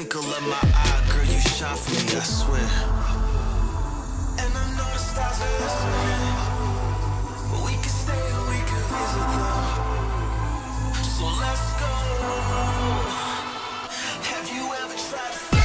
twinkle of my eye, girl, you shine for me, I swear. And I know the stars are listening. We can stay or we can visit them. So let's go. Have you ever tried to fly?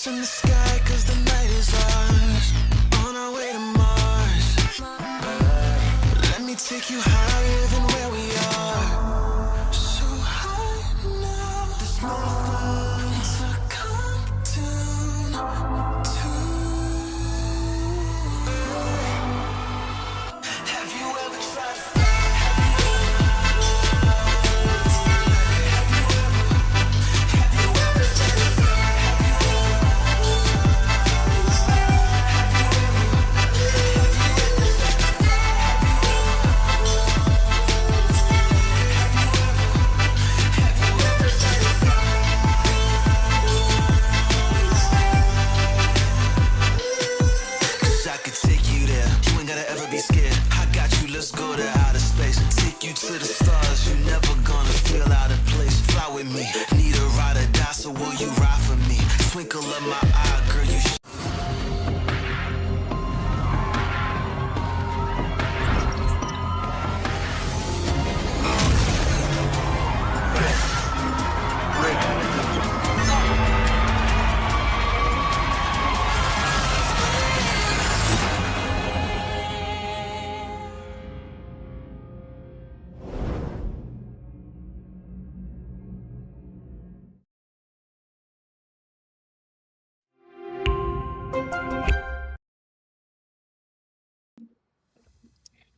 In the sky, cause the night is ours. On our way to Mars. Let me take you higher than where we are. So high now, there's nothing to come to. Have you ever tried to fly? Let's go to outer space, take you to the stars. You're never gonna feel out of place. Fly with me, need a ride or die, so will you ride for me? Twinkle of my eye, girl, you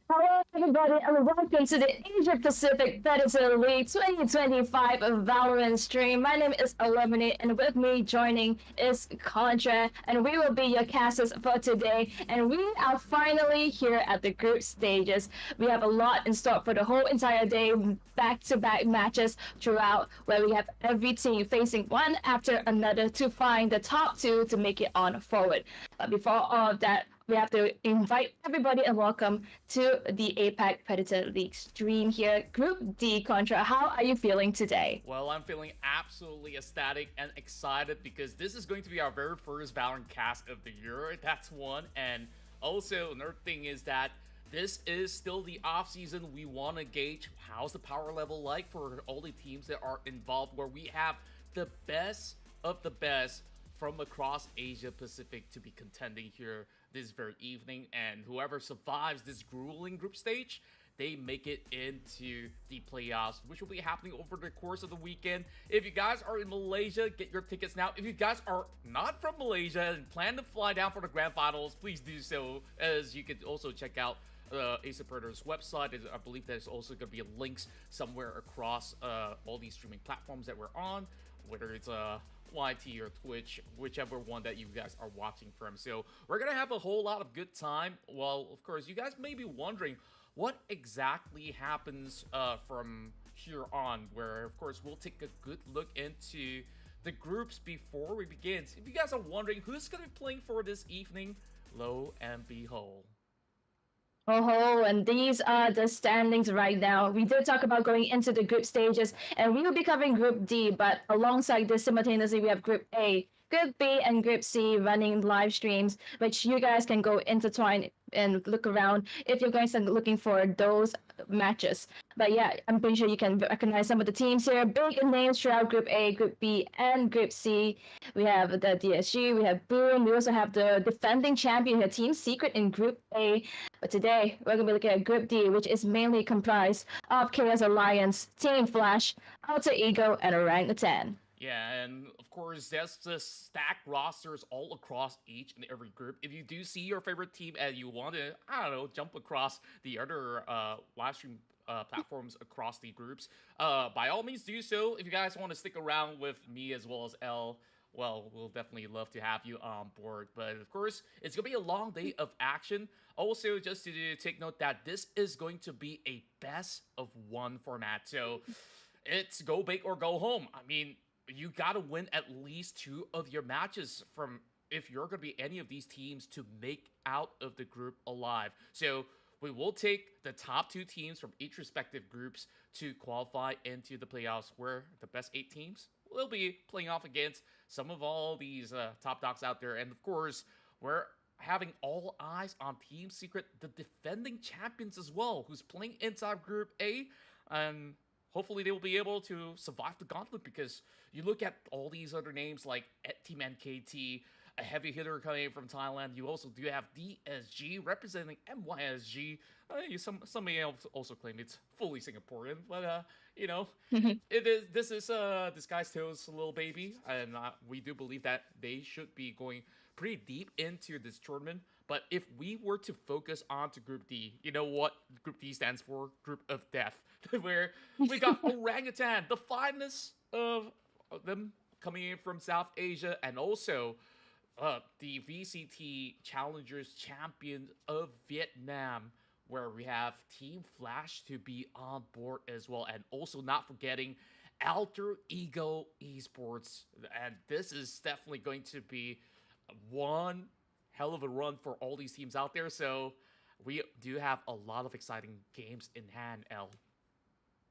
Hello, everybody, and welcome to the Asia Pacific Predator League 2025 Valorant stream. My name is Eliminate, and with me joining is Contra, and we will be your casters for today. And we are finally here at the group stages. We have a lot in store for the whole entire day, back-to-back matches throughout, where we have every team facing one after another to find the top two to make it on forward. But before all of that, we have to invite everybody and welcome to the APAC Predator League stream here. Group D, Contra, how are you feeling today? Well, I'm feeling absolutely ecstatic and excited because this is going to be our very first Valorant cast of the year. That's one. And also, another thing is that this is still the off-season. We want to gauge how's the power level like for all the teams that are involved, where we have the best of the best from across Asia Pacific to be contending here this very evening, and whoever survives this grueling group stage, they make it into the playoffs, which will be happening over the course of the weekend. If you guys are in Malaysia, get your tickets now. If you guys are not from Malaysia and plan to fly down for the grand finals, please do so, as you can also check out Ace Predator's website. I believe there's also going to be links somewhere across all these streaming platforms that we're on, whether it's YT or Twitch, whichever one that you guys are watching from. So we're gonna have a whole lot of good time. Well, of course, you guys may be wondering what exactly happens from here on, where of course we'll take a good look into the groups before we begin. If you guys are wondering who's gonna be playing for this evening, lo and behold, Oh, and these are the standings right now. We did talk about going into the group stages, and we will be covering Group D, but alongside this, simultaneously, we have Group A, Group B and Group C running live streams, which you guys can go intertwine and look around if you're going to looking for those matches. But yeah, I'm pretty sure you can recognize some of the teams here. Big names throughout Group A, Group B, and Group C. We have the DSG, we have Boom, we also have the defending champion here, Team Secret in Group A. But today, we're going to be looking at Group D, which is mainly comprised of Chaos Alliance, Team Flash, Alter Ego, and Orangutan. Yeah, and of course, there's just stacked rosters all across each and every group. If you do see your favorite team and you want to, I don't know, jump across the other live stream platforms across the groups, by all means do so. If you guys want to stick around with me as well as L, well, we'll definitely love to have you on board. But of course, it's going to be a long day of action. Also, just to take note that this is going to be a best of one format. So it's go big or go home. I mean, you got to win at least 2 of your matches from if you're going to be any of these teams to make out of the group alive. So we will take the top 2 teams from each respective groups to qualify into the playoffs, where the best 8 teams will be playing off against some of all these top dogs out there. And of course, we're having all eyes on Team Secret, the defending champions as well, who's playing inside Group A. And hopefully they will be able to survive the gauntlet, because you look at all these other names like Team NKT, a heavy hitter coming from Thailand. You also do have DSG representing MYSG. Some may also claim it's fully Singaporean, but you know, it is. This is Disguised Tales' little baby, and we do believe that they should be going pretty deep into this tournament. But if we were to focus on to Group D, you know what Group D stands for? Group of Death, where we got Orangutan, the finest of them coming in from South Asia, and also the VCT Challengers Champion of Vietnam, where we have Team Flash to be on board as well, and also not forgetting Alter Ego Esports. And this is definitely going to be one hell of a run for all these teams out there. So we do have a lot of exciting games in hand, L.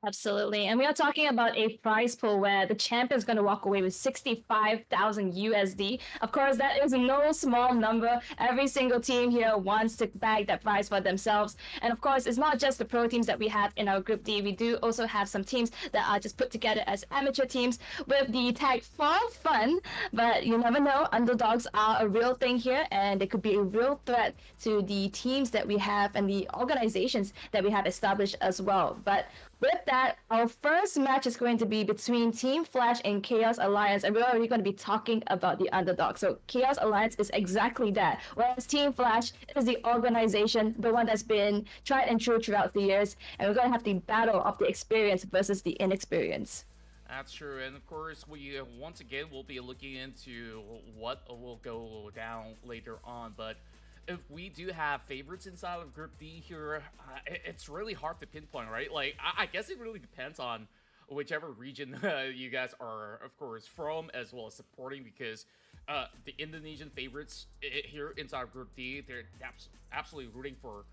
Absolutely. And we are talking about a prize pool where the champion is going to walk away with 65,000 USD. Of course, that is no small number. Every single team here wants to bag that prize for themselves. And of course, it's not just the pro teams that we have in our Group D. We do also have some teams that are just put together as amateur teams with the tag for fun. But you never know. Underdogs are a real thing here, and they could be a real threat to the teams that we have and the organizations that we have established as well. But with that, our first match is going to be between Team Flash and Chaos Alliance, and we're already going to be talking about the underdog. So Chaos Alliance is exactly that, whereas Team Flash is the organization, the one that's been tried and true throughout the years, and we're going to have the battle of the experience versus the inexperience. That's true, and of course, we once again will be looking into what will go down later on, but if we do have favorites inside of Group D here, it's really hard to pinpoint, right? Like, I guess it really depends on whichever region you guys are, of course, from, as well as supporting, because the Indonesian favorites here inside Group D, they're absolutely rooting for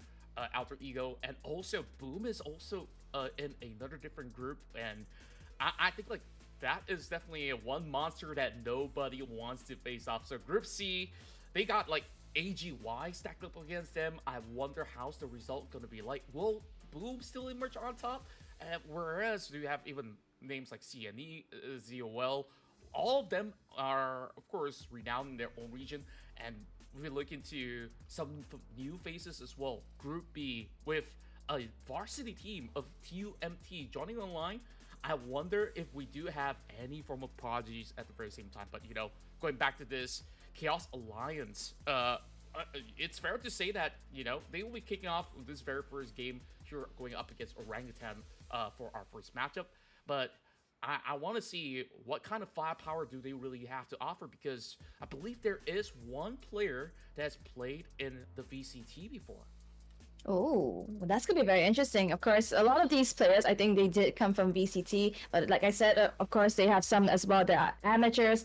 Alter Ego, and also Boom is also in another different group, and I think, like, that is definitely one monster that nobody wants to face off. So Group C, they got, like, AGY stacked up against them. I wonder how's the result going to be like. Will Boom still emerge on top? Whereas you have even names like CNE, ZOL. All of them are, of course, renowned in their own region. And we look into some new faces as well. Group B with a varsity team of TUMT joining online. I wonder if we do have any form of prodigies at the very same time. But, you know, going back to this Chaos Alliance, it's fair to say that, you know, they will be kicking off this very first game here, going up against Orangutan for our first matchup. But I want to see what kind of firepower do they really have to offer, because I believe there is one player that's played in the VCT before. Oh, well, that's going to be very interesting. Of course, a lot of these players, I think they did come from VCT, but like I said, of course, they have some as well that are amateurs.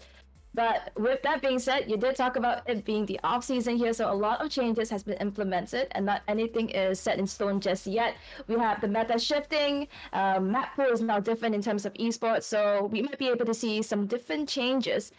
But with that being said, you did talk about it being the off season here, so a lot of changes has been implemented, and not anything is set in stone just yet. We have the meta shifting, map pool is now different in terms of esports, so we might be able to see some different changes.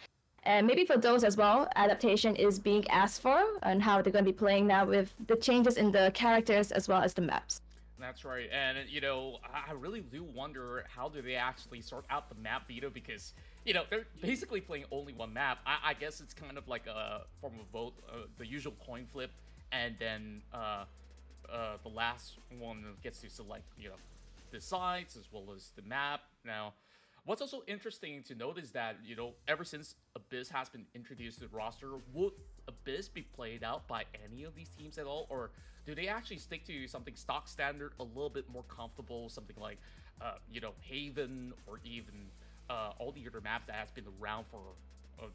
And maybe for those as well, adaptation is being asked for and how they're going to be playing now with the changes in the characters as well as the maps. That's right, and I really do wonder how do they actually sort out the map veto because they're basically playing only one map. I guess it's kind of like a form of vote, the usual coin flip, and then the last one gets to select the sides as well as the map. Now, what's also interesting to note is that ever since Abyss has been introduced to the roster, would Abyss be played out by any of these teams at all, or do they actually stick to something stock standard, a little bit more comfortable, something like Haven, or even all the other maps that has been around for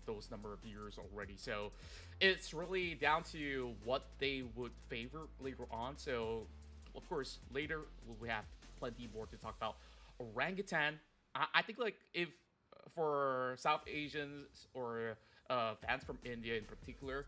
those number of years already? So it's really down to what they would favor later on. So of course later we have plenty more to talk about. Orangutan, I think like if for South Asians or fans from India in particular,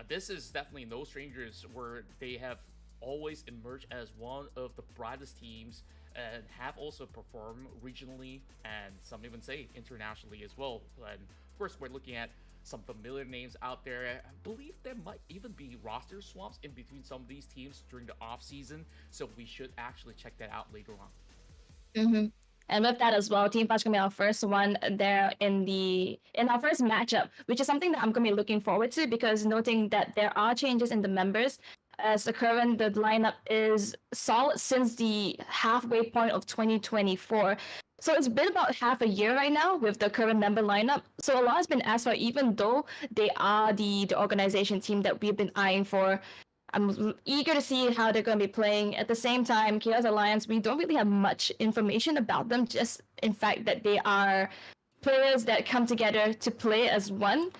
this is definitely no strangers where they have always emerged as one of the brightest teams and have also performed regionally and some even say internationally as well. And of course, we're looking at some familiar names out there. I believe there might even be roster swaps in between some of these teams during the off season, so we should actually check that out later on. Mm-hmm. And with that as well, Team Flash gonna be our first one there in our first matchup, which is something that I'm gonna be looking forward to because noting that there are changes in the members. As the lineup is solid since the halfway point of 2024. So it's been about half a year right now with the current member lineup. So a lot has been asked for, even though they are the organization team that we've been eyeing for. I'm eager to see how they're going to be playing. At the same time, Chaos Alliance, we don't really have much information about them, just in fact that they are players that come together to play as one.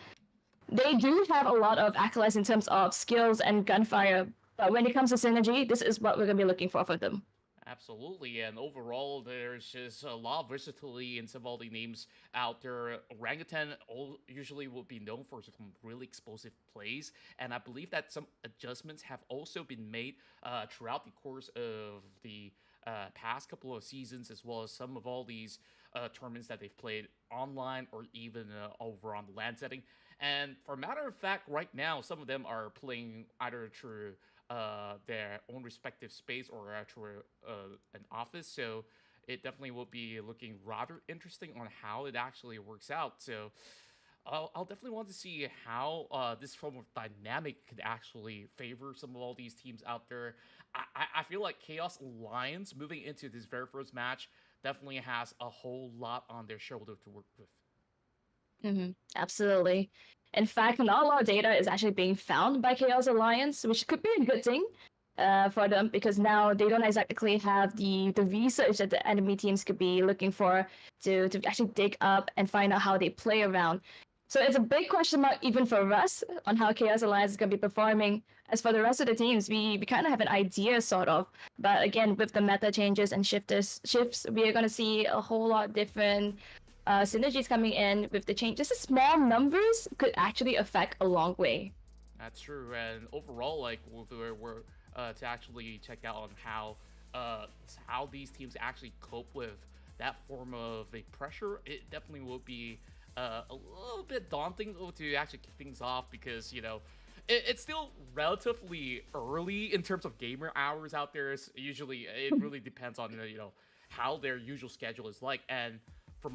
They do have a lot of accolades in terms of skills and gunfire, but when it comes to synergy, this is what we're going to be looking for them. Absolutely, and overall, there's just a lot of versatility in some of the names out there. Orangutan usually will be known for some really explosive plays, and I believe that some adjustments have also been made throughout the course of the past couple of seasons, as well as some of all these tournaments that they've played online or even over on the LAN setting. And for a matter of fact, right now, some of them are playing either through their own respective space or through an office. So it definitely will be looking rather interesting on how it actually works out. So I'll definitely want to see how this form of dynamic could actually favor some of all these teams out there. I feel like Chaos Alliance moving into this very first match definitely has a whole lot on their shoulder to work with. Mm-hmm. Absolutely. In fact, not a lot of data is actually being found by Chaos Alliance, which could be a good thing for them because now they don't exactly have the research that the enemy teams could be looking for to actually dig up and find out how they play around. So it's a big question mark even for us on how Chaos Alliance is going to be performing. As for the rest of the teams, we kind of have an idea sort of. But again, with the meta changes and shifts, we are going to see a whole lot different synergies coming in with the change. Just small numbers could actually affect a long way. That's true, and overall, like we're to actually check out on how these teams actually cope with that form of a pressure. It definitely will be a little bit daunting to actually kick things off because it's still relatively early in terms of gamer hours out there. Usually, it really depends on how their usual schedule is like. And for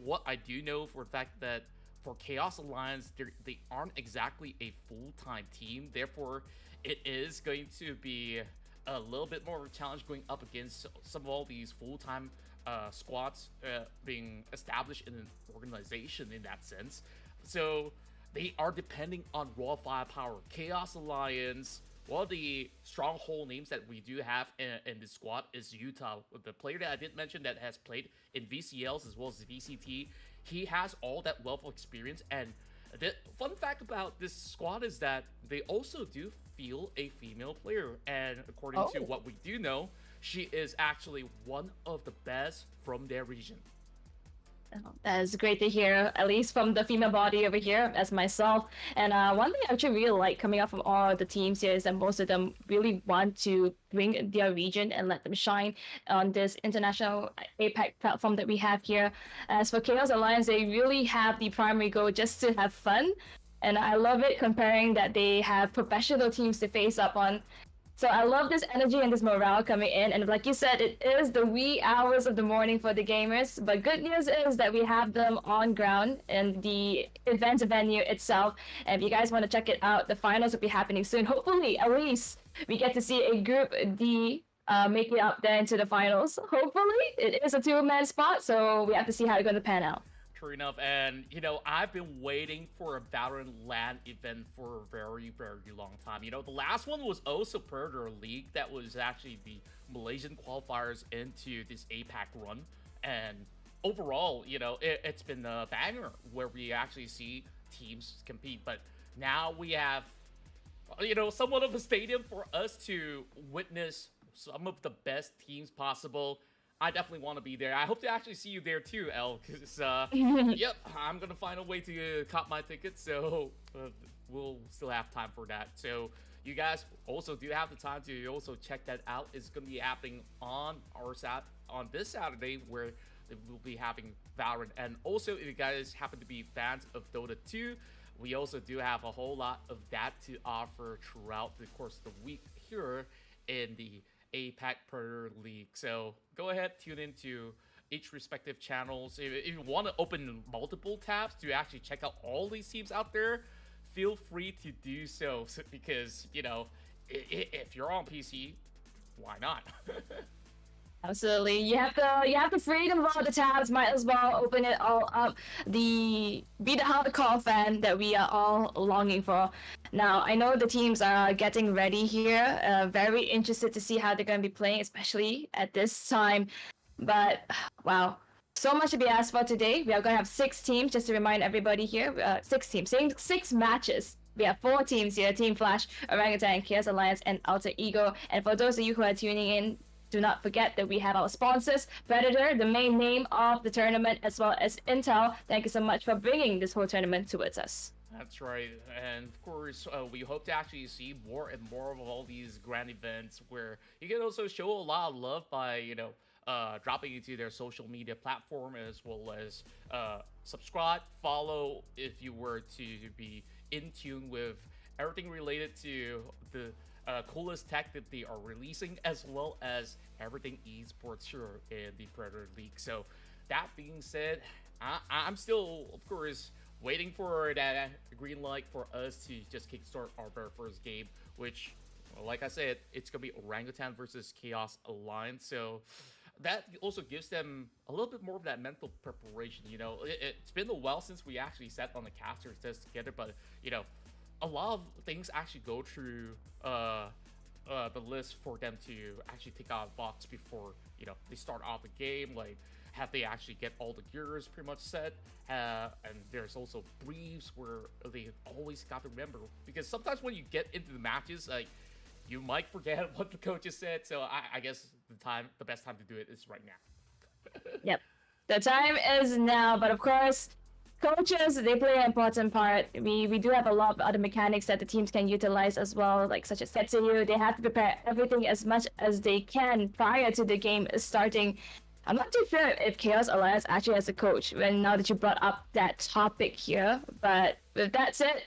what I do know for the fact that for Chaos Alliance, they aren't exactly a full-time team. Therefore, it is going to be a little bit more of a challenge going up against some of all these full-time squads being established in an organization in that sense. So they are depending on raw firepower. Chaos Alliance, one of the stronghold names that we do have in this squad is Utah, the player that I did mention that has played in VCLs as well as VCT. He has all that wealth of experience, and the fun fact about this squad is that they also do feel a female player, and according to what we do know, she is actually one of the best from their region. That is great to hear, at least from the female body over here, as myself. And one thing I actually really like coming out from all the teams here is that most of them really want to bring their region and let them shine on this international APAC platform that we have here. As for Chaos Alliance, they really have the primary goal just to have fun. And I love it comparing that they have professional teams to face up on. So I love this energy and this morale coming in. And like you said, it is the wee hours of the morning for the gamers. But good news is that we have them on ground in the event venue itself. And if you guys want to check it out, the finals will be happening soon. Hopefully, at least we get to see a group D make it up there into the finals. Hopefully, it is a two-man spot. So we have to see how it's going to pan out. True enough, and I've been waiting for a Valorant LAN event for a very, very long time. The last one was also Predator League. That was actually the Malaysian qualifiers into this APAC run, and overall, it's been a banger where we actually see teams compete. But now we have, somewhat of a stadium for us to witness some of the best teams possible. I definitely want to be there. I hope to actually see you there too, El, because, yep, I'm going to find a way to cop my tickets, so we'll still have time for that. So you guys also do have the time to also check that out. It's going to be happening on this Saturday, where we'll be having Valorant. And also, if you guys happen to be fans of Dota 2, we also do have a whole lot of that to offer throughout the course of the week here in the APAC Predator League. So go ahead, tune into each respective channels. If you want to open multiple tabs to actually check out all these teams out there, feel free to do so, because if you're on PC, why not? Absolutely. You have the freedom of all the tabs, might as well open it all up. Be the hardcore fan that we are all longing for. Now, I know the teams are getting ready here. Very interested to see how they're going to be playing, especially at this time. But wow, so much to be asked for today. We are going to have 6 teams, just to remind everybody here. 6 teams, saying 6 matches. We have 4 teams here: Team Flash, Orangutan, Chaos Alliance, and Alter Ego. And for those of you who are tuning in, do not forget that we have our sponsors, Predator, the main name of the tournament, as well as Intel. Thank you so much for bringing this whole tournament towards us. That's right. And of course, we hope to actually see more and more of all these grand events where you can also show a lot of love by, dropping into their social media platform, as well as subscribe, follow if you were to be in tune with everything related to the coolest tech that they are releasing, as well as everything esports here in the Predator League. So that being said, I'm still, of course, waiting for that green light for us to just kickstart our very first game, which, like I said, it's gonna be Orangutan versus Chaos Alliance. So that also gives them a little bit more of that mental preparation. It's been a while since we actually sat on the casters test together, but a lot of things actually go through the list for them to actually take out a box before they start off the game. Like, have they actually get all the gears pretty much set? And there's also briefs where they always got to remember, because sometimes when you get into the matches, like, you might forget what the coaches said. So I guess the best time to do it is right now. Yep, the time is now. But of course, coaches, they play an important part. We do have a lot of other mechanics that the teams can utilize as well, like such as Setsuyu. They have to prepare everything as much as they can prior to the game starting. I'm not too sure if Chaos Alliance actually has a coach, now that you brought up that topic here. But with that said,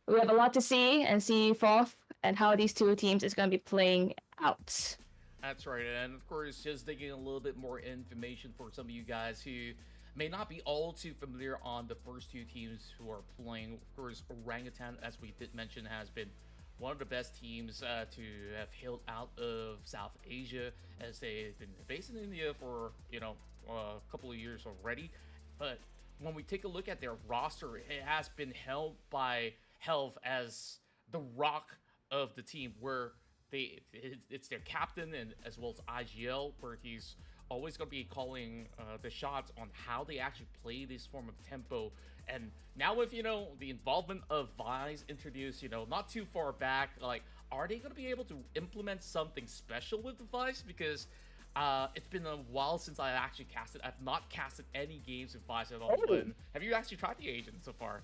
we have a lot to see and see forth, and how these two teams is going to be playing out. That's right. And of course, just digging a little bit more information for some of you guys who may not be all too familiar on the first 2 teams who are playing. Of course, Orangutan, as we did mention, has been one of the best teams to have hailed out of South Asia, as they've been based in India for a couple of years already. But when we take a look at their roster, it has been held by Helv as the rock of the team, where it's their captain, and as well as IGL, where he's always going to be calling the shots on how they actually play this form of tempo. And now with the involvement of Vice introduced not too far back, like, are they going to be able to implement something special with the Vice? Because It's been a while since I actually casted. I've not casted any games with Vice at all. Oh. But have you actually tried the agent so far?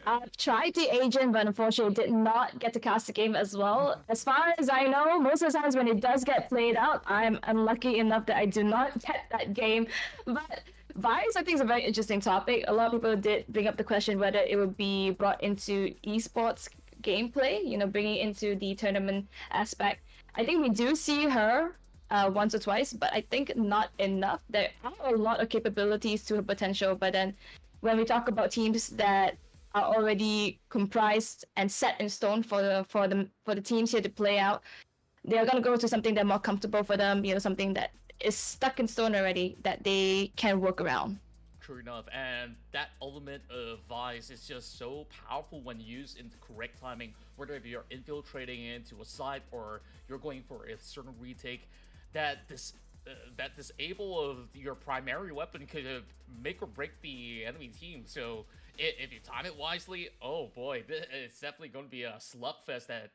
I've tried the agent, but unfortunately did not get to cast the game as well. As far as I know, most of the times when it does get played out, I'm unlucky enough that I do not get that game. But Vice, I think, is a very interesting topic. A lot of people did bring up the question whether it would be brought into esports gameplay, bringing into the tournament aspect. I think we do see her once or twice, but I think not enough. There are a lot of capabilities to her potential, but then when we talk about teams that are already comprised and set in stone for the teams here to play out, they're gonna go to something that's more comfortable for them. Something that is stuck in stone already that they can work around. True enough, and that element of Vice is just so powerful when used in the correct timing, whether if you're infiltrating into a site or you're going for a certain retake, that disable of your primary weapon could make or break the enemy team. So if you time it wisely, oh boy, it's definitely going to be a slugfest that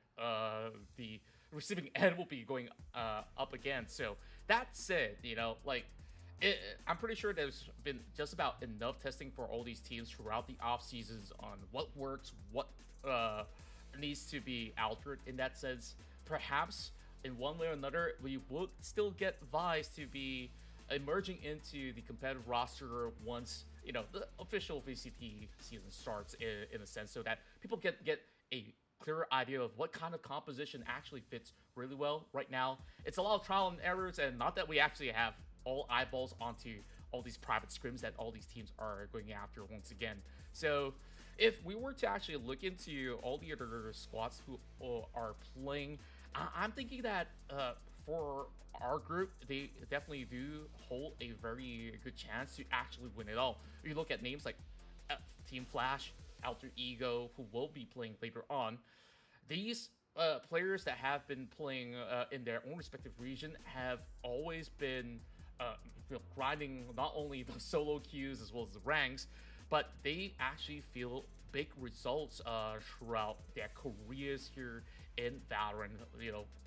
the receiving end will be going up against. So that said, I'm pretty sure there's been just about enough testing for all these teams throughout the off seasons on what works, what needs to be altered in that sense. Perhaps in one way or another, we would still get Vice to be emerging into the competitive roster once the official VCT season starts, in a sense, so that people get a clearer idea of what kind of composition actually fits really well. Right now, it's a lot of trial and errors, and not that we actually have all eyeballs onto all these private scrims that all these teams are going after once again. So if we were to actually look into all the other squads who are playing, I'm thinking that for our group, they definitely do hold a very good chance to actually win it all. If you look at names like Team Flash, Alter Ego, who will be playing later on, these players that have been playing in their own respective region have always been grinding not only the solo queues as well as the ranks, but they actually feel big results throughout their careers here in Valorant.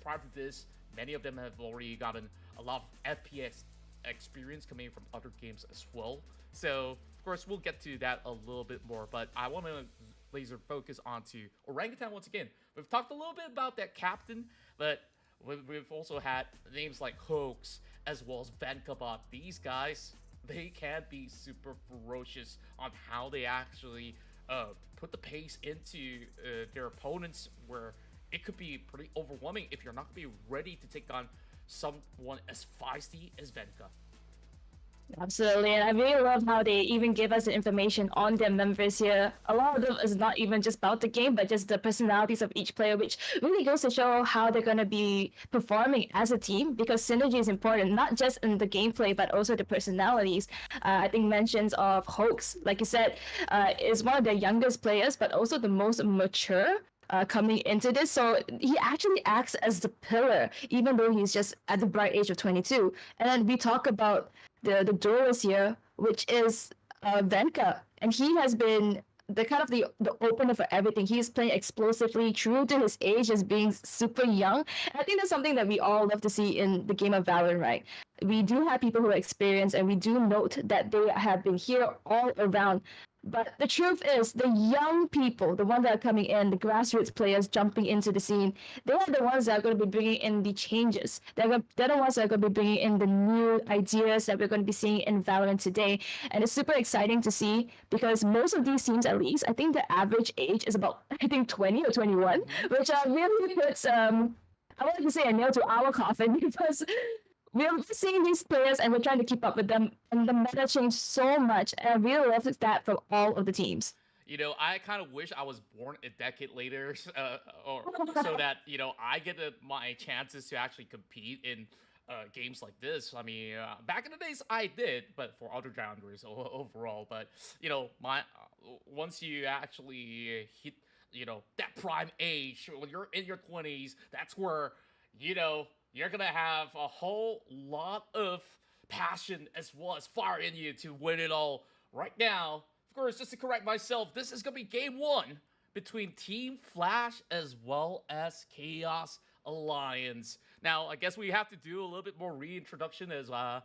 Prior to this, many of them have already gotten a lot of FPS experience coming from other games as well. So, of course, we'll get to that a little bit more, but I want to laser focus onto Orangutan once again. We've talked a little bit about that captain, but we've also had names like Hoax as well as Vankabot. These guys, they can be super ferocious on how they actually put the pace into their opponents, where it could be pretty overwhelming if you're not going to be ready to take on someone as feisty as Venka. Absolutely, and I really love how they even give us the information on their members here. A lot of them is not even just about the game, but just the personalities of each player, which really goes to show how they're going to be performing as a team, because synergy is important, not just in the gameplay, but also the personalities. I think mentions of Hoax, like you said, is one of the youngest players, but also the most mature. Coming into this, so he actually acts as the pillar, even though he's just at the bright age of 22. And then we talk about the duelist here, which is Venka, and he has been the opener for everything. He's playing explosively, true to his age as being super young. And I think that's something that we all love to see in the game of Valorant, right? We do have people who are experienced, and we do note that they have been here all around. But the truth is, the young people, the ones that are coming in, the grassroots players jumping into the scene, they are the ones that are going to be bringing in the changes. They're the ones that are going to be bringing in the new ideas that we're going to be seeing in Valorant today. And it's super exciting to see, because most of these teams, at least, I think the average age is about, 20 or 21, which really puts, I wanted to say a nail to our coffin, because we're seeing these players and we're trying to keep up with them, and the meta changed so much, and I really love that from all of the teams. I kind of wish I was born a decade later, or so that I get my chances to actually compete in games like this. I mean, back in the days I did, but for other genres overall. But once you actually hit that prime age, when you're in your 20s, that's where you're gonna have a whole lot of passion as well as fire in you to win it all. Right now, of course, just to correct myself, this is gonna be game one between Team Flash as well as Chaos. Alliance. Now, I guess we have to do a little bit more reintroduction as I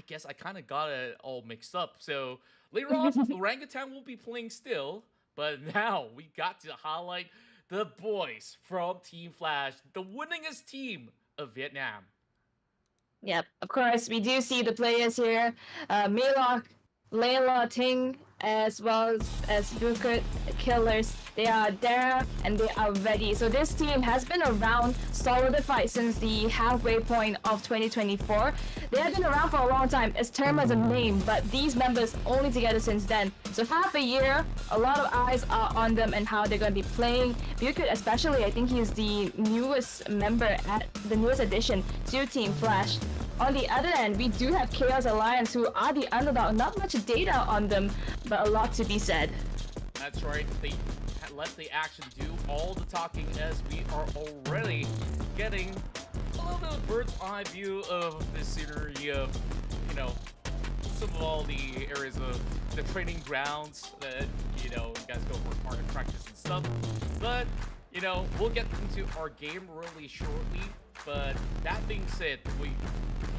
guess I kind of got it all mixed up. So later on, Orangutan will be playing still, but now we got to highlight the boys from Team Flash, the winningest team of Vietnam. Yep, of course, we do see the players here. Milok, Layla, Ting, as well as Bukut Killers. They are there and they are ready. So this team has been around, solidified since the halfway point of 2024. They have been around for a long time. It's termed as a name, but these members only together since then. So half a year, a lot of eyes are on them and how they're going to be playing. Bukut especially, I think he's the newest member at the newest addition to Team Flash. On the other end, we do have Chaos Alliance, who are the underdog. Not much data on them, but a lot to be said. That's right. They let the action do all the talking as we are already getting a little bit of bird's eye view of the scenery of, you know, some of all the areas of the training grounds that, you know, you guys go work hard and practice and stuff. But, you know, we'll get into our game really shortly. But that being said,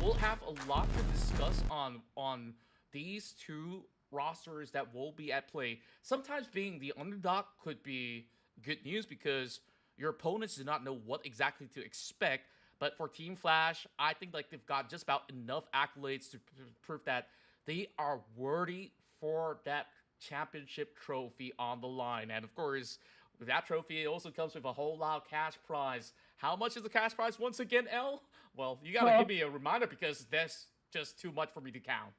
we'll have a lot to discuss on these two rosters that will be at play. Sometimes being the underdog could be good news because your opponents do not know what exactly to expect. But for Team Flash, I think like they've got just about enough accolades to prove that they are worthy for that championship trophy on the line. And of course, with that trophy, it also comes with a whole lot of cash prize. How much is the cash prize once again, Elle? Well, you gotta give me a reminder because that's just too much for me to count.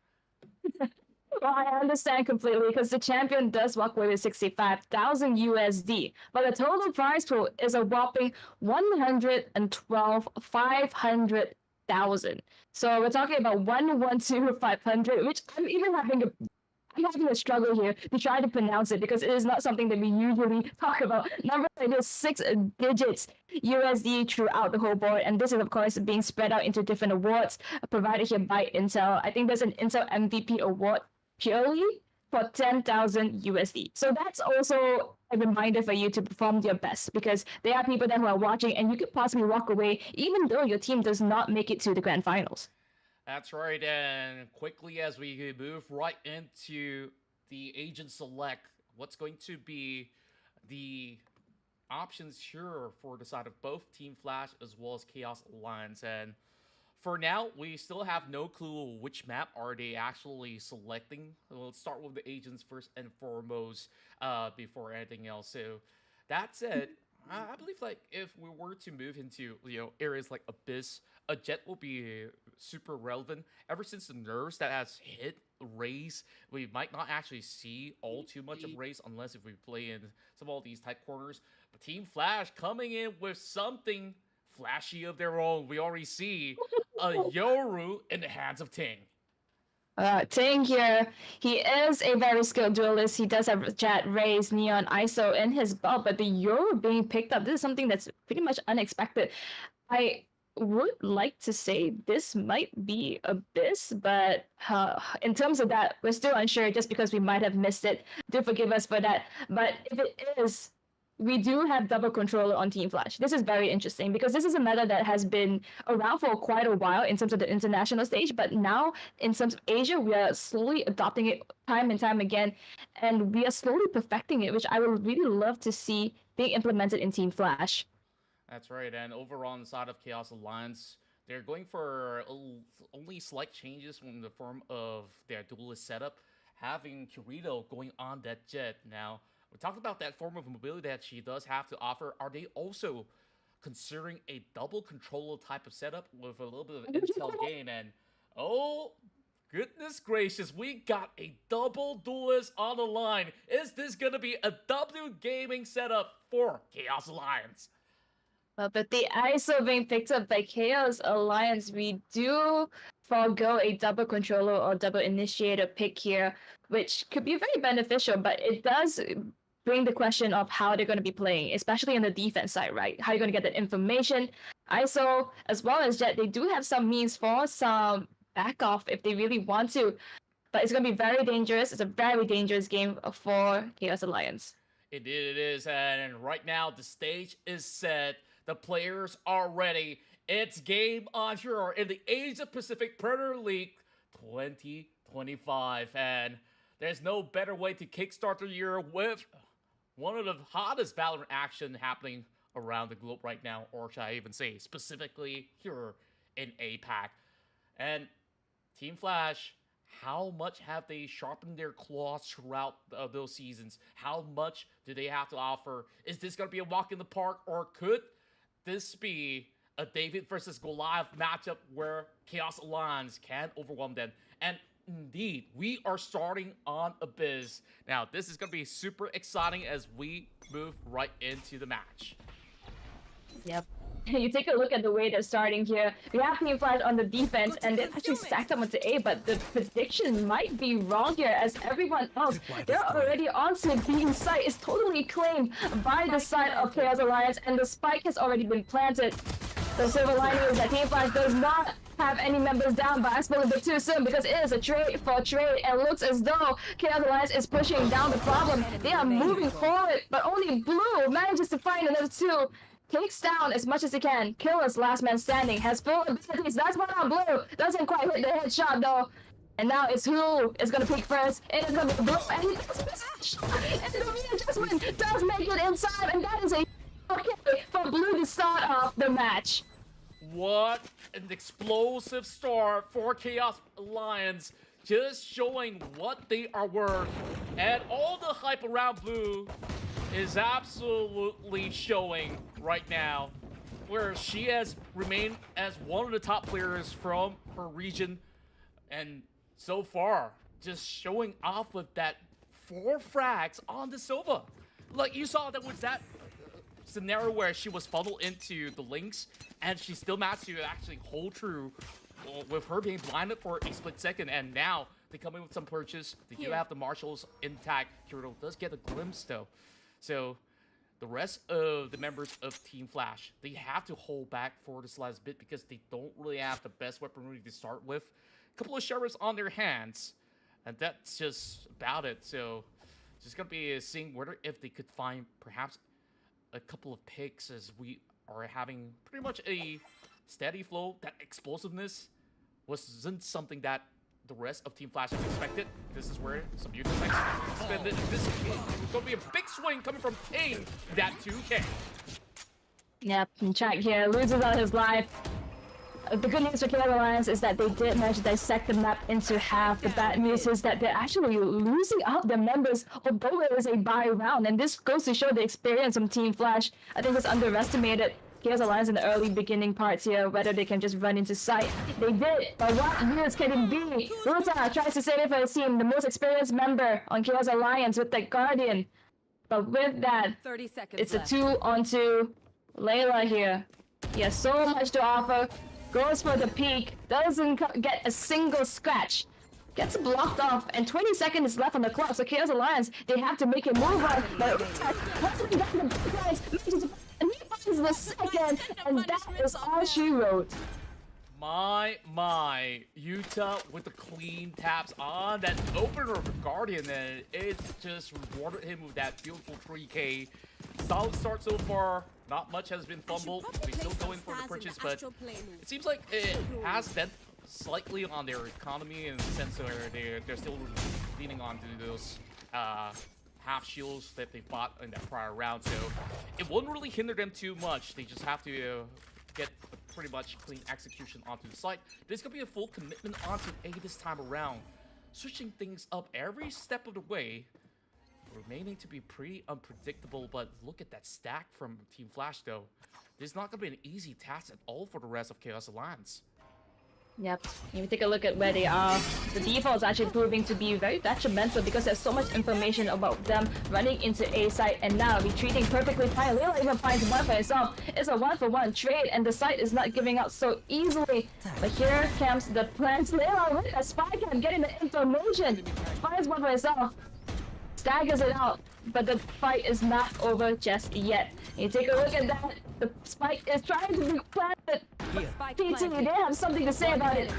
Well, I understand completely because the champion does walk away with 65,000 USD, but the total prize pool is a whopping 112,500,000. So we're talking about 112,500, which I'm having a struggle here to try to pronounce it because it is not something that we usually talk about. Numbers like this, 6 digits USD throughout the whole board, and this is of course being spread out into different awards provided here by Intel. I think there's an Intel MVP award purely for 10,000 USD. So that's also a reminder for you to perform your best because there are people that who are watching and you could possibly walk away even though your team does not make it to the grand finals. That's right, and quickly as we move right into the agent select, what's going to be the options here for the side of both Team Flash as well as Chaos Alliance. And for now, we still have no clue which map are they actually selecting. So let's start with the agents first and foremost before anything else. So that said, I believe like if we were to move into areas like Abyss, a jet will be super relevant. Ever since the nerfs that has hit Raze, we might not actually see all too much of Raze unless if we play in some of all these tight corners. But Team Flash coming in with something flashy of their own. We already see a Yoru in the hands of Ting. Ting here, he is a very skilled duelist. He does have Jet, Raze, Neon, ISO in his belt, but the Yoru being picked up, this is something that's pretty much unexpected. I would like to say this might be Abyss, but in terms of that, we're still unsure just because we might have missed it. Do forgive us for that. But if it is, we do have double controller on Team Flash. This is very interesting because this is a meta that has been around for quite a while in terms of the international stage, but now in terms of Asia, we are slowly adopting it time and time again, and we are slowly perfecting it, which I would really love to see being implemented in Team Flash. That's right, and overall on the side of Chaos Alliance, they're going for only slight changes in the form of their duelist setup, having Kirito going on that jet. Now, we talked about that form of mobility that she does have to offer. Are they also considering a double controller type of setup with a little bit of intel gain? And oh, goodness gracious, we got a double duelist on the line. Is this going to be a W gaming setup for Chaos Alliance? Well, but the ISO being picked up by Chaos Alliance, we do forego a double controller or double initiator pick here, which could be very beneficial, but it does bring the question of how they're going to be playing, especially on the defense side, right? How you're going to get that information. ISO, as well as Jet, they do have some means for some back off if they really want to, but it's going to be very dangerous. It's a very dangerous game for Chaos Alliance. Indeed it is, and right now the stage is set. The players are ready. It's game on here in the Asia Pacific Predator League 2025. And there's no better way to kickstart the year with one of the hottest Valorant action happening around the globe right now, or should I even say specifically here in APAC. And Team Flash, how much have they sharpened their claws throughout those seasons? How much do they have to offer? Is this going to be a walk in the park, or could this be a David versus Goliath matchup where Chaos Alliance can overwhelm them? And indeed, we are starting on Abyss. Now, this is going to be super exciting as we move right into the match. Yep. You take a look at the way they're starting here. We have Team Flash on the defense, and they actually stacked up onto A, but the prediction might be wrong here, as everyone else, they're already onto B site. It's totally claimed by the side of Chaos Alliance, and the spike has already been planted. The silver lining is that Team Flash does not have any members down, but I spoke a bit too soon because it is a trade for trade, and looks as though Chaos Alliance is pushing down the problem. They are moving forward, but only Blue manages to find another two. Takes down as much as he can. Killer's last man standing has full abilities. That's one on Blue. Doesn't quite hit the headshot though. And now it's who is gonna peek first. It is gonna be Blue, and he does miss a shot. And the readjustment does make it inside, and that is a okay for Blue to start off the match. What an explosive start for Chaos Alliance, just showing what they are worth. And all the hype around Blue is absolutely showing right now, where she has remained as one of the top players from her region, and so far just showing off with that 4 frags on the Sova. Like, you saw that was that scenario where she was funneled into the links and she still managed to actually hold true with her being blinded for a split second. And now they come in with some purchase. They do have the marshals intact. Kirito does get a glimpse though. So the rest of the members of Team Flash, they have to hold back for this last bit because they don't really have the best weaponry to start with. A couple of showers on their hands, and that's just about it. So just gonna be seeing whether if they could find perhaps a couple of picks, as we are having pretty much a steady flow. That explosiveness wasn't something that the rest of Team Flash has expected. This is where some units expended. This is going to be a big swing coming from King. That 2K. Yep, and Jack here loses out his life. The good news for Chaos Alliance is that they did manage to dissect the map into half. The bad news is that they're actually losing out their members, although it is a bye round. And this goes to show the experience from Team Flash. I think it's underestimated. Chaos Alliance in the early beginning parts here, whether they can just run into sight. They did, but what use can it be? Ruta tries to save it for his team, the most experienced member on Chaos Alliance with the Guardian. But with that, 30 seconds it's a left. 2-on-2. Layla here. He has so much to offer. Goes for the peek. Doesn't get a single scratch. Gets blocked off, and 20 seconds left on the clock. So Chaos Alliance, they have to make a move on. But hopefully that's the big guys. And he finds the second, and that is all she wrote. My, Utah with the clean taps on that opener of the Guardian, and it just rewarded him with that beautiful 3K. Solid start so far. Not much has been fumbled. They still go in for the purchase, but it seems like it has bent slightly on their economy in the sense where they're still leaning on to those half shields that they bought in that prior round. So it won't really hinder them too much. They just have to get a pretty much clean execution onto the site. There's gonna be a full commitment onto A this time around, switching things up every step of the way, remaining to be pretty unpredictable. But look at that stack from Team Flash though. This is not gonna be an easy task at all for the rest of Chaos Alliance. Yep, if you take a look at where they are, the default is actually proving to be very detrimental because there's so much information about them running into A site and now retreating perfectly fine. Layla even finds one for himself. It's a 1-for-1 trade and the site is not giving out so easily. But here comes the plants. Layla with a spike and getting the information. Finds one for himself. Staggers it out, but the fight is not over just yet. You take a look at that. The spike is trying to be planted. PT, they have something to say about it.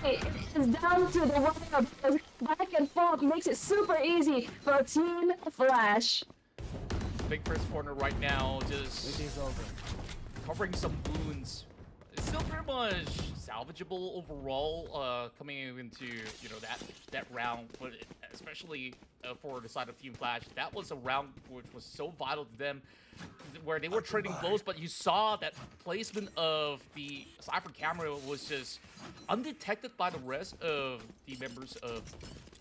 It is down to the wire. Back and forth makes it super easy for Team Flash. Big first corner right now, just covering some wounds. It's still pretty much salvageable overall, coming into that round, but especially for the side of Team Flash, that was a round which was so vital to them, where they were trading blows, but you saw that placement of the Cypher camera was just undetected by the rest of the members of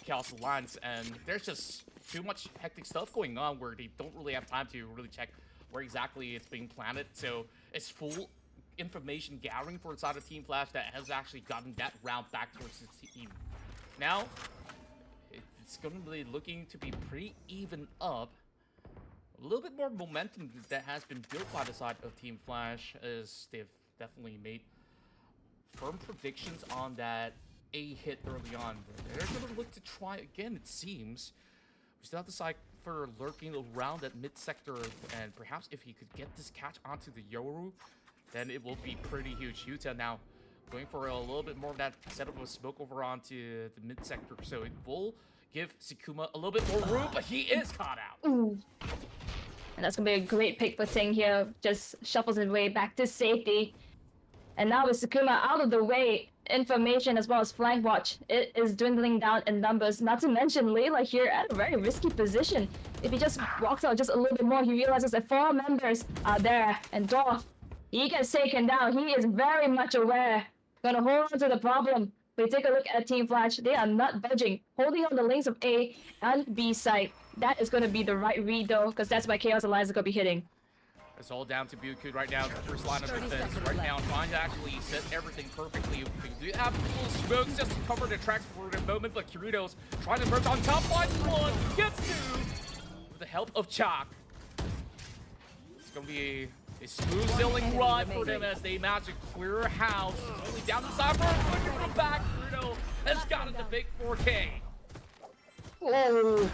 Chaos Alliance, and there's just too much hectic stuff going on where they don't really have time to really check where exactly it's being planted. So it's full information gathering for inside of Team Flash that has actually gotten that round back towards his team. Now, it's going to be looking to be pretty even up. A little bit more momentum that has been built by the side of Team Flash, as they've definitely made firm predictions on that A hit early on. They're going to look to try again, it seems. We still have the Cypher lurking around that mid-sector, and perhaps if he could get this catch onto the Yoru, then it will be pretty huge. Yuta now going for a little bit more of that setup of smoke over onto the mid-sector, so it will give Sakuma a little bit more room, but he is caught out. Ooh. And that's going to be a great pick for Ting here. Just shuffles his way back to safety. And now with Sakuma out of the way, information as well as flank watch, it is dwindling down in numbers. Not to mention Layla here at a very risky position. If he just walks out just a little bit more, he realizes that 4 members are there. And Dorf, he gets taken down. He is very much aware. Gonna hold on to the problem. We take a look at Team Flash. They are not budging. Holding on the lanes of A and B side. That is going to be the right read though, because that's why Chaos Alliance is going to be hitting. It's all down to Buku right now. The first line of defense right now, trying to actually set everything perfectly. We have full smokes just to cover the tracks for the moment, but Kiruto's trying to merge on top line. One gets 2 with the help of Chalk. It's going to be a smooth sailing run for them as they manage to clear house. Only down the side for a from back. Kiruto has gotten the big 4K. Oh.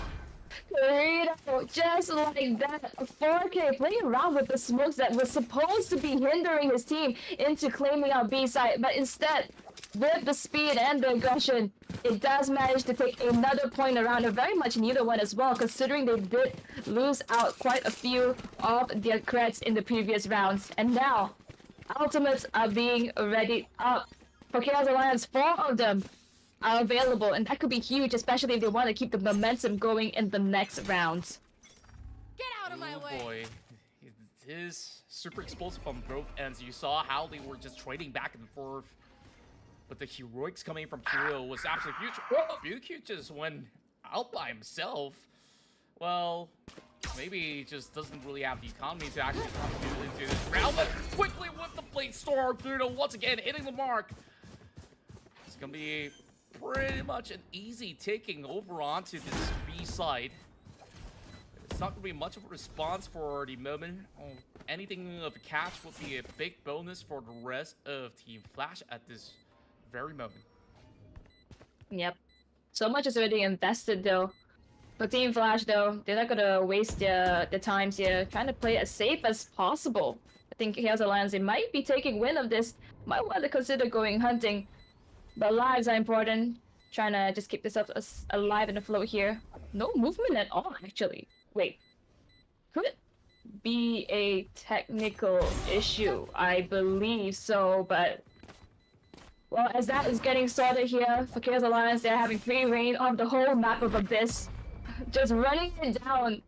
Kirito, just like that, 4K, playing around with the smokes that was supposed to be hindering his team into claiming out B side, but instead, with the speed and the aggression, it does manage to take another point around, a very much needed one as well, considering they did lose out quite a few of their creds in the previous rounds. And now, ultimates are being readied up. For Chaos Alliance, 4 of them are available, and that could be huge, especially if they want to keep the momentum going in the next rounds. Get out of my way! Boy, it is super explosive on both ends. You saw how they were just trading back and forth, but the heroics coming from Kirito was absolutely huge. Buku just went out by himself. Well, maybe he just doesn't really have the economy to actually contribute into this round, but quickly with the Blade Storm, Kirito once again hitting the mark. It's gonna be pretty much an easy taking over onto this B side. It's not going to be much of a response for the moment. Anything of a catch would be a big bonus for the rest of Team Flash at this very moment. Yep. So much is already invested though. For Team Flash though, they're not going to waste their times here. Trying to play as safe as possible. I think Chaos Alliance, they might be taking wind of this. Might want to consider going hunting. But lives are important. Trying to just keep this up alive and afloat here. No movement at all, actually. Wait. Could it be a technical issue? I believe so, but... Well, as that is getting started here for Chaos Alliance, they're having free reign of the whole map of Abyss. Just running it down.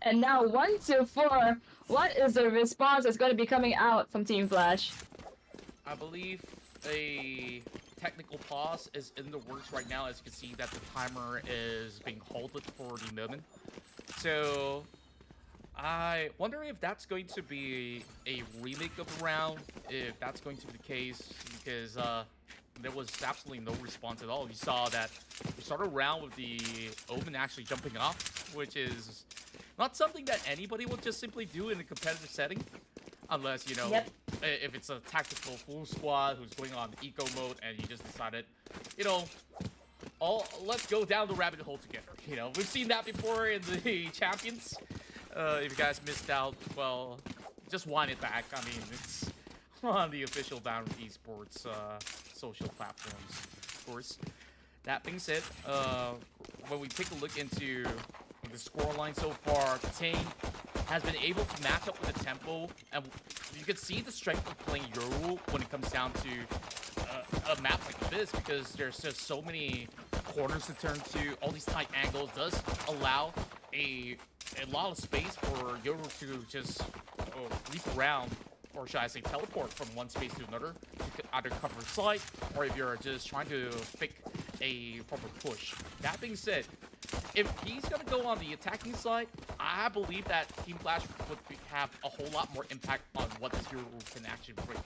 And now 1, 2, 4. What is the response that's going to be coming out from Team Flash? I believe a technical pause is in the works right now. As you can see that the timer is being halted for the moment. So I wonder if that's going to be a remake of the round, if that's going to be the case, because there was absolutely no response at all. You saw that we started around with the Omen actually jumping off, which is not something that anybody would just simply do in a competitive setting. Unless, you know, if it's a tactical full squad who's going on eco mode and you just decided, you know, let's go down the rabbit hole together. You know, we've seen that before in the Champions. If you guys missed out, well, just wind it back. I mean, it's on the official Valorant Esports social platforms, of course. That being said, when we take a look into the scoreline so far, Ting has been able to match up with the tempo, and you can see the strength of playing Euro when it comes down to a map like this, because there's just so many corners to turn to. All these tight angles does allow a lot of space for Euro to just leap around, or should I say teleport from one space to another, to either cover site, or if you're just trying to pick a proper push. That being said, if he's going to go on the attacking side, I believe that Team Flash would have a whole lot more impact on what this hero can actually bring.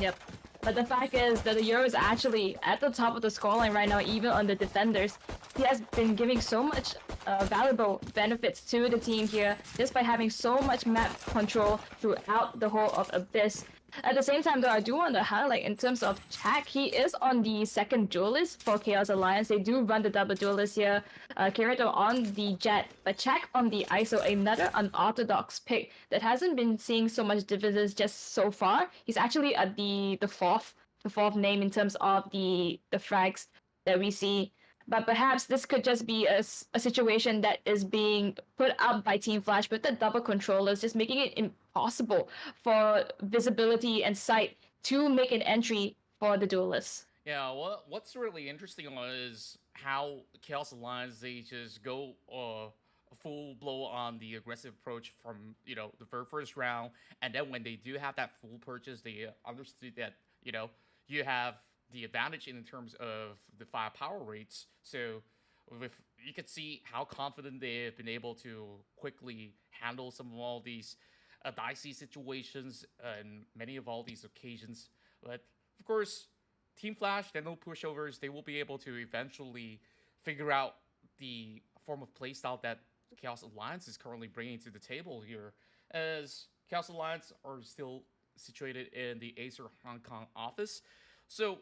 Yep. But the fact is that the Euro is actually at the top of the scoreline right now, even on the defenders. He has been giving so much valuable benefits to the team here, just by having so much map control throughout the whole of Abyss. At the same time, though, I do want to highlight in terms of Chak, he is on the second duelist for Chaos Alliance. They do run the double duelist here. Kirito on the Jet, but Chak on the ISO, another unorthodox pick that hasn't been seeing so much dividends just so far. He's actually at the fourth name in terms of the frags that we see. But perhaps this could just be a situation that is being put up by Team Flash with the double controllers, just making it impossible for visibility and sight to make an entry for the duelists. Yeah, what's really interesting is how Chaos Alliance, they just go full blow on the aggressive approach from, the very first round, and then when they do have that full purchase, they understood that, you have the advantage in terms of the firepower rates. So you could see how confident they've been able to quickly handle some of all these dicey situations and many of all these occasions. But of course, Team Flash, they're no pushovers. They will be able to eventually figure out the form of playstyle that Chaos Alliance is currently bringing to the table here, as Chaos Alliance are still situated in the Acer Hong Kong office. So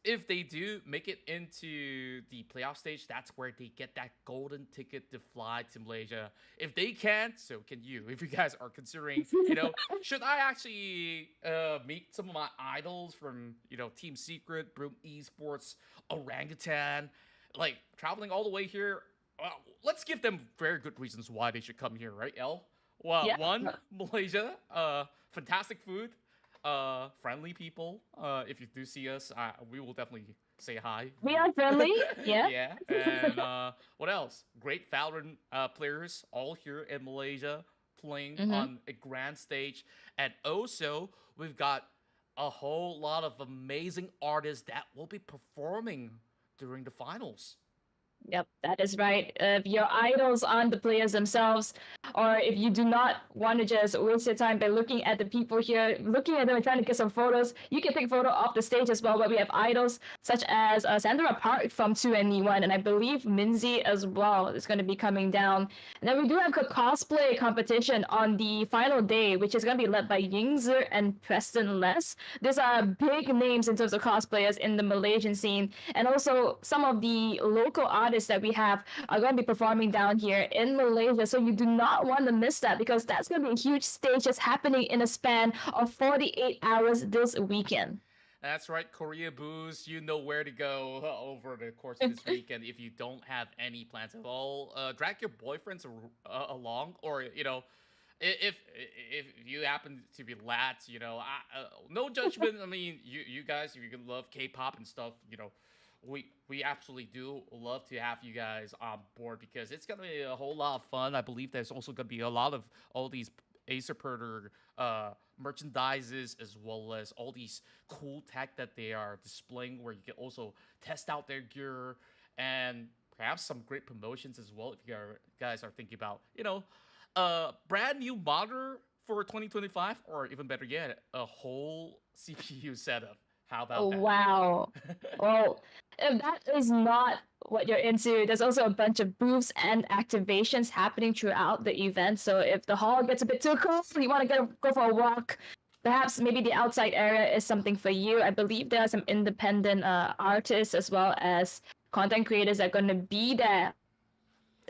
if they do make it into the playoff stage, that's where they get that golden ticket to fly to Malaysia. If they can't, so can you. If you guys are considering, should I actually meet some of my idols from, Team Secret, Broom Esports, Orangutan, like traveling all the way here? Let's give them very good reasons why they should come here, right, El? Well, Yeah. One, Malaysia, fantastic food. Friendly people. If you do see us, we will definitely say hi. We are friendly, yeah. Yeah. And what else? Great Valorant players all here in Malaysia playing on a grand stage. And also, we've got a whole lot of amazing artists that will be performing during the finals. Yep, that is right. If your idols aren't the players themselves, or if you do not want to just waste your time by looking at the people here, looking at them and trying to get some photos, you can take a photo off the stage as well, where we have idols such as Sandra Park from 2NE1, and I believe Minzy as well is going to be coming down. And then we do have a cosplay competition on the final day, which is going to be led by Yingzi and Preston Les. These are big names in terms of cosplayers in the Malaysian scene, and also some of the local artists that we have are going to be performing down here in Malaysia. So you do not want to miss that, because that's going to be a huge stage just happening in a span of 48 hours this weekend. That's right, Korea Booze. You know where to go over the course of this weekend if you don't have any plans at all. Drag your boyfriends along, or if you happen to be lads, no judgment. I mean, you guys, if you can love K-pop and stuff, we absolutely do love to have you guys on board, because it's gonna be a whole lot of fun. I believe there's also gonna be a lot of all these Acer Predator merchandises, as well as all these cool tech that they are displaying, where you can also test out their gear, and perhaps some great promotions as well if you guys are thinking about, brand new monitor for 2025, or even better yet, a whole CPU setup. How about that? Wow. Well, if that is not what you're into, there's also a bunch of booths and activations happening throughout the event. So if the hall gets a bit too cold, you want to go for a walk, perhaps maybe the outside area is something for you. I believe there are some independent artists as well as content creators that are going to be there,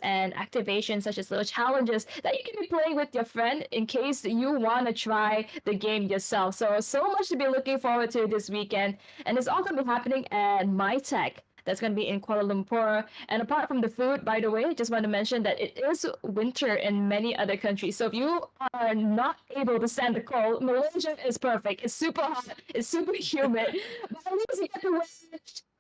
and activations such as little challenges that you can be playing with your friend in case you want to try the game yourself. So much to be looking forward to this weekend, and it's all going to be happening at MyTech that's going to be in Kuala Lumpur. And apart from the food, by the way, just want to mention that it is winter in many other countries. So if you are not able to stand the cold, Malaysia is perfect. It's super hot, it's super humid, but at least you get to wear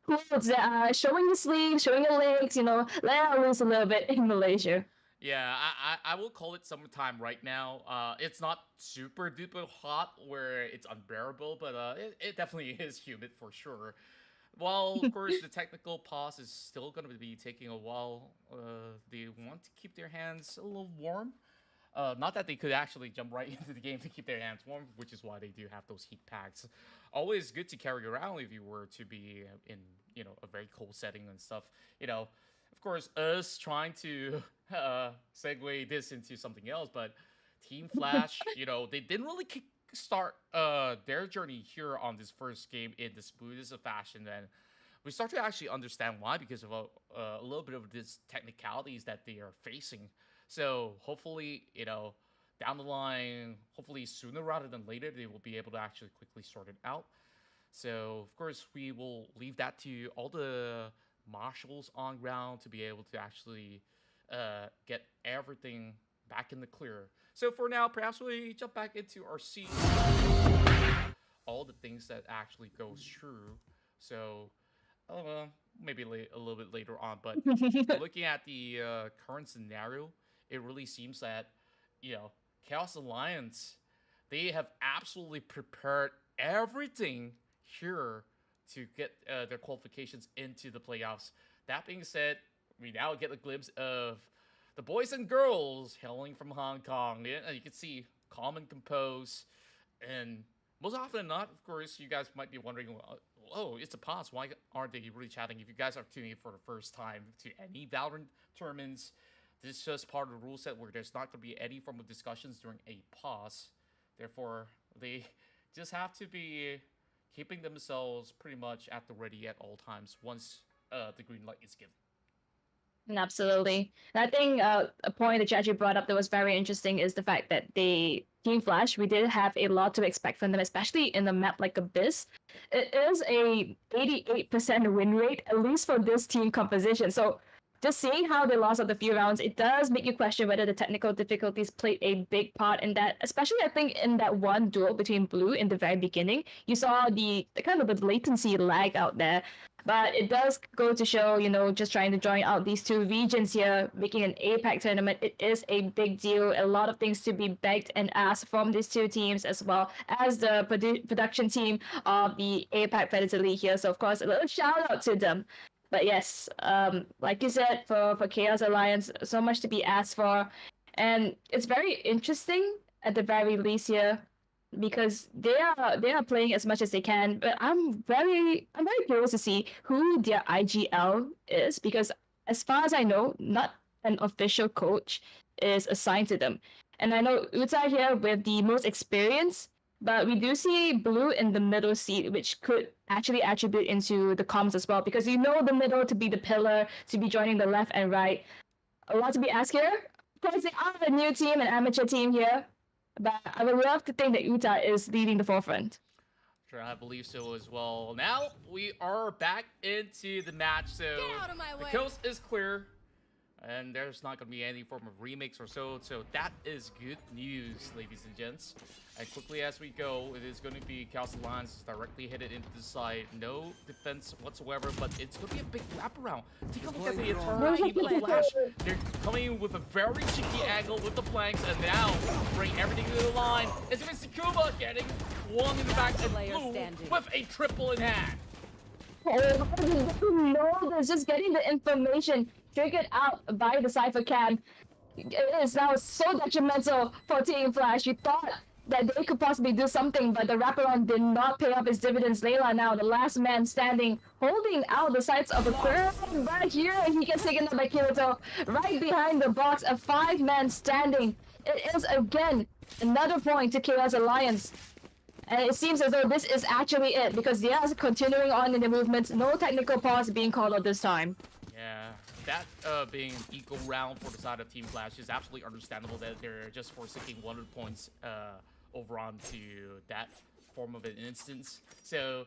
clothes that are showing your sleeves, showing your legs, let out loose a little bit in Malaysia. Yeah, I will call it summertime right now. It's not super duper hot where it's unbearable, but it definitely is humid for sure. While of course the technical pause is still going to be taking a while. They want to keep their hands a little warm. Not that they could actually jump right into the game to keep their hands warm, which is why they do have those heat packs. Always good to carry around if you were to be in a very cold setting and stuff. Of course, us trying to segue this into something else, but Team Flash, they didn't really start their journey here on this first game in the smoothest of fashion. Then we start to actually understand why, because of a little bit of this technicalities that they are facing. So hopefully, down the line, hopefully sooner rather than later, they will be able to actually quickly sort it out. So of course, we will leave that to all the marshals on ground to be able to actually get everything back in the clear. So for now, perhaps we jump back into our scene, all the things that actually goes through. So maybe a little bit later on, but looking at the current scenario, it really seems that Chaos Alliance, they have absolutely prepared everything here to get their qualifications into the playoffs. That being said, we now get a glimpse of the boys and girls hailing from Hong Kong. Yeah, you can see calm and composed, and most often than not, of course, you guys might be wondering, oh, it's a pause. Why aren't they really chatting? If you guys are tuning in for the first time to any Valorant tournaments, this is just part of the rule set where there's not going to be any form of discussions during a pause. Therefore, they just have to be keeping themselves pretty much at the ready at all times once the green light is given. Absolutely. And I think a point that you actually brought up that was very interesting is the fact that Team Flash, we did have a lot to expect from them, especially in a map like Abyss. It is a 88% win rate, at least for this team composition. So just seeing how they lost out the few rounds, it does make you question whether the technical difficulties played a big part in that, especially I think in that one duel between Blue in the very beginning. You saw the kind of the latency lag out there. But it does go to show, just trying to join out these two regions here, making an APAC tournament, it is a big deal. A lot of things to be begged and asked from these two teams, as well as the production team of the APAC Predator League here. So, of course, a little shout out to them. But yes, like you said, for Chaos Alliance, so much to be asked for. And it's very interesting, at the very least here, because they are playing as much as they can, but I'm very curious to see who their IGL is, because as far as I know, not an official coach is assigned to them. And I know Uta here with the most experience, but we do see Blue in the middle seat, which could actually attribute into the comms as well, because the middle to be the pillar, to be joining the left and right. A lot to be asked here. Of course, they are a new team, an amateur team here. But I would love to think that Utah is leading the forefront. Sure, I believe so as well. Now we are back into the match, so Get out of my the way. coast is clear, and there's not going to be any form of remix or so that is good news, ladies and gents. And quickly as we go, it is going to be Chaos Alliance directly headed into the side. No defense whatsoever, but it's going to be a big wraparound. Take a look at the entire team of Flash. They're coming in with a very cheeky angle with the flanks, and now bring everything to the line. It's Sakuba getting one in the back and Blue with a triple in hand. Oh, no, there's just getting the information triggered out by the Cypher Cam. It is now so detrimental for Team Flash. You thought that they could possibly do something, but the wraparound did not pay off its dividends. Layla now, the last man standing, holding out the sights of a third right here. He gets taken up by Kirito. Right behind the box, a 5-man standing. It is again another point to Chaos Alliance. And it seems as though this is actually it, because they are continuing on in the movement. No technical pause being called out this time. Yeah, that being an equal round for the side of Team Flash is absolutely understandable that they're just forsaking 100 points over onto that form of an instance. So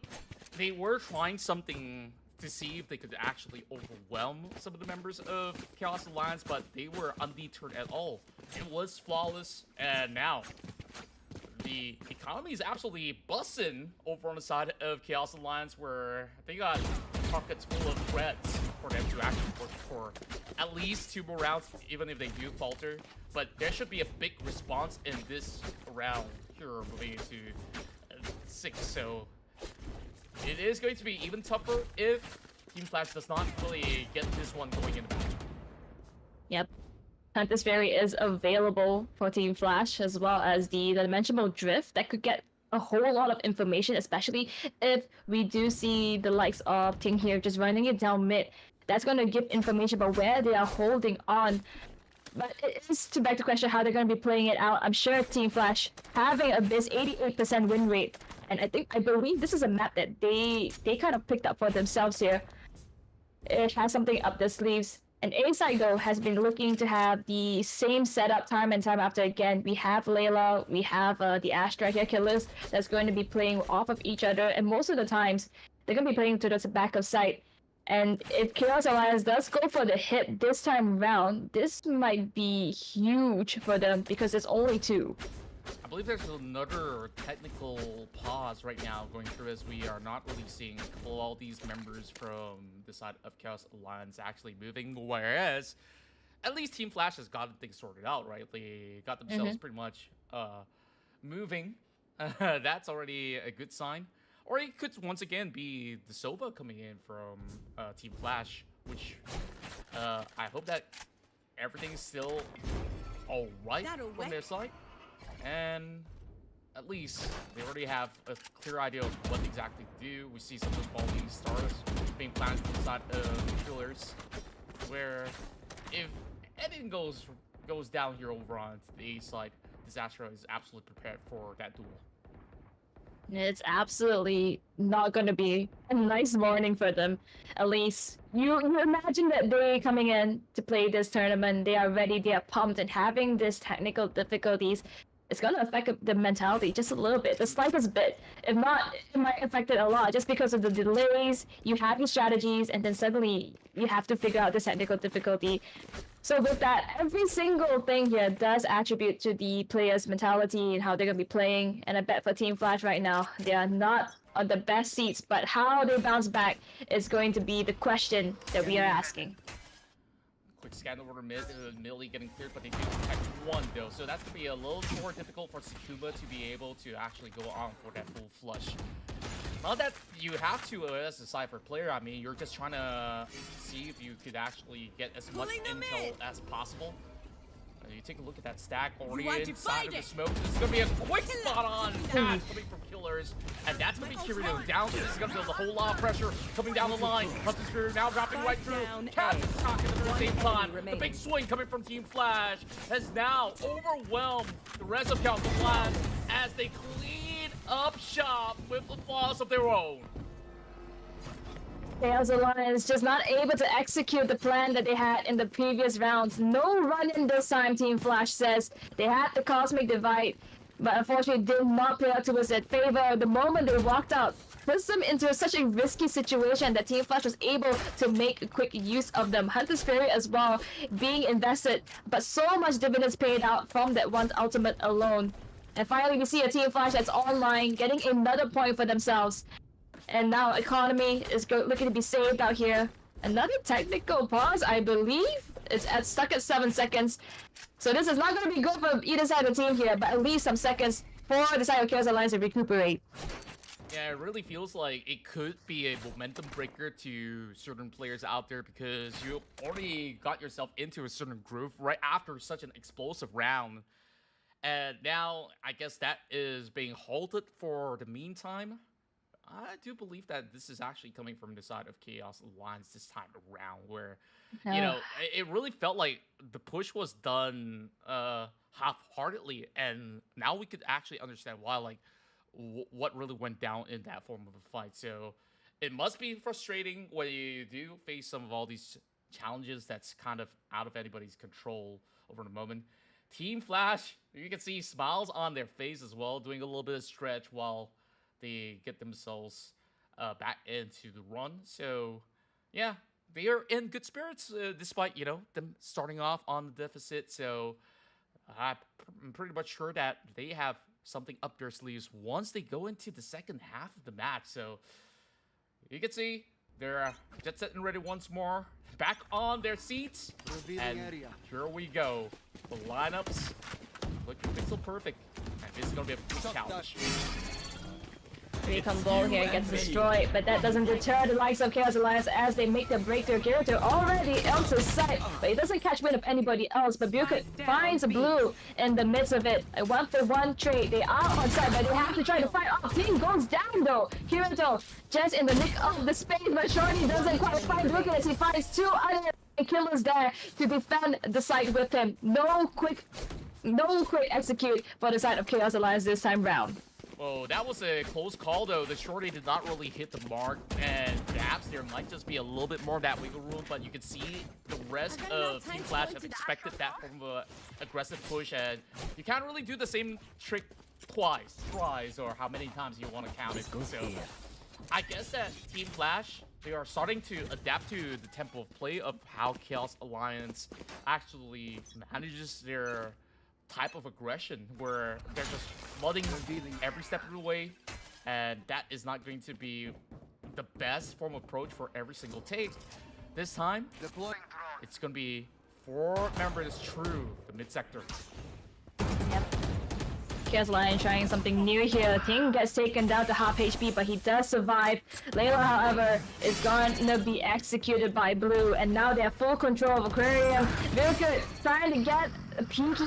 they were trying something to see if they could actually overwhelm some of the members of Chaos Alliance, but they were undeterred at all. It was flawless, and now the economy is absolutely busting over on the side of Chaos Alliance, where they got pockets full of threats for them to actually push for at least 2 more rounds, even if they do falter. But there should be a big response in this round here, moving into 6. So it is going to be even tougher if Team Flash does not really get this one going in the back. Yep. Hunter's Ferry is available for Team Flash, as well as the dimensional drift that could get a whole lot of information, especially if we do see the likes of Ting here just running it down mid. That's going to give information about where they are holding on. But it is to beg the question how they're going to be playing it out. I'm sure Team Flash having this 88% win rate, and I believe this is a map that they kind of picked up for themselves here. It has something up their sleeves. And A-Side Go has been looking to have the same setup time and time after again. We have Layla, we have the Astra here killers that's going to be playing off of each other, and most of the times they're going to be playing to the back of sight. And if Chaos Alliance does go for the hit this time round, this might be huge for them because it's only 2. I believe there's another technical pause right now going through, as we are not really seeing all these members from the side of Chaos Alliance actually moving, whereas at least Team Flash has gotten things sorted out, right? They got themselves pretty much moving. That's already a good sign. Or it could once again be the Sova coming in from Team Flash, which I hope that everything's still alright from their side. And at least they already have a clear idea of what exactly to do. We see some of the quality stars being planted inside of killers, where if anything goes down here over on the A side, Disaster is absolutely prepared for that duel. It's absolutely not going to be a nice morning for them. At least you imagine that they coming in to play this tournament, they are ready, they are pumped, and having this technical difficulties, it's going to affect the mentality just a little bit, the slightest bit. If not, it might affect it a lot just because of the delays. You have your strategies, and then suddenly you have to figure out the technical difficulty. So with that, every single thing here does attribute to the players' mentality and how they're going to be playing. And I bet for Team Flash right now, they are not on the best seats, but how they bounce back is going to be the question that we are asking. Quick scan over to mid, Millie getting cleared, but they do protect 1 though, so that's going to be a little more difficult for Tsukuba to be able to actually go on for that full flush. Not that you have to as a Cypher player, I mean, you're just trying to see if you could actually get as much intel as possible. You take a look at that stack already inside of the smoke. This is going to be a quick spot on pass coming from killers. And that's going to be Kirito down. This is going to build a whole lot of pressure coming down the line. Hunter's Spirit now dropping right through. Cat talking at the same time. The big swing coming from Team Flash has now overwhelmed the rest of Chaos Alliance as they clean up shop with the flaws of their own. Chaos Alliance just not able to execute the plan that they had in the previous rounds. No run-in this time, Team Flash says. They had the Cosmic Divide, but unfortunately did not play out towards their favor. The moment they walked out puts them into such a risky situation that Team Flash was able to make a quick use of them. Hunter's Fury as well being invested, but so much dividends paid out from that one ultimate alone. And finally we see a Team Flash that's online, getting another point for themselves. And now economy is looking to be saved out here. Another technical pause, I believe. It's stuck at 7 seconds. So this is not going to be good for either side of the team here, but at least some seconds for the side of Chaos Alliance to recuperate. Yeah, it really feels like it could be a momentum breaker to certain players out there, because you already got yourself into a certain groove right after such an explosive round. And now, I guess that is being halted for the meantime. I do believe that this is actually coming from the side of Chaos Alliance this time around, where, you know, it really felt like the push was done half-heartedly, and now we could actually understand why, like, what really went down in that form of a fight. So it must be frustrating when you do face some of all these challenges that's kind of out of anybody's control over the moment. Team Flash, you can see smiles on their face as well, doing a little bit of stretch while they get themselves back into the run. So yeah, they are in good spirits despite, you know, them starting off on the deficit. So I'm pretty much sure that they have something up their sleeves once they go into the second half of the match. So you can see they're jet set and ready once more, back on their seats, and here we go. The lineups looking pixel perfect, and this is gonna be a big challenge. Recon Ball here gets destroyed, but that doesn't deter the likes of Chaos Alliance as they make the breakthrough. Character already Elsa's sight, but he doesn't catch wind of anybody else. But Buka finds a blue in the midst of it. A 1-for-1 trade. They are on side, but they have to try to fight off. Team goes down though. Kirito just in the nick of the space, but Shorty doesn't quite find Buka as he finds two other killers there to defend the site with him. No quick execute for the side of Chaos Alliance this time round. Oh, that was a close call, though. The shorty did not really hit the mark, and perhaps there might just be a little bit more of that wiggle room, but you can see the rest of Team Flash have expected that from an aggressive push, and you can't really do the same trick twice, or how many times you want to count it. So I guess that Team Flash, they are starting to adapt to the tempo of play of how Chaos Alliance actually manages their type of aggression, where they're just flooding every step of the way, and that is not going to be the best form of approach for every single take. This time, it's going to be 4 members true, the mid sector. Yep. Chaos Alliance trying something new here. Ting gets taken down to half HP, but he does survive. Layla, however, is gonna be executed by Blue, and now they have full control of Aquarium. Vilka trying to get a cheeky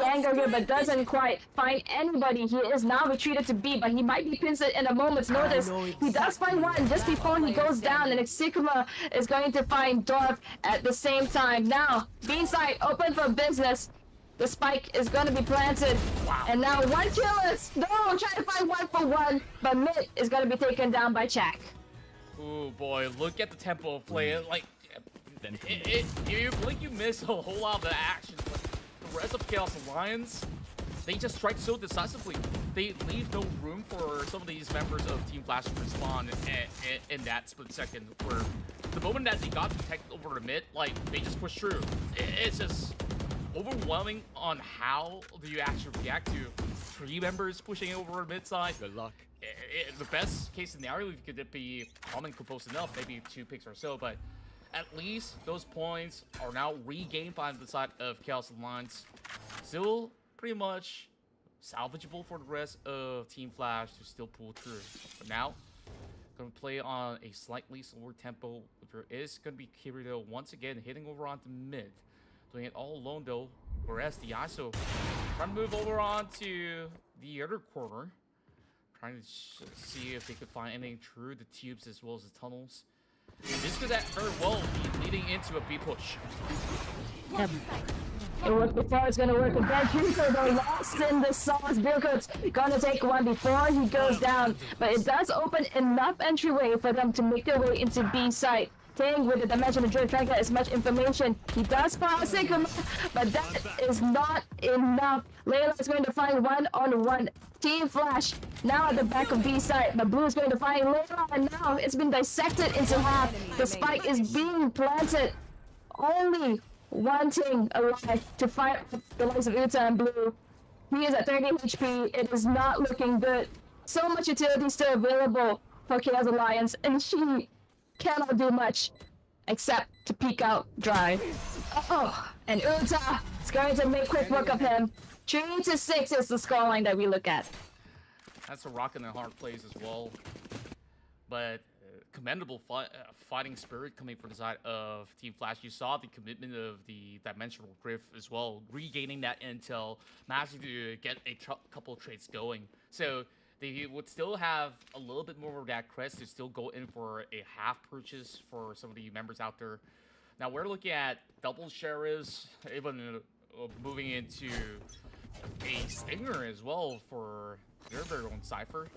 angle here, but doesn't quite find anybody. He is now retreated to B, but he might be pinced in a moment's notice. He does find one just before he goes down, and Sigma is going to find Dorf at the same time. Now, B side open for business. The spike is going to be planted. Wow. And now one killers. No, trying to find 1-for-1. But mid is going to be taken down by Chak. Ooh, boy, look at the tempo of play. Like, you blink, you miss a whole lot of the action. But the rest of Chaos Alliance, they just strike so decisively. They leave no room for some of these members of Team Flash to respond in that split second. Where the moment that they got detected over the mid, like, they just push through. It's just overwhelming on how do you actually react to 3 members pushing over mid side. Good luck. The best case scenario could be common composed enough, maybe 2 picks or so, but at least those points are now regained by the side of Chaos Alliance. Still pretty much salvageable for the rest of Team Flash to still pull through. But now, gonna play on a slightly slower tempo. There is gonna be Kirito once again hitting over onto mid. Doing it all alone though, whereas the ISO trying to move over onto the other corner, trying to see if they could find anything through the tubes as well as the tunnels. And this could very well be leading into a B push. Yep. It worked before, it's gonna work again. Kirito though lost in the sauce. Bilkut's gonna take one before he goes down, but it does open enough entryway for them to make their way into B site. Ting with the dimension of trying to get as much information. He does spot Sigma, but that is not enough. Layla is going to find 1-on-1. Team Flash now at the back of B side, but Blue is going to find Layla, and now it's been dissected into half. The spike is being planted. Only one Ting alive to fight the likes of Uta and Blue. He is at 30 HP. It is not looking good. So much utility still available for Chaos Alliance, and she cannot do much except to peek out dry. Oh, and Uta is going to make quick work of him. 3-6 is the scoreline that we look at. That's a rock in the hard plays as well. But commendable fighting spirit coming from the side of Team Flash. You saw the commitment of the dimensional drift as well, regaining that intel, managing to get a couple of trades going. So they would still have a little bit more of that crest to still go in for a half purchase for some of the members out there. Now we're looking at double sheriffs, even moving into a stinger as well for their very own Cypher.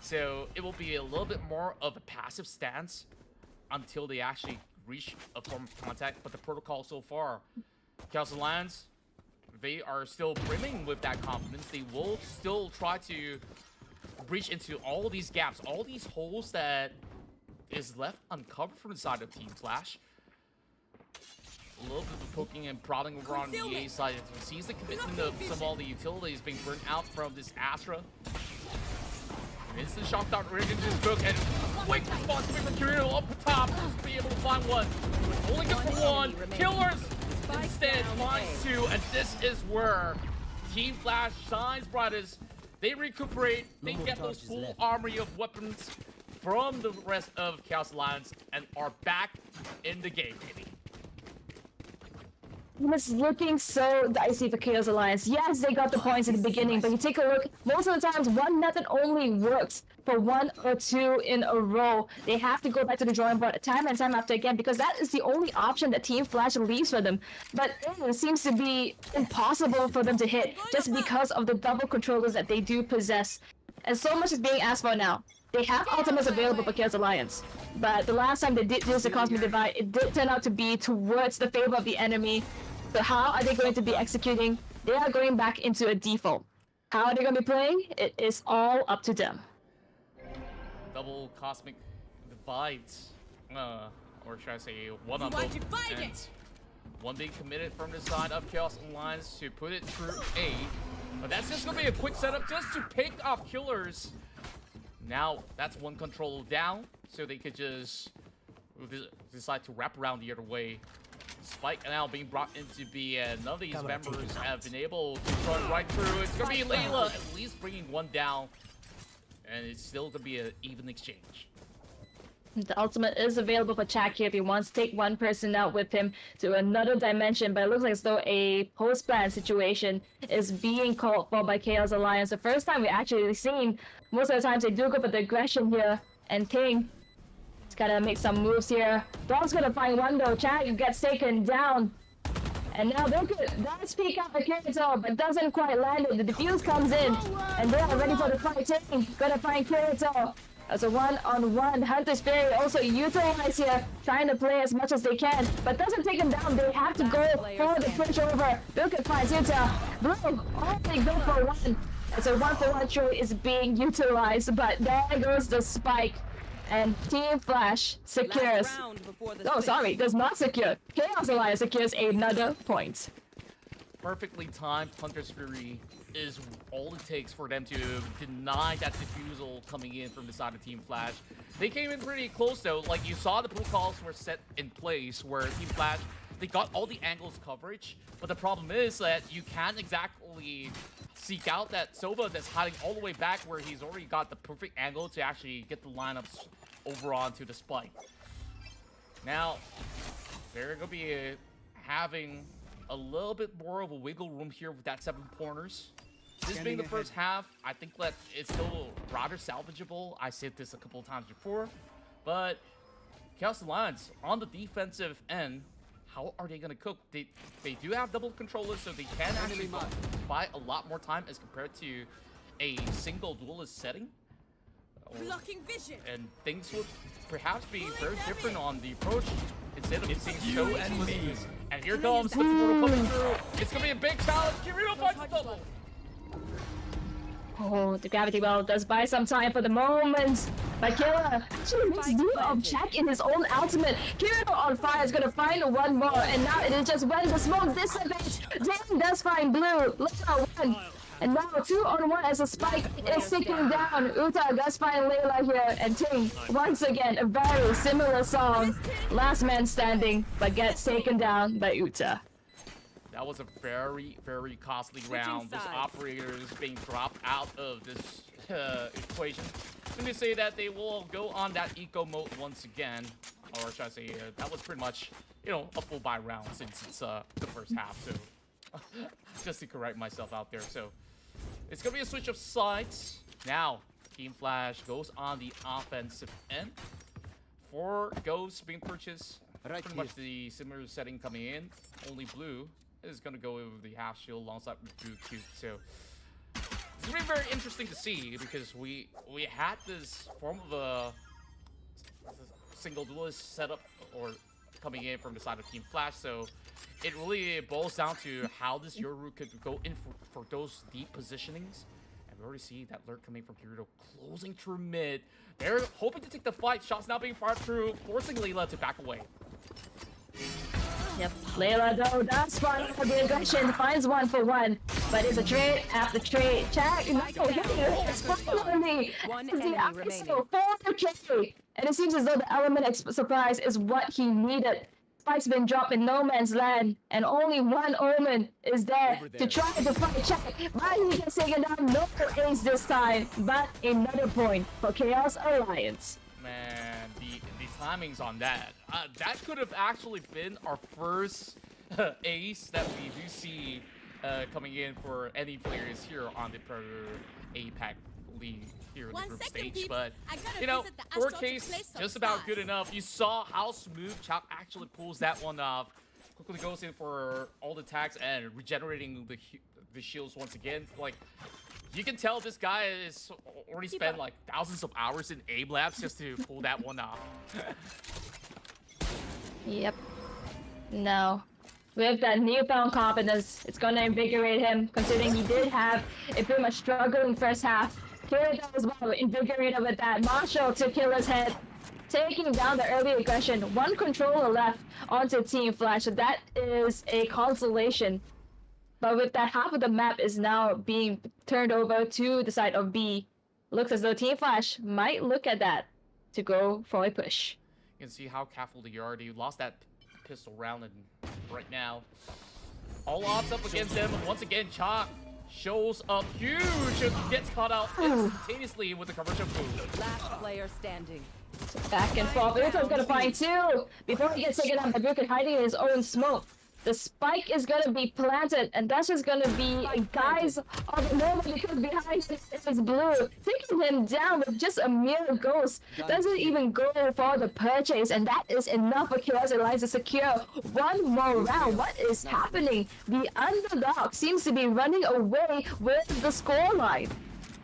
So it will be a little bit more of a passive stance until they actually reach a form of contact. But the protocol so far, Chaos Alliance, they are still brimming with that confidence. They will still try to breach into all these gaps, all these holes that is left uncovered from the side of Team Flash. A little bit of poking and prodding over on the EA side. He sees the commitment of some of all the utilities being burnt out from this Astra. Instant shock dart right into his book, and quick response from Kirito up the top to be able to find one. Only good for one. Killers instead finds two, and this is where Team Flash shines brightest. They recuperate, they get those full armory of weapons from the rest of Chaos Alliance, and are back in the game, baby. It's looking so dicey for Chaos Alliance. Yes, they got the points in the beginning, but you take a look, most of the times one method only works for 1 or 2 in a row. They have to go back to the drawing board time and time after again, because that is the only option that Team Flash leaves for them. But it seems to be impossible for them to hit just because of the double controllers that they do possess. And so much is being asked for now. They have ultimates available for Chaos Alliance, but the last time they did use the Cosmic Divide, it did turn out to be towards the favor of the enemy. So how are they going to be executing? They are going back into a default. How are they going to be playing? It is all up to them. Double Cosmic Divide, or should I say one-on-one, and one being committed from the side of Chaos Alliance to put it through A. But that's just going to be a quick setup just to pick off killers. Now, that's one control down, so they could just decide to wrap around the other way. Spike now being brought in to be none of these members have been able to run right through. It's going to be Layla at least bringing one down, and it's still going to be an even exchange. The ultimate is available for Chak here if he wants to take one person out with him to another dimension, but it looks like as though a post-plan situation is being called for by Chaos Alliance. The first time we actually seen, most of the times they do go for the aggression here, and King just gotta make some moves here. Dog's gonna find one though, Chak gets taken down. And now they could does peek out the Kirito, but doesn't quite land it. The defuse comes in, and they are ready for the fight. King gonna find Kirito. As a one-on-one, Hunter's Fury also utilized here, trying to play as much as they can, but doesn't take him down. They have to go for the push over. Bilkit finds Utah. Blue only go for one. As a one-for-one trade is being utilized, but there goes the spike. And Team Flash secures. Oh, sorry, does not secure. Chaos Alliance secures another point. Perfectly timed Hunter's Fury is all it takes for them to deny that defusal coming in from the side of Team Flash. They came in pretty close though. Like you saw, the protocols were set in place where Team Flash, they got all the angles coverage, but the problem is that you can't exactly seek out that Sova that's hiding all the way back where he's already got the perfect angle to actually get the lineups over onto the spike. Now, they're going to be having a little bit more of a wiggle room here with that 7 corners. This being the first half, I think that it's still rather salvageable. I said this a couple of times before, but Chaos Alliance on the defensive end, how are they going to cook? They do have double controllers, so they can actually buy a lot more time as compared to a single duelist setting. Blocking vision. And things would perhaps be very different on the approach instead of being so endless. And here comes the portal coming through. It's going to be a big challenge. Kirito finds the double. Oh, the gravity well does buy some time for the moment. But Killer actually makes do of Chak in his own ultimate. Kirito on fire is gonna find one more, and now it is just when the smoke dissipates. Dan does find Blue. Look at one. And now 2-on-1 as a spike is ticking down. Uta does find Layla here, and Ting once again a very similar song. Last man standing, but gets taken down by Uta. That was a very, very costly round. This operator is being dropped out of this equation. Let me say that they will go on that eco mode once again. Or should I say, that was pretty much, you know, a full buy round since it's the first half. So, just to correct myself out there. So, it's going to be a switch of sides. Now, Team Flash goes on the offensive end. 4 ghosts being purchased. Pretty much the similar setting coming in. Only Blue is going to go with the half shield alongside with Blue Cube. So it's going to be very interesting to see because we had this form of a single duelist setup or coming in from the side of Team Flash. So it really boils down to how this Yoru could go in for those deep positionings and we already see that lurk coming from Kirito, closing through mid. They're hoping to take the fight. Shots now being fired through, forcing Layla to back away. Yep, Layla though does find the aggression, finds 1-for-1, but it's a trade after trade. Check, no, it's finally the ISO 4K, and it seems as though the element of surprise is what he needed. Spike's been dropped in no man's land, and only one Omen is there to try to fight Check. But he gets taken down, no ace this time, but another point for Chaos Alliance. Man, the timings on that. That could have actually been our first ace that we do see coming in for any players here on the Predator APAC League here in the group stage. But, you know, 4K's just about good enough. You saw how smooth Chop actually pulls that one off. Quickly goes in for all the attacks and regenerating the shields once again. Like, you can tell this guy is already spent like thousands of hours in aim labs just to pull that one off. Yep. No. With that newfound confidence, it's gonna invigorate him, considering he did have a pretty much struggling first half. Kirito as well, invigorated with that. Marshall to kill his head, taking down the early aggression. One controller left onto Team Flash, so that is a consolation. But with that, half of the map is now being turned over to the side of B. Looks as though Team Flash might look at that to go for a push. You can see how careful they are. They lost that pistol round, and right now, all odds up against them. Once again, Chalk shows up huge and gets caught out instantaneously with the conversion move. Last player standing. Back and forth. Rito's gonna find two before he gets taken out by Buket hiding in his own smoke. The spike is gonna be planted, and that's just gonna be guys on the moment because behind is blue, taking him down with just a mere ghost. Doesn't even go for the purchase, and that is enough for Chaos Alliance to secure one more round. What is happening? The underdog seems to be running away with the scoreline.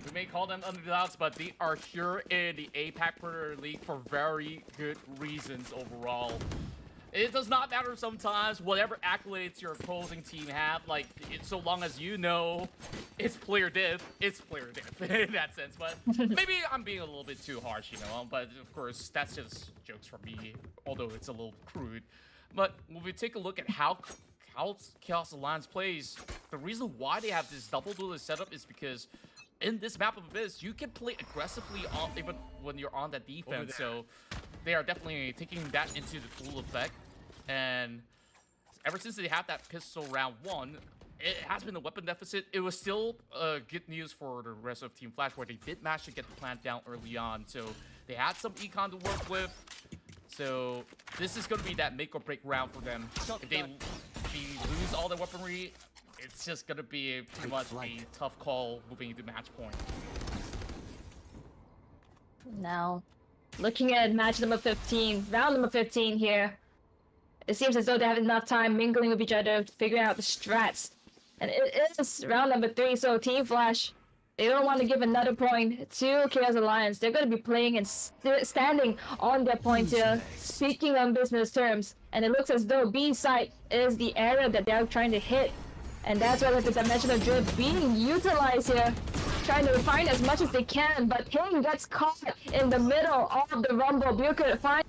We may call them underdogs, but they are here in the APAC Predator League for very good reasons overall. It does not matter sometimes whatever accolades your opposing team have, like, so long as you know it's player diff, it's player diff in that sense. But maybe I'm being a little bit too harsh, you know, but of course, that's just jokes from me, although it's a little crude. But when we take a look at how Chaos Alliance plays, the reason why they have this double duelist setup is because in this map of Abyss, you can play aggressively even when you're on that defense, so they are definitely taking that into the full effect. And ever since they had that pistol round one, it has been a weapon deficit. It was still good news for the rest of Team Flash, where they did manage to get the plant down early on. So they had some econ to work with. So this is going to be that make or break round for them. If they lose all their weaponry, it's just going to be pretty much a tough call moving into match point. Now, looking at match number 15, round number 15 here. It seems as though they have enough time mingling with each other to figure out the strats. And it is round number 3, so Team Flash, they don't want to give another point to Chaos Alliance. They're going to be playing and standing on their point here, speaking on business terms. And it looks as though B side is the area that they're trying to hit. And that's where the dimensional drift being utilized here, trying to find as much as they can. But King gets caught in the middle of the rumble. Buket finds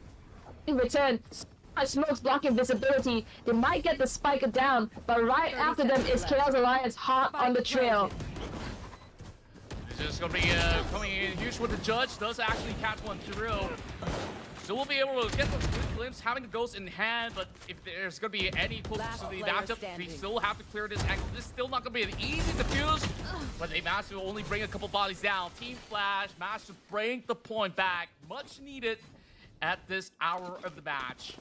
in return. Smoke's blocking visibility. They might get the spike down, but right after them is Chaos Alliance hot on the trail. This is going to be coming in huge with the judge. Does actually catch one through. So we'll be able to get the glimpse, having the ghost in hand, but if there's going to be any close to the matchup, we still have to clear this angle. This is still not going to be an easy defuse, but they managed to only bring a couple bodies down. Team Flash managed to bring the point back. Much needed at this hour of the match.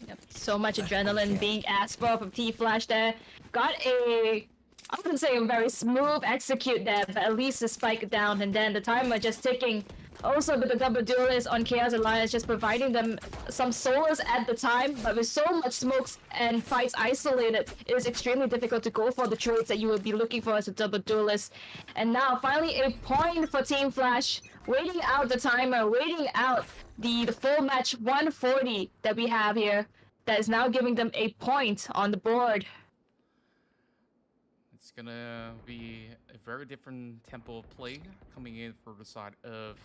Yep. So much adrenaline being asked for from Team Flash there. Got a, I wouldn't say a very smooth execute there, but at least a spike down, and then the timer just ticking. Also with the double duelist on Chaos Alliance, just providing them some solos at the time, but with so much smokes and fights isolated, it is extremely difficult to go for the trades that you would be looking for as a double duelist. And now finally a point for Team Flash, waiting out the timer, waiting out the full match 140 that we have here, that is now giving them a point on the board. It's gonna be a very different tempo of play coming in for the side of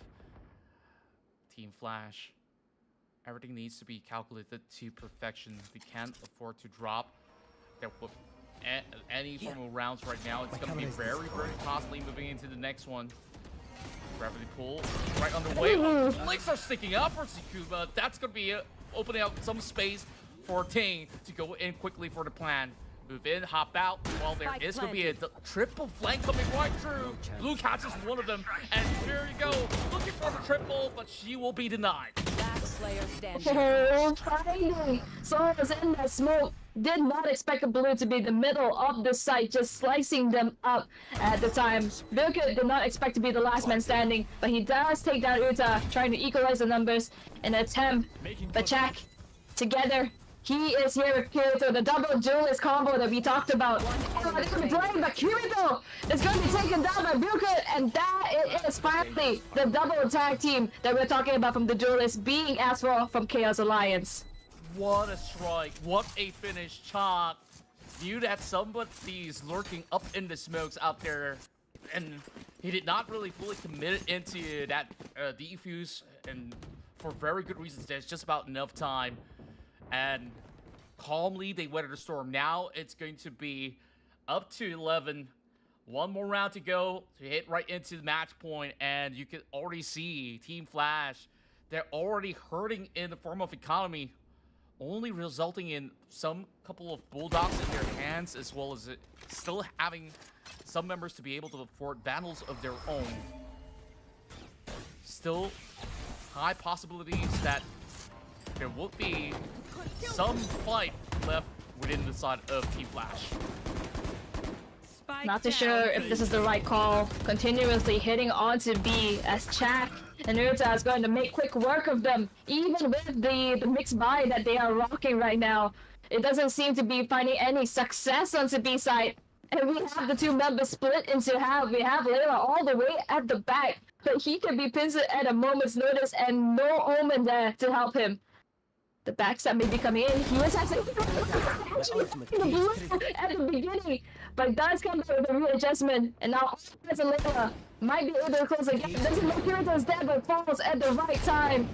Team Flash. Everything needs to be calculated to perfection. They can't afford to drop their any form of rounds right now. It's gonna be very, very costly moving into the next one. Gravity pull right underway. Legs are sticking up for Tsukuba. That's gonna be opening up some space for Ting to go in quickly for the plan. Move in, hop out. Well, there is going to be a triple flank coming right through. Blue catches one of them, and here you go, looking for the triple, but she will be denied. Last player standing. Oh, finally! Someone was in that smoke. Did not expect a blue to be the middle of the site, just slicing them up at the time. Bilka did not expect to be the last man standing, but he does take down Uta, trying to equalize the numbers in an attempt. But Jack, together, he is here with Kirito, the double duelist combo that we talked about. They're playing, but Kirito is going to be taken down by Bilka, and that it is finally the double tag team that we're talking about from the duelist being asked for from Chaos Alliance. What a strike, what a finish. Chalk knew that somebody's lurking up in the smokes out there, and he did not really fully commit into that defuse, and for very good reasons. There's just about enough time. And calmly, they weathered the storm. Now it's going to be up to 11. One more round to go to hit right into the match point. And you can already see Team Flash. They're already hurting in the form of economy. Only resulting in some couple of bulldogs in their hands. As well as still having some members to be able to afford battles of their own. Still high possibilities that there will be some fight left within the side of Team Flash. Not too sure if this is the right call. Continuously hitting onto B as Chak and Uta is going to make quick work of them. Even with the mixed buy that they are rocking right now, it doesn't seem to be finding any success on the B side. And we have the two members split into half. We have Layla all the way at the back, but he can be pinned at a moment's notice and no Omen there to help him. The backstab may be coming in. He was actually at the beginning, but does come back with a readjustment. And now as a Layla might be able to close the gap. Doesn't look Kirito's dead, but falls at the right time.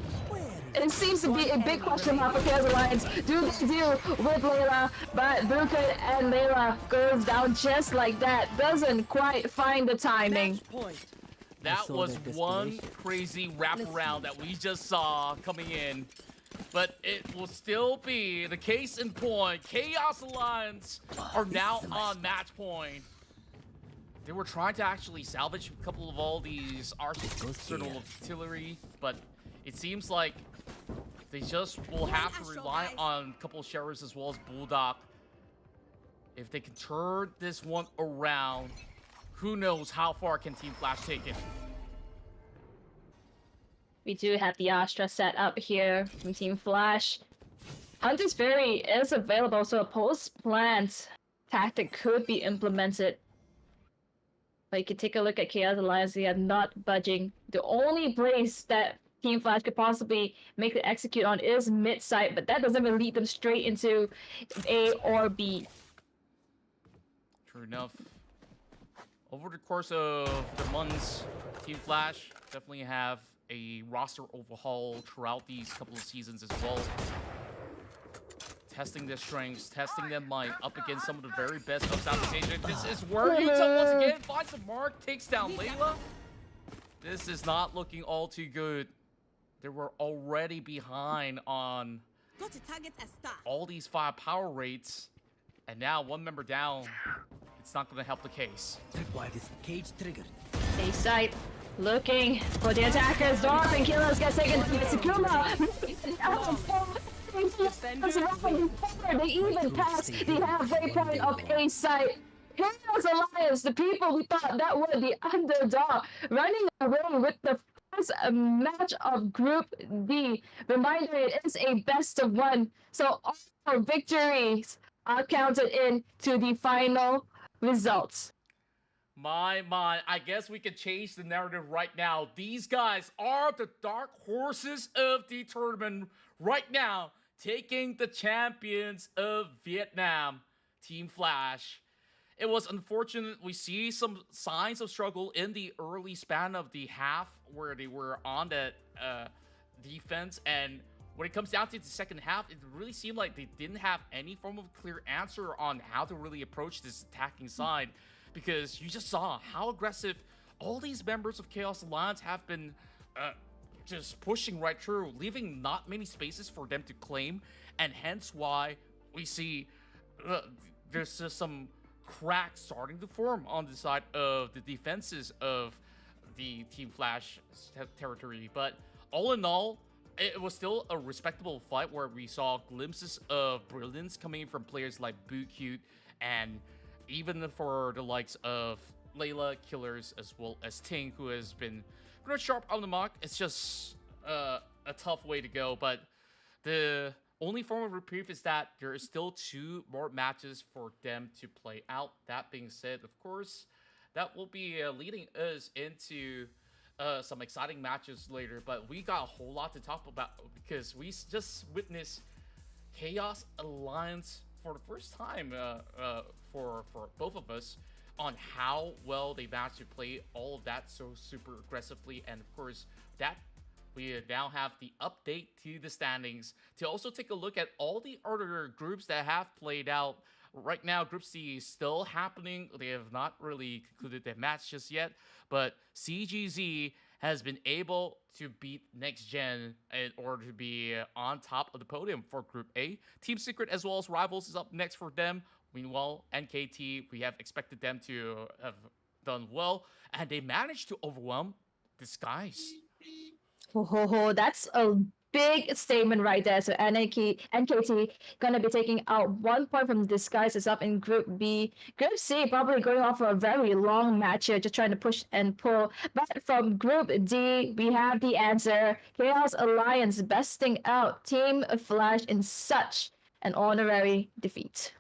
It seems to be a big question mark for Chaos Alliance. Do they deal with Layla? But Buka and Layla goes down just like that. Doesn't quite find the timing. That was one crazy wraparound that we just saw coming in. But it will still be the case in point. Chaos Alliance are now on match point. They were trying to actually salvage a couple of all these arsenal artillery, but it seems like they just will have to rely on a couple of sharers as well as Bulldog. If they can turn this one around, who knows how far can Team Flash take it? We do have the Astra set up here from Team Flash. Hunter's Fury is available, so a post-plant tactic could be implemented. But you can take a look at Chaos Alliance, they are not budging. The only place that Team Flash could possibly make the execute on is mid-site, but that doesn't even lead them straight into A or B. True enough. Over the course of the months, Team Flash definitely have a roster overhaul throughout these couple of seasons as well. Testing their strengths, testing their might up against some of the very best of Southeast Asia. This is where Utah once again finds a mark, takes down Layla. This is not looking all too good. They were already behind on all these 5 power rates, and now one member down. It's not going to help the case. A site looking for the attackers. Dorf and Killers gets taken to Tsukuma. They even passed the halfway point of A site. Chaos Alliance, the people we thought that were the underdog, running away with the first match of Group D. Reminder, it is a best of 1, so all our victories are counted in to the final results. My, I guess we can change the narrative right now. These guys are the dark horses of the tournament right now, taking the champions of Vietnam, Team Flash. it was unfortunate. We see some signs of struggle in the early span of the half where they were on that defense. And when it comes down to the second half, it really seemed like they didn't have any form of clear answer on how to really approach this attacking side, because you just saw how aggressive all these members of Chaos Alliance have been just pushing right through, leaving not many spaces for them to claim, and hence why we see there's just some cracks starting to form on the side of the defenses of the Team Flash territory. But all in all, it was still a respectable fight where we saw glimpses of brilliance coming from players like Bootcute, and even for the likes of Layla, Killers, as well as Ting, who has been pretty sharp on the mark. It's just a tough way to go, but the only form of reprieve is that there is still 2 more matches for them to play out. That being said, of course, that will be leading us into some exciting matches later. But we got a whole lot to talk about because we just witnessed Chaos Alliance for the first time for both of us on how well they managed to play all of that so super aggressively. And of course, that we now have the update to the standings to also take a look at all the other groups that have played out. Right now, Group C is still happening. They have not really concluded their match just yet, but CGZ has been able to beat Next Gen in order to be on top of the podium for Group A. Team Secret as well as Rivals is up next for them. Meanwhile, NKT, we have expected them to have done well, and they managed to overwhelm Disguise. Oh, that's a big statement right there. So NKT gonna be taking out 1 point from Disguise is up in Group B. Group C probably going off for a very long match here, just trying to push and pull. But from Group D, we have the answer. Chaos Alliance besting out Team Flash in such an honorary defeat.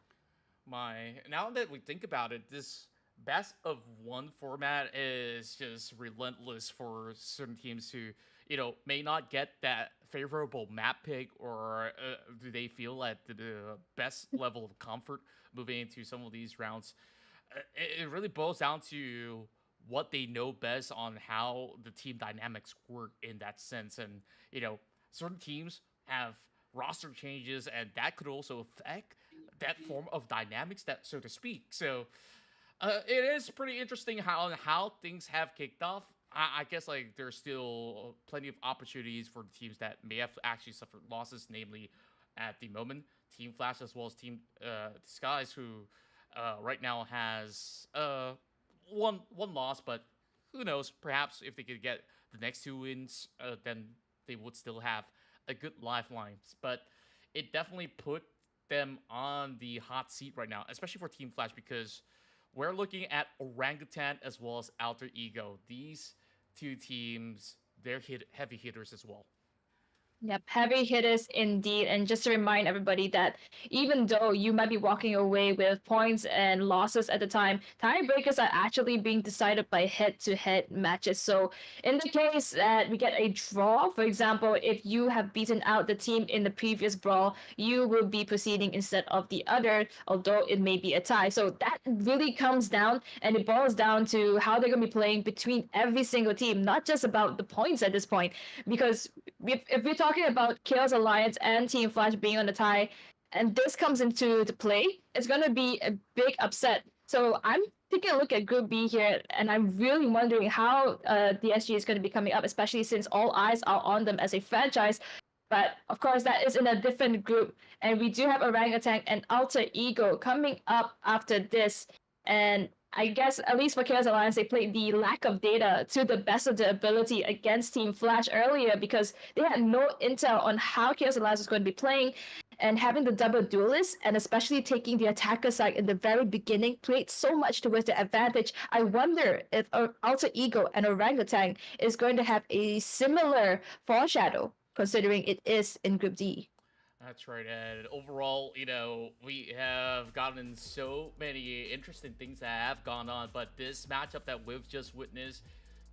Now that we think about it, this best of 1 format is just relentless for certain teams who, may not get that favorable map pick, or do they feel at the best level of comfort moving into some of these rounds. It really boils down to what they know best on how the team dynamics work in that sense. And, certain teams have roster changes, and that could also affect that form of dynamics, that so to speak. So it is pretty interesting how things have kicked off. I guess there's still plenty of opportunities for the teams that may have actually suffered losses, namely at the moment Team Flash as well as Team Disguise, who right now has one loss, but who knows? Perhaps if they could get the next 2 wins, then they would still have a good lifeline. But it definitely put them on the hot seat right now, especially for Team Flash, because we're looking at Orangutan as well as Alter Ego. These 2 teams, they're heavy hitters as well. Yep, heavy hitters indeed. And just to remind everybody that even though you might be walking away with points and losses at the time, tiebreakers are actually being decided by head-to-head matches. So in the case that we get a draw, for example, if you have beaten out the team in the previous brawl, you will be proceeding instead of the other, although it may be a tie. So that really comes down, and it boils down to how they're going to be playing between every single team, not just about the points at this point. Because if we're talking about Chaos Alliance and Team Flash being on the tie, and this comes into the play, it's going to be a big upset. So I'm taking a look at Group B here, and I'm really wondering how the SG is going to be coming up, especially since all eyes are on them as a franchise. But of course, that is in a different group, and we do have Orangutan and Alter Ego coming up after this. And I guess, at least for Chaos Alliance, they played the lack of data to the best of their ability against Team Flash earlier, because they had no intel on how Chaos Alliance was going to be playing. And having the double duelist, and especially taking the attacker side in the very beginning, played so much towards their advantage. I wonder if Alter Ego and Orangutan is going to have a similar foreshadow, considering it is in Group D. That's right, and overall, we have gotten so many interesting things that have gone on, but this matchup that we've just witnessed,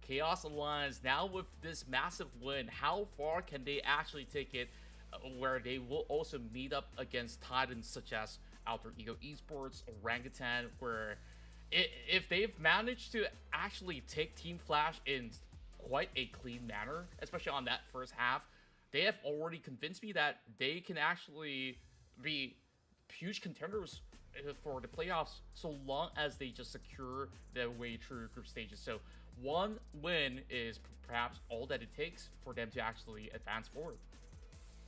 Chaos Alliance, now with this massive win, how far can they actually take it, where they will also meet up against titans such as Alter Ego Esports, Orangutan, where if they've managed to actually take Team Flash in quite a clean manner, especially on that first half, they have already convinced me that they can actually be huge contenders for the playoffs so long as they just secure their way through group stages. So one win is perhaps all that it takes for them to actually advance forward.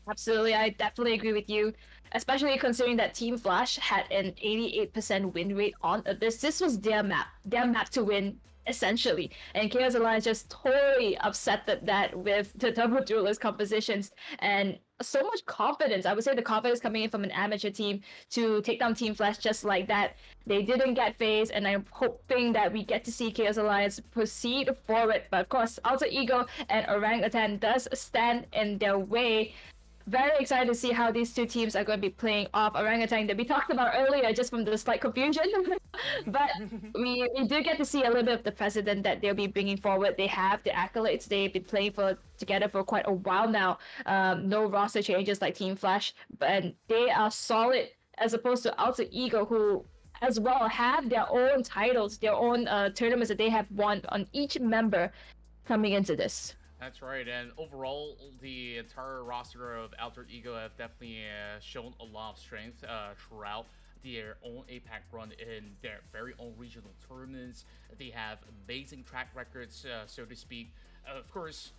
Absolutely, I definitely agree with you, especially considering that Team Flash had an 88% win rate on Abyss. This was their map to win, essentially. And Chaos Alliance just totally upset that with the Double Duelist compositions and so much confidence. I would say the confidence coming in from an amateur team to take down Team Flash just like that. They didn't get phased, and I'm hoping that we get to see Chaos Alliance proceed forward. But of course, Alter Ego and Orangutan does stand in their way. Very excited to see how these two teams are going to be playing off Orangutan that we talked about earlier, just from the slight confusion. But we do get to see a little bit of the precedent that they'll be bringing forward. They have the accolades. They've been playing together for quite a while now. No roster changes like Team Flash, but they are solid as opposed to Alter Ego, who as well have their own titles, their own tournaments that they have won on each member coming into this. That's right, and overall, the entire roster of Alter Ego have definitely shown a lot of strength throughout their own APAC run in their very own regional tournaments. They have amazing track records, so to speak. Of course,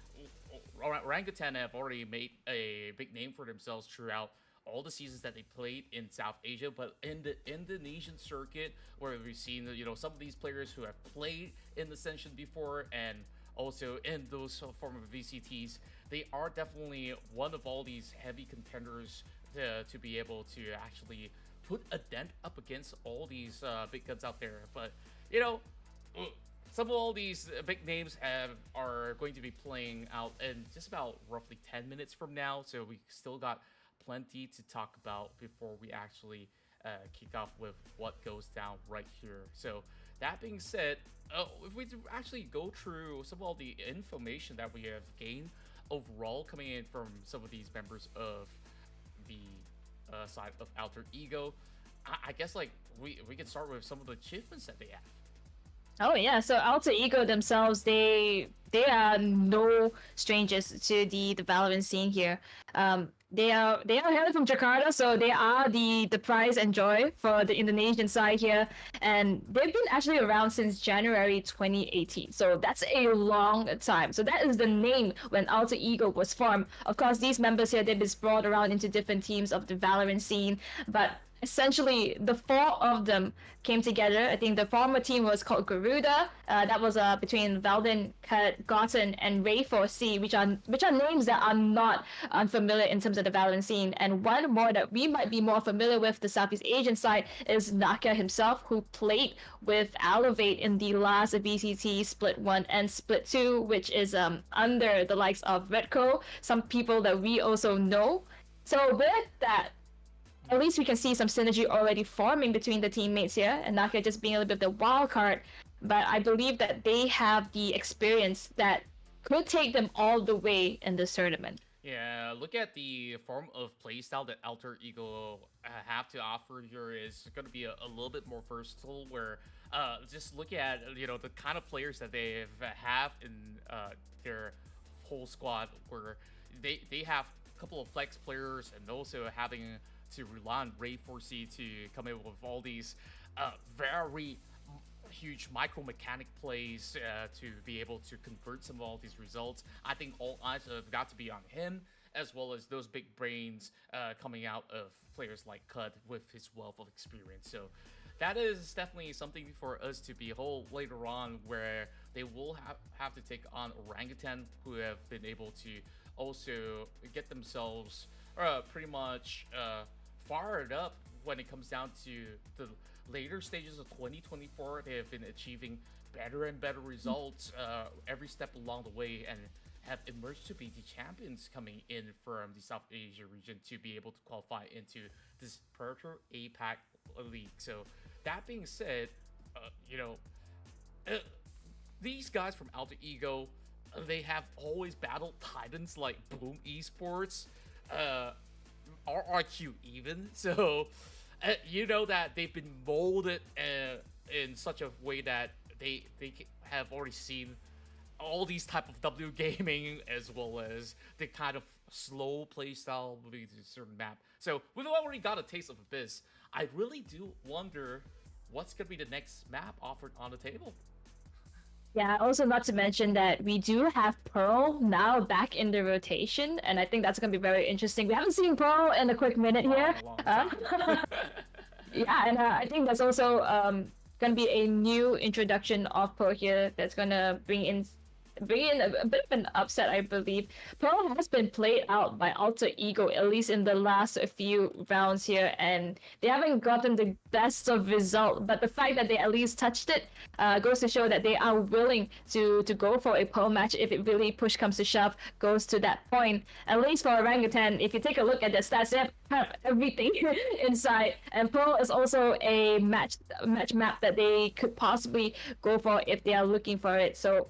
Orangutan have already made a big name for themselves throughout all the seasons that they played in South Asia, but in the Indonesian circuit, where we've seen some of these players who have played in Ascension before and also in those form of VCTs, they are definitely one of all these heavy contenders to be able to actually put a dent up against all these big guns out there. But some of all these big names are going to be playing out in just about roughly 10 minutes from now, so we still got plenty to talk about before we actually kick off with what goes down right here. So that being said, if we actually go through some of all the information that we have gained overall coming in from some of these members of the side of Alter Ego, I guess we can start with some of the achievements that they have. Oh yeah, so Alter Ego themselves, they are no strangers to the Valorant scene here. They are hailing from Jakarta, so they are the prize and joy for the Indonesian side here, and they've been actually around since January 2018. So that's a long time. So that is the name when Alter Ego was formed. Of course, these members here, they've been sprawled around into different teams of the Valorant scene, but essentially the four of them came together. I think the former team was called Garuda. That was between Valden, Gotten, and Ray4C, which are names that are not unfamiliar in terms of the Valorant scene. And one more that we might be more familiar with the Southeast Asian side is Naka himself, who played with Elevate in the last VCT Split 1 and Split 2, which is under the likes of Redco, some people that we also know. So with that, at least we can see some synergy already forming between the teammates here, and Naka just being a little bit of the wild card. But I believe that they have the experience that could take them all the way in this tournament. Yeah, look at the form of playstyle that Alter Ego have to offer here is going to be a little bit more versatile, where just look at the kind of players that they have in their whole squad, where they have a couple of flex players and also having to rely on Ray4C to come in with all these very huge micro mechanic plays to be able to convert some of all these results. I think all eyes have got to be on him, as well as those big brains coming out of players like Cut with his wealth of experience. So that is definitely something for us to behold later on, where they will have to take on Orangutan, who have been able to also get themselves pretty much fired up when it comes down to the later stages of 2024. They have been achieving better and better results every step along the way, and have emerged to be the champions coming in from the South Asia region to be able to qualify into this Predator APAC league. So that being said, these guys from Alter Ego, they have always battled titans like Bloom Esports, RRQ even. So that they've been molded in such a way that they have already seen all these type of W gaming as well as the kind of slow play style moving to a certain map. So we've already got a taste of Abyss. I really do wonder what's gonna be the next map offered on the table. Yeah, also not to mention that we do have Pearl now back in the rotation, and I think that's gonna be very interesting. We haven't seen Pearl in a quick minute here. Long time. Yeah, and I think that's also gonna be a new introduction of Pearl here that's gonna bring in a bit of an upset, I believe. Pearl has been played out by Alter Ego, at least in the last few rounds here, and they haven't gotten the best of result. But the fact that they at least touched it goes to show that they are willing to go for a Pearl match if it really push comes to shove, goes to that point. At least for Orangutan, if you take a look at their stats, they have kind of everything inside. And Pearl is also a match map that they could possibly go for if they are looking for it. So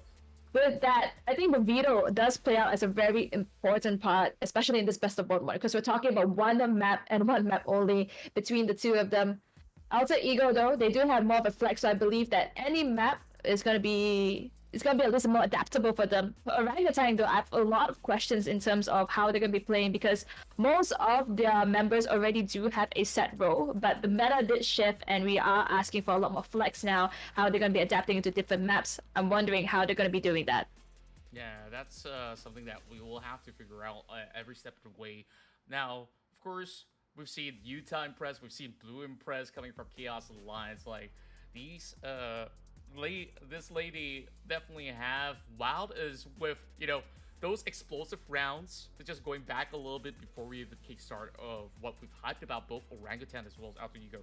with that, I think the veto does play out as a very important part, especially in this best of both one, because we're talking about one map and one map only between the two of them. Alter Ego, though, they do have more of a flex, so I believe that any map is gonna be at least more adaptable for them. For Orangutan, though, I have a lot of questions in terms of how they're gonna be playing, because most of their members already do have a set role, but the meta did shift and we are asking for a lot more flex now, how they're gonna be adapting into different maps. I'm wondering how they're gonna be doing that. Yeah, that's something that we will have to figure out every step of the way. Now, of course, we've seen Utah impress, we've seen Blue impress coming from Chaos Alliance. Like, these this lady definitely have wowed us with, you know, those explosive rounds. Just going back a little bit before we even kickstart of what we've hyped about both Orangutan as well as Alter Ego.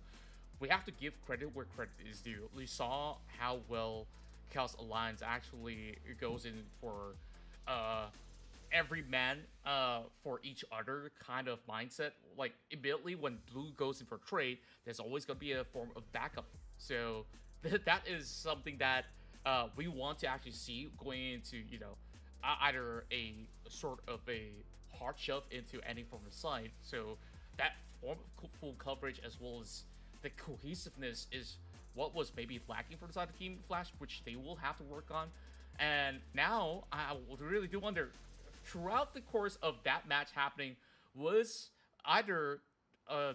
We have to give credit where credit is due. We saw how well Chaos Alliance actually goes in for every man for each other kind of mindset. Like, immediately when Blue goes in for trade, there's always going to be a form of backup. So that is something that we want to actually see going into, you know, either a sort of a hard shove into any form of side. So that form of full coverage as well as the cohesiveness is what was maybe lacking for the side of Team Flash, which they will have to work on. And now I really do wonder, throughout the course of that match happening, was either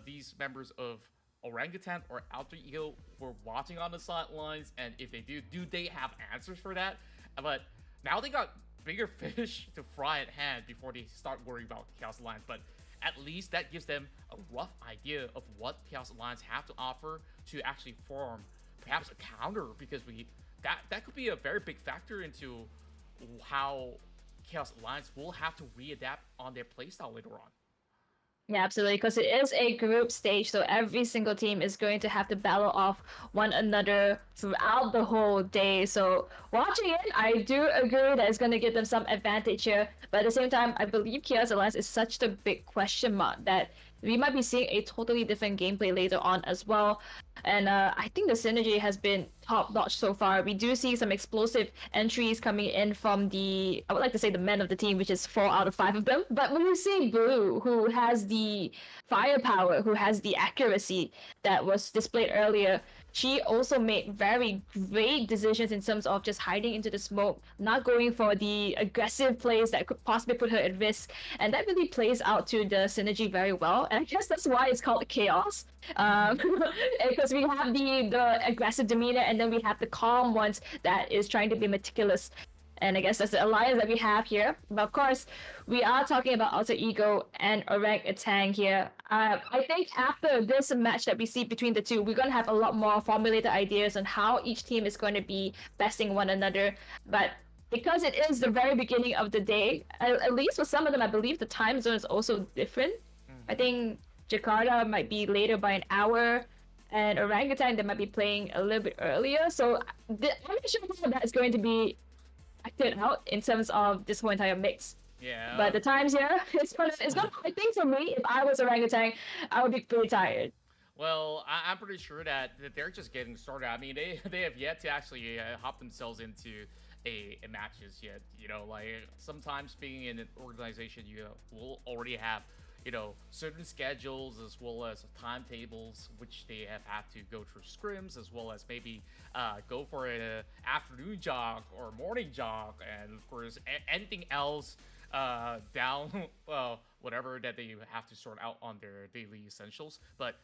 these members of Orangutan or Alter Ego were watching on the sidelines, and if they do they have answers for that? But now they got bigger fish to fry at hand before they start worrying about Chaos Alliance. But at least that gives them a rough idea of what Chaos Alliance have to offer to actually form perhaps a counter, because that could be a very big factor into how Chaos Alliance will have to readapt on their playstyle later on. Yeah, absolutely, because it is a group stage, so every single team is going to have to battle off one another throughout the whole day. So watching it, I do agree that it's going to give them some advantage here, but at the same time, I believe Chaos Alliance is such a big question mark that we might be seeing a totally different gameplay later on as well. And I think the synergy has been top-notch so far. We do see some explosive entries coming in from I would like to say the men of the team, which is 4 out of 5 of them. But when we see Blue, who has the firepower, who has the accuracy that was displayed earlier, she also made very great decisions in terms of just hiding into the smoke, not going for the aggressive plays that could possibly put her at risk. And that really plays out to the synergy very well. And I guess that's why it's called Chaos. Because we have the aggressive demeanor, and then we have the calm ones that is trying to be meticulous. And I guess that's the alliance that we have here. But of course, we are talking about Alter Ego and Orangutan here. I think after this match that we see between the two, we're going to have a lot more formulated ideas on how each team is going to be besting one another. But because it is the very beginning of the day, at least for some of them, I believe the time zone is also different. I think Jakarta might be later by an hour, and Orangutan, they might be playing a little bit earlier. So I'm not sure how that's going to be acted out in terms of this whole entire mix. Yeah. But the times here, it's gonna. I think for me, if I was Orangutan, I would be pretty tired. Well, I'm pretty sure that they're just getting started. I mean, they have yet to actually hop themselves into a matches yet. You know, like sometimes being in an organization, you will already have, certain schedules as well as timetables which they have had to go through scrims, as well as maybe go for an afternoon jog or morning jog, and of course anything else down whatever that they have to sort out on their daily essentials. But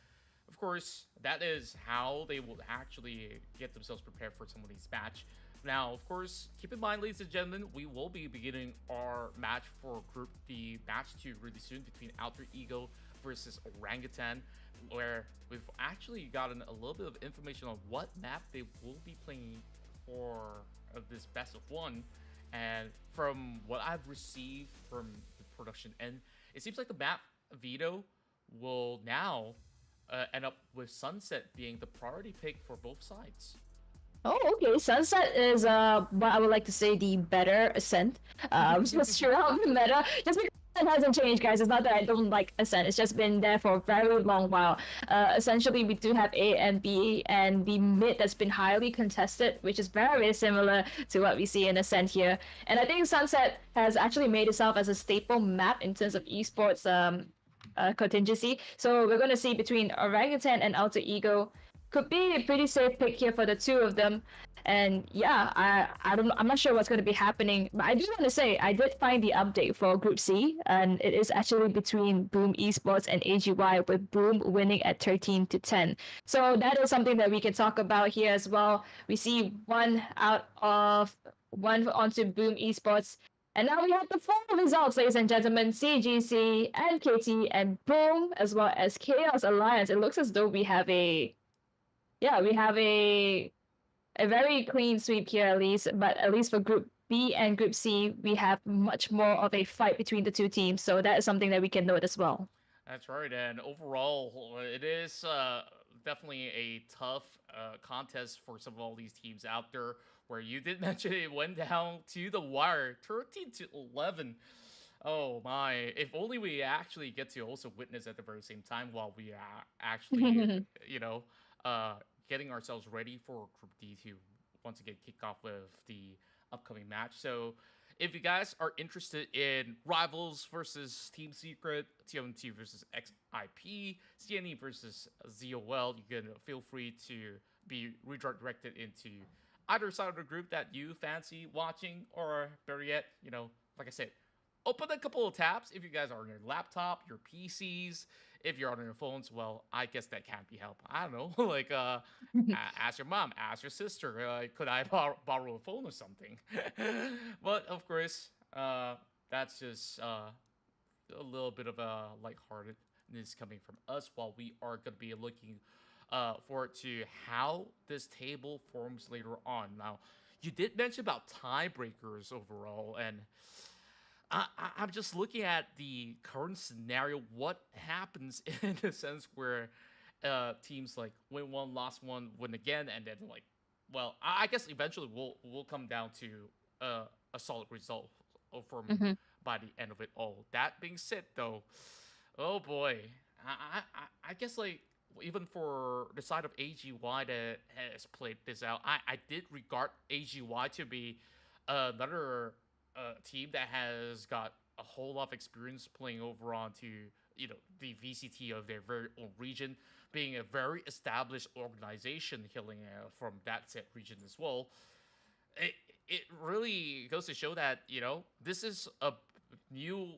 of course, that is how they will actually get themselves prepared for some of these match. Now, of course, keep in mind, ladies and gentlemen, we will be beginning our match for Group D match 2 really soon between Alter Ego versus Orangutan, where we've actually gotten a little bit of information on what map they will be playing for this best of one. And from what I've received from the production end, it seems like the map veto will now end up with Sunset being the priority pick for both sides. Oh, okay. Sunset is what I would like to say the better Ascent. Just throughout the meta. Just because it hasn't changed, guys. It's not that I don't like Ascent. It's just been there for a very long while. Essentially, we do have A and B, and the mid that's been highly contested, which is very similar to what we see in Ascent here. And I think Sunset has actually made itself as a staple map in terms of esports contingency. So we're going to see between Orangutan and Alter Ego. Could be a pretty safe pick here for the two of them. And yeah, I'm not sure what's going to be happening, but I do want to say I did find the update for Group C, and it is actually between Boom Esports and AGY, with Boom winning at 13-10. So that is something that we can talk about here as well. We see one onto Boom Esports. And now we have the full results, ladies and gentlemen. CGC, NKT, and Boom, as well as Chaos Alliance. It looks as though we have a very clean sweep here, at least. But at least for Group B and Group C, we have much more of a fight between the two teams. So that is something that we can note as well. That's right. And overall, it is definitely a tough contest for some of all these teams out there, where you did mention it went down to the wire, 13-11. Oh my, if only we actually get to also witness at the very same time while we are actually, getting ourselves ready for Group D to once again kick off with the upcoming match. So if you guys are interested in Rivals versus Team Secret, TMT versus XIP, CNE versus ZOL, you can feel free to be redirected into either side of the group that you fancy watching, or better yet, like I said, open a couple of tabs if you guys are on your laptop, your PCs. If you're on your phones, well, I guess that can't be helped. I don't know, like ask your mom, ask your sister, could I borrow a phone or something? But of course, that's just a little bit of a lightheartedness coming from us, while we are going to be looking forward to how this table forms later on. Now, you did mention about tiebreakers overall, and I'm just looking at the current scenario. What happens in the sense where teams like win one, lost one, win again, and then I guess eventually we'll come down to a solid result from by the end of it all. That being said, though, oh boy, I guess even for the side of AGY that has played this out, I did regard AGY to be another team that has got a whole lot of experience playing over onto the VCT of their very own region, being a very established organization hailing from that said region as well. It really goes to show that this is a new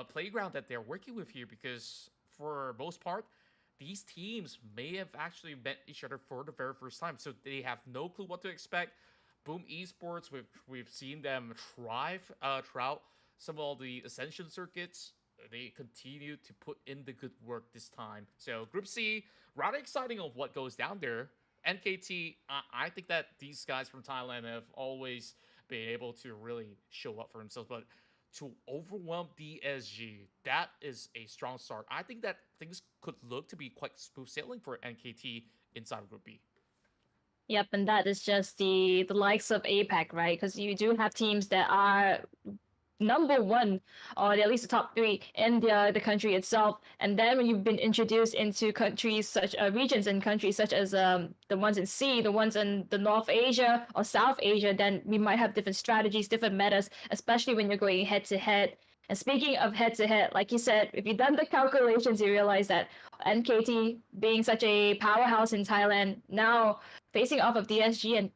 playground that they're working with here, because for most part these teams may have actually met each other for the very first time, so they have no clue what to expect. Boom Esports, we've seen them thrive throughout some of the Ascension circuits. They continue to put in the good work this time. So Group C, rather exciting of what goes down there. NKT, I think that these guys from Thailand have always been able to really show up for themselves. But to overwhelm DSG, that is a strong start. I think that things could look to be quite smooth sailing for NKT inside of Group B. Yep, and that is just the likes of APAC, right? Because you do have teams that are number one, or at least the top three in the country itself. And then when you've been introduced into countries regions and countries such as the ones in C, the ones in the North Asia or South Asia, then we might have different strategies, different metas, especially when you're going head to head. And speaking of head-to-head, like you said, if you've done the calculations, you realize that NKT being such a powerhouse in Thailand, now facing off of DSG and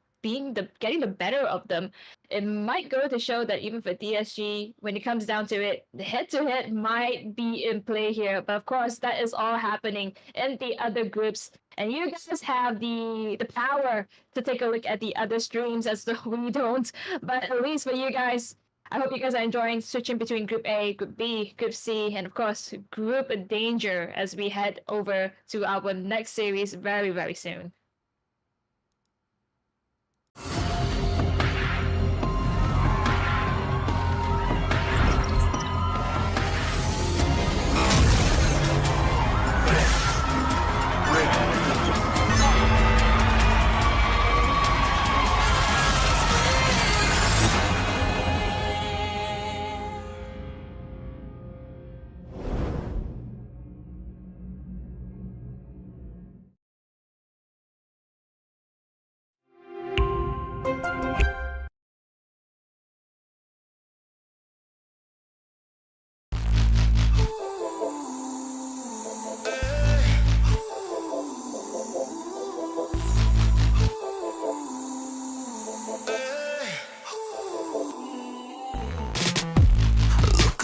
getting the better of them, it might go to show that even for DSG, when it comes down to it, the head-to-head might be in play here. But of course, that is all happening in the other groups. And you guys have the power to take a look at the other streams as though we don't. But at least for you guys, I hope you guys are enjoying switching between Group A, Group B, Group C, and of course, Group Danger as we head over to our next series very, very soon.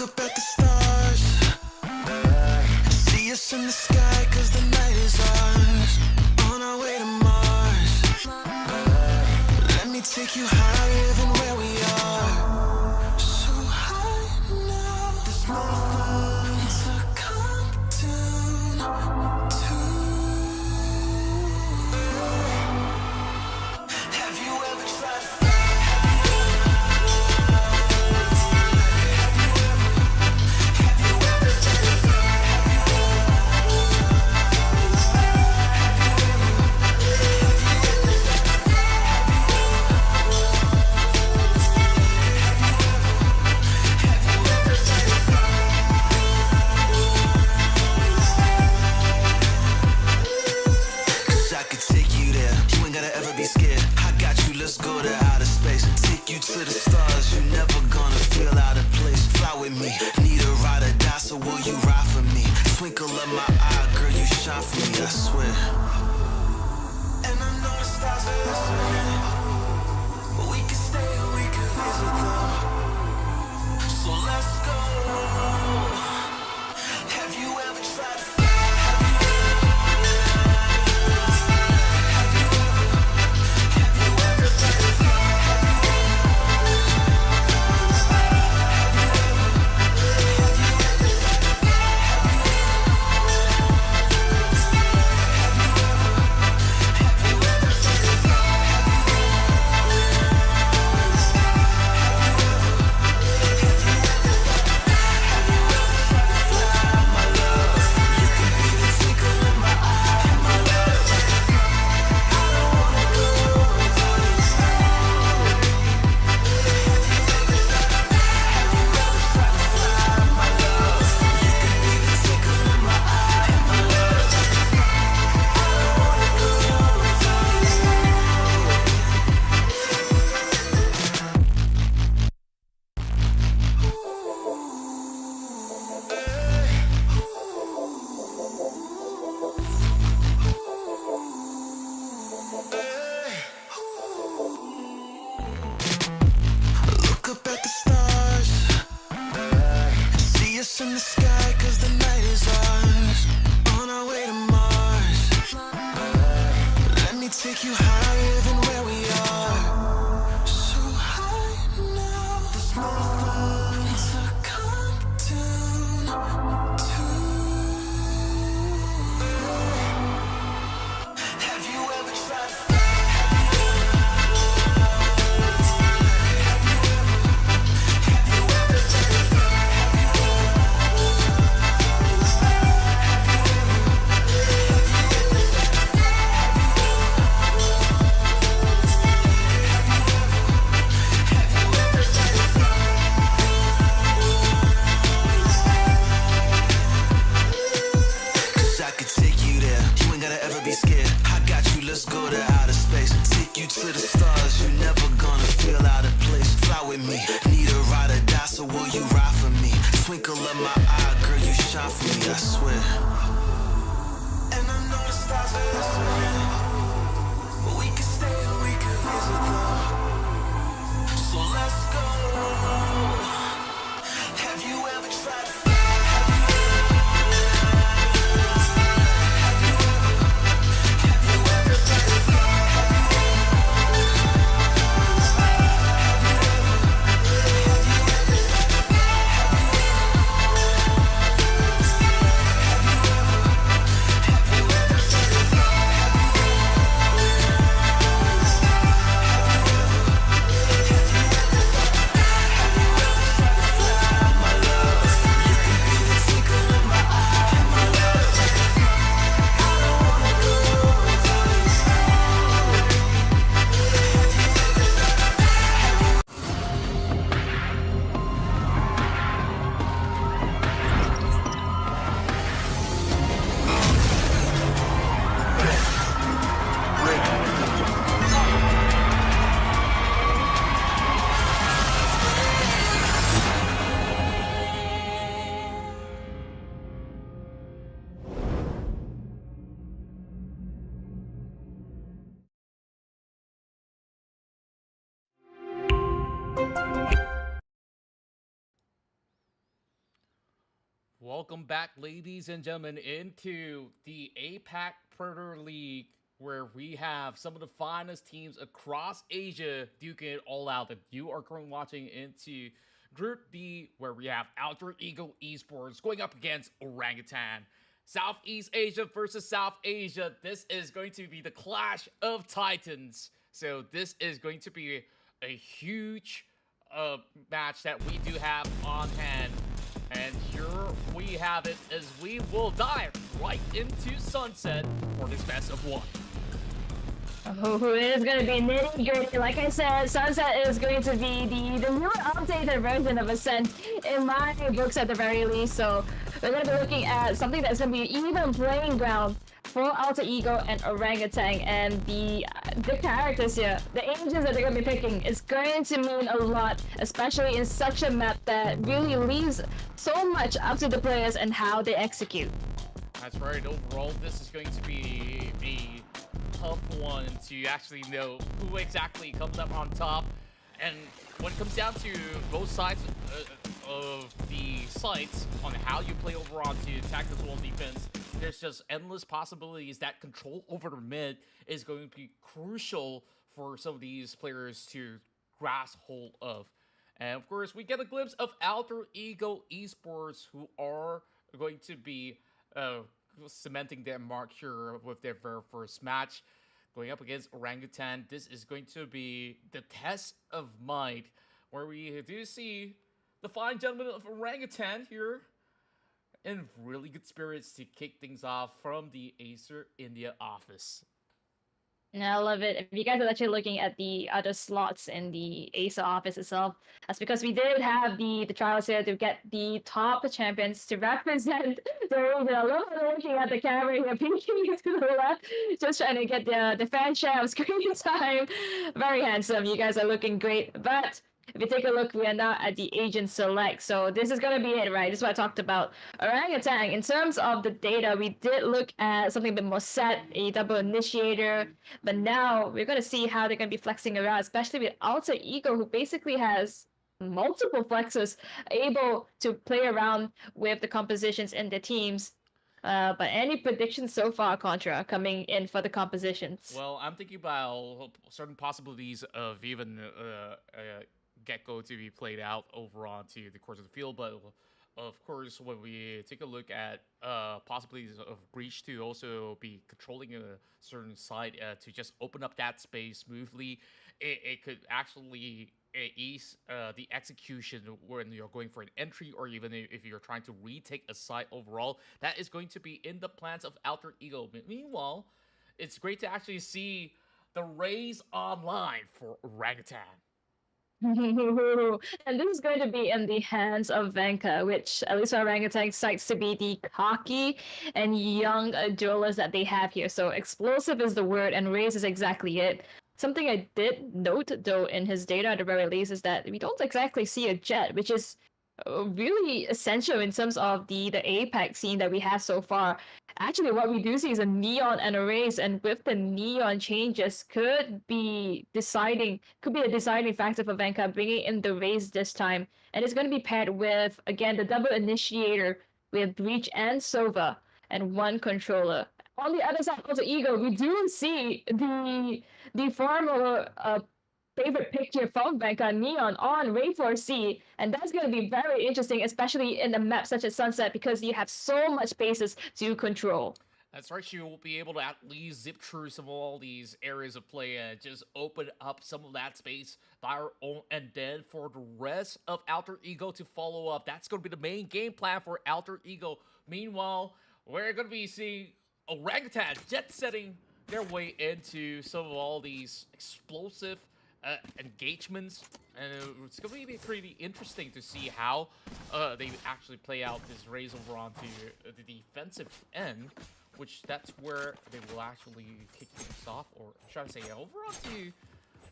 Look up at the stars. See us in the sky, cause the night is ours. On our way to Mars. Let me take you higher than where we are. So high now, there's nothing to come down to. Have you ever tried to let's go to outer space. Take you to the stars, you're never gonna feel out of place. Fly with me, need a ride or die, so will you ride for me? Twinkle of my eye, girl, you shine for me, I swear. And I know the stars are listening. We can stay or we can visit them. So let's go. Have you ever tried to in the sky, cause the night is ours. On our way to Mars. Let me take you higher than where we are. So high now, there's nothing to come down to. Have you ever tried to of my eye, girl, you shot for me, I swear. And I know the stars are listening, but we can stay or we can visit them. So let's go. Have you ever tried to fly? Welcome back, ladies and gentlemen, into the APAC Predator League, where we have some of the finest teams across Asia duking it all out. And you are currently watching into Group B, where we have Alter Ego Esports going up against Orangutan. Southeast Asia versus South Asia. This is going to be the clash of titans. So this is going to be a huge match that we do have on hand. And here we have it as we will dive right into Sunset for this best of one. Oh, it is going to be nitty gritty. Like I said, Sunset is going to be the new updated version of Ascent in my books at the very least. So we're going to be looking at something that's going to be even playing ground for Alter Ego and Orangutan, and the characters here, the angels that they're going to be picking, is going to mean a lot, especially in such a map that really leaves so much up to the players and how they execute. That's right. Overall, this is going to be a tough one to actually know who exactly comes up on top. And when it comes down to both sides of the sites on how you play over onto tactical defense, there's just endless possibilities that control over the mid is going to be crucial for some of these players to grasp hold of. And of course, we get a glimpse of Alter Ego Esports, who are going to be cementing their mark here with their very first match. Going up against Orangutan, this is going to be the test of might, where we do see the fine gentleman of Orangutan here in really good spirits to kick things off from the Acer India office. I love it. If you guys are actually looking at the other slots in the ASA office itself, that's because we did have the trials here to get the top champions to represent the region. I love looking at the camera here, peeking to the left, just trying to get the fan share of screen time. Very handsome. You guys are looking great. But if you take a look, we are now at the agent select. So this is going to be it, right? This is what I talked about. Orangutan, in terms of the data, we did look at something a bit more set, a double initiator. But now we're going to see how they're going to be flexing around, especially with Alter Ego, who basically has multiple flexes able to play around with the compositions in the teams. But any predictions so far, Contra, coming in for the compositions? Well, I'm thinking about certain possibilities of even Gecko to be played out over onto the course of the field, but of course, when we take a look at possibilities of Breach to also be controlling a certain side to just open up that space smoothly, it could actually ease the execution when you're going for an entry, or even if you're trying to retake a site overall. That is going to be in the plans of Alter Ego. Meanwhile, it's great to actually see the Rays online for Orangutan. And this is going to be in the hands of Venka, which at least Orangutan cites to be the cocky and young duelist that they have here. So explosive is the word, and Raze is exactly it. Something I did note, though, in his data at the very least, is that we don't exactly see a Jet, which is really essential in terms of the APAC scene that we have so far. Actually, what we do see is a neon and a race, and with the neon changes, could be a deciding factor for Vanka bringing in the race this time, and it's going to be paired with again the double initiator with Breach and Sova and one controller. On the other side of the ego, we do see the former favorite picture from Vanka Neon on Rainforest C, and that's going to be very interesting, especially in a map such as Sunset, because you have so much spaces to control. That's right, she will be able to at least zip through some of all these areas of play and just open up some of that space by her own, and then for the rest of Alter Ego to follow up. That's going to be the main game plan for Alter Ego. Meanwhile, we're going to be seeing Orangutan jet setting their way into some of all these explosive engagements, and it's going to be pretty interesting to see how they actually play out this race over onto the defensive end, which that's where they will actually kick things off, or I'm trying to say over onto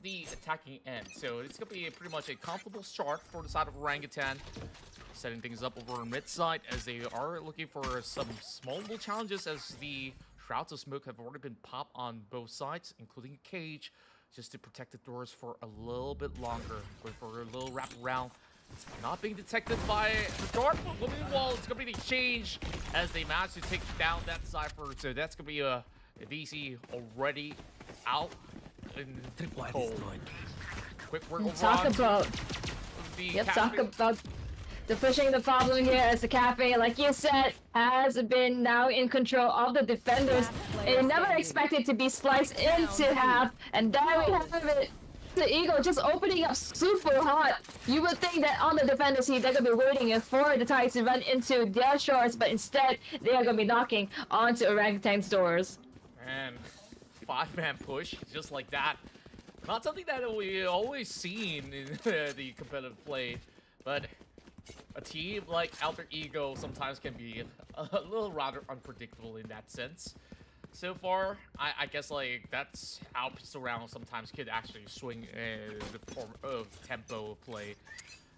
the attacking end. So it's going to be pretty much a comfortable start for the side of Orangutan, setting things up over on mid side as they are looking for some small little challenges, as the shrouds of smoke have already been popped on both sides, including a cage, just to protect the doors for a little bit longer. Going for a little wrap around. It's not being detected by the door. But meanwhile, it's going to be the change as they manage to take down that Cypher. So that's going to be a VC already out in the cold. Quick work over Talk about the pushing the problem here, as the cafe, like you said, has been now in control of the defenders. It never expected to be sliced into half, and there we have it. The Eagle just opening up super hot. You would think that on the defender seat, they're gonna be waiting for the Tides to run into their shores, but instead they are gonna be knocking onto Orangutan's doors. And 5-man push, just like that. Not something that we always seen in the competitive play, but a team like Alter Ego sometimes can be a little rather unpredictable in that sense. So far, I guess like that's how pistol rounds sometimes could actually swing the form of tempo of play.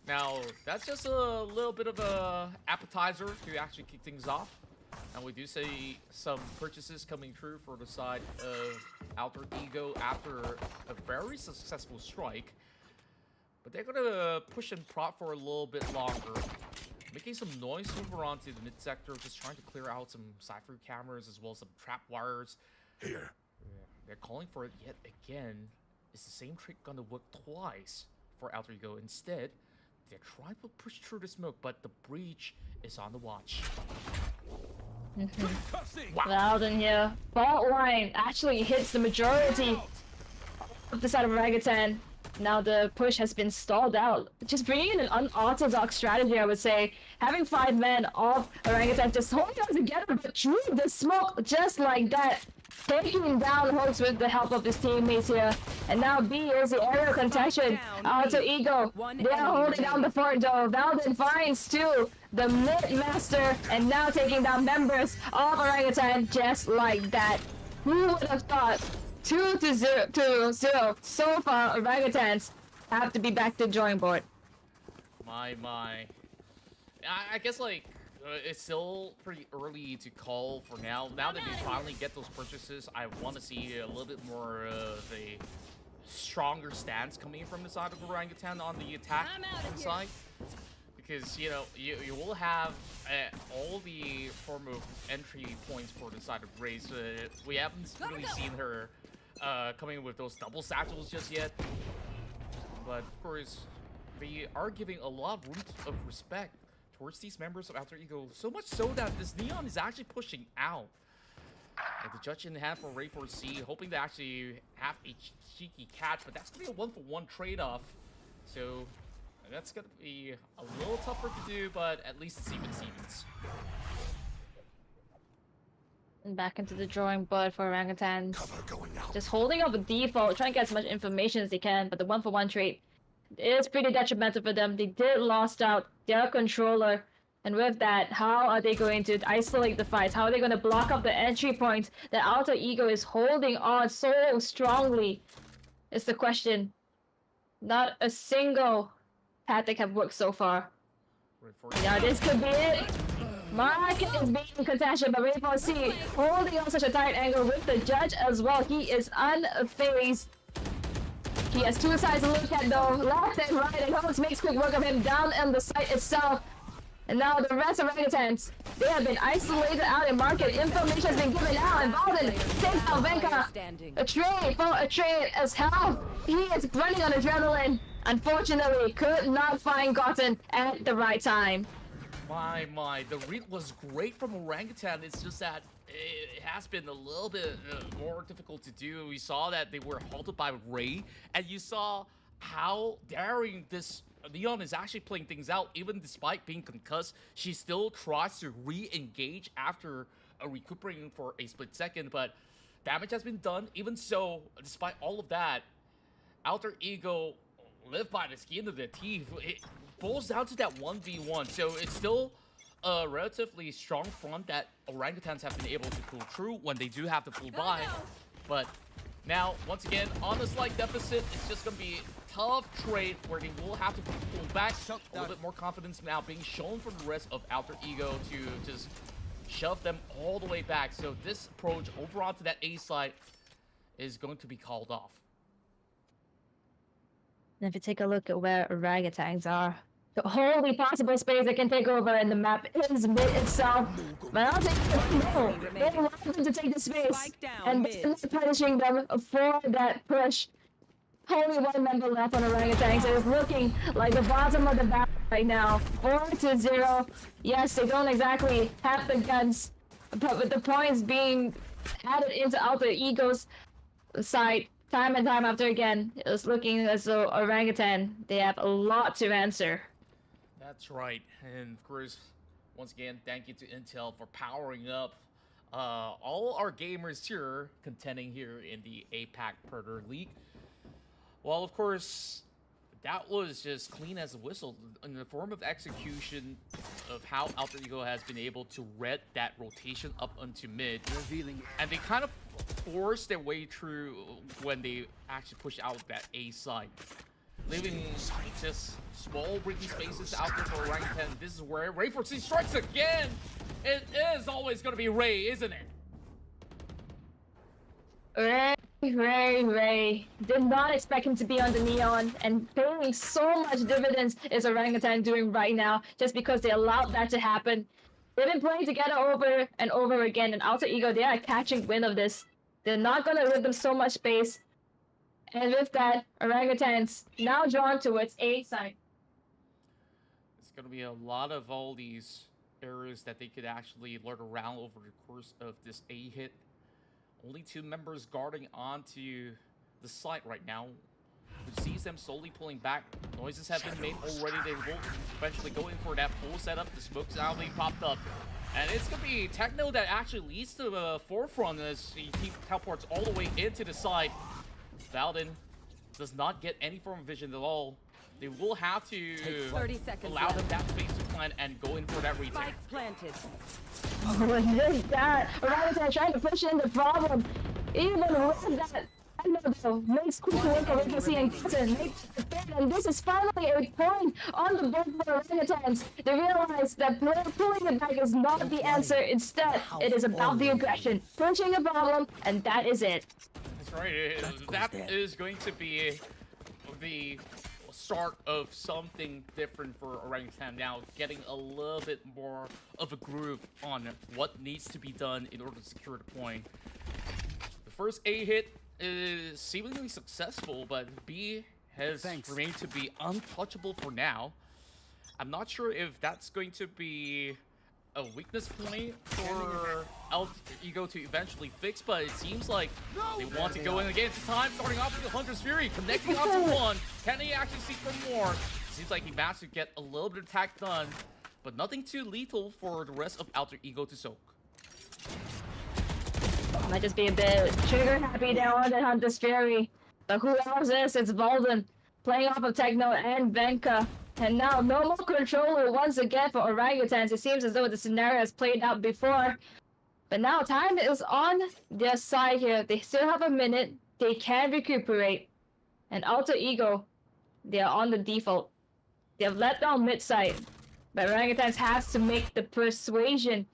Now, that's just a little bit of a appetizer to actually kick things off. And we do see some purchases coming through for the side of Alter Ego after a very successful strike. But they're gonna push and prop for a little bit longer, making some noise over onto the mid sector, just trying to clear out some Cypher cameras as well as some trap wires. Here. They're calling for it yet again. Is the same trick gonna work twice for Alter Ego? Instead, they're trying to push through the smoke, but the breach is on the watch. Wow. Loudon here. Fault line actually hits the majority of the side of Orangutan. Now the push has been stalled out. Just bringing in an unorthodox strategy, I would say. Having 5 men of Orangutan just holding on together, but through the smoke just like that. Taking down Hoax with the help of his teammates here. And now B is the aerial contention. Alter Ego. They are holding down the fort though. Valden finds too the mid master, and now taking down members of Orangutan just like that. Who would have thought? 2-0. So far, Orangutans have to be back to the drawing board. My. I guess like it's still pretty early to call for now. Now that they finally get those purchases, I want to see a little bit more of a stronger stance coming from the side of Orangutan on the attack side. Because, you know, you will have all the form of entry points for the side of Raze. We haven't really seen her coming with those double satchels just yet. But, of course, they are giving a lot of room of respect towards these members of Alter Ego. So much so that this Neon is actually pushing out. The judge in hand for Ray 4C, hoping to actually have a cheeky catch, but that's going to be a 1-for-1 trade-off. So that's going to be a little tougher to do, but at least it's evens. And back into the drawing board for Orangutans. Just holding up a default, trying to get as much information as they can, but the 1-for-1 trade is pretty detrimental for them. They did lost out their controller, and with that, how are they going to isolate the fights? How are they going to block up the entry points that Alter Ego is holding on so strongly? Is the question. Not a single tactic have worked so far. Yeah, this could be it. Mark is being contested, but Rainbow C holding on such a tight angle with the judge as well. He is unfazed. He has two sides to look at though, left and right, and Holmes makes quick work of him down on the site itself. And now the rest of orangutans, they have been isolated out in market. Information has been given out, and Balden takes out Venka. A trade for a trade as health. He is running on adrenaline. Unfortunately, could not find Gotten at the right time. My, the read was great from Orangutan. It's just that it has been a little bit more difficult to do. We saw that they were halted by Ray, and you saw how daring this Leon is actually playing things out. Even despite being concussed, she still tries to re-engage after recuperating for a split second, but damage has been done. Even so, despite all of that, Alter Ego live by the skin of their teeth. It boils down to that 1v1, so it's still a relatively strong front that orangutans have been able to pull through when they do have to pull by. But now, once again, on a slight deficit, it's just going to be a tough trade where they will have to pull back. A little bit more confidence now being shown from the rest of Alter Ego to just shove them all the way back. So this approach over onto that A side is going to be called off. And if you take a look at where orangutans are, the only possible space they can take over in the map is mid itself. But I'll take it. No, they allow them to take the space, and it's punishing them for that push. Only one member left on orangutans, so it's looking like the bottom of the battle right now. 4-0. Yes, they don't exactly have the guns, but with the points being added into Alter Ego's side, time and time after again, it's looking as though orangutan, they have a lot to answer. That's right, and of course, once again, thank you to Intel for powering up all our gamers here, contending here in the APAC Predator League. Well, of course, that was just clean as a whistle in the form of execution of how Alter Ego has been able to read that rotation up onto mid. And they kind of forced their way through when they actually pushed out that A side, leaving just small breathing spaces out there for Orangutan. This is where Ray 4C strikes again. It is always going to be Ray, isn't it? Ray. Did not expect him to be on the neon, and paying so much dividends is orangutan doing right now, just because they allowed that to happen. They've been playing together over and over again, and Alter Ego, they are catching wind of this. They're not going to give them so much space. And with that, orangutans now drawn towards A side. It's going to be a lot of all these areas that they could actually lurk around over the course of this A hit. Only two members guarding onto the site right now, which sees them slowly pulling back. Noises have been made already. They will eventually go in for that full setup. The smoke's now being popped up. And it's going to be Techno that actually leads to the forefront as he teleports all the way into the side. Valden does not get any form of vision at all. They will have to 30 seconds allow them that space to plan and go in for that retake. Spike planted. Oh, and this that orangutan trying to push in the problem. Even with that, I know though, makes quick work of APAC and Gotten, makes the third, and this is finally a point on the board for orangutans. They realize that pulling it back is not the answer. Instead, it is about the aggression, pushing a problem, and that is it. That's right. That is going to be the start of something different for Orangutan now, getting a little bit more of a groove on what needs to be done in order to secure the point. The first A hit is seemingly successful, but B has remained to be untouchable for now. I'm not sure if that's going to be a weakness point for Alter Ego to eventually fix, but it seems like they want to go in again. It's time, starting off with the Hunter's Fury, connecting onto one. Can he actually seek for more? Seems like he managed to get a little bit of attack done, but nothing too lethal for the rest of Alter Ego to soak. Might just be a bit trigger happy there on the Hunter's Fury. But who else is? It's Valden playing off of Techno and Venka. And now no more controller once again for orangutans. It seems as though the scenario has played out before. But now time is on their side here. They still have a minute. They can recuperate. And Alter Ego, they are on the default. They have let down mid side. But Orangutans has to make the persuasion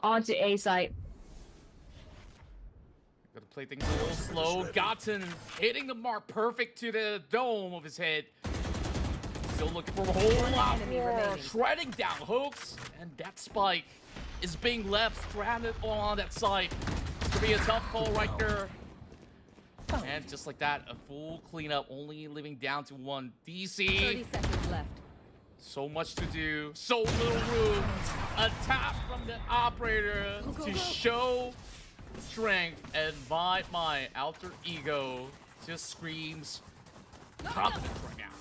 onto A side. Gotta play things a little slow. Gotten hitting the mark perfect to the dome of his head. Still looking for a whole lot more. Shredding down hooks. And that spike is being left stranded on that side. It's gonna be a tough call right there. And just like that, a full cleanup, only leaving down to one. 30 DC. seconds left. So much to do, so little room. A tap from the operator to show strength, and my alter ego just screams confidence right now.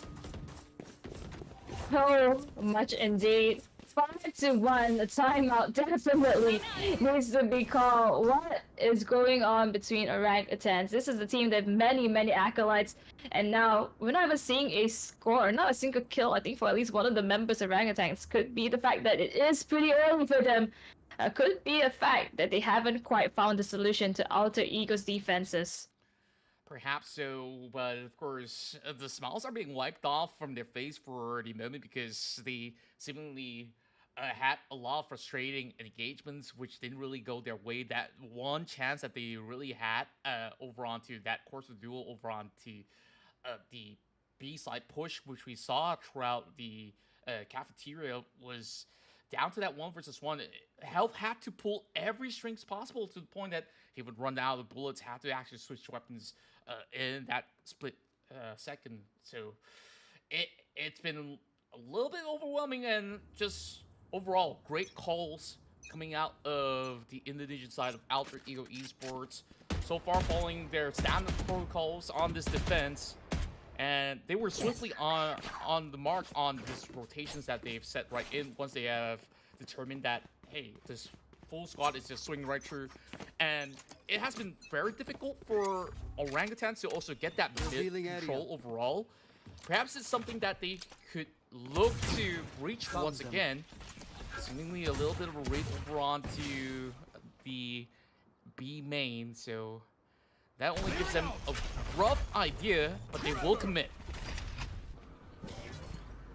So much indeed. 5-1, a timeout definitely needs to be called. What is going on between Orangutans? This is the team that have many acolytes, and now we're not even seeing a score, not a single kill, I think, for at least one of the members of Orangutans. Could be the fact that it is pretty early for them. Could be a fact that they haven't quite found the solution to Alter Ego's defenses. Perhaps so, but of course, the smiles are being wiped off from their face for the moment because they seemingly had a lot of frustrating engagements which didn't really go their way. That one chance that they really had over onto that course of duel over onto the B side push, which we saw throughout the cafeteria, was down to that 1v1. Health had to pull every strings possible to the point that he would run out of bullets, had to actually switch weapons in that split second. So it's been a little bit overwhelming, and just overall great calls coming out of the Indonesian side of Alter Ego Esports. So far following their standard protocols on this defense, and they were swiftly on the mark on these rotations that they've set right in once they have determined that, hey, this full squad is just swinging right through. And it has been very difficult for Orangutans to also get that mid control overall. Perhaps it's something that they could look to breach once again. Seemingly a little bit of a raid over onto the B main, so that only gives them a rough idea, but they will commit.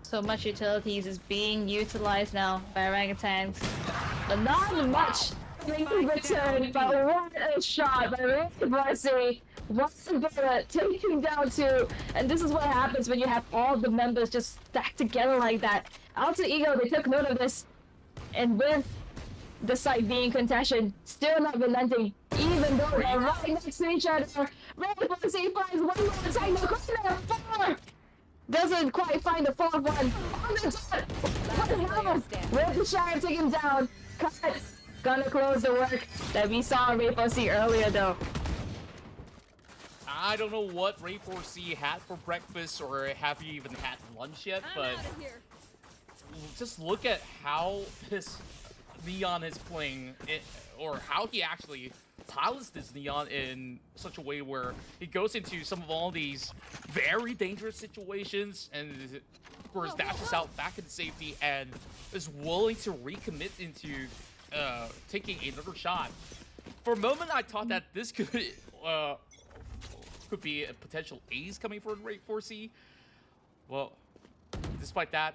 So much utilities is being utilized now by Orangutans. But not much in return, but what a shot by Rayforce. What's the bullet taking down two? And this is what happens when you have all the members just stacked together like that. Alter Ego, they took note of this. And with the site being contention, still not relenting, even though they're right next to each other. Rayforce finds one more attack in the corner. 4! Doesn't quite find the 4th one. On the dot! What the hell? With the Shire take him down. Cut. Gonna close the work that we saw Rayforce earlier though. I don't know what Rayforce had for breakfast, or have you even had lunch yet, but just look at how this Neon is playing it, or how he actually pilots this Neon in such a way where he goes into some of all these very dangerous situations and of course dashes out back into safety and is willing to recommit into taking another shot. For a moment I thought that this could be a potential ace coming for Rayforce. Well, despite that,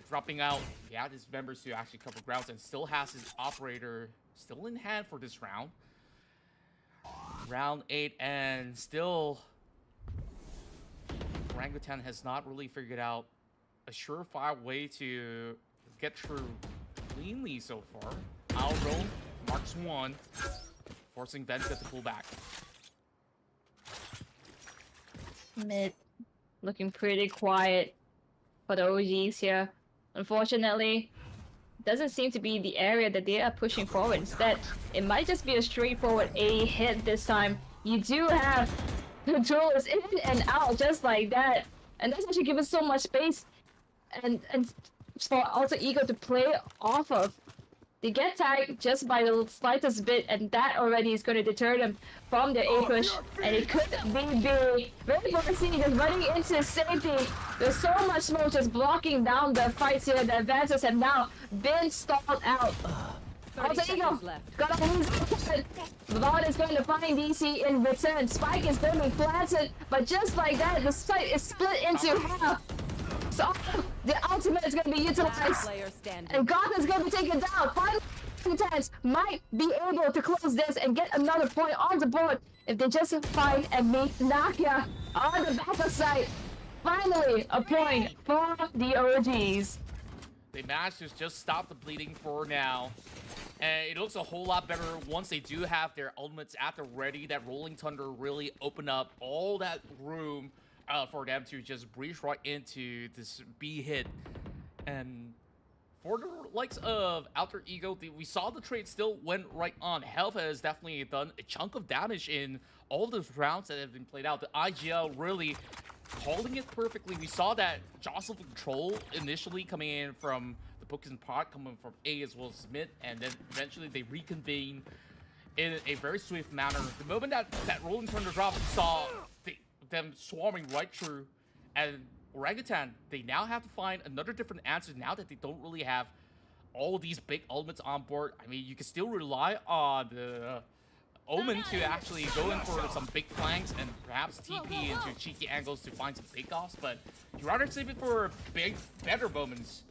dropping out, he had his members to actually cover grounds and still has his operator still in hand for this round. Round 8, and still Orangutan has not really figured out a surefire way to get through cleanly so far. Alro marks 1, forcing Venta to pull back. Mid looking pretty quiet for the OGs here. Unfortunately, doesn't seem to be the area that they are pushing forward. Instead, it might just be a straightforward A hit this time. You do have the duels in and out just like that, and that's actually given so much space and for Alter Ego to play off of. They get tagged just by the slightest bit, and that already is going to deter them from their A push. And it could be big. Rayforce just running into safety. There's so much smoke just blocking down the fights here. The advances have now been stalled out. Alter Ego gonna lose it. Vaughn is going to find DC in return. Spike is going to be planted, but just like that, the site is split into half. So the ultimate is gonna be utilized. Player standing. And Gotham's gonna be taken down. Finally, Titans might be able to close this and get another point on the board if they just find and meet Nakia on the backup side. Finally, a point for the OGs. They managed to just stop the bleeding for now. And it looks a whole lot better once they do have their ultimates at the ready. That Rolling Thunder really opened up all that room for them to just breach right into this B hit. And for the likes of Alter Ego, we saw the trade still went right on. Health has definitely done a chunk of damage in all those rounds that have been played out. The IGL really calling it perfectly. We saw that jostle control initially coming in from the Books and Pot, coming from A as well as mid, and then eventually they reconvene in a very swift manner. The moment that Rolling Thunder dropped, we saw them swarming right through, and Orangutan, they now have to find another different answer now that they don't really have all these big ultimates on board. I mean, you can still rely on the Omen to actually go in for some big flanks and perhaps TP into cheeky angles to find some takeoffs, but you'd rather save it for big, better moments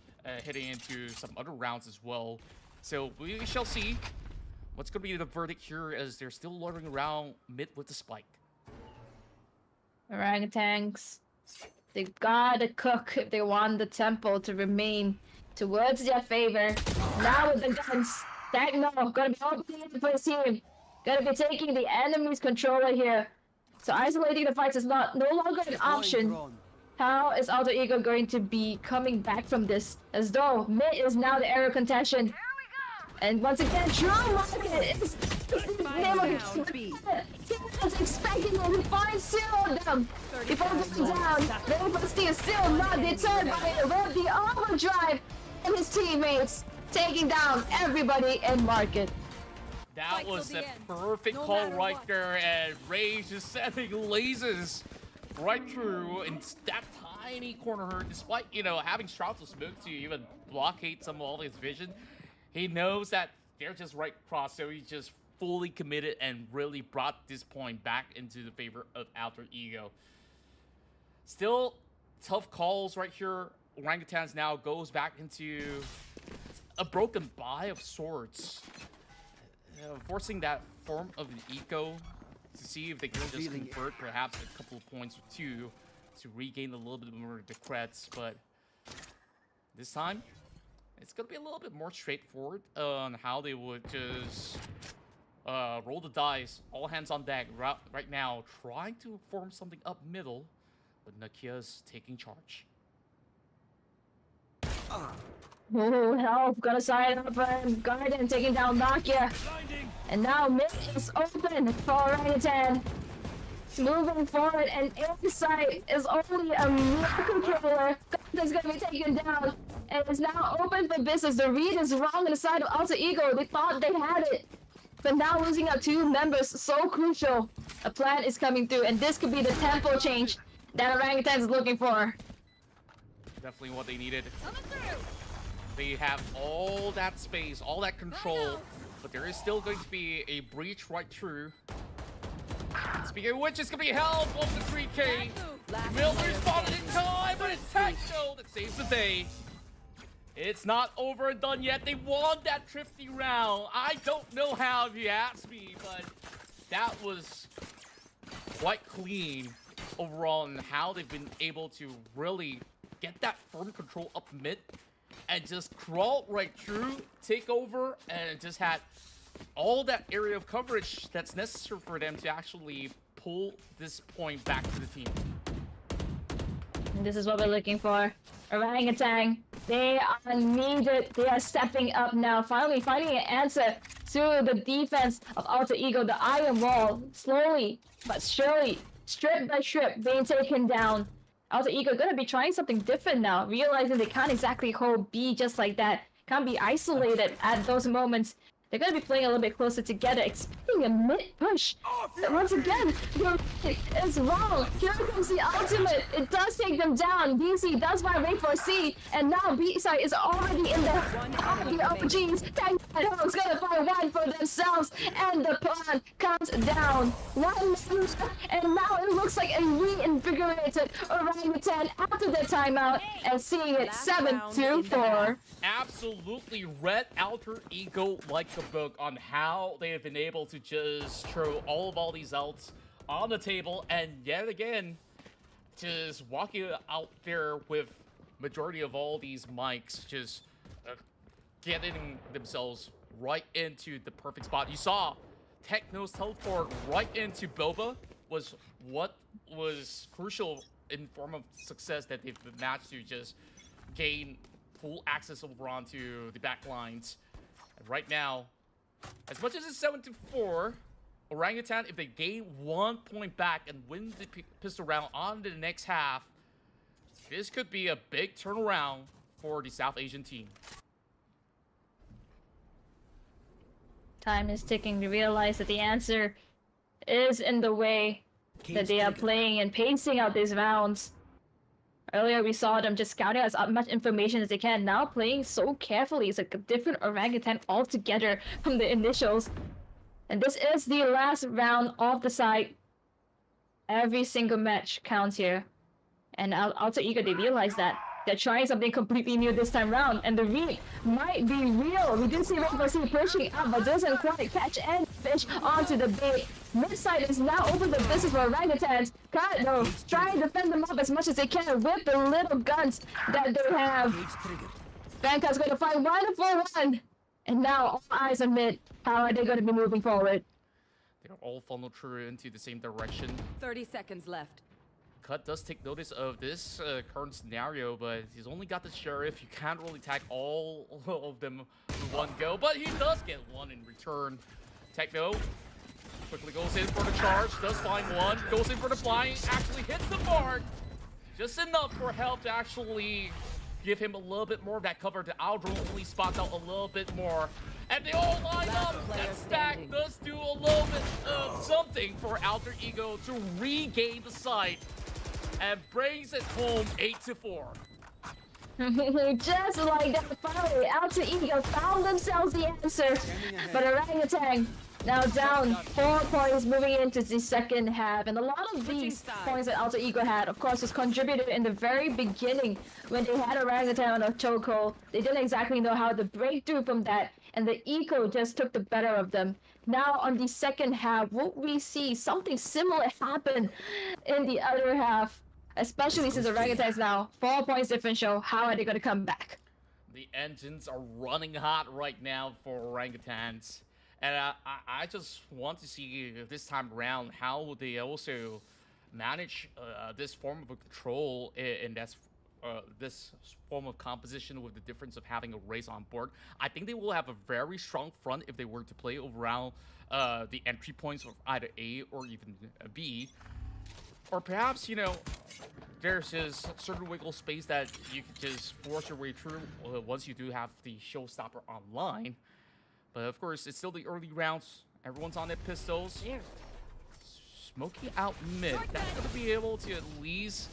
heading into some other rounds as well. So we shall see what's going to be the verdict here as they're still loitering around mid with the spike. Orangutans, they gotta cook if they want the tempo to remain towards their favor. Now with the guns, Techno gonna be opening it for his team. Gonna be taking the enemy's controller here. So isolating the fights is no longer an option. How is Alter Ego going to be coming back from this? As though mid is now the area of contention. And once again, True Market is the name of the he was expecting it to find 0 of them before going down. Liverpool is still not deterred by it with the overdrive and his teammates taking down everybody in Market. That was the perfect call right there, and Rage is sending lasers right through in that tiny corner, despite, you know, having Shrouds of Smoke to even blockade some of all his vision. He knows that they're just right across, so he just fully committed and really brought this point back into the favor of Alter Ego. Still tough calls right here. Orangutans now goes back into a broken buy of sorts, forcing that form of an eco to see if they can just convert perhaps a couple of points or two to regain a little bit more of the creds, but this time it's gonna be a little bit more straightforward on how they would just roll the dice, all hands on deck right now, trying to form something up middle, but Nakia's taking charge. Oh, Health gonna side up and Garden taking down Nakia. And now mid is open for Orangutan. It's moving forward, and inside is only a mere controller. Garden's gonna be taken down. And it's now open for business. The read is wrong on the side of Alter Ego. They thought they had it. But now losing out 2 members, so crucial. A plan is coming through, and this could be the tempo change that Orangutan is looking for. Definitely what they needed. They have all that space, all that control, but there is still going to be a breach right through. Speaking of which, it's going to be Help of the 3K. Milner spotted in time, but it's Techno that saves the day. It's not over and done yet. They won that Thrifty round. I don't know how, if you ask me, but that was quite clean overall in how they've been able to really get that firm control up mid and just crawl right through, take over, and just had all that area of coverage that's necessary for them to actually pull this point back to the team. And this is what we're looking for. Orangutan, they are needed. They are stepping up now, finally finding an answer to the defense of Alter Ego. The iron wall, slowly but surely, strip by strip, being taken down. Alter Ego gonna be trying something different now, realizing they can't exactly hold B just like that. Can't be isolated at those moments. They're gonna be playing a little bit closer together, expecting a mid-push. Once again, your read is wrong. Here comes the ultimate. It does take them down. BC does find wait for C, and now B-side is already in the OGs. Tank and Ho's gonna find one for themselves, and the plan comes down. One left, and now it looks like a reinvigorated orangutan after the timeout, and seeing it 7-4. Absolutely read Alter Ego like a book on how they have been able to just throw all these outs on the table, and yet again, just walking out there with majority of all these mics, just getting themselves right into the perfect spot. You saw Techno's teleport right into Boba was what was crucial in form of success that they've managed to just gain full access over onto the back lines. And right now, as much as it's 7-4, Orangutan, if they gain 1 point back and win the pistol round on the next half, this could be a big turnaround for the South Asian team. Time is ticking to realize that the answer is in the way that they are playing and pacing out these rounds. Earlier we saw them just scouting as much information as they can. Now playing so carefully. It's like a different orangutan altogether from the initials. And this is the last round of the side. Every single match counts here. And Alter Ego, they realize that. They're trying something completely new this time round, and the read might be real. We do see Rainbow Sea pushing up, but doesn't quite catch any fish onto the bait. Mid-side is now open the business for orangutans. Cardinal trying to defend them up as much as they can with the little guns that they have. Vanguard's going to find 1-for-1. And now all eyes are mid. How are they going to be moving forward? They're all funneled through into the same direction. 30 seconds left. Cut does take notice of this current scenario, but he's only got the Sheriff. You can't really tag all of them in one go, but he does get one in return. Techno quickly goes in for the charge, does find one, goes in for the flying, actually hits the mark. Just enough for help to actually give him a little bit more of that cover. The Aldro only spots out a little bit more. And they all line up. That stack does do a little bit of something for Alter Ego to regain the site. And brings it home 8-4. Just like that, finally, Alter Ego found themselves the answer. But Orangutan now down 4 points moving into the second half. And a lot of these points that Alter Ego had, of course, was contributed in the very beginning when they had Orangutan on a chokehold. They didn't exactly know how to break through from that, and the Eco just took the better of them. Now on the second half, will we see something similar happen in the other half? Especially since Orangutan is now 4 points differential. How are they going to come back? The engines are running hot right now for orangutans. And I just want to see this time around how they also manage this form of a control in this form of composition with the difference of having a race on board. I think they will have a very strong front if they were to play around the entry points of either A or even B. Or perhaps, you know, there's just certain wiggle space that you can just force your way through once you do have the showstopper online. But of course, it's still the early rounds. Everyone's on their pistols. Smoky out mid. That's going to be able to at least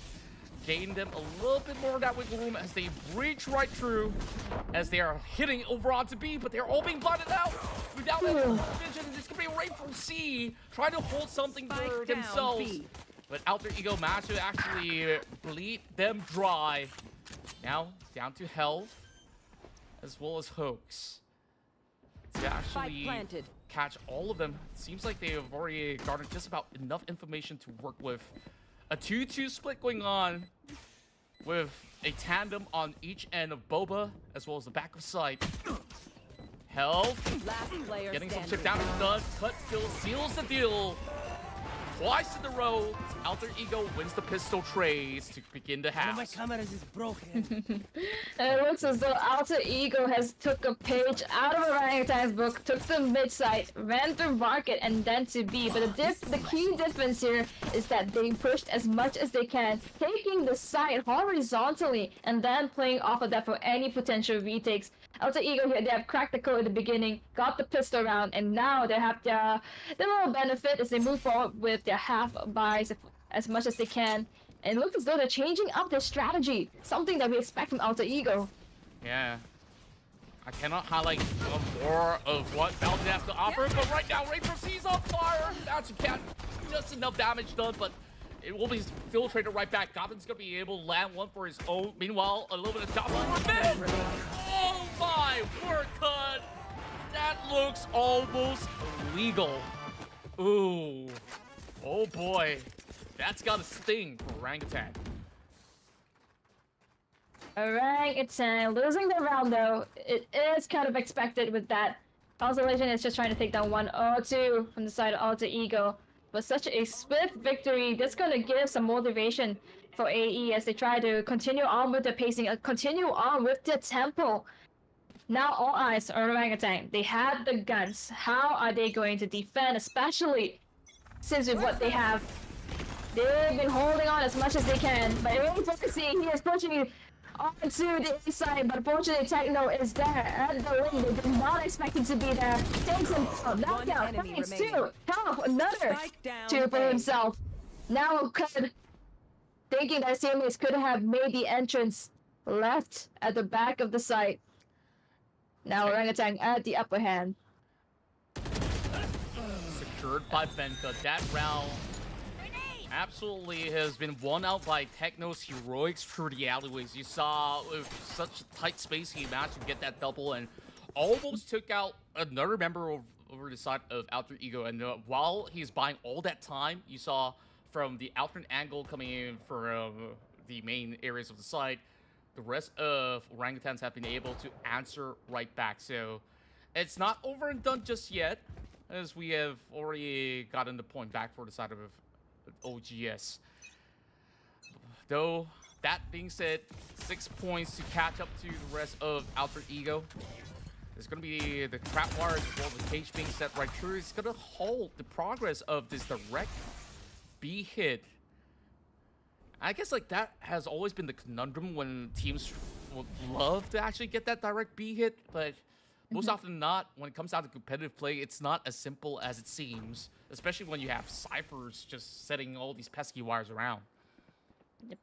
gain them a little bit more of that wiggle room as they breach right through, as they are hitting over onto B, but they're all being blotted out without any vision. This could be a raid from C, trying to hold something for themselves. But Alter Ego managed to actually bleed them dry. Now down to health, as well as Hoax. To actually catch all of them. It seems like they have already garnered just about enough information to work with. A 2-2 split going on with a tandem on each end of Boba, as well as the back of sight. Health, getting some chip down and done. Cut still seals the deal. Twice in a row, Alter Ego wins the pistol trades to begin the half. My cameras is broken. It looks as though Alter Ego has took a page out of Orangutan's book, took the mid side, ran through market, and then to B. But the key difference here is that they pushed as much as they can, taking the side horizontally and then playing off of that for any potential retakes. Alter Ego here, they have cracked the code at the beginning, got the pistol round, and now they have their little benefit as they move forward with their half buys as much as they can. And it looks as though they're changing up their strategy, something that we expect from Alter Ego. Yeah. I cannot highlight more of what Valorant has to offer, but right now, Ray proceeds on fire. Actually can't, just enough damage done, but it will be filtrated right back. Goblin's gonna be able to land one for his own. Meanwhile, a little bit of Goblin revenge. Oh my word, cut. That looks almost illegal. Ooh. Oh boy. That's got a sting for Orangutan. Orangutan losing the round though. It is kind of expected with that. Constellation is just trying to take down 1-2 from the side of Alter Ego. But such a swift victory, that's gonna give some motivation for AE as they try to continue on with the pacing, continue on with the tempo. Now all eyes on Orangutan. They have the guns. How are they going to defend, especially since with what they have? They've been holding on as much as they can, but really focusing, he is pushing onto the A side, but unfortunately Techno is there at the lane. They did not expect him to be there. Takes him knockdown, thanks to help another two for himself. Now could, thinking that his teammates could have made the entrance left at the back of the site. Now Orangutan at the upper hand. Secured by Benka. That round absolutely has been won out by Techno's heroics through the alleyways. You saw with such a tight space, he managed to get that double and almost took out another member over the side of Alter Ego. And while he's buying all that time, you saw from the alternate angle coming in from the main areas of the site, the rest of Orangutans have been able to answer right back. So it's not over and done just yet, as we have already gotten the point back for the side of OGS. Though, that being said, 6 points to catch up to the rest of Alter Ego. There's going to be the trap wire as well, the cage being set right through. It's going to hold the progress of this direct B hit. I guess like that has always been the conundrum when teams would love to actually get that direct B hit, but most often than not, when it comes down to competitive play, it's not as simple as it seems, especially when you have ciphers just setting all these pesky wires around. Yep.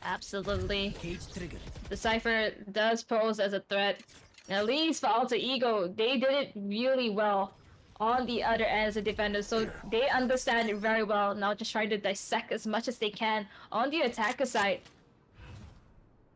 Absolutely. Cage triggered. The cipher does pose as a threat. At least for Alter Ego, they did it really well on the other end as a defender, so they understand it very well. Now just try to dissect as much as they can on the attacker side.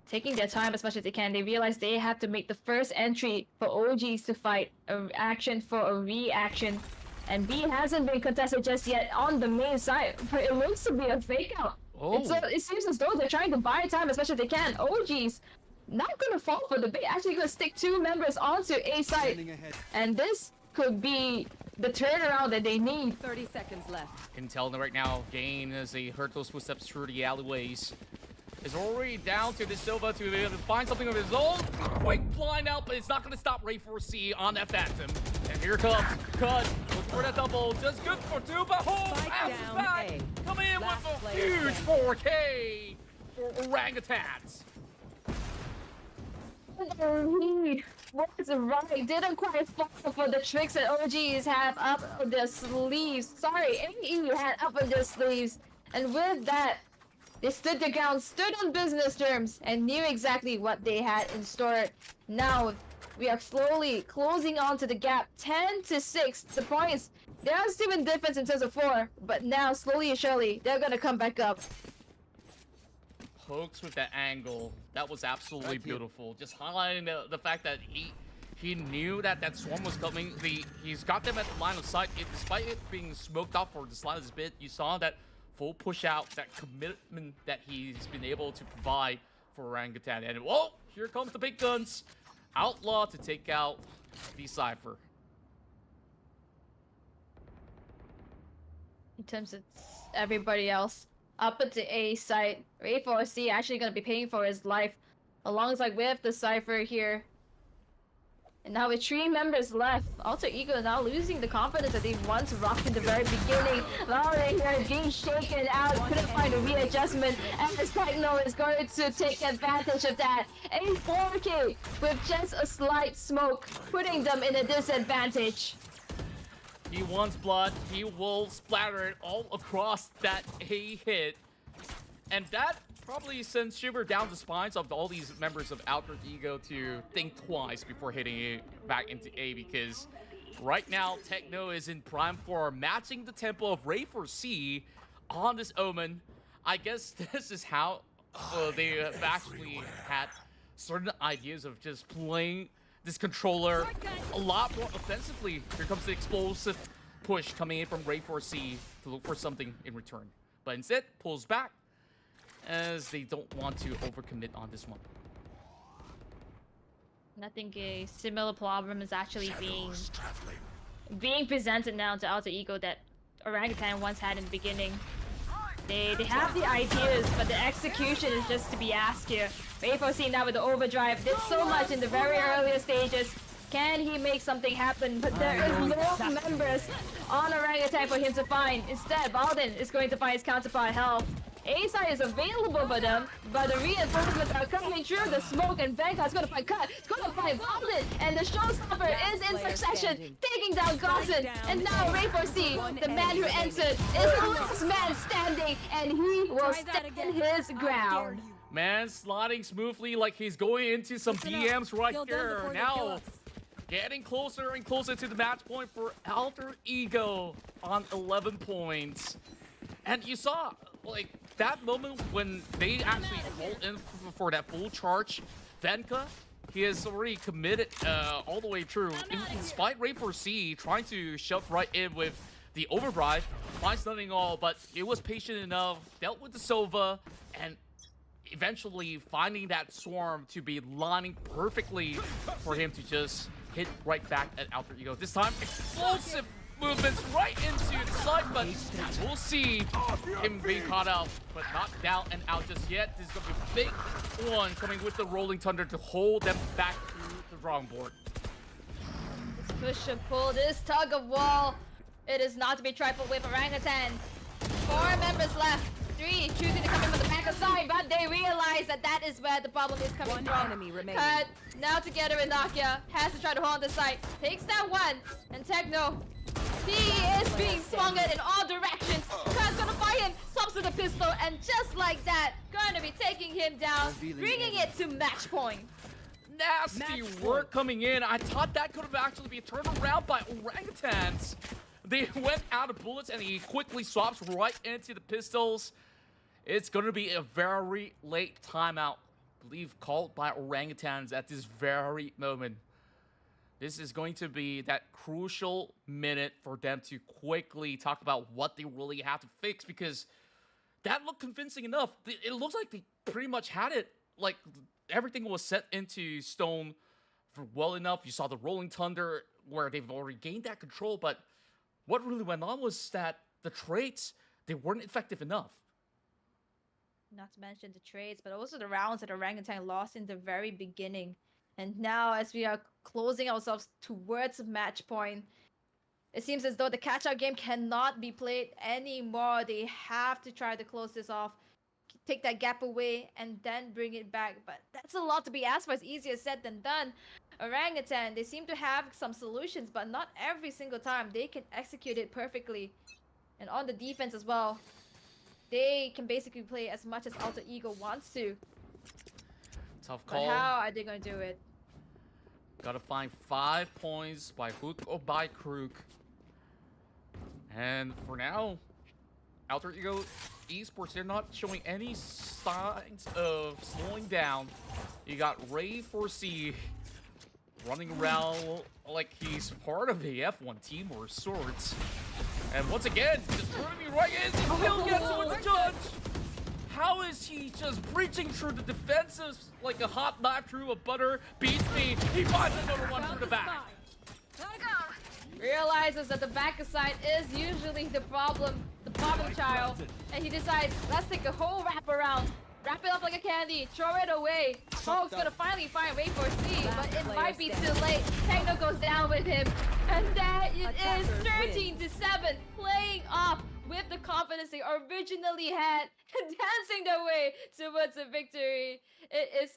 Taking their time as much as they can. They realize they have to make the first entry for OGs to fight, an action for a reaction. And B hasn't been contested just yet on the main side, but it looks to be a fake out. Oh. It seems as though they're trying to buy time as much as they can. OGs not gonna fall for the bait, actually gonna stick two members onto A side. And this could be the turnaround that they need. 30 seconds left. Intel right now, Gain as they hurt those footsteps through the alleyways. Is already down to the Silva to be able to find something of his own. Quick blind out, but it's not going to stop Ray 4C on that Phantom. And here comes Cut. Look for that double. Just good for two, but home bounces back. Coming in with a huge 4K for Orangutans. He was right. Didn't quite fall for the tricks that OGs have up their sleeves. Sorry, AE had up their sleeves. And with that, they stood their ground, stood on business terms, and knew exactly what they had in store. Now, we are slowly closing on to the gap. 10-6, the points. There are still in difference in terms of 4, but now, slowly and surely, they're gonna come back up. Pokes with that angle. That was absolutely beautiful. Just highlighting the fact that he knew that that swarm was coming. He's got them at the line of sight. Despite it being smoked off for the slightest bit, you saw that full push out, that commitment that he's been able to provide for Orangutan. And whoa, here comes the big guns. Outlaw to take out the Cypher. In terms of everybody else, up at the A site, Ray 4C actually going to be paying for his life alongside with the Cypher here. And now with 3 members left, Alter Ego now losing the confidence that they once rocked in the very beginning. Valorant here being shaken out, couldn't find a readjustment, and the Techno is going to take advantage of that. A 4K with just a slight smoke, putting them in a disadvantage. He wants blood. He will splatter it all across that A hit. And that probably sends shiver down the spines of all these members of Alter Ego to think twice before hitting it back into A, because right now Techno is in prime form, matching the tempo of Ray for C on this Omen. I guess this is how they have actually had certain ideas of just playing this controller a lot more offensively. Here comes the explosive push coming in from Ray 4C to look for something in return. But instead, pulls back as they don't want to overcommit on this one. And I think a similar problem is actually being presented now to Alter Ego that Orangutan once had in the beginning. They have the ideas, but the execution is just to be asked here. Ray4C now with the overdrive did so much in the very earliest stages. Can he make something happen? But there is no members on Orangutan for him to find. Instead, Balden is going to find his counterpart health. A-side is available for them, but the reinforcements are coming through the smoke, and Bangkok's gonna find Cut, it's gonna find Balden, and the showstopper is in succession, taking down Gossen, and now Ray4C, the man who entered, is the last man standing, and he will stand his ground. Man sliding smoothly like he's going into some DMs right there. Now, getting closer and closer to the match point for Alter Ego on 11 points. And you saw, like, that moment when they actually roll in for that full charge, Venka, he has already committed all the way through. Despite Ray4C trying to shove right in with the overdrive, finds nothing all, but it was patient enough, dealt with the Sova, and eventually finding that swarm to be lining perfectly for him to just hit right back at Alter Ego. This time, explosive movements right into the side, but we'll see him being caught out, but not down and out just yet. This is going to be a big one coming with the Rolling Thunder to hold them back to the drawing board. This push and pull, this tug of war, it is not to be trifled with. Orangutan, 4 members left. 3 choosing to come in from the back side, but they realize that that is where the problem is coming from. Enemy remaining. Cut, now together with Nakia, has to try to hold on the side. Takes that one, and Techno, he is being swung in all directions. Cut's gonna fight him, stops with a pistol, and just like that, gonna be taking him down, bringing it to match point. Nasty work coming in. I thought that could have actually been turned around by Orangutans. They went out of bullets and he quickly swaps right into the pistols. It's going to be a very late timeout, I believe called by Orangutans at this very moment. This is going to be that crucial minute for them to quickly talk about what they really have to fix, because that looked convincing enough. It looks like they pretty much had it. Like, everything was set into stone for well enough. You saw the Rolling Thunder where they've already gained that control, but what really went on was that the traits, they weren't effective enough. Not to mention the trades, but also the rounds that Orangutan lost in the very beginning. And now, as we are closing ourselves towards match point, it seems as though the catch-out game cannot be played anymore. They have to try to close this off, take that gap away, and then bring it back. But that's a lot to be asked for. It's easier said than done. Orangutan, they seem to have some solutions, but not every single time they can execute it perfectly. And on the defense as well, they can basically play as much as Alter Ego wants to. Tough call. But how are they going to do it? Gotta find 5 points by hook or by crook. And for now, Alter Ego Esports, they're not showing any signs of slowing down. You got Ray 4C running around like he's part of the F1 team or sorts. And once again, just turning me right in, he still gets with the judge. How is he just breaching through the defensive like a hot knife through a butter? Beats me. He finds another one through the back. Realizes that the back side is usually the problem child, and he decides, let's take a whole wrap around. Wrap it up like a candy, throw it away. Smoke's gonna finally find way for C, but it might be too late. Techno goes down with him, and there it is, 13-7, playing off with the confidence they originally had, dancing their way towards a victory. It is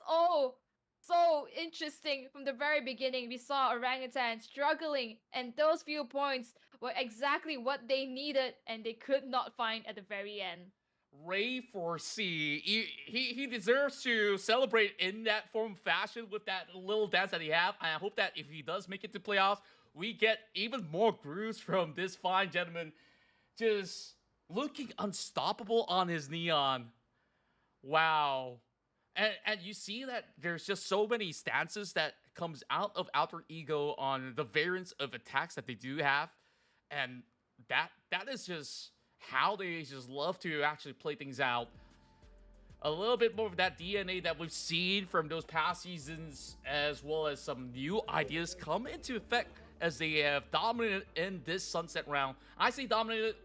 so interesting. From the very beginning, we saw Orangutan struggling, and those few points were exactly what they needed, and they could not find at the very end. Ray for C. He deserves to celebrate in that form fashion with that little dance that he have. I hope that if he does make it to playoffs, we get even more grooves from this fine gentleman. Just looking unstoppable on his neon. Wow. And you see that there's just so many stances that comes out of Alter Ego on the variants of attacks that they do have. And that is just how they just love to actually play things out. A little bit more of that DNA that we've seen from those past seasons, as well as some new ideas come into effect as they have dominated in this sunset round. I say dominated,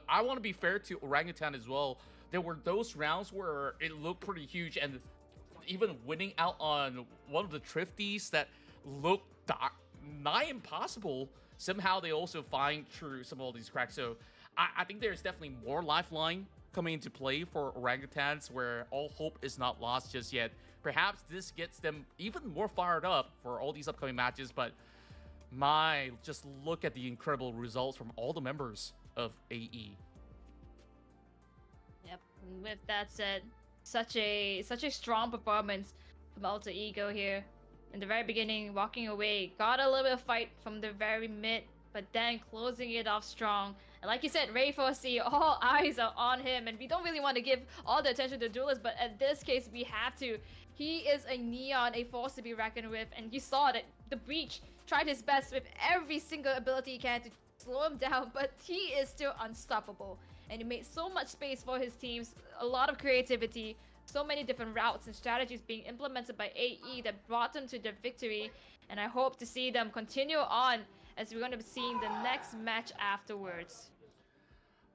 I want to be fair to Orangutan as well. There were those rounds where it looked pretty huge, and even winning out on one of the Thrifties that looked nigh impossible, somehow they also find through some of all these cracks. So I think there's definitely more lifeline coming into play for Orangutans, where all hope is not lost just yet. Perhaps this gets them even more fired up for all these upcoming matches, but just look at the incredible results from all the members of AE. Yep. With that said, such a strong performance from Alter Ego here. In the very beginning, walking away, got a little bit of fight from the very mid, but then closing it off strong. And like you said, Ray 4C, all eyes are on him, and we don't really want to give all the attention to Duelist, but in this case, we have to. He is a neon, a force to be reckoned with, and you saw that the Breach tried his best with every single ability he can to slow him down, but he is still unstoppable. And he made so much space for his teams, a lot of creativity, so many different routes and strategies being implemented by AE that brought them to their victory. And I hope to see them continue on as we're going to be seeing the next match afterwards.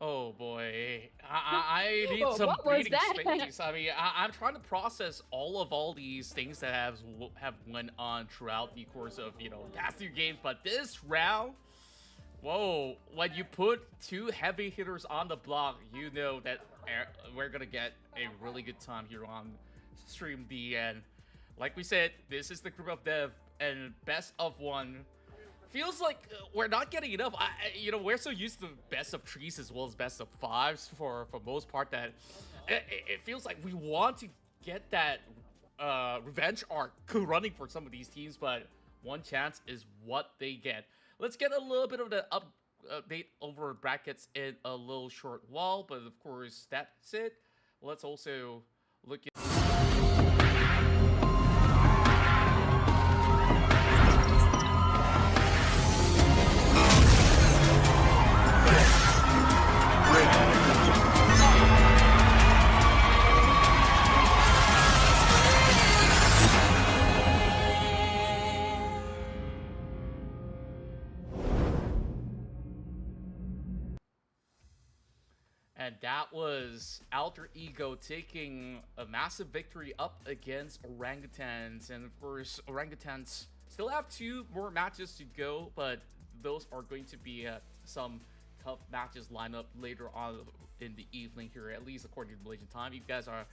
Oh boy, I need Whoa, some what was breathing that? space. I mean, I'm trying to process all these things that have went on throughout the course of, you know, past few games, but this round, whoa, when you put two heavy hitters on the block, you know that we're gonna get a really good time here on Stream D. And like we said, this is the group of dev, and best of one. Feels like we're not getting enough. You know, we're so used to best of threes as well as best of fives for most part that it feels like we want to get that revenge arc running for some of these teams, but one chance is what they get. Let's get a little bit of the update over brackets in a little short while, but of course that's it. Let's also look at and that was Alter Ego taking a massive victory up against Orangutans. And of course, Orangutans still have 2 more matches to go, but those are going to be some tough matches lined up later on in the evening here, at least according to Malaysian time. You guys are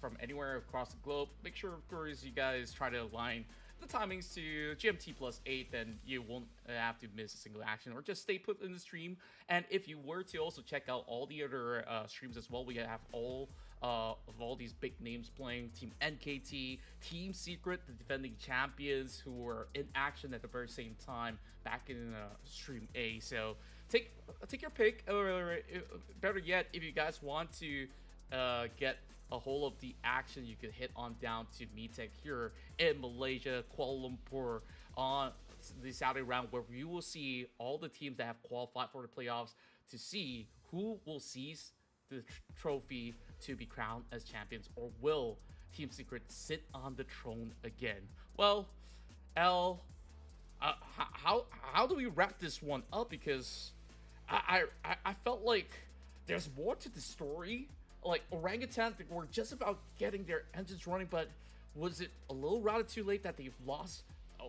from anywhere across the globe, make sure, of course, you guys try to align the timings to GMT +8, then you won't have to miss a single action, or just stay put in the stream. And if you were to also check out all the other streams as well, we have all of all these big names playing. Team NKT, Team Secret, the defending champions who were in action at the very same time back in Stream A. So take your pick, or better yet, if you guys want to get a hold of the action, you can hit on down to MeTech here in Malaysia, Kuala Lumpur, on the Saturday round, where you will see all the teams that have qualified for the playoffs to see who will seize the trophy to be crowned as champions, or will Team Secret sit on the throne again. Well, L, how do we wrap this one up? Because I felt like there's more to the story like Orangutan were just about getting their engines running, but was it a little rather too late that they've lost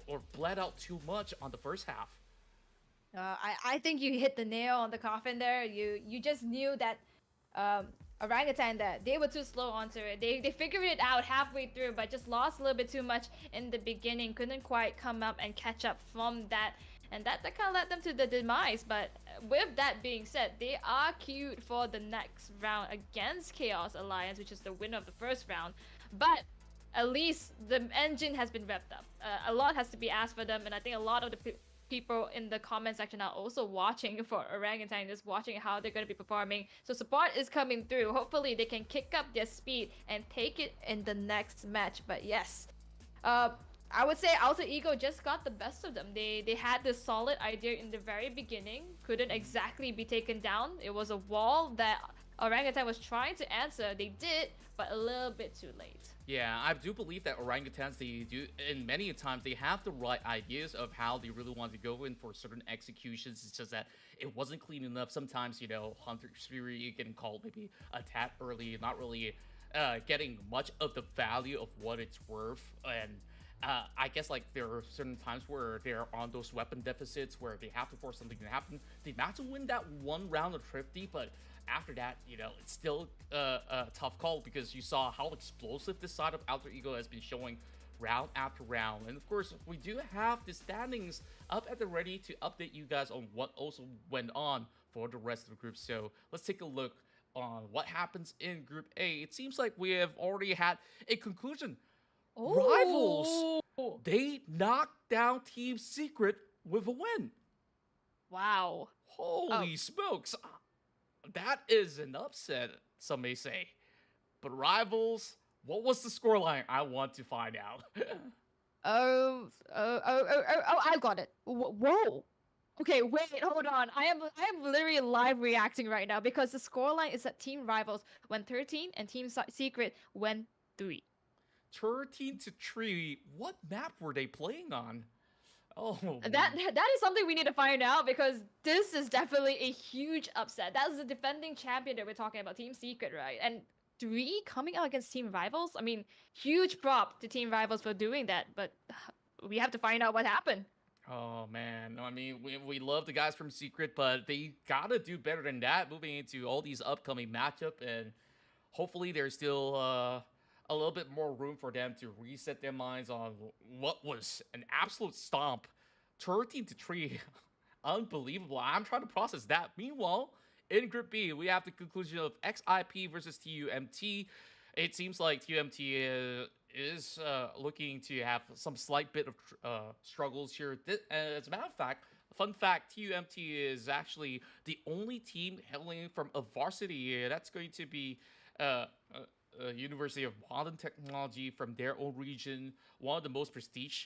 or bled out too much on the first half? I think you hit the nail on the coffin there. You just knew that orangutan that they were too slow onto it. They figured it out halfway through, but just lost a little bit too much in the beginning. Couldn't quite come up and catch up from that. And that kind of led them to the demise. But with that being said, they are queued for the next round against Chaos Alliance, which is the winner of the first round. But at least the engine has been revved up. A lot has to be asked for them, and I think a lot of the people in the comment section are also watching for Orangutan, just watching how they're going to be performing. So support is coming through. Hopefully they can kick up their speed and take it in the next match. But yes, I would say Alter Ego just got the best of them. They had this solid idea in the very beginning, couldn't exactly be taken down. It was a wall that Orangutan was trying to answer. They did, but a little bit too late. Yeah, I do believe that orangutans, they do, and many times they have the right ideas of how they really want to go in for certain executions. It's just that it wasn't clean enough. Sometimes, you know, Hunter's Fury getting called maybe a tad early, not really getting much of the value of what it's worth. And I guess like there are certain times where they're on those weapon deficits where they have to force something to happen. They have to win that one round of Thrifty, but after that, you know, it's still a tough call because you saw how explosive this side of Alter Ego has been showing round after round. And of course, we do have the standings up at the ready to update you guys on what also went on for the rest of the group. So let's take a look on what happens in Group A. It seems like we have already had a conclusion. Ooh. Rivals, they knocked down Team Secret with a win. Wow. Holy smokes. That is an upset, some may say. But Rivals, what was the scoreline? I want to find out. Oh, I got it. Whoa. Okay, wait, hold on. I am literally live reacting right now because the scoreline is that Team Rivals went 13 and Team Secret went 3. 13-3. What map were they playing on? Oh, that is something we need to find out because this is definitely a huge upset. That's the defending champion that we're talking about, Team Secret, right? And 3 coming out against Team Rivals. I mean, huge prop to Team Rivals for doing that, but we have to find out what happened. Oh man, I mean, we love the guys from Secret, but they gotta do better than that moving into all these upcoming matchup, and hopefully there's still a little bit more room for them to reset their minds on what was an absolute stomp. 13-3. Unbelievable. I'm trying to process that. Meanwhile, in Group B, we have the conclusion of XIP versus TUMT. It seems like TUMT is looking to have some slight bit of struggles here. As a matter of fact, fun fact, TUMT is actually the only team hailing from a varsity. That's going to be University of Modern Technology from their own region, one of the most prestige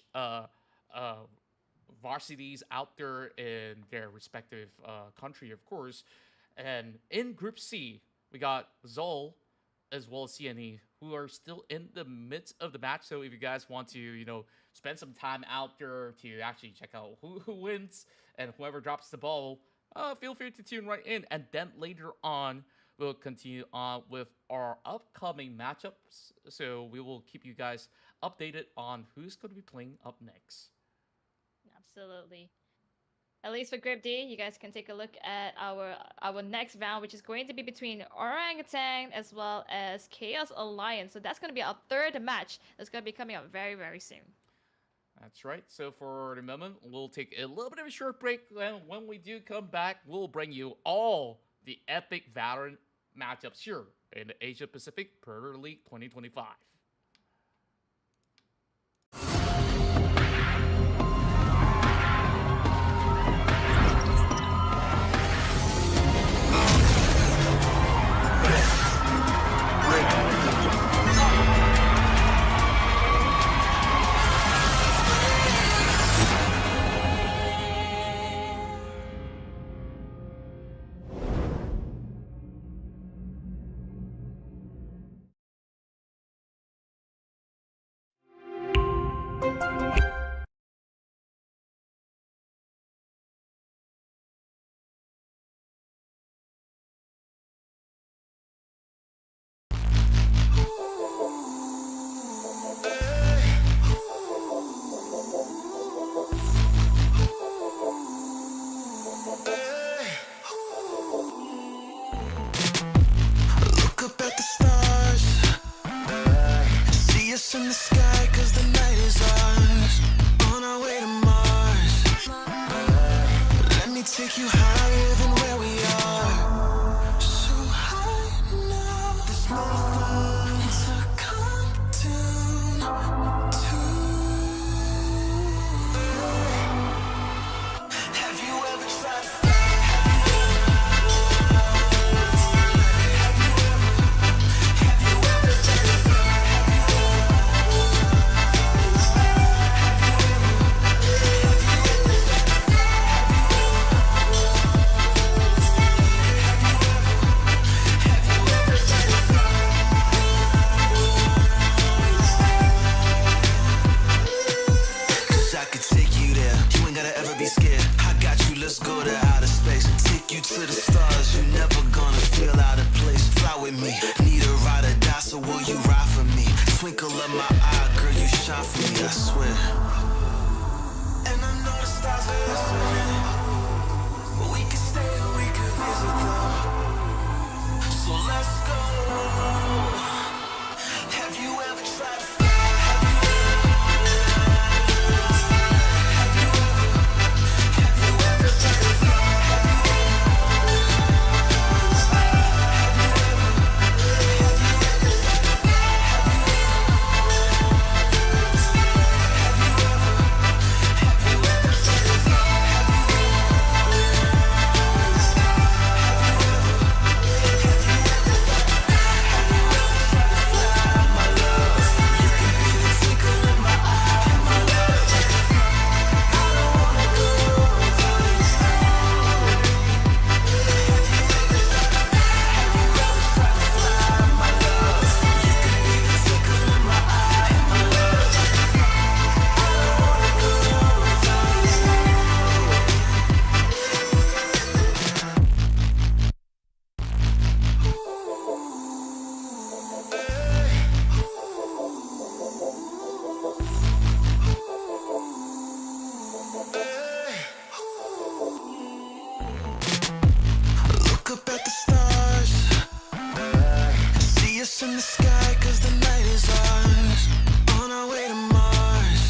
varsities out there in their respective country, of course. And in Group C, we got Zol as well as CNE, who are still in the midst of the match. So if you guys want to, you know, spend some time out there to actually check out who wins and whoever drops the ball, feel free to tune right in. And then later on, we'll continue on with our upcoming matchups. So we will keep you guys updated on who's going to be playing up next. Absolutely. At least for Group D, you guys can take a look at our next round, which is going to be between Orangutan as well as Chaos Alliance. So that's going to be our third match that's going to be coming up very, very soon. That's right. So for the moment, we'll take a little bit of a short break. And when we do come back, we'll bring you all the epic Valorant matchups here in the Asia Pacific Predator League 2025. go. Have you ever tried to fly? Look up at the stars. See us in the sky, cause the night is ours. On our way to Mars.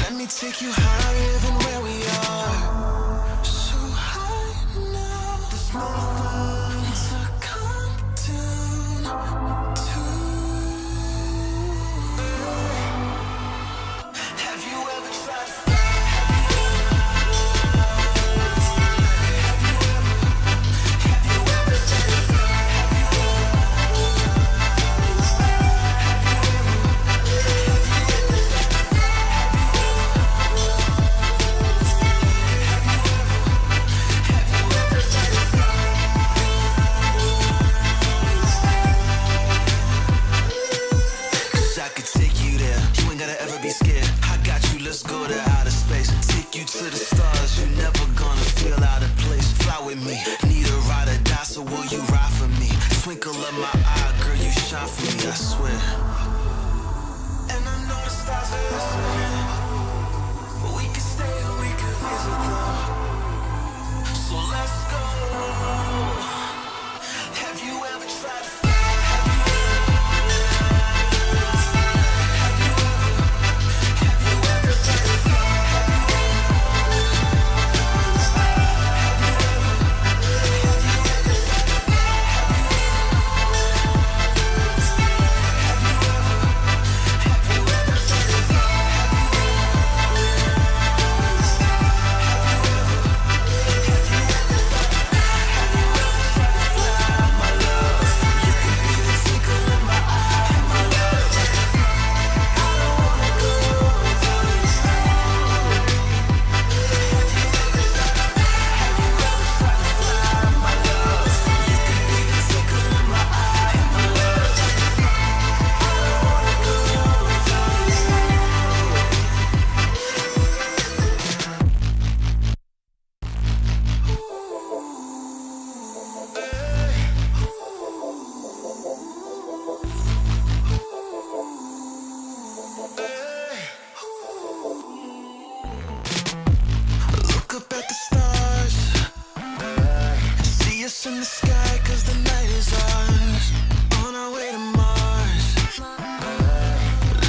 Let me take you higher than where we are. So high now. There's nothing to come down to. Have you ever tried to fly? Cause I could take you there. You ain't gotta ever be scared. I got you, let's go to outer space. Take you to the stars, you're never gonna feel out of place. Fly with me, need a ride or die, so will you ride for me? Twinkle of my eye, girl, you shine for me, I swear. And I know the stars are listening, but we can stay or we can visit them. So let's go. Have you ever tried to fly? Look up at the stars. See us in the sky, cause the night is ours. On our way to Mars.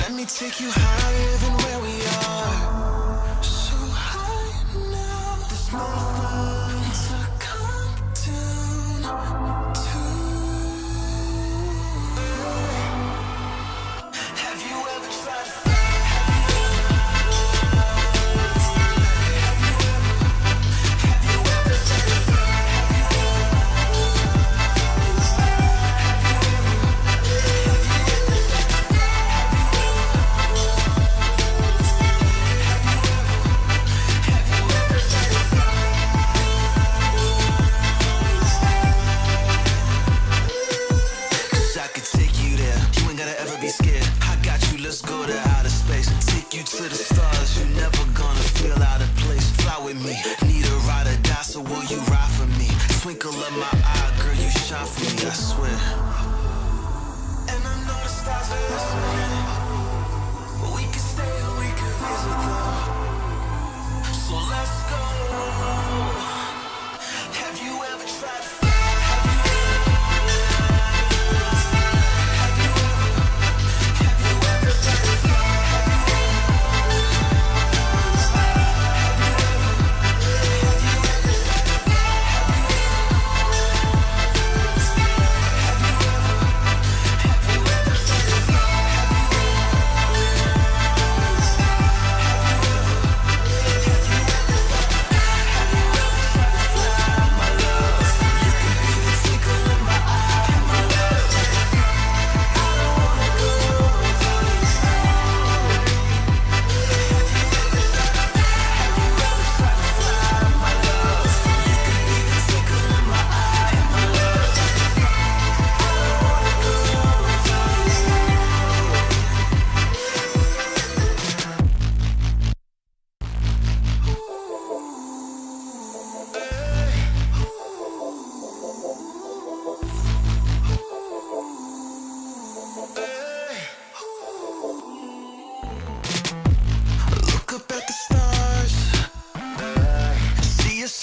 Let me take you higher than where we are. So high now. There's nothing to come down to. Have you ever tried to fly? Cause I could take you there. You ain't gotta ever be scared. I got you, let's go to outer space. Take you to the stars, you're never gonna feel out of place. Fly with me, need a ride or die, so will you ride for me? Twinkle of my eye, girl, you shine for me, I swear. And I know the stars are listening, but we can stay or we can visit them. So let's go. Have you ever tried to fly?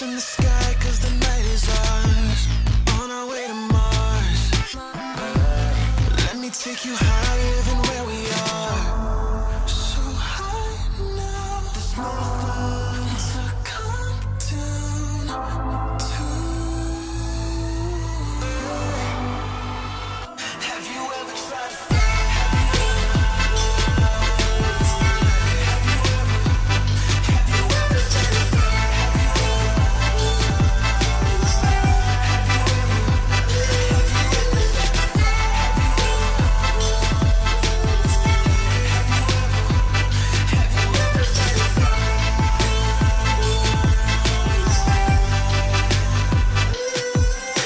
us in the sky, cause the night is ours. On our way to Mars. Let me take you higher than where we are. So high now, there's nothing to come down to. Have you ever tried to fly?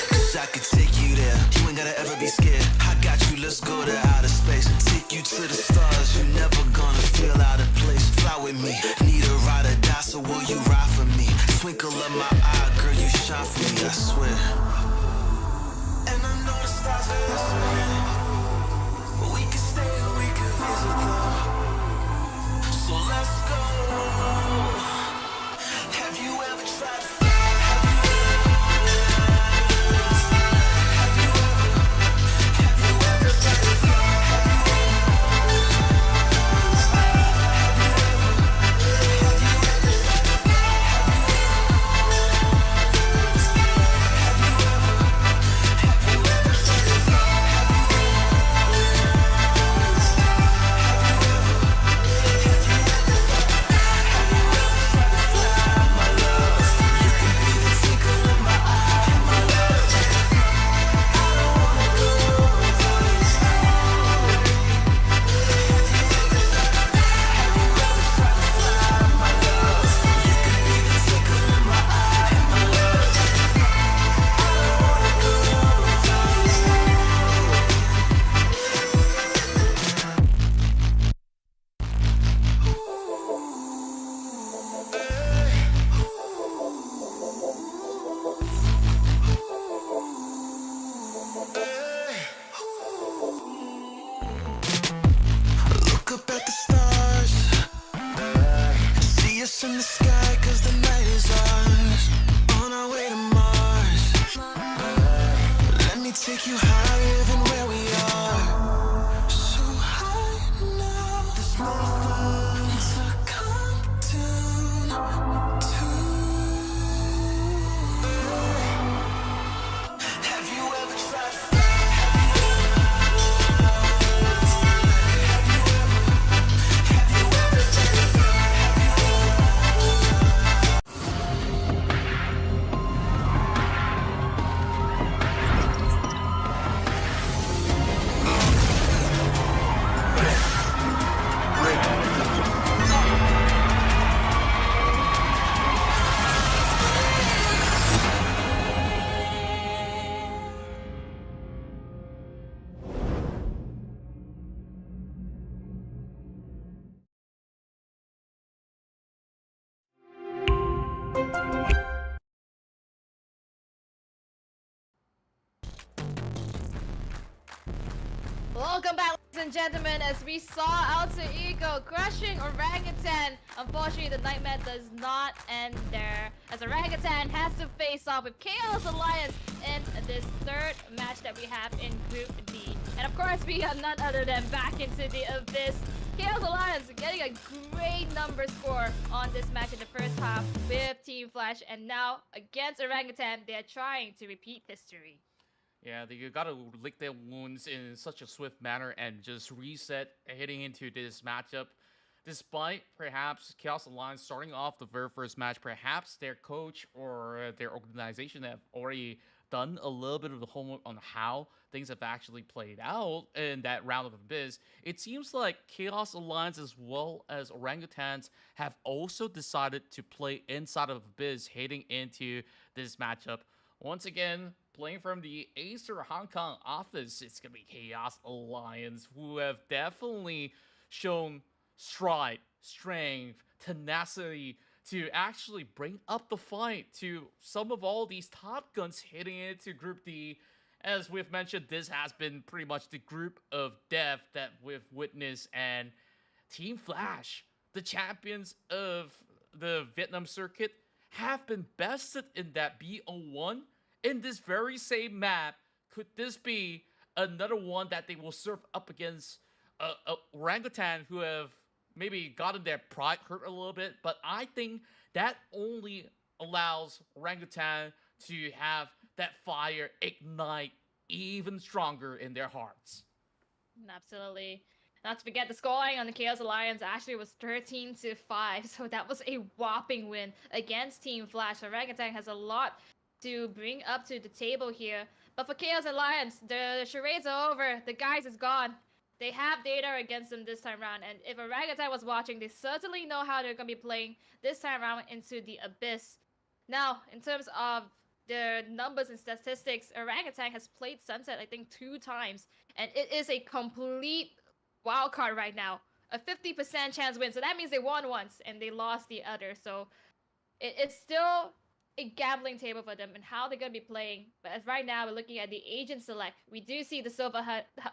Cause I could take you there. You ain't gotta ever be scared. I got you, let's go to outer space. Take you to the stars, you never gonna feel out of place. Fly with me, need a ride or die, so will you ride for me? Twinkle of my eye, girl, you shine for me, I swear. And I know the stars are listening. We can stay or we can visit them. So let's go. Have you ever tried to fly? Look up at the stars. See us in the sky, cause the night is ours. On our way to Mars. Let me take you higher than where we are. So high now, there's nothing to come down to. Have you ever tried to fly? Welcome back, ladies and gentlemen, as we saw Alter Ego crushing Orangutan. Unfortunately, the nightmare does not end there, as Orangutan has to face off with Chaos Alliance in this third match that we have in Group D. And of course, we have none other than back into the Abyss. Chaos Alliance getting a great number score on this match in the first half with Team Flash, and now against Orangutan, they're trying to repeat history. Yeah, you gotta lick their wounds in such a swift manner and just reset heading into this matchup. Despite perhaps Chaos Alliance starting off the very first match, perhaps their coach or their organization have already done a little bit of the homework on how things have actually played out in that round of Abyss. It seems like Chaos Alliance as well as Orangutans have also decided to play inside of Abyss heading into this matchup. Once again, playing from the Acer Hong Kong office, it's going to be Chaos Alliance, who have definitely shown stride, strength, tenacity to actually bring up the fight to some of all these top guns hitting into Group D. As we've mentioned, this has been pretty much the group of death that we've witnessed, and Team Flash, the champions of the Vietnam circuit, have been bested in that BO1 in this very same map. Could this be another one that they will serve up against orangutan who have maybe gotten their pride hurt a little bit? But I think that only allows orangutan to have that fire ignite even stronger in their hearts. Absolutely. Not to forget the scoring on the Chaos Alliance actually was 13-5, so that was a whopping win against Team Flash. Orangutan has a lot to bring up to the table here. But for Chaos Alliance, the charades are over. The guys is gone. They have data against them this time around, and if Orangutan was watching, they certainly know how they're going to be playing this time around into the Abyss. Now, in terms of the numbers and statistics, Orangutan has played Sunset, I think, 2 times, and it is a complete wild card right now. A 50% chance win, so that means they won once and they lost the other. So it's still a gambling table for them and how they're going to be playing. But as right now, we're looking at the agent select. We do see the Silver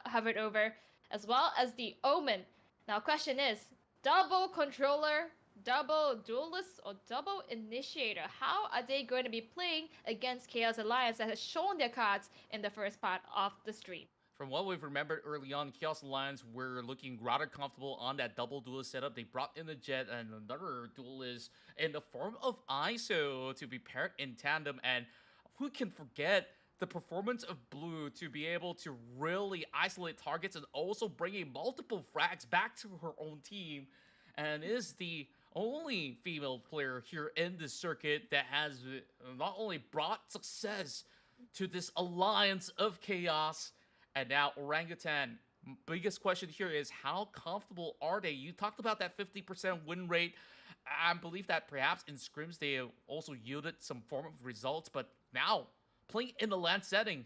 hovered over, as well as the Omen. Now, question is, double controller, double duelist, or double initiator? How are they going to be playing against Chaos Alliance that has shown their cards in the first part of the stream? From what we've remembered early on, Chaos Alliance were looking rather comfortable on that double duelist setup. They brought in the Jet and another duelist in the form of ISO to be paired in tandem. And who can forget the performance of Blue to be able to really isolate targets and also bringing multiple frags back to her own team, and is the only female player here in this circuit that has not only brought success to this alliance of chaos. And now Orangutan, biggest question here is how comfortable are they? You talked about that 50% win rate. I believe that perhaps in scrims they also yielded some form of results, but now playing in the LAN setting,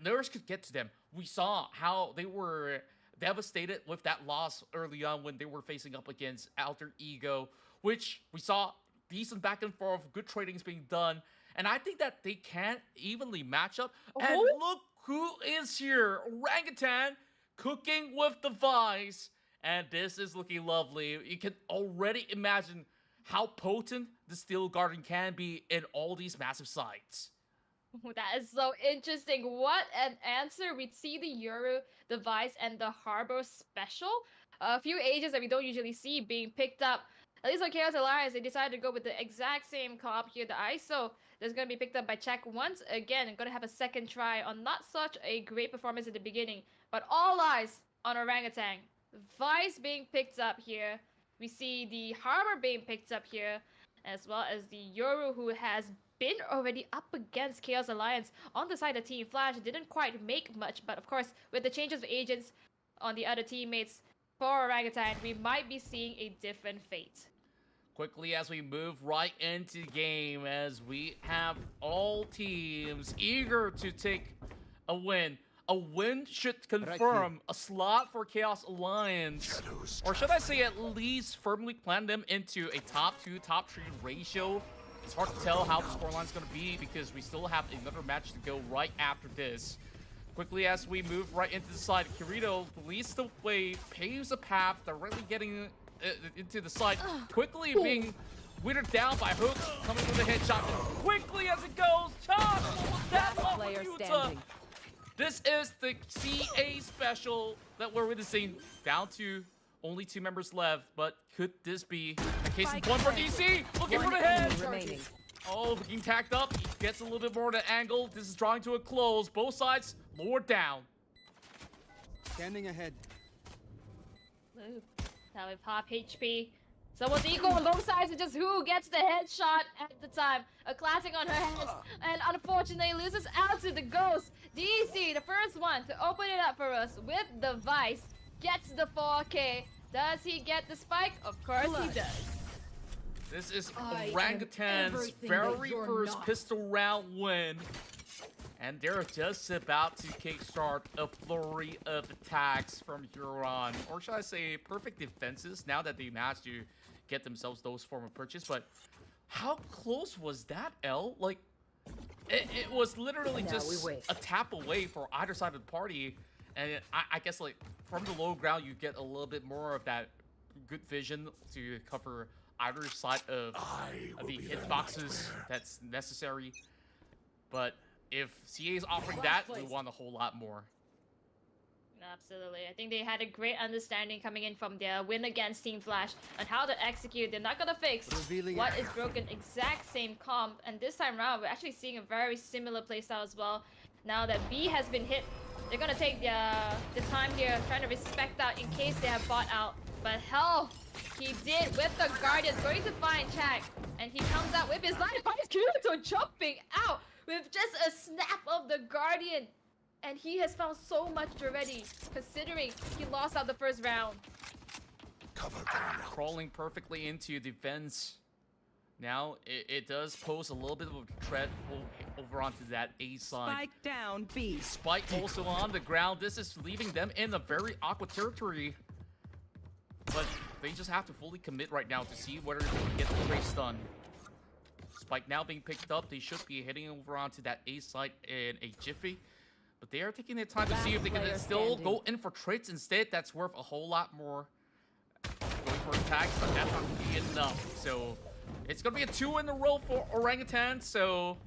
nerves could get to them. We saw how they were devastated with that loss early on when they were facing up against Alter Ego, which we saw decent back and forth, good tradings being done, and I think that they can evenly match up. And look who is here, Orangutan cooking with the Vice, and this is looking lovely. You can already imagine how potent the Steel Garden can be in all these massive sites. That is so interesting. What an answer. We see the Euro, the Vice, and the Harbor special. A few agents that we don't usually see being picked up. At least for Chaos Alliance, they decided to go with the exact same comp here, the ISO. That's going to be picked up by Check once again. And going to have a second try on not such a great performance at the beginning. But all eyes on Orangutan. Vice being picked up here. We see the Harbor being picked up here. As well as the Yoru, who has been already up against Chaos Alliance on the side of Team Flash. Didn't quite make much, but of course, with the changes of agents on the other teammates for Orangutan, we might be seeing a different fate. Quickly as we move right into game, as we have all teams eager to take a win. A win should confirm a slot for Chaos Alliance, or should I say at least firmly plan them into a top 2, top 3 ratio. It's hard to tell how the scoreline's going to be because we still have another match to go right after this. Quickly as we move right into the side, Kirito leads the way, paves a path, directly getting into the side, quickly being withered down by Hook, coming with a headshot. Quickly as it goes, Chop! That player standing. This is the CA special that we're witnessing, down to only 2 members left, but could this be a case in point for DC? Looking for the head! Oh, looking tacked up, he gets a little bit more of the angle. This is drawing to a close, both sides lowered down. Standing ahead. Ooh, now we pop HP. Someone's equal on both sides, and just who gets the headshot at the time. A classic on her hands, and unfortunately loses out to the Ghost. DC, the first one to open it up for us with the Vice, gets the 4K. Does he get the spike? Of course he does. This is Orangutan's very first pistol round win. And they're just about to kickstart a flurry of attacks from here on. Or should I say perfect defenses now that they managed to get themselves those form of purchase. But how close was that, L? Like, it was literally just a tap away for either side of the party. And I guess, like, from the low ground, you get a little bit more of that good vision to cover either side of the hitboxes that's necessary. But if CA is offering that, we want a whole lot more. Absolutely. I think they had a great understanding coming in from their win against Team Flash on how to execute. They're not gonna fix Revealing what it. is broken, exact same comp. And this time around, we're actually seeing a very similar playstyle as well. Now that B has been hit, they're gonna take the time here, trying to respect that in case they have bought out. But hell, he did with the Guardians, going to find Chak. And he comes out with his life. Finds Kirito jumping out with just a snap of the Guardian. And he has found so much already, considering he lost out the first round. Crawling perfectly into defense. Now, it does pose a little bit of a threat over onto that A side. Spike down B. Spike also on the ground. This is leaving them in a very awkward territory. But they just have to fully commit right now to see whether they can get the race done. Spike now being picked up. They should be heading over onto that A side in a jiffy. But they are taking their time to see if they can still go in for trades instead. That's worth a whole lot more. Going for attacks, but that's not going to be enough. So it's going to be a 2 in a row for Orangutan. So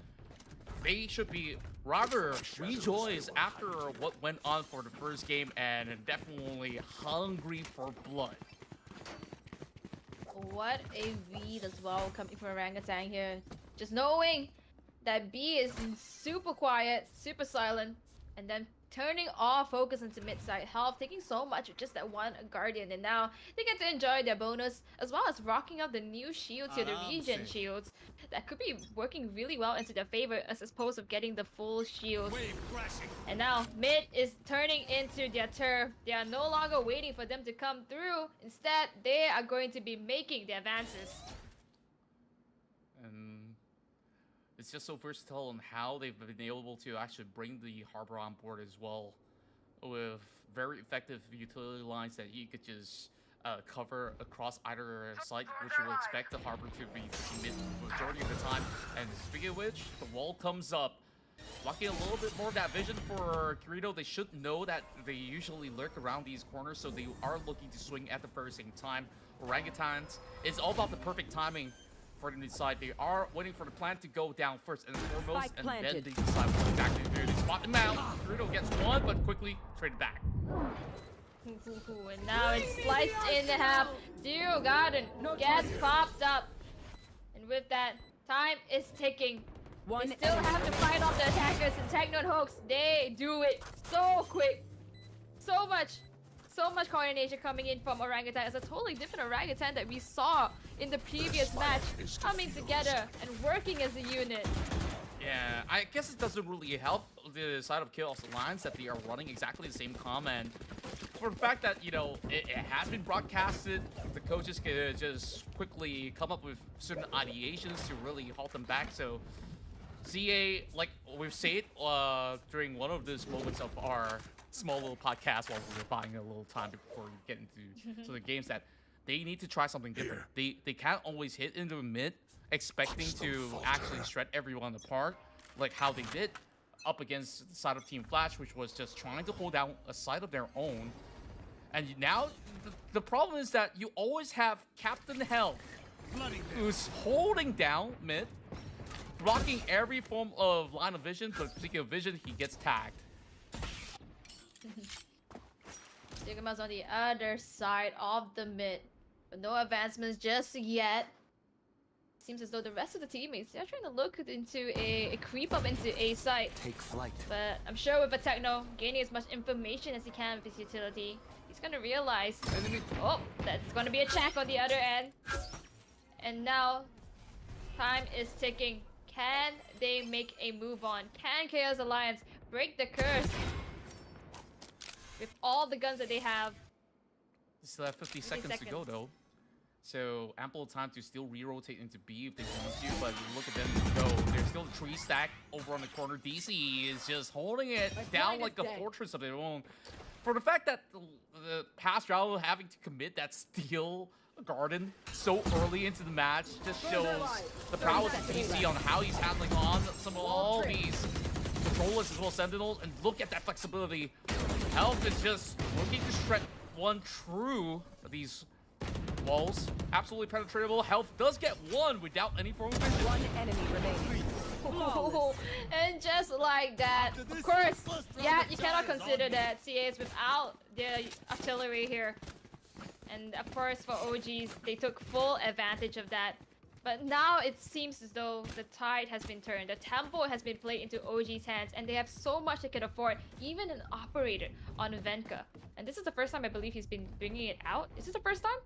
they should be rather rejoiced after what went on for the first game and definitely hungry for blood. What a lead as well coming from Orangutan here. Just knowing that B is super quiet, super silent, and then turning all focus into mid-side health, taking so much with just that one Guardian, and now they get to enjoy their bonus as well as rocking out the new shields here, the regen shields. That could be working really well into their favor as opposed to getting the full shield. And now mid is turning into their turf. They are no longer waiting for them to come through. Instead, they are going to be making the advances. And it's just so versatile on how they've been able to actually bring the Harbor on board as well, with very effective utility lines that you could just cover across either site, which you will expect the Harbor to be mid majority of the time. And speaking of which, the wall comes up, blocking a little bit more of that vision for Kirito. They should know that they usually lurk around these corners, so they are looking to swing at the very same time. Orangutans, it's all about the perfect timing for them to decide. They are waiting for the plan to go down first and foremost, and then they decide what exactly to do. They spot them out. Kirito gets one, but quickly traded back. And now it's sliced in half. Zero Garden gets popped up. And with that, time is ticking. They still have to fight off the attackers and Techno and Hoax. They do it so quick. So much coordination coming in from Orangutan. It's a totally different Orangutan that we saw in the previous match, coming together and working as a unit. Yeah, I guess it doesn't really help the side of Chaos Alliance that they are running exactly the same command. For the fact that, you know, it has been broadcasted, the coaches can just quickly come up with certain ideations to really halt them back. So CA, like we've said during one of those moments of our small little podcast while we were buying a little time before we get into some of the games, that they need to try something different. They can't always hit into mid expecting to actually shred everyone apart like how they did up against the side of Team Flash, which was just trying to hold down a side of their own. And now the problem is that you always have Captain Hell, who's holding down mid, blocking every form of line of vision, but speaking of vision, he gets tagged. Sigma's on the other side of the mid, but no advancements just yet. Seems as though the rest of the teammates, they're trying to look into a creep up into A site. Take flight. But I'm sure with a Techno gaining as much information as he can with his utility, he's gonna realize, oh, that's gonna be a check on the other end. And now, time is ticking. Can they make a move on? Can Chaos Alliance break the curse with all the guns that they have? Still have 50 seconds to go though. So ample time to still re-rotate into B if they want to, but look at them go. There's still a tree stack over on the corner. DC is just holding it down like a fortress of their own. For the fact that the past round having to commit that steel garden so early into the match just shows the prowess of DC on how he's handling on some of all these controllers as well as sentinels. And look at that flexibility. Health is just looking to shred one true of these walls. Absolutely penetratable. Health does get one without any form of vision. One enemy remaining. Oh, and just like that, of course, yeah, you cannot consider that CA is without the artillery here. And of course, for OGs, they took full advantage of that. But now it seems as though the tide has been turned. The tempo has been played into OG's hands, and they have so much they can afford, even an operator on Venka. And this is the first time I believe he's been bringing it out. Is this the first time?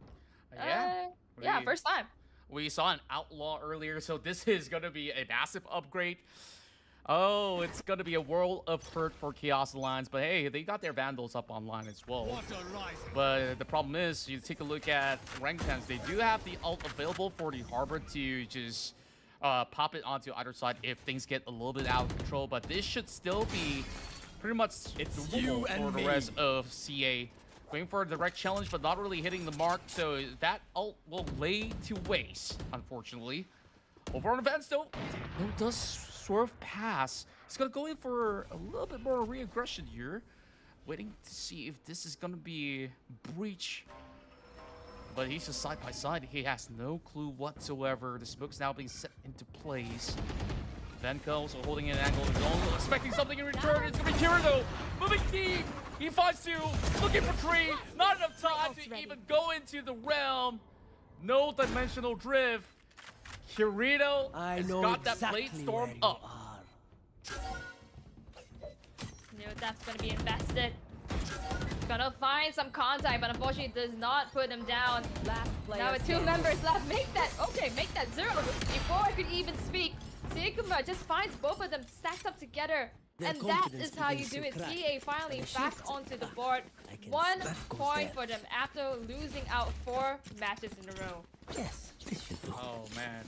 Yeah. Yeah, first time. We saw an outlaw earlier, so this is going to be a massive upgrade. Oh, it's going to be a world of hurt for Chaos Alliance, but hey, they got their Vandals up online as well. But the problem is, you take a look at rank 10s, they do have the ult available for the Harbor to just pop it onto either side if things get a little bit out of control, but this should still be pretty much doable for the rest of CA. Going for a direct challenge, but not really hitting the mark, so that ult will lay to waste, unfortunately. Over on events, though, it does swerve pass. He's gonna go in for a little bit more re-aggression here. Waiting to see if this is gonna be breach. But he's just side by side. He has no clue whatsoever. The smoke's now being set into place. Venka also holding an angle of his own, expecting something in return. It's gonna be Kira though. Moving deep. He finds two, looking for three. Not enough time to even go into the realm. No dimensional drift. Kirito has got that blade storm up. Knew that's gonna be invested. Gonna find some contact, but unfortunately does not put him down. Last player. Now with two members left, make that zero before I could even speak. Sigma just finds both of them stacked up together. And that is how you do it. CA finally back onto the board. 1 point for them after losing out 4 matches in a row. Yes, this should do. Oh man,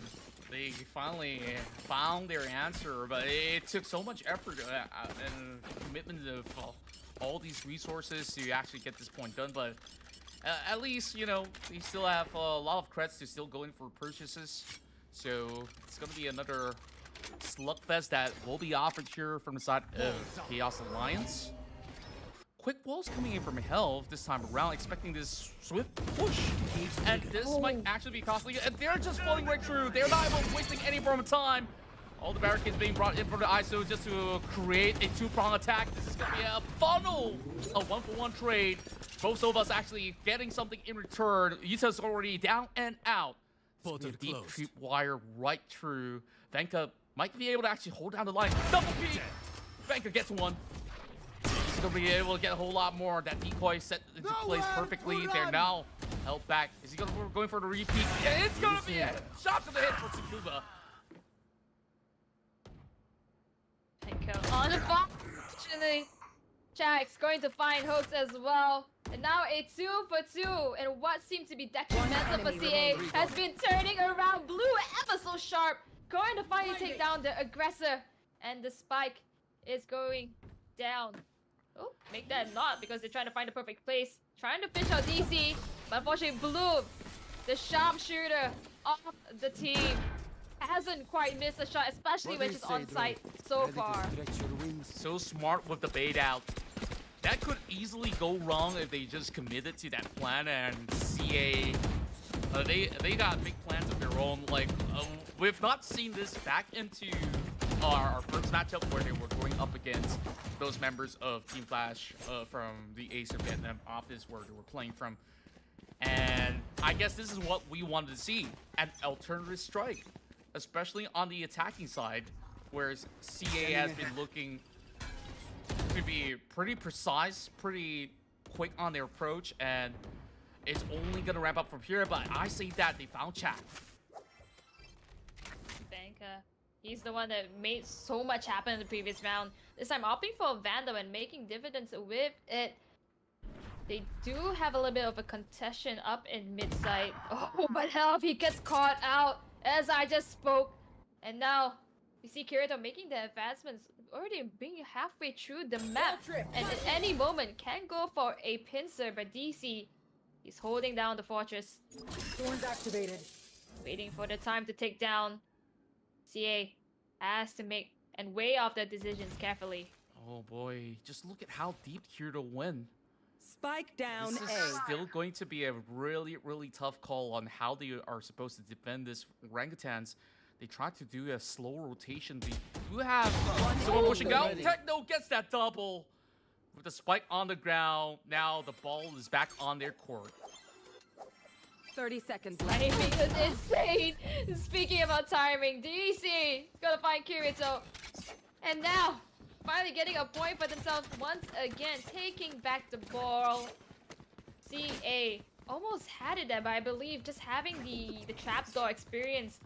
they finally found their answer, but it took so much effort and commitment of all these resources to actually get this point done. But at least, you know, they still have a lot of credits to still go in for purchases. So it's gonna be another slugfest that will be offered here from the side of Chaos Alliance. Quick walls coming in from Health this time around, expecting this swift push. And this might actually be costly. And they're just falling right through. They're not even wasting any form of time. All the barricades being brought in for the ISO just to create a 2-prong attack. This is going to be a funnel, a 1-for-1 trade. Both of us actually getting something in return. Yuta's already down and out. Deep creep wire right through. Venka might be able to actually hold down the line. Double peek! Venka gets one. He's going to be able to get a whole lot more. That decoy set into place perfectly. They're now held back. Is he going for the repeat? Yeah, it's going to be a shot to the head for Tsukuba. Venka on the ball. Actually, Jack's going to find Hooks as well. And now a 2-for-2 and what seemed to be detrimental for CA has been turning around. Blue ever so sharp. Going to finally take down the aggressor. And the spike is going down. Oh, make that not because they're trying to find the perfect place. Trying to fish out DC. But unfortunately, Blue, the sharpshooter of the team, hasn't quite missed a shot, especially when she's on site so far. So smart with the bait out. That could easily go wrong if they just committed to that plan, and CA, they got big plans of their own. Like, we've not seen this back into our first matchup where they were going up against those members of Team Flash from the Ace of Vietnam office where they were playing from. And I guess this is what we wanted to see, an alternative strike, especially on the attacking side, whereas CA has been looking to be pretty precise, pretty quick on their approach, and it's only gonna ramp up from here. But I say that they found chat. Venka, he's the one that made so much happen in the previous round. This time opting for a Vandal and making dividends with it. They do have a little bit of a contention up in mid-side. Oh, but Health, he gets caught out as I just spoke. And now we see Kirito making the advancements, already being halfway through the map. And at any moment can go for a pincer, but DC, he's holding down the fortress. Thorns activated. Waiting for the time to take down. CA has to make and weigh off their decisions carefully. Oh boy, just look at how deep Kirito went. Spike down This is A. still going to be a really, really tough call on how they are supposed to defend this orangutans. They try to do a slow rotation. They do have someone pushing out. Techno gets that double with the spike on the ground. Now the ball is back on their court. 30 seconds left. Timing is insane. Speaking about timing, DC is gonna find Kirito. And now, finally getting a point for themselves once again, taking back the ball. CA almost had it there, but I believe just having the trapdoor experience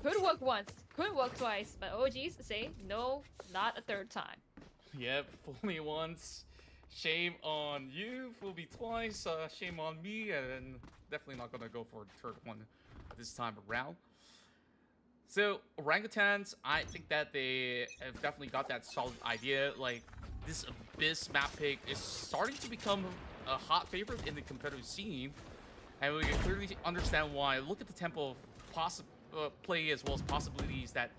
could work once, could work twice, but OGs say no, not a third time. Yep, fool me once. Shame on you, fool me twice. Shame on me, and definitely not gonna go for the third one this time around. So orangutans, I think that they have definitely got that solid idea. Like this Abyss map pick is starting to become a hot favorite in the competitive scene, and we can clearly understand why. Look at the tempo of play as well as possibilities that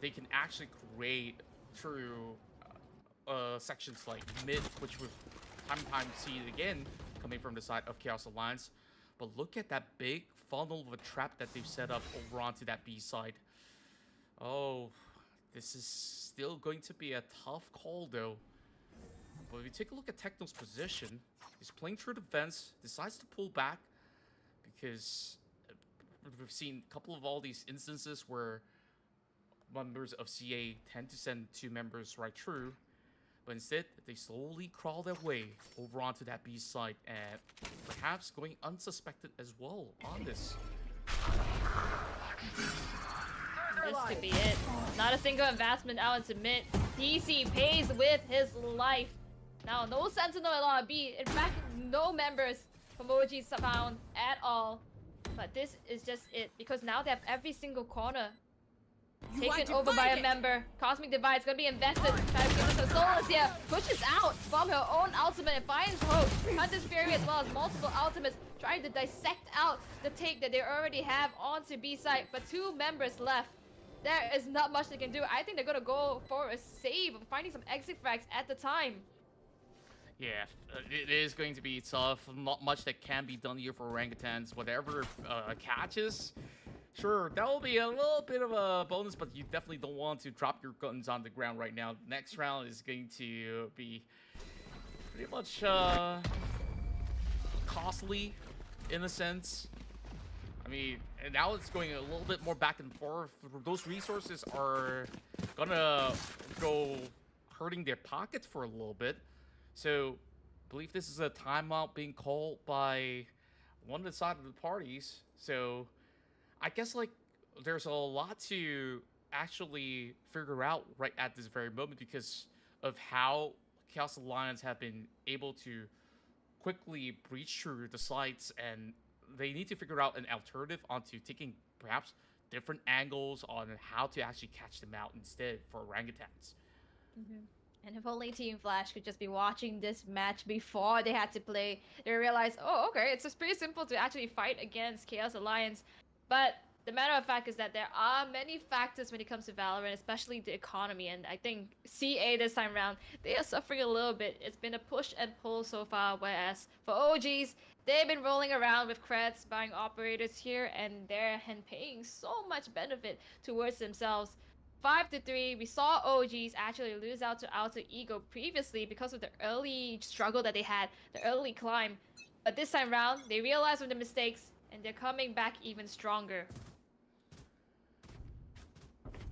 they can actually create through sections like mid, which we've time and time seen again coming from the side of Chaos Alliance. But look at that big funnel of a trap that they've set up over onto that B side. Oh, this is still going to be a tough call though. But if you take a look at Techno's position, he's playing through the fence, decides to pull back because we've seen a couple of all these instances where members of CA tend to send two members right through. But instead, they slowly crawl their way over onto that B side and perhaps going unsuspected as well on this. This could be it. Not a single investment out into mid. DC pays with his life. Now, no Sentinel at B. In fact, no members from OGs found at all. But this is just it, because now they have every single corner taken over by a member. Cosmic Divide's gonna be invested. So Solus here pushes out from her own ultimate and finds hope. Hunter's Fury as well as multiple ultimates trying to dissect out the take that they already have onto B side. But two members left. There is not much they can do. I think they're gonna go for a save of finding some exit frags at the time. Yeah, it is going to be tough. Not much that can be done here for orangutans. Whatever catches, sure, that will be a little bit of a bonus, but you definitely don't want to drop your guns on the ground right now. Next round is going to be pretty much costly in a sense. I mean, and now it's going a little bit more back and forth. Those resources are gonna go hurting their pockets for a little bit. So, I believe this is a timeout being called by one of the side of the parties. So, I guess like there's a lot to actually figure out right at this very moment because of how Chaos Alliance have been able to quickly breach through the sites, and they need to figure out an alternative onto taking perhaps different angles on how to actually catch them out instead for orangutans. And if only Team Flash could just be watching this match before they had to play, they realized, oh, okay, it's just pretty simple to actually fight against Chaos Alliance. But the matter of fact is that there are many factors when it comes to Valorant, especially the economy. And I think CA this time around, they are suffering a little bit. It's been a push and pull so far, whereas for OGs, they've been rolling around with creds, buying operators here and there, and paying so much benefit towards themselves. 5-3, we saw OGs actually lose out to Alter Ego previously because of the early struggle that they had, the early climb. But this time round, they realized from the mistakes, and they're coming back even stronger.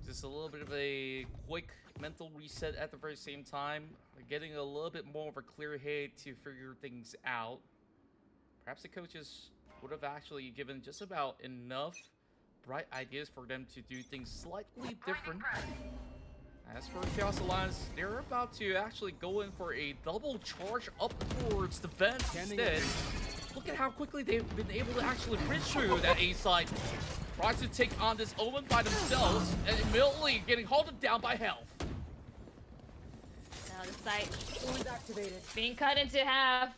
Just a little bit of a quick mental reset at the very same time. Getting a little bit more of a clear head to figure things out. Perhaps the coaches would have actually given just about enough bright ideas for them to do things slightly different. As for Chaos Alliance, they're about to actually go in for a double charge up towards the vent instead. Look at how quickly they've been able to actually bridge through that A side. Tries to take on this Omen by themselves, and immediately getting halted down by health. Now the site Wound activated. being cut into half.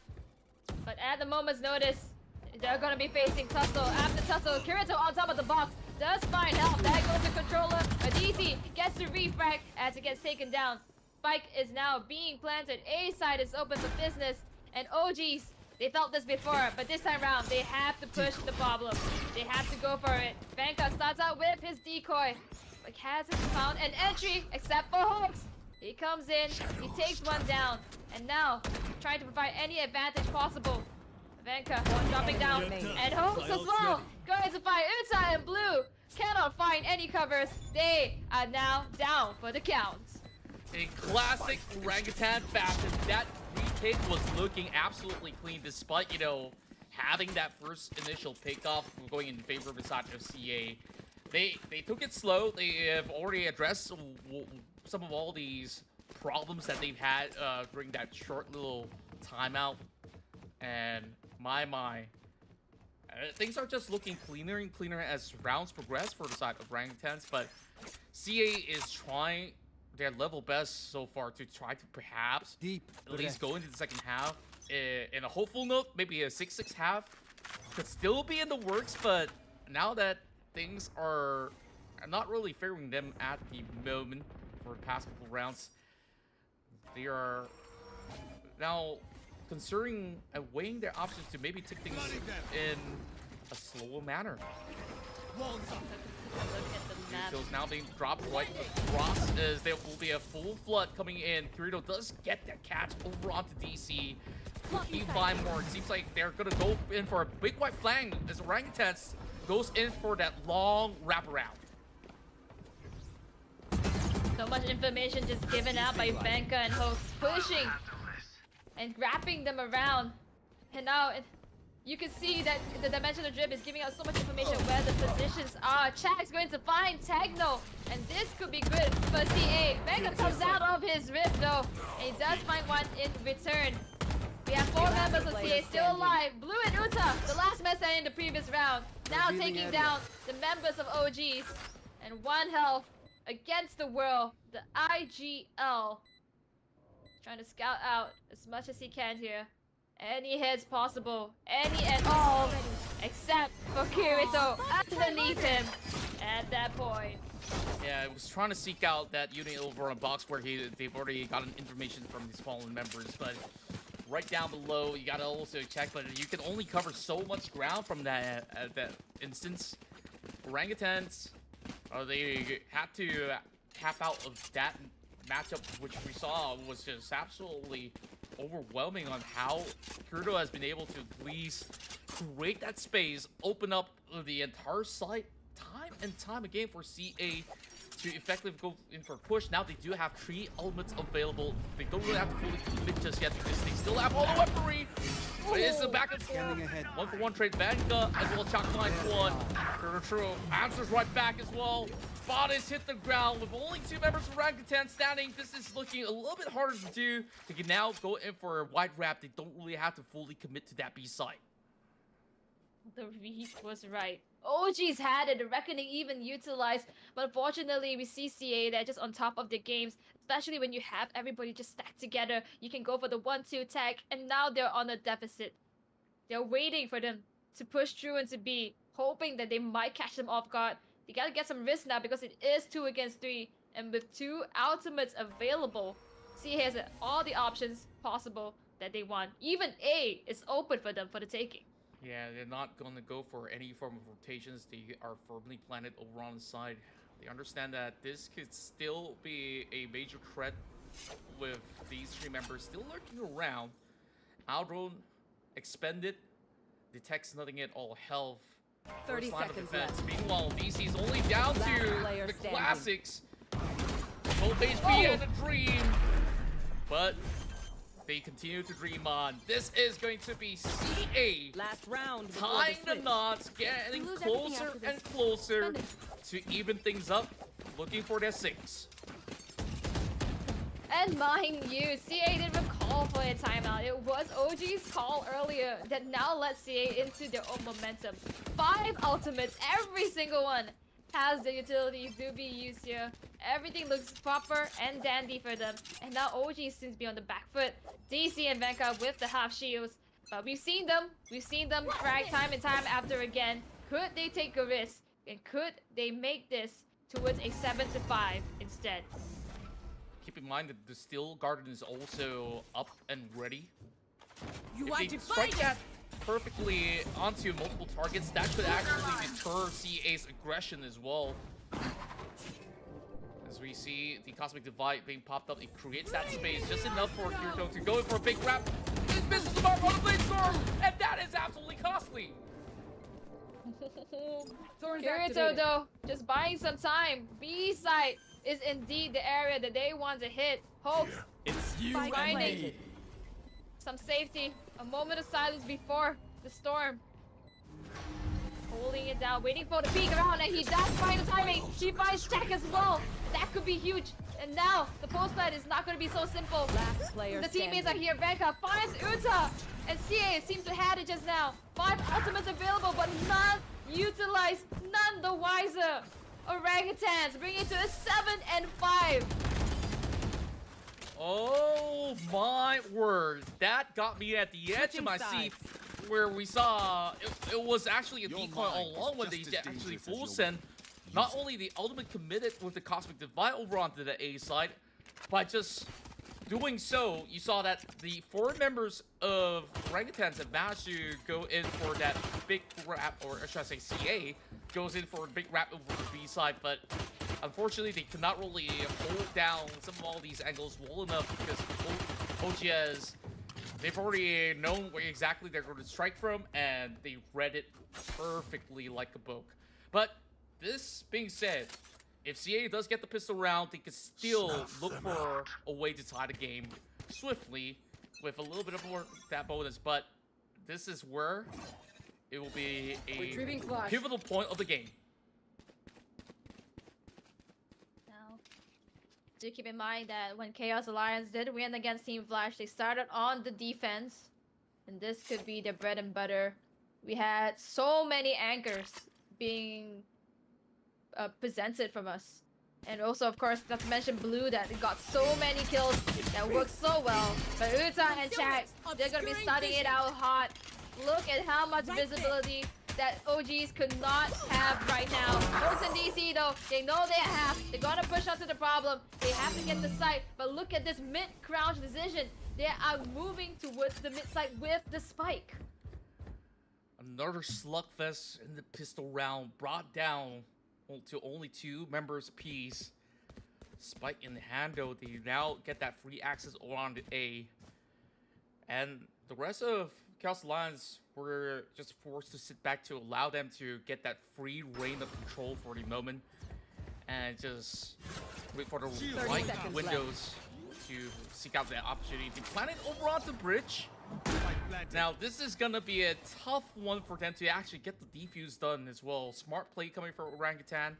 But at the moment's notice, they're gonna be facing Tussle. After Tussle, Kirito on top of the box does find help. That goes to controller. A DC gets to refrag as it gets taken down. Spike is now being planted. A side is open for business. And OGs, they felt this before, but this time around, they have to push the problem. They have to go for it. Vanka starts out with his decoy, but hasn't found an entry except for Hoax. He comes in, he takes one down, and now trying to provide any advantage possible. Vanka dropping down, and Hoax as well. Going to find Uta and Blue. Cannot find any covers. They are now down for the count. In classic orangutan fashion, that retake was looking absolutely clean despite, you know, having that first initial pickoff going in favor of the side of CA. They took it slow. They have already addressed some of all these problems that they've had during that short little timeout. And my. Things are just looking cleaner and cleaner as rounds progress for the side of orangutans, but CA is trying their level best so far to try to perhaps at least go into the second half. In a hopeful note, maybe a 6-6 half could still be in the works, but now that things are not really favoring them at the moment for the past couple rounds, they are now considering and weighing their options to maybe take things in a slower manner. Look at the map. Kills now being dropped right across as there will be a full flood coming in. Kirito does get that catch over onto DC. Keep buying more. It seems like they're gonna go in for a big white flang as Orangutans goes in for that long wraparound. So much information just given out by Vanka and Hoax, pushing and wrapping them around. And now you can see that the dimensional drip is giving out so much information where the positions are. Chag's going to find Tagno, and this could be good for CA. Vanka comes out of his rift though, and he does find one in return. We have 4 members of CA still alive. Blue and Uta, the last mess in the previous round, now taking down the members of OGs. And 1 health against the world, the IGL. Trying to scout out as much as he can here. Any hits possible, any and all, except for Kirito underneath him at that point. Yeah, I was trying to seek out that unit over on box where they've already gotten information from these fallen members, but right down below, you gotta also check, but you can only cover so much ground from that instance. Orangutans, they had to tap out of that matchup, which we saw was just absolutely overwhelming on how Kirito has been able to at least create that space, open up the entire site time and time again for CA to effectively go in for a push. Now they do have 3 elements available. They don't really have to fully commit just yet because they still have all the weaponry. But it's a back and forth. 1-for-1 trade. Vanka as well as Chalk Line 1. True answers right back as well. Bodies hit the ground with only 2 members of Orangutan standing. This is looking a little bit harder to do. They can now go in for a wide wrap. They don't really have to fully commit to that B site. The read was right. OG's had it, the Reckoning even utilized, but unfortunately we see CA that just on top of the games, especially when you have everybody just stacked together. You can go for the 1-2 tag, and now they're on a deficit. They're waiting for them to push through into B, hoping that they might catch them off guard. They gotta get some risk now because it is 2 against 3, and with 2 ultimates available, CA has all the options possible that they want. Even A is open for them for the taking. Yeah, they're not going to go for any form of rotations. They are firmly planted over on the side. They understand that this could still be a major threat with these 3 members still lurking around. Aldron expended, detects nothing at all health. 30 seconds left. Meanwhile, DC's only down Last to player the standing. classics. Both HP and a dream. But they continue to dream on. This is going to be CA. Last round. before Tying the switch. knots, getting Lose everything closer after this. and closer Spend to even things up, looking for their 6. And mind you, CA didn't call for a timeout. It was OG's call earlier that now lets CA into their own momentum. 5 ultimates, every single one has the utilities to be used here. Everything looks proper and dandy for them. And now OG seems to be on the back foot. DC and Vanka with the half shields. But we've seen them frag time and time after again. Could they take a risk? And could they make this towards a 7-5 instead? Keep in mind that the Steel Garden is also up and ready. You If want they to strike fight that perfectly onto multiple targets, that could actually deter CA's aggression as well. As we see the Cosmic Divide being popped up, it creates that space just enough for Kirito to go in for a big grab. It misses the mark on the Blade Storm, and that is absolutely costly. Thorns Kirito activated. though, just buying some time. B side is indeed the area that they want to hit. Hopes It's you Spike and planted. me. some safety. A moment of silence before the storm. Holding it down, waiting for the peek around, and he does find the timing. He finds Jack as well. That could be huge. And now the post plant is not going to be so simple. Last player The teammates standing. are here. Venka finds Uta, and CA seems to have it just now. 5 ultimates available, but none utilized, none the wiser. Orangutans bring it to a 7 and 5. Oh my word. That got me at the edge of Switching my sides. seat where we saw it was actually a Your decoy mind all along is when they just as actually dangerous as full your send. Not only the ultimate committed with the Cosmic Divide over onto the A side, by just doing so, you saw that the 4 members of Orangutans have managed to go in for that big grab, or should I say CA, goes in for a big grab over the B side, but unfortunately they could not really hold down some of all these angles well enough because OGS, they've already known where exactly they're going to strike from, and they read it perfectly like a book. But this being said, if CA does get the pistol round, they can still look for a way to tie the game swiftly with a little bit of more that bonus. But this is where it will be a Retrieving flash. pivotal point of the game. Now, do keep in mind that when Chaos Alliance did win against Team Flash, they started on the defense, and this could be their bread and butter. We had so many anchors being presented from us, and also, of course, not to mention Blue that got so many kills that worked so well. But Uta and Chad, they're gonna be starting it out hot. Look at how much visibility that OGs could not have right now. Folks in DC though, they know they have. They're gonna push onto the problem. They have to get the site. But look at this mid-crouch decision. They are moving towards the mid-site with the spike. Another slugfest in the pistol round, brought down to only 2 members apiece. Spike in hand though, they now get that free access around the A. And the rest of Chaos Alliance were just forced to sit back to allow them to get that free reign of control for the moment. And just wait for the 30 right seconds windows to seek out that opportunity to plant it over onto the bridge. Now, this is gonna be a tough one for them to actually get the defuse done as well. Smart play coming from Orangutan.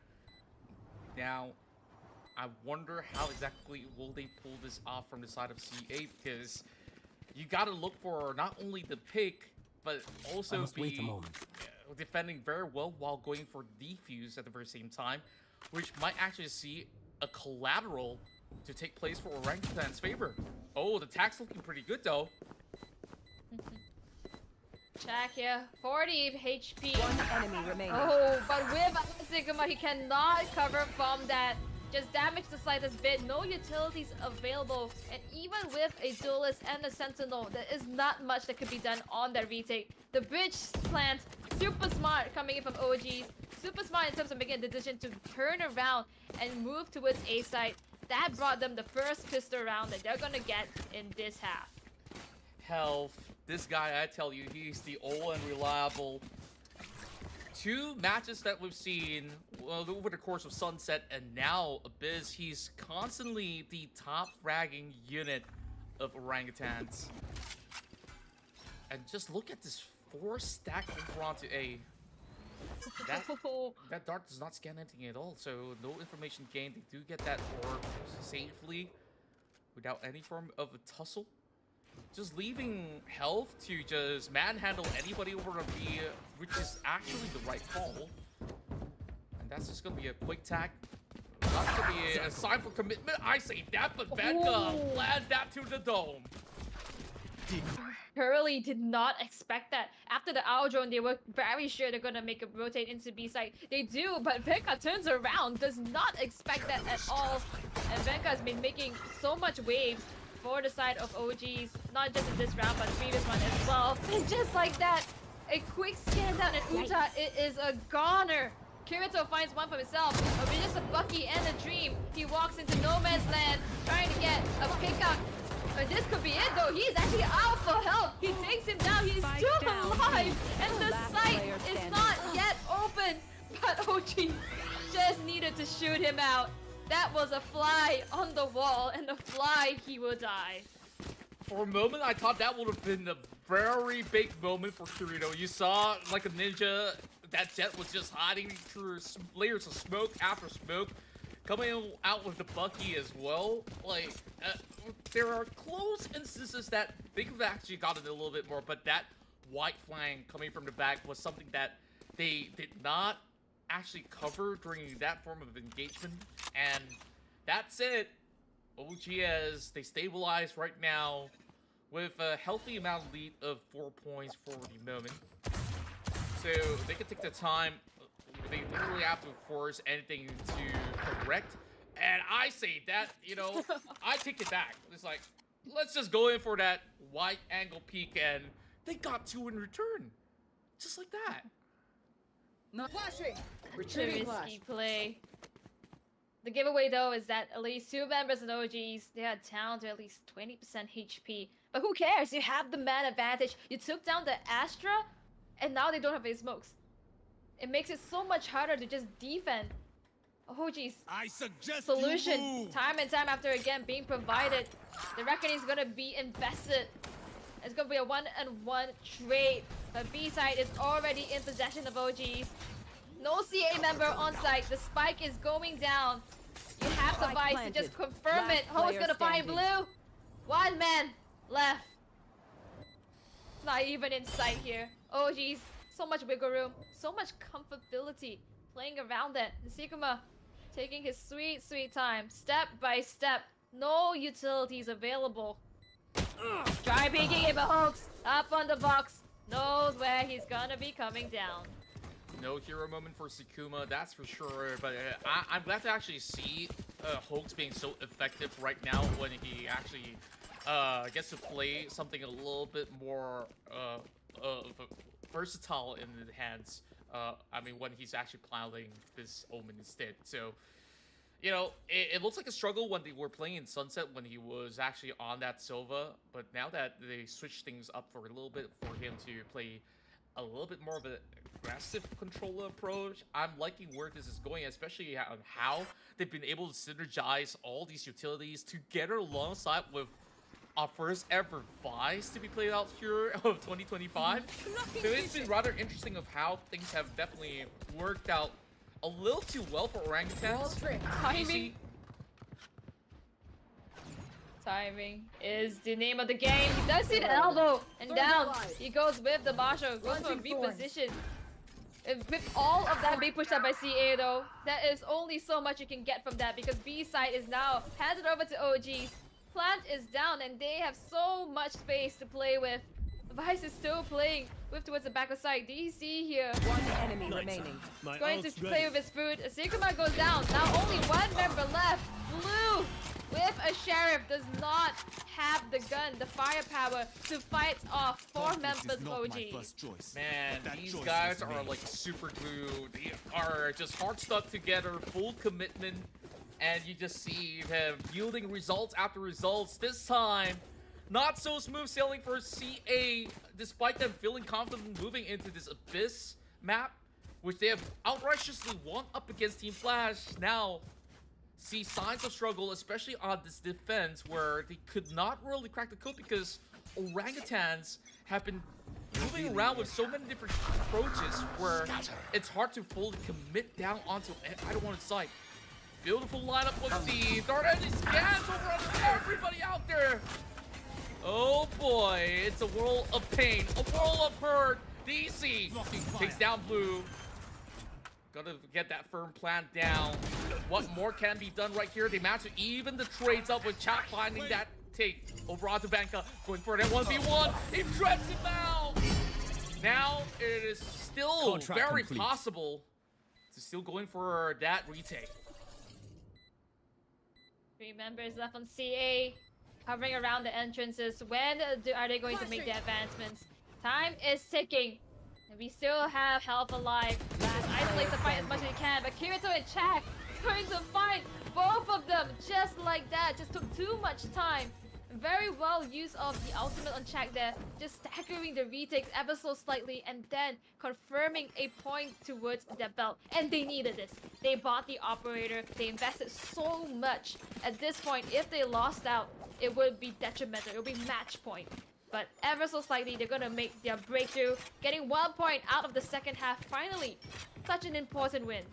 Now, I wonder how exactly will they pull this off from the side of CA, because you gotta look for not only the pick, but also be defending very well while going for defuse at the very same time, which might actually see a collateral to take place for Orangutan's favor. Oh, the attack's looking pretty good though. Jack here, 40 HP. One enemy remaining. Oh, but with Sigma, he cannot cover from that. Just damage the slightest bit. No utilities available. And even with a duelist and a sentinel, there is not much that could be done on that retake. The bridge plant, super smart coming in from OGs. Super smart in terms of making a decision to turn around and move towards A site. That brought them the first pistol round that they're gonna get in this half. Health. This guy, I tell you, he's the old and reliable. 2 matches that we've seen over the course of Sunset and now Abyss, he's constantly the top fragging unit of Orangutans. And just look at this 4 stack over onto A. That dart does not scan anything at all, so no information gained. They do get that orb safely without any form of a tussle. Just leaving health to just manhandle anybody over on B, which is actually the right call. And that's just gonna be a quick tack. Not gonna be a sign for commitment. I say that, but Venka lands that to the dome. Curly did not expect that. After the owl drone, they were very sure they're gonna make a rotate into B site. They do, but Venka turns around, does not expect that at all. And Venka has been making so much waves for the side of OGs, not just in this round, but previous one as well. And just like that, a quick scan down at Uta, it is a goner. Kirito finds one for himself, but with just a Bucky and a Dream, he walks into no man's land, trying to get a pickup. But this could be it though, he's actually out for help. He takes him down, he's still alive, and the sight is not yet open. But OG just needed to shoot him out. That was a fly on the wall, and the fly, he will die. For a moment, I thought that would have been a very big moment for Kirito. You saw, like a ninja, that Jet was just hiding through layers of smoke after smoke, coming out with the Bucky as well. Like, there are close instances that they could have actually gotten a little bit more, but that white flank coming from the back was something that they did not actually cover during that form of engagement. And that's it. OGS, they stabilize right now with a healthy amount of lead of 4 points for the moment. So they can take the time. They literally have to force anything to correct. And I say that, you know, I take it back. It's like, let's just go in for that wide angle peek, and they got 2 in return. Just like that. Not flashing. The Retrieving flash. risky play. The giveaway though is that at least 2 members of OGs, they are down to at least 20% HP. But who cares? You have the man advantage. You took down the Astra, and now they don't have any smokes. It makes it so much harder to just defend. OGs I suggest solution, you move. time and time after again being provided. The reckoning is gonna be invested. It's gonna be a 1-on-1 trade. But B-side is already in possession of OGs. No CA member on site. The spike is going down. You have the Vice to just confirm it. Ho's gonna find blue. 1 man left. It's not even in sight here. OGs, so much wiggle room, so much comfortability playing around it. Sigma taking his sweet, sweet time, step by step. No utilities available. Try peeking him, Hawks. Up on the box. Knows where he's gonna be coming down. No hero moment for Sakuma, that's for sure. But I'm glad to actually see Hoax being so effective right now when he actually gets to play something a little bit more versatile in the hands. I mean, when he's actually piloting this Omen instead. So, you know, it looks like a struggle when they were playing in Sunset when he was actually on that Silva. But now that they switched things up for a little bit for him to play a little bit more of an aggressive controller approach, I'm liking where this is going, especially on how they've been able to synergize all these utilities together alongside with our first ever Vice to be played out here of 2025. So it's been rather interesting of how things have definitely worked out a little too well for orangutans. Timing. Timing is the name of the game. He does see the elbow and down. He goes with the Marshall, goes for a B position. With all of that being pushed up by CA though, that is only so much you can get from that because B side is now handed over to OGs. Plant is down and they have so much space to play with. Vice is still playing with towards the back of side. DC here. 1 enemy remaining. He's going to play with his food. Sigma goes down. Now only 1 member left. Blue with a sheriff does not have the gun, the firepower to fight off 4 members of OG. Man, these guys are like super glue. They are just hard stuck together, full commitment. And you just see him yielding results after results. This time, not so smooth sailing for CA, despite them feeling confident moving into this Abyss map, which they have outrightiously won up against Team Flash. Now, see signs of struggle, especially on this defense, where they could not really crack the code because orangutans have been moving around with so many different approaches where it's hard to fully commit down onto either one's side. Beautiful lineup with the Dart Edge scans over on everybody out there. Oh boy, it's a world of pain, a world of hurt. DC takes down Blue. Gotta get that firm plan down. What more can be done right here? They managed to even the trades up with Chat finding that take over onto Banka. Going for that 1v1. He dreads him out. Now it is still very possible to still going for that retake. 3 members left on CA. hovering around the entrances. When are they going to make the advancements? Time is ticking. And we still have health alive. Last isolate the fight as much as he can, but Kirito and Chak is going to fight both of them just like that. Just took too much time. Very well use of the ultimate on Chak there, just staggering the retakes ever so slightly and then confirming a point towards their belt. And they needed this. They bought the operator, they invested so much. At this point, if they lost out, it would be detrimental, it would be match point. But ever so slightly, they're gonna make their breakthrough, getting 1 point out of the second half finally. Such an important win.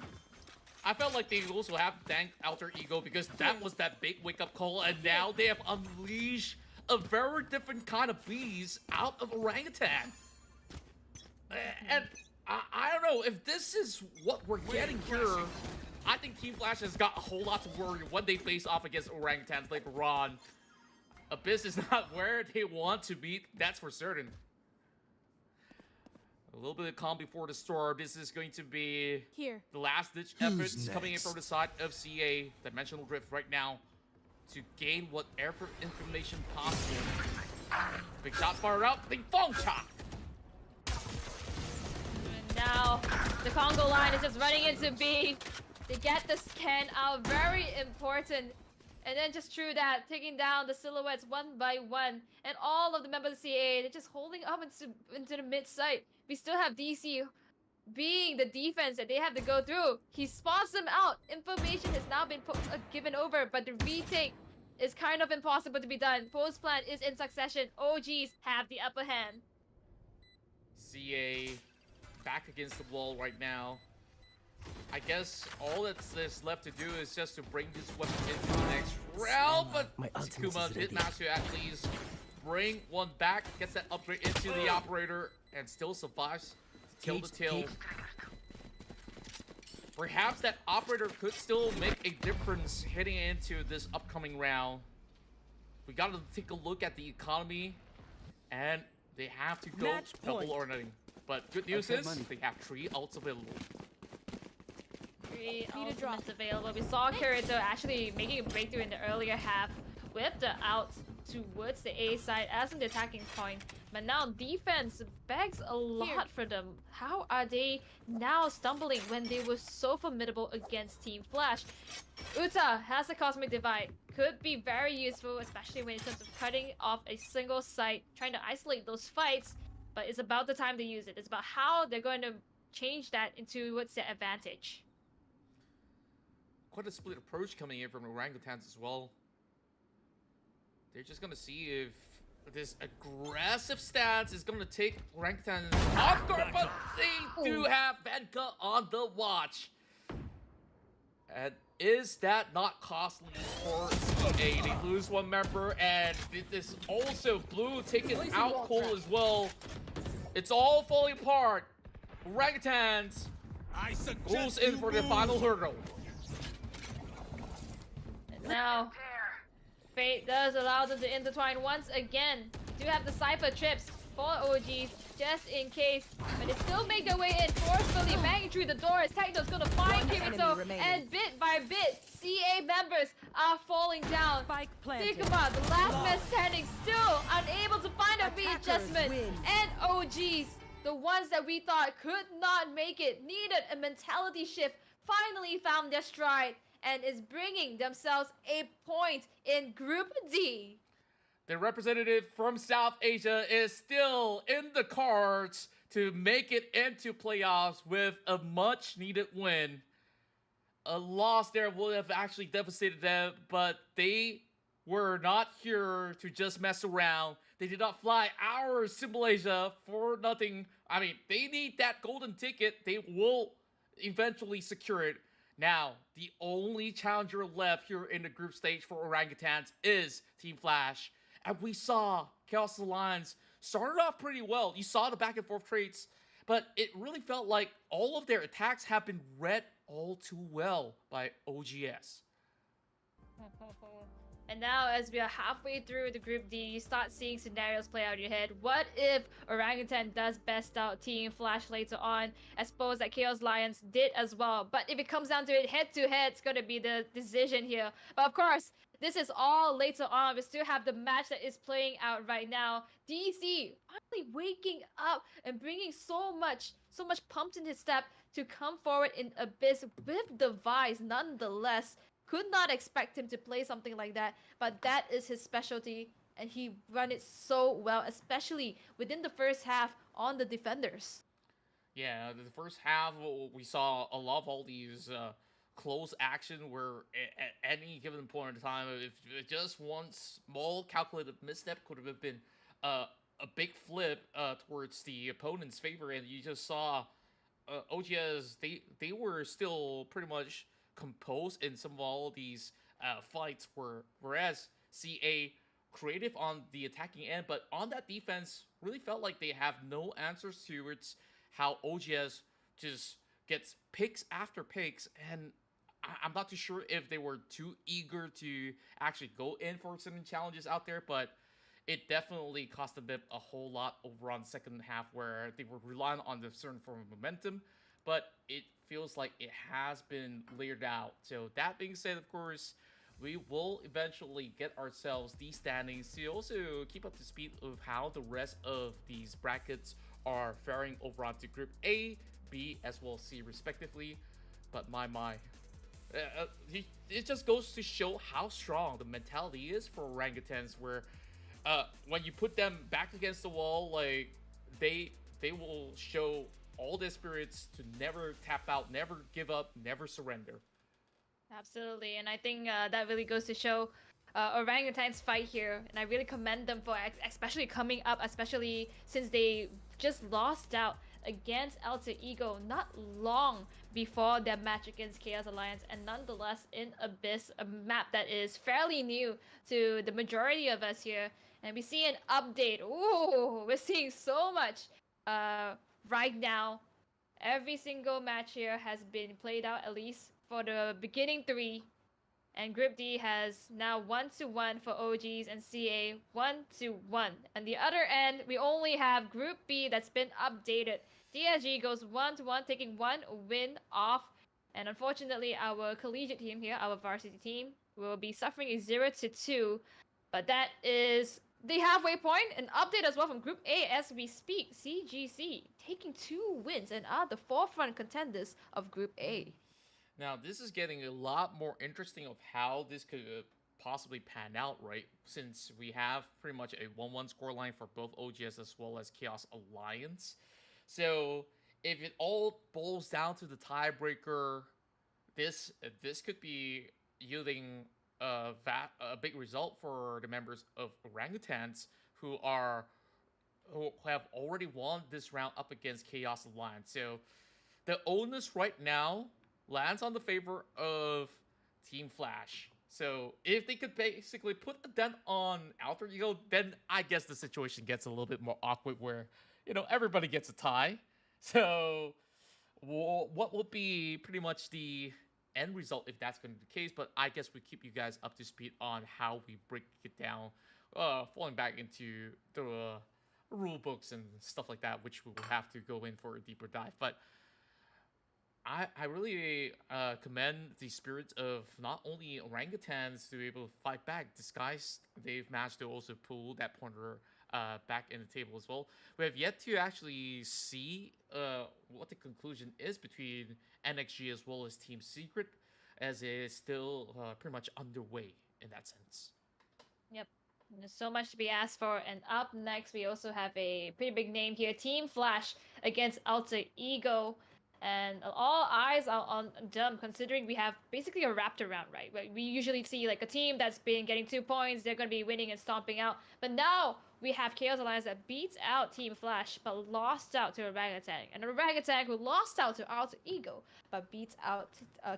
I felt like they also have to thank Alter Ego because that was that big wake-up call, and now they have unleashed a very different kind of beast out of Orangutan. And I don't know, if this is what we're getting here, I think Team Flash has got a whole lot to worry when they face off against Orangutans later on. Abyss is not where they want to be, that's for certain. A little bit of calm before the storm. This is going to be the last-ditch efforts coming in from the side of CA. Dimensional Drift right now to gain whatever information possible. Big shots fired up. Big phone chop. And now the Congo line is just running into B. They get the scan out. Very important. And then just through that, taking down the silhouettes one by one. And all of the members of CA, they're just holding up into the mid-site. We still have DC being the defense that they have to go through. He spots them out. Information has now been given over, but the retake is kind of impossible to be done. Post plan is in succession. OGs have the upper hand. CA back against the wall right now. I guess all that's left to do is just to bring this weapon into the next round, but Kuma did manage to at least bring one back, gets that upgrade into the operator, and still survives tail to tail. Perhaps that operator could still make a difference heading into this upcoming round. We gotta take a look at the economy, and they have to go double or nothing. But good news is they have 3 ults available. 3 ultimates available. We saw Kirito actually making a breakthrough in the earlier half with the out towards the A side as an attacking point. But now defense begs a lot for them. How are they now stumbling when they were so formidable against Team Flash? Uta has a Cosmic Divide. Could be very useful, especially when in terms of cutting off a single site, trying to isolate those fights. But it's about the time to use it. It's about how they're going to change that into what's their advantage. Quite a split approach coming in from Orangutans as well. They're just gonna see if this aggressive stance is gonna take Orangutans off guard, but they do have Venka on the watch. And is that not costly for CA? They lose one member, and this also Blue taking out Cole as well. It's all falling apart. Orangutans goes in for the final hurdle. Now, Fate does allow them to intertwine once again. Do have the Cypher trips for OGs, just in case. But they still make their way in forcefully, banging through the doors. Techno's gonna find Kirito, and bit by bit, CA members are falling down. Think about the last man standing, still unable to find a readjustment. And OGs, the ones that we thought could not make it, needed a mentality shift, finally found their stride and is bringing themselves a point in Group D. The representative from South Asia is still in the cards to make it into playoffs with a much-needed win. A loss there would have actually devastated them, but they were not here to just mess around. They did not fly hours to Malaysia for nothing. I mean, they need that golden ticket. They will eventually secure it. Now, the only challenger left here in the group stage for Orangutans is Team Flash. And we saw Chaos Alliance started off pretty well. You saw the back and forth traits, but it really felt like all of their attacks have been read all too well by OGS. And now, as we are halfway through the Group D, you start seeing scenarios play out in your head. What if Orangutan does best out Team Flash later on? I suppose that Chaos Lions did as well. But if it comes down to it head to head, it's going to be the decision here. But of course, this is all later on. We still have the match that is playing out right now. DC finally waking up and bringing so much pumped in his step to come forward in Abyss with the Vice nonetheless. Could not expect him to play something like that, but that is his specialty, and he run it so well, especially within the first half on the defenders. Yeah, the first half we saw a lot of all these close action where at any given point in time, if just one small calculated misstep could have been a big flip towards the opponent's favor, and you just saw OGS they were still pretty much composed in some of all these fights, whereas CA creative on the attacking end, but on that defense really felt like they have no answers towards how OGS just gets picks after picks, and I'm not too sure if they were too eager to actually go in for certain challenges out there, but it definitely cost them a whole lot over on the second half where they were relying on the certain form of momentum, but it feels like it has been layered out. So that being said, of course, we will eventually get ourselves these standings to also keep up to speed of how the rest of these brackets are faring over onto Group A, B, as well as C respectively. But my, it just goes to show how strong the mentality is for orangutans, where when you put them back against the wall, like they will show all the spirits to never tap out, never give up, never surrender. Absolutely, and I think that really goes to show Orangutan's fight here, and I really commend them for especially coming up, especially since they just lost out against Alter Ego not long before their match against Chaos Alliance, and nonetheless in Abyss, a map that is fairly new to the majority of us here. And we see an update. Ooh, we're seeing so much right now. Every single match here has been played out at least for the beginning three, and Group D has now 1-1 for OGs and CA 1-1. And the other end, we only have Group B that's been updated. DSG goes 1-1, taking one win off. And unfortunately, our collegiate team here, our varsity team, will be suffering a 0-2. But that is the halfway point. An update as well from Group A as we speak. CGC taking 2 wins and are the forefront contenders of Group A. Now, this is getting a lot more interesting of how this could possibly pan out, right? Since we have pretty much a 1-1 scoreline for both OGS as well as Chaos Alliance. So, if it all boils down to the tiebreaker, this could be yielding a big result for the members of Orangutans who have already won this round up against Chaos Alliance. So, the onus right now lands on the favor of Team Flash. So if they could basically put a dent on Alter Ego, then I guess the situation gets a little bit more awkward where, everybody gets a tie. So what will be pretty much the end result if that's going to be the case? But I guess we keep you guys up to speed on how we break it down, falling back into the rule books and stuff like that, which we will have to go in for a deeper dive. But I really commend the spirits of not only orangutans to be able to fight back. Disguised, they've managed to also pull that pointer back in the table as well. We have yet to actually see what the conclusion is between NXG as well as Team Secret, as it is still pretty much underway in that sense. Yep. There's so much to be asked for. And up next, we also have a pretty big name here. Team Flash against Alter Ego. And all eyes are on them, considering we have basically a wraparound, right? We usually see like a team that's been getting 2 points, they're going to be winning and stomping out. But now we have Chaos Alliance that beats out Team Flash, but lost out to Orangutan. And Orangutan who lost out to Alter Ego, but beats out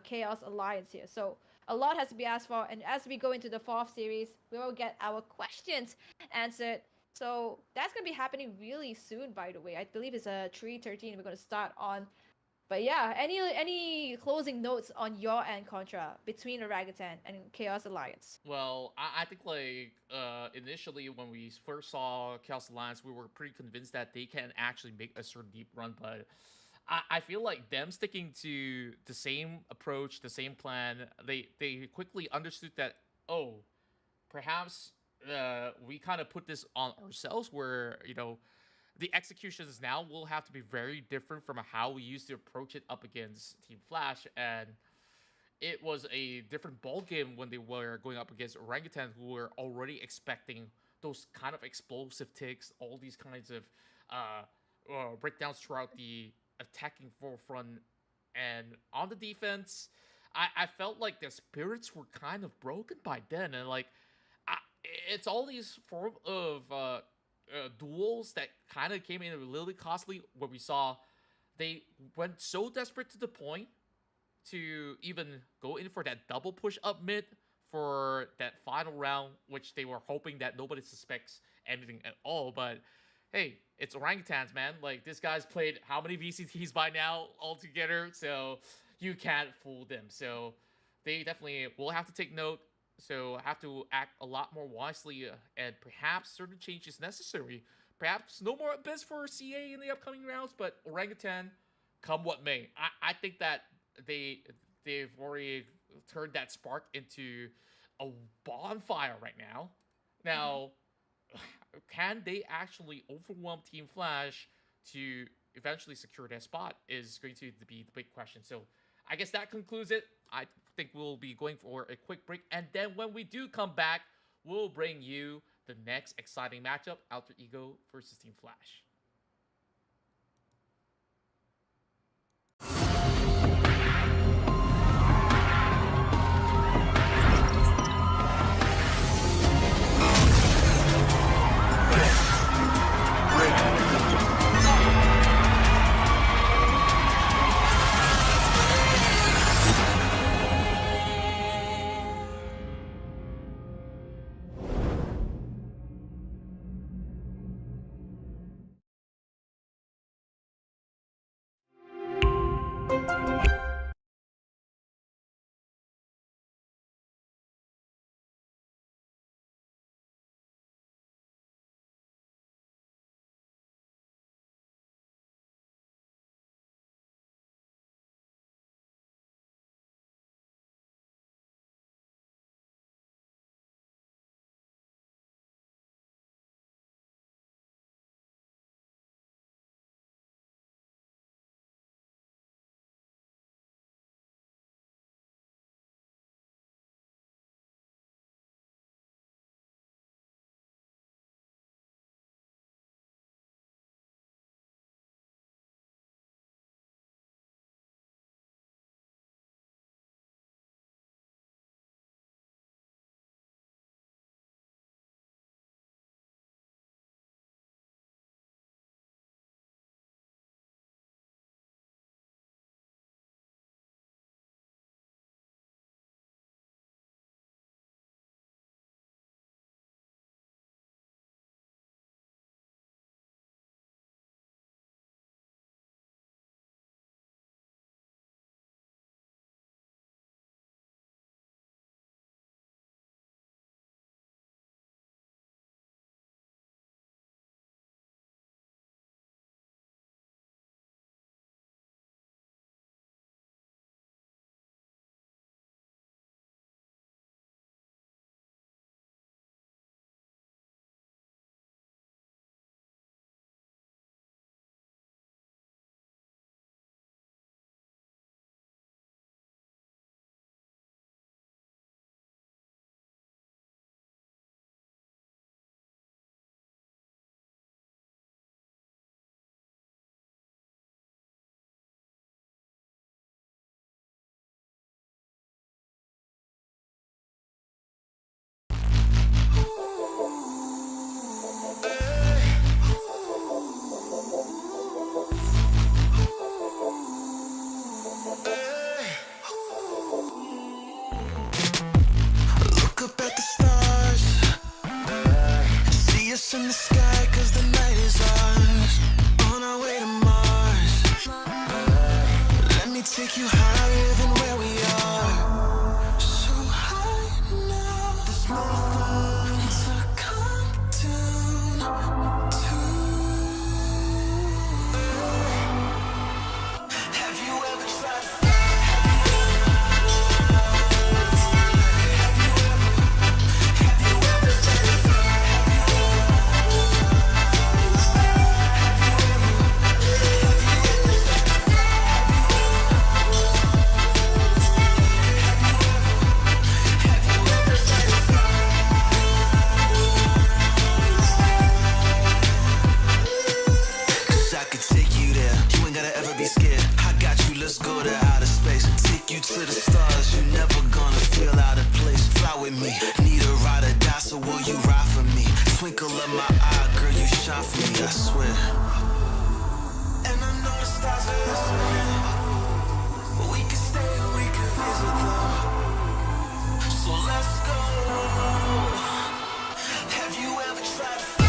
Chaos Alliance here. So a lot has to be asked for. And as we go into the 4th series, we will get our questions answered. So that's going to be happening really soon, by the way. I believe it's 3:13. We're going to start on But yeah, any closing notes on your end, Contra, between Orangutan and Chaos Alliance? Well, I think like initially when we first saw Chaos Alliance, we were pretty convinced that they can actually make a certain deep run, but I feel like them sticking to the same approach, the same plan, they quickly understood that, oh, perhaps we kind of put this on ourselves where, the executions now will have to be very different from how we used to approach it up against Team Flash, and it was a different ball game when they were going up against Orangutan, who were already expecting those kind of explosive ticks, all these kinds of breakdowns throughout the attacking forefront. And on the defense, I felt like their spirits were kind of broken by then, and like it's all these form of duels that kind of came in a little bit costly, where we saw they went so desperate to the point to even go in for that double push up mid for that final round, which they were hoping that nobody suspects anything at all. But hey, it's orangutans, man. Like, this guy's played how many VCTs by now altogether, so you can't fool them. So they definitely will have to take note. So have to act a lot more wisely, and perhaps certain changes necessary. Perhaps no more Abyss for CA in the upcoming rounds, but Orangutan, come what may. I think that they've already turned that spark into a bonfire right now. Now, can they actually overwhelm Team Flash to eventually secure their spot is going to be the big question. So I guess that concludes it. I think we'll be going for a quick break, and then when we do come back, we'll bring you the next exciting matchup, Alter Ego versus Team Flash. shine for me, I swear. And I know the stars are listening. We can stay or we can visit them. So let's go. Have you ever tried to fly?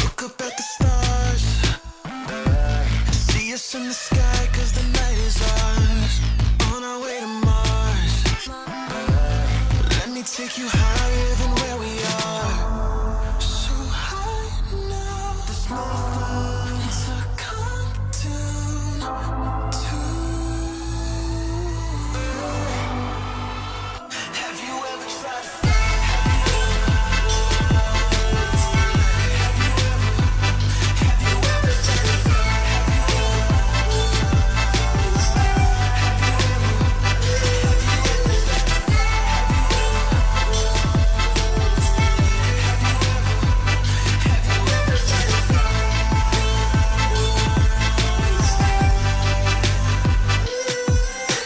Look up at the stars. See us in the sky, cause the night is ours. On our way to Mars. Let me take you higher than where we are. So high now, there's nothing to come to. Have you ever tried to fly?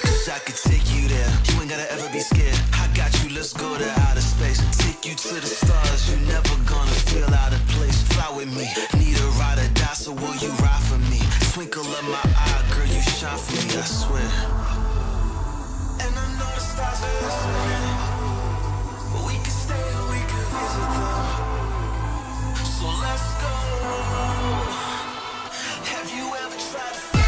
Cause I could take you there. You ain't gotta ever be scared. I got you, let's go to outer space. Take you to the stars, you're never gonna feel out of place. Fly with me, need a ride or die, so will you ride for me? Twinkle of my eye, girl, you shine for me, I swear. And I know the stars are listening. We can stay or we can visit them. So let's go. Have you ever tried to fly?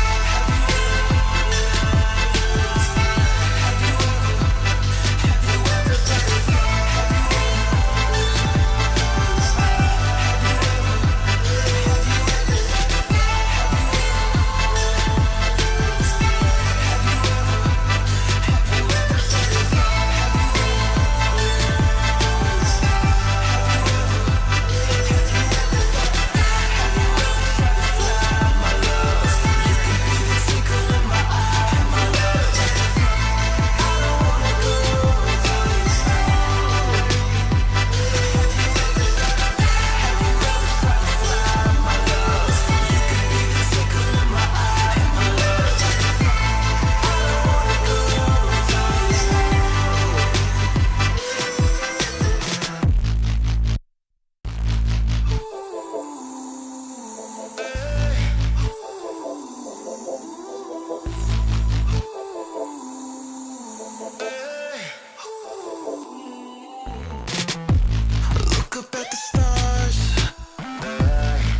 Look up at the stars.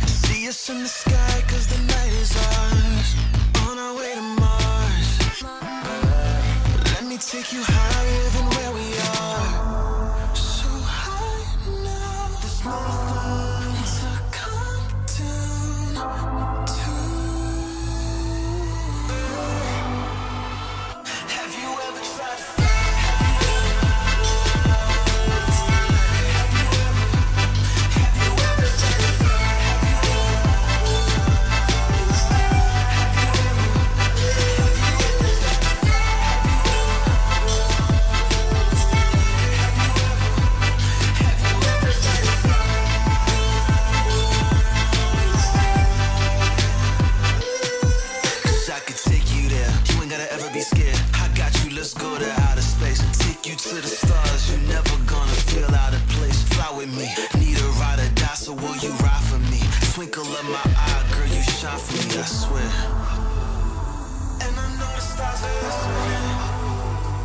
See us in the sky, cause the night is ours. On our way to Mars. Let me take you higher than where we are. So high now, there's nothing to come to. Have you ever tried to fly? Cause I could take you there. You ain't gotta ever be scared. I got you, let's go to outer space. Take you to the stars, you're never gonna feel out of place. Fly with me, need a ride or die, so will you ride for me? Twinkle of my eye, girl, you shine for me, I swear. And I know the stars are listening.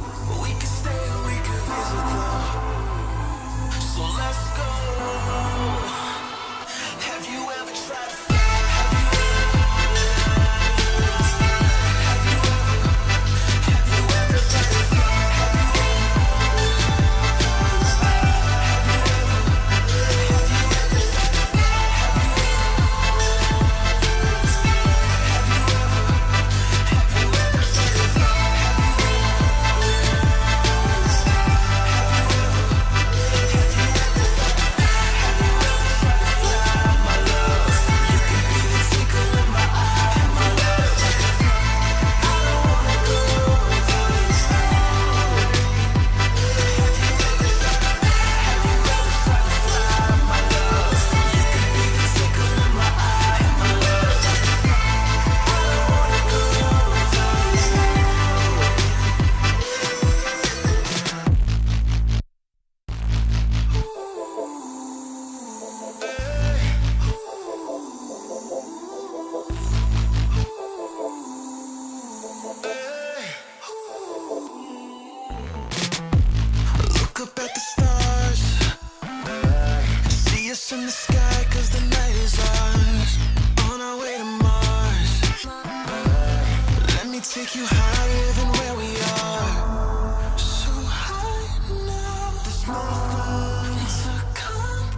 take you higher than where we are. So high now, there's nothing to come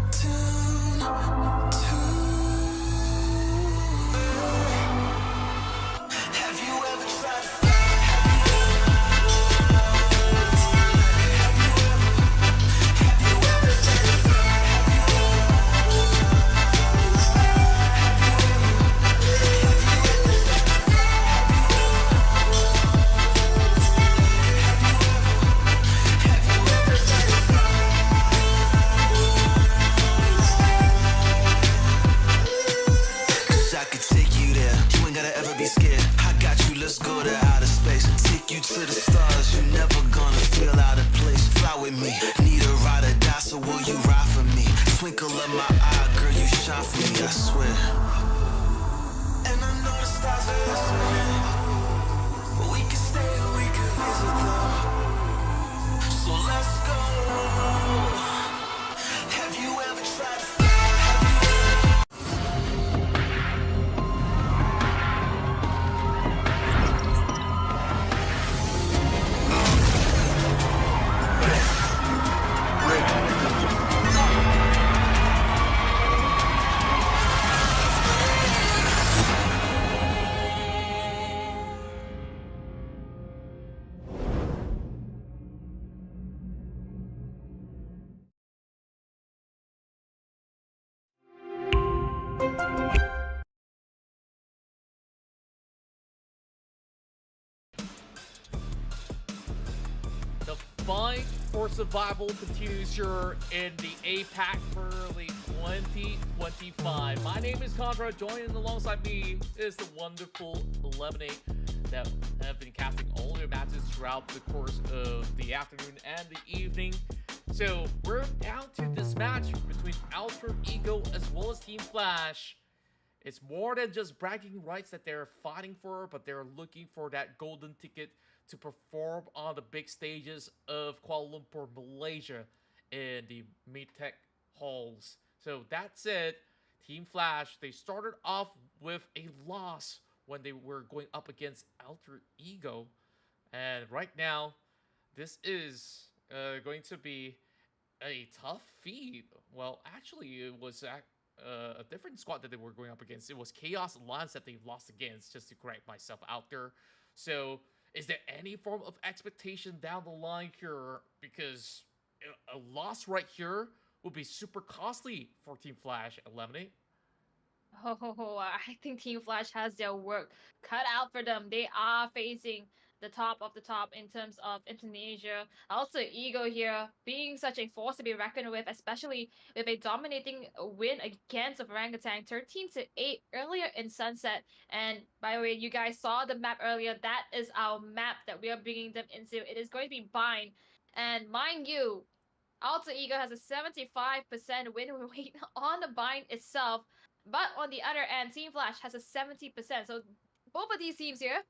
down to. Have you ever tried to I could take you there. You ain't gotta ever be scared. I got you, let's go to outer space. Take you to the stars, you never gonna feel out of place. Fly with me, need a ride or die, so will you ride for me? Twinkle of my eye, girl, you shine for me, I swear. And I know the stars are listening, but we can stay or we can visit them. So let's go. Have you ever tried to fly? The fight for survival continues here in the APAC Early 2025. My name is Contra. Joining alongside me is the wonderful 11-8 that have been casting all their matches throughout the course of the afternoon and the evening. So we're down to this match between Alter Ego as well as Team Flash. It's more than just bragging rights that they're fighting for, but they're looking for that golden ticket to perform on the big stages of Kuala Lumpur, Malaysia in the MidTech halls. So that said, Team Flash, they started off with a loss when they were going up against Alter Ego. And right now, this is going to be a tough feat. Well, actually, it was a different squad that they were going up against. It was Chaos Alliance that they lost against, just to correct myself out there. So, is there any form of expectation down the line here? Because a loss right here would be super costly for Team Flash at 11-8. Oh, I think Team Flash has their work cut out for them. They are facing the top of the top in terms of Indonesia. Also, Ego here being such a force to be reckoned with, especially with a dominating win against Orangutan 13-8 earlier in Sunset. And by the way, you guys saw the map earlier. That is our map that we are bringing them into. It is going to be Bind. And mind you, Alter Ego has a 75% win rate on the Bind itself. But on the other end, Team Flash has a 70%. So both of these teams here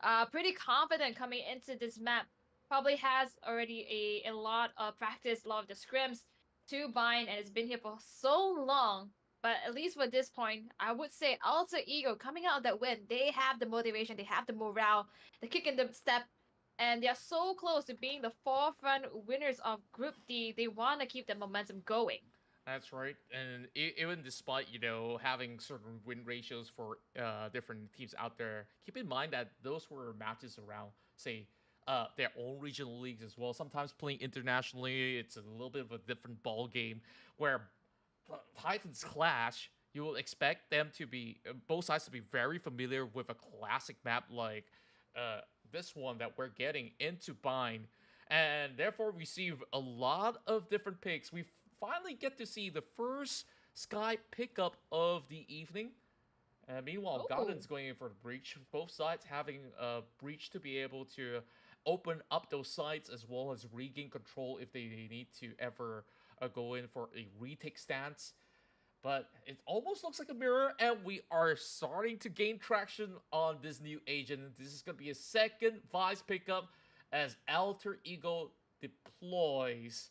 are pretty confident coming into this map. Probably has already a lot of practice, a lot of the scrims to Bind, and it's been here for so long. But at least for this point, I would say Alter Ego coming out of that win, they have the motivation, they have the morale, the kick in the step, and they're so close to being the forefront winners of Group D. They want to keep the momentum going. That's right, and even despite, having certain win ratios for different teams out there, keep in mind that those were matches around, say, their own regional leagues as well. Sometimes playing internationally, it's a little bit of a different ball game, where Titans clash. You will expect them to be, both sides to be very familiar with a classic map like this one that we're getting into Bind, and therefore receive a lot of different picks. We finally get to see the first Sky pickup of the evening. Meanwhile, Gauden's going in for the breach. Both sides having a breach to be able to open up those sites as well as regain control if they need to ever go in for a retake stance. But it almost looks like a mirror, and we are starting to gain traction on this new agent. This is going to be a second Vice pickup as Alter Ego deploys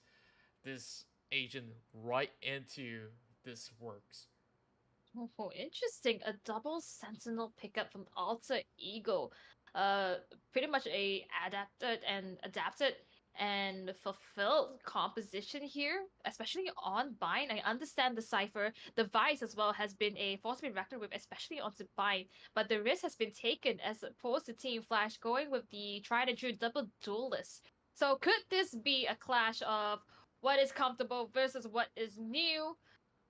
this agent right into this works. Oh, interesting. A double Sentinel pickup from Alter Ego. pretty much a adapted and fulfilled composition here, especially on Bind. I understand the Cypher, the Vice as well has been a force to be reckoned with, especially onto Bind, but the risk has been taken as opposed to Team Flash going with the tried and true double duelist. So could this be a clash of what is comfortable versus what is new?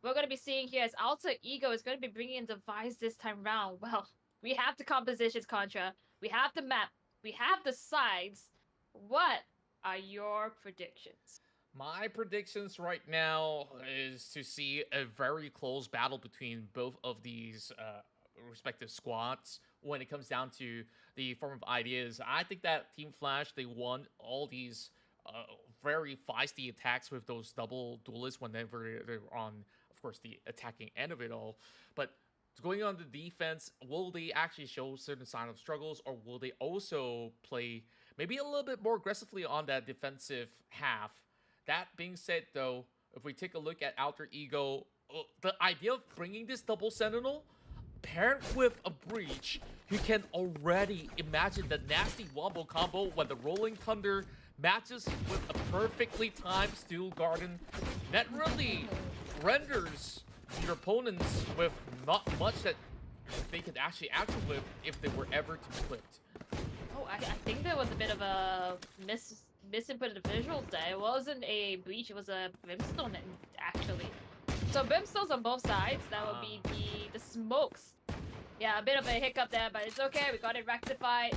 We're going to be seeing here as Alter Ego is going to be bringing in the Vice this time round. Well, we have the compositions, Contra. We have the map. We have the sides. What are your predictions? My predictions right now is to see a very close battle between both of these respective squads when it comes down to the form of ideas. I think that Team Flash, they won all these very feisty attacks with those double duelists whenever they're on, of course, the attacking end of it all. But going on the defense, will they actually show certain sign of struggles, or will they also play maybe a little bit more aggressively on that defensive half? That being said, though, if we take a look at Alter Ego, the idea of bringing this double sentinel paired with a breach, you can already imagine the nasty wombo combo when the Rolling Thunder matches with a perfectly timed Steel Garden that really renders your opponents with not much that they could actually answer with if they were ever to be clipped. Oh, I think there was a bit of a misinput in the visuals there. It wasn't a breach, it was a brimstone actually. So brimstones on both sides, that would be the smokes. Yeah, a bit of a hiccup there, but it's okay, we got it rectified.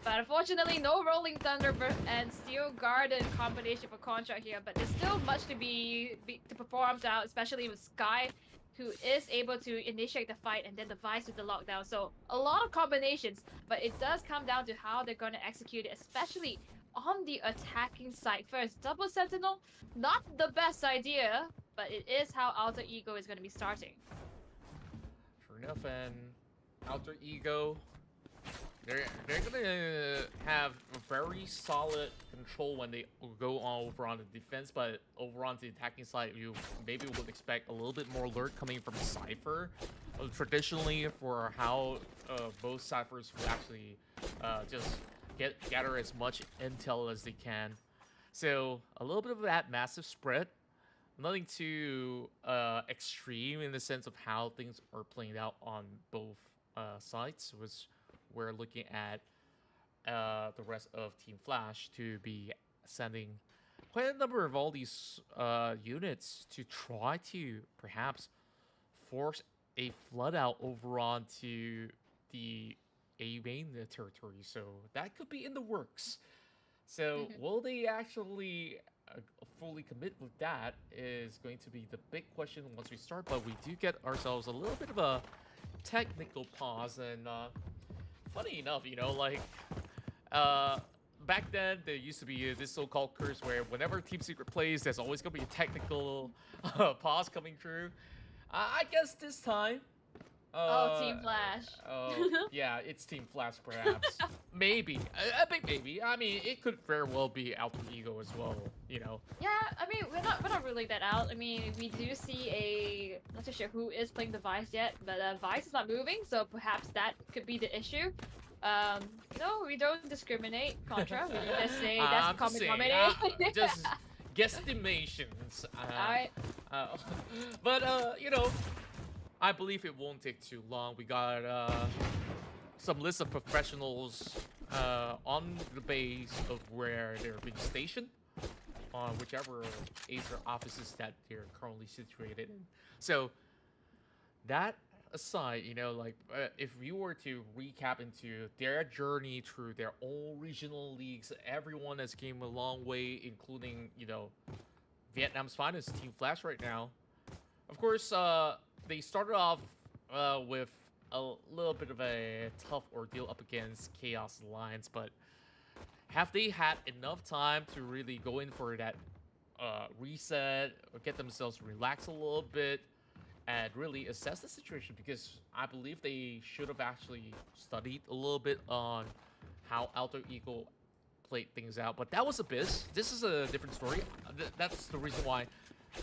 But unfortunately, no Rolling Thunder and Steel Garden combination for Contra here, but there's still much to be performed out, especially with Sky, who is able to initiate the fight, and then the Vice with the lockdown. So a lot of combinations, but it does come down to how they're going to execute it, especially on the attacking side. First, double sentinel, not the best idea, but it is how Alter Ego is going to be starting. Sure enough, and Alter Ego, they're gonna have very solid control when they go over on the defense, but over on the attacking side, you maybe would expect a little bit more alert coming from Cypher. Traditionally, for how both Cyphers will actually just gather as much intel as they can. So a little bit of that massive spread. Nothing too extreme in the sense of how things are playing out on both sides. We're looking at the rest of Team Flash to be sending quite a number of all these units to try to perhaps force a flood out over onto the A main territory. So that could be in the works. So will they actually fully commit with that is going to be the big question once we start. But we do get ourselves a little bit of a technical pause, and funny enough, you know, like back then there used to be this so-called curse where whenever Team Secret plays, there's always gonna be a technical pause coming through. I guess this time. Team Flash. Yeah, it's Team Flash, perhaps. Maybe. I think maybe. I mean, it could very well be Alter Ego as well, you know. Yeah, I mean, we're not ruling that out. I mean, we do see a, not too sure who is playing the Vice yet, but Vice is not moving, so perhaps that could be the issue. No, we don't discriminate, Contra. We just say that's a common denominator. Just guesstimations. Alright. But you know, I believe it won't take too long. We got some list of professionals on the base of where they're being stationed, on whichever Acer offices that they're currently situated in. So that aside, you know, like if you were to recap into their journey through their own regional leagues, everyone has came a long way, including, you know, Vietnam's finest Team Flash right now. Of course, they started off with a little bit of a tough ordeal up against Chaos Alliance, but have they had enough time to really go in for that reset, or get themselves relaxed a little bit, and really assess the situation? Because I believe they should have actually studied a little bit on how Alter Ego played things out. But that was Abyss. This is a different story. That's the reason why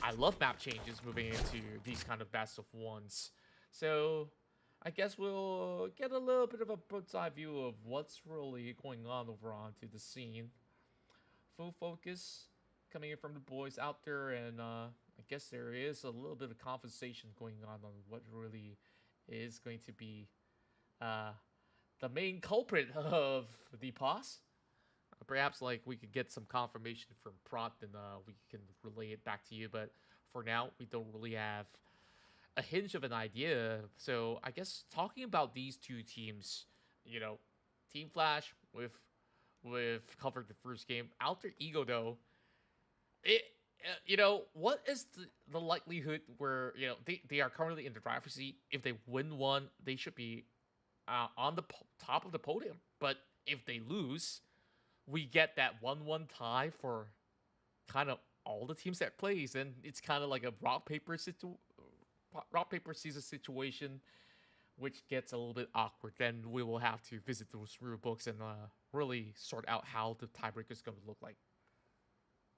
I love map changes moving into these kind of best of ones. So I guess we'll get a little bit of a bird's eye view of what's really going on over onto the scene. Full focus coming in from the boys out there, and I guess there is a little bit of conversation going on what really is going to be uh, the main culprit of the pause. Perhaps like we could get some confirmation from Prot, and we can relay it back to you. But for now, we don't really have a hinge of an idea. So I guess talking about these two teams, Team Flash with covered the first game. Alter Ego though, it what is the likelihood where they are currently in the driver's seat? If they win one, they should be on the top of the podium. But if they lose, we get that 1-1 tie for kind of all the teams that plays, and it's kind of like a rock paper scissors situation, which gets a little bit awkward. Then we will have to visit those rule books and really sort out how the tiebreaker is going to look like.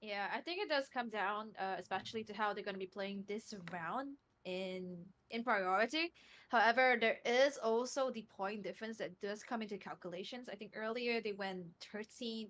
Yeah, I think it does come down, especially to how they're going to be playing this round in priority. However, there is also the point difference that does come into calculations. I think earlier they went 13-8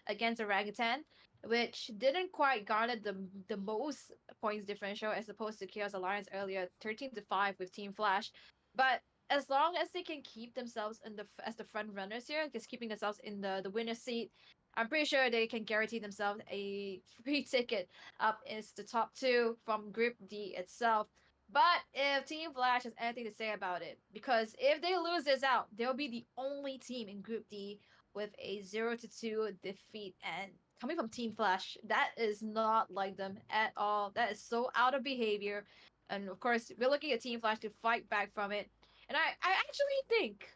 against Orangutan, which didn't quite garner the most points differential as opposed to Chaos Alliance earlier, 13-5 with Team Flash. But as long as they can keep themselves as the front runners here, just keeping themselves in the winner's seat, I'm pretty sure they can guarantee themselves a free ticket up is the top two from Group D itself. But if Team Flash has anything to say about it, because if they lose this out, they'll be the only team in Group D with a 0-2 defeat. And coming from Team Flash, that is not like them at all. That is so out of behavior. And of course, we're looking at Team Flash to fight back from it. And I actually think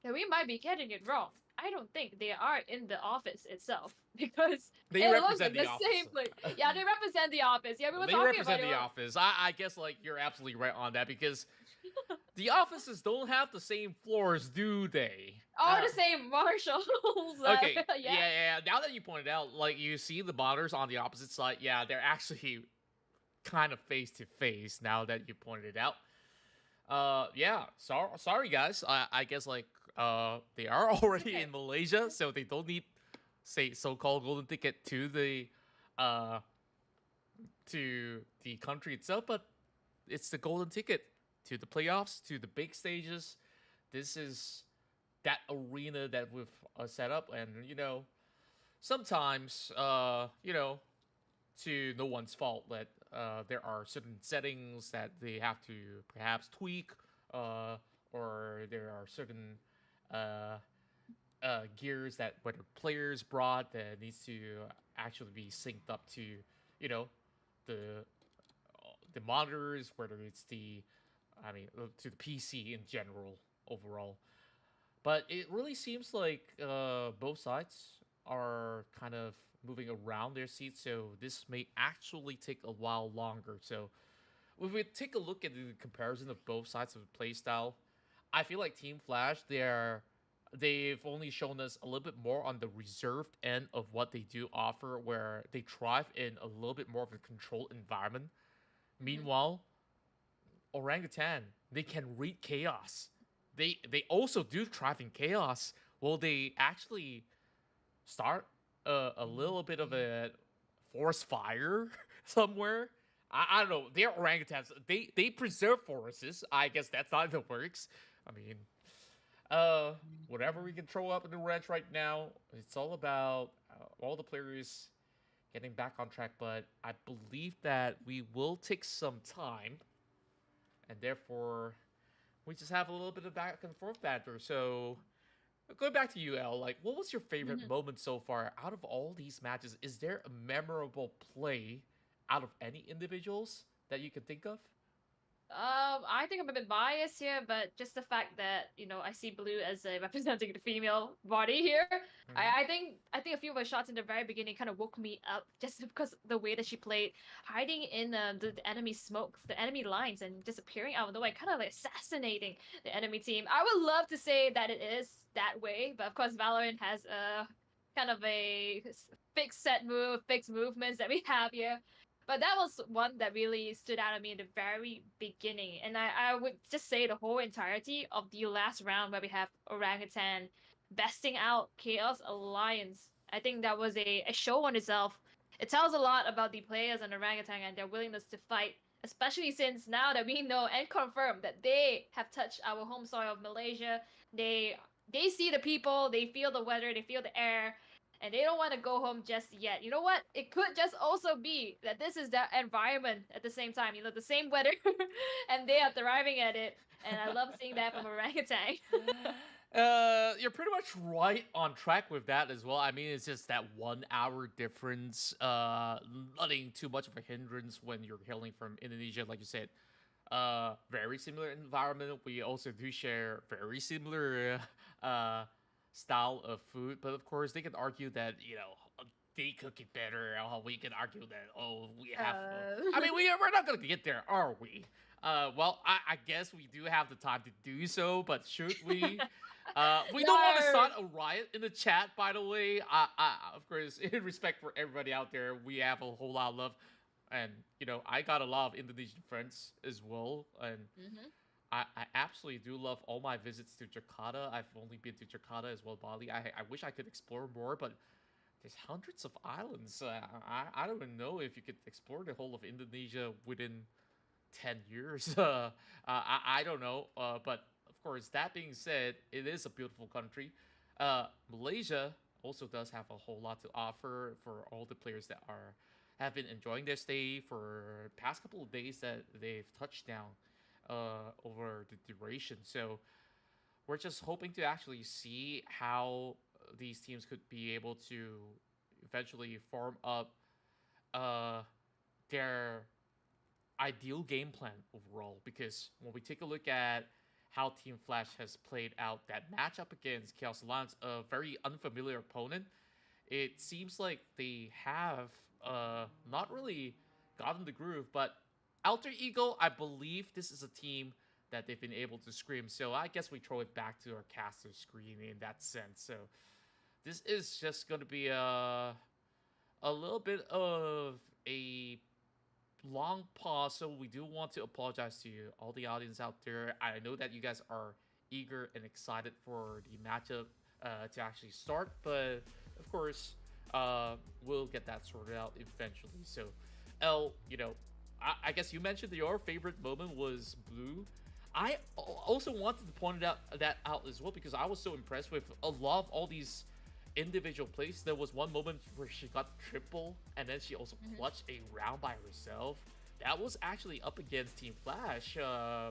that we might be getting it wrong. I don't think they are in the office itself because They it looks represent like the office. same place. Yeah, they represent the office. Yeah, we were They talking represent about the it. office. I guess like you're absolutely right on that, because the offices don't have the same floors, do they? All the same marshals. Okay. Yeah. Yeah. Now that you pointed out, like you see the monitors on the opposite side, yeah, they're actually kind of face to face. Now that you pointed it out. Yeah. Sorry guys. I guess like they are already Okay. in Malaysia, so they don't need say so-called golden ticket to the country itself, but it's the golden ticket to the playoffs, to the big stages. This is that arena that we've set up, and sometimes to no one's fault that there are certain settings that they have to perhaps tweak, or there are certain gears that whether players brought that needs to actually be synced up to the the monitors, whether it's to the PC in general overall. But it really seems like both sides are kind of moving around their seats, so this may actually take a while longer. So if we take a look at the comparison of both sides of the playstyle, I feel like Team Flash, they've only shown us a little bit more on the reserved end of what they do offer, where they thrive in a little bit more of a controlled environment. Meanwhile, Orangutan, they can read chaos. They also do thrive in chaos. Will they actually start a little bit of a forest fire somewhere? I don't know. They're orangutans. They preserve forests. I guess that's not in the works. I mean, whatever we can throw up in the ranch right now, it's all about all the players getting back on track. But I believe that we will take some time, and therefore we just have a little bit of back and forth banter. So going back to you, El, like, what was your favorite moment so far out of all these matches? Is there a memorable play out of any individuals that you can think of? I think I'm a bit biased here, but just the fact that I see Blue as representing the female body here, I think a few of her shots in the very beginning kind of woke me up just because the way that she played, hiding in the enemy smoke, the enemy lines, and disappearing out of the way, kind of like assassinating the enemy team. I would love to say that it is that way, but of course Valorant has a kind of a fixed set move, fixed movements that we have here. But that was one that really stood out to me in the very beginning. And I would just say the whole entirety of the last round where we have Orangutan besting out Chaos Alliance. I think that was a show on itself. It tells a lot about the players and Orangutan and their willingness to fight, especially since now that we know and confirm that they have touched our home soil of Malaysia. They see the people, they feel the weather, they feel the air, and they don't want to go home just yet. You know what? It could just also be that this is the environment at the same time. You know, the same weather, and they are thriving at it. And I love seeing that from orangutan. You're pretty much right on track with that as well. I mean, it's just that 1 hour difference, nothing too much of a hindrance when you're hailing from Indonesia, like you said. Very similar environment. We also do share very similar style of food, but of course they can argue that they cook it better. We can argue that we have. I mean, we're not gonna get there, are we? Well, I guess we do have the time to do so, but should we? We don't want to start a riot in the chat, by the way. Of course, in respect for everybody out there, we have a whole lot of love, and I got a lot of Indonesian friends as well, and I absolutely do love all my visits to Jakarta. I've only been to Jakarta as well, Bali. I wish I could explore more, but there's hundreds of islands. I don't even know if you could explore the whole of Indonesia within 10 years. I don't know. But of course, that being said, it is a beautiful country. Malaysia also does have a whole lot to offer for all the players that have been enjoying their stay for past couple of days that they've touched down over the duration. So we're just hoping to actually see how these teams could be able to eventually form up their ideal game plan overall. Because when we take a look at how Team Flash has played out that matchup against Chaos Alliance, a very unfamiliar opponent, it seems like they have not really gotten the groove. But Alter Ego, I believe this is a team that they've been able to scream. So I guess we throw it back to our caster screen in that sense. So this is just going to be a little bit of a long pause. So we do want to apologize to you, all the audience out there. I know that you guys are eager and excited for the matchup to actually start. But of course, we'll get that sorted out eventually. So, L, I guess you mentioned that your favorite moment was Blue. I also wanted to point that out as well, because I was so impressed with a lot of all these individual plays. There was one moment where she got triple, and then she also clutched a round by herself. That was actually up against Team Flash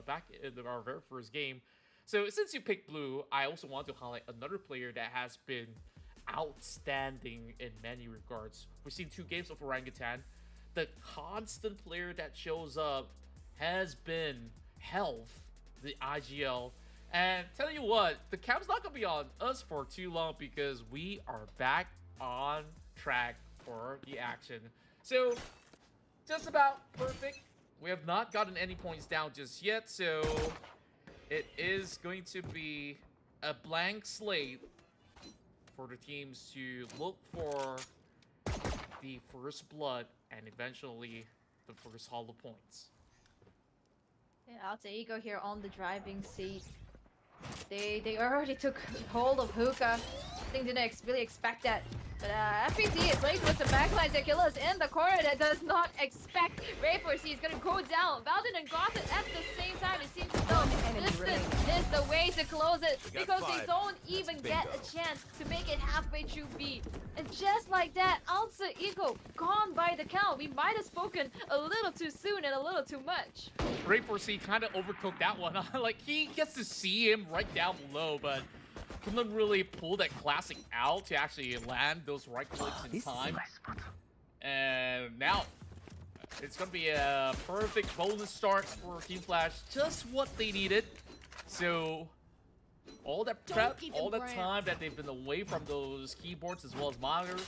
back in our very first game. So since you picked Blue, I also want to highlight another player that has been outstanding in many regards. We've seen 2 games of Orangutan. The constant player that shows up has been Health, the IGL. And tell you what, the cam's not going to be on us for too long, because we are back on track for the action. So, just about perfect. We have not gotten any points down just yet, so it is going to be a blank slate for the teams to look for the first blood and eventually the first hollow points. Yeah, Alter Ego here on the driving seat. They already took hold of Hookah. I think didn't really expect that. But FPT is late with the backlines. The killers in the corner that does not expect Rayforce. He's gonna go down. Valdin and Gotham at the same time. It seems as though distance is the way to close it, because they don't even get a chance to make it halfway through B. And just like that, Alter Ego gone by the count. We might have spoken a little too soon and a little too much. Rayforce kind of overcooked that one. Like, he gets to see him right down below, but couldn't really pull that classic out to actually land those right clicks in time. And now it's gonna be a perfect bonus start for Team Flash, just what they needed. So all that prep, all that time that they've been away from those keyboards as well as monitors,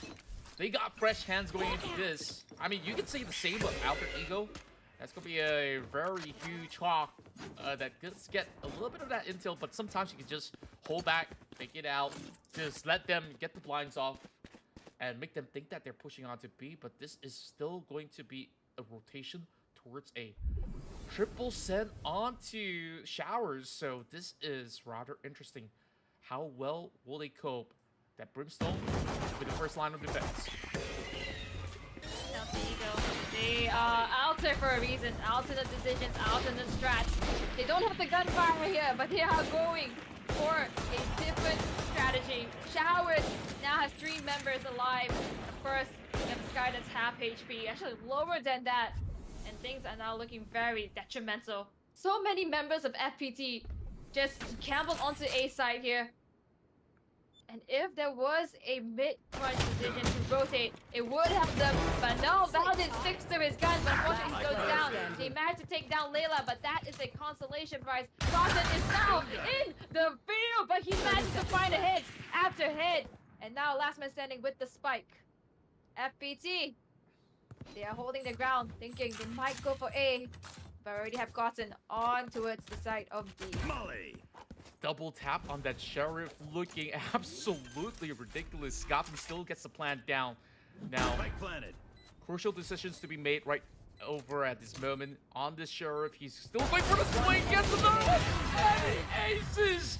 they got fresh hands going into this. I mean, you can say the same of Alter Ego. That's going to be a very huge hawk that gets get a little bit of that intel, but sometimes you can just hold back, take it out, just let them get the blinds off and make them think that they're pushing on to B. But this is still going to be a rotation towards a triple send onto showers. So this is rather interesting. How well will they cope? That Brimstone with the first line of defense. Now there you go. They alter for a reason. Alternate decisions, alternate strats. They don't have the gunfire here, but they are going for a different strategy. Showers now has 3 members alive. Of course, we have Sky that's half HP, actually lower than that. And things are now looking very detrimental. So many members of FPT just gambled onto A side here. And if there was a mid-crunch decision to rotate, it would help them. But no, Valorant sticks to his gun, but unfortunately he goes down. They managed to take down Layla, but that is a consolation prize. Gotham is now in the field, but he managed to find a hit after hit. And now last man standing with the spike. FPT, they are holding the ground, thinking they might go for A, but already have gotten on towards the side of B. Molly. Double tap on that Sheriff, looking absolutely ridiculous. Gotham still gets the plant down. Now, Spike planted. crucial decisions to be made right over at this moment on this Sheriff. He's still going for the swing, gets another one, and he aces!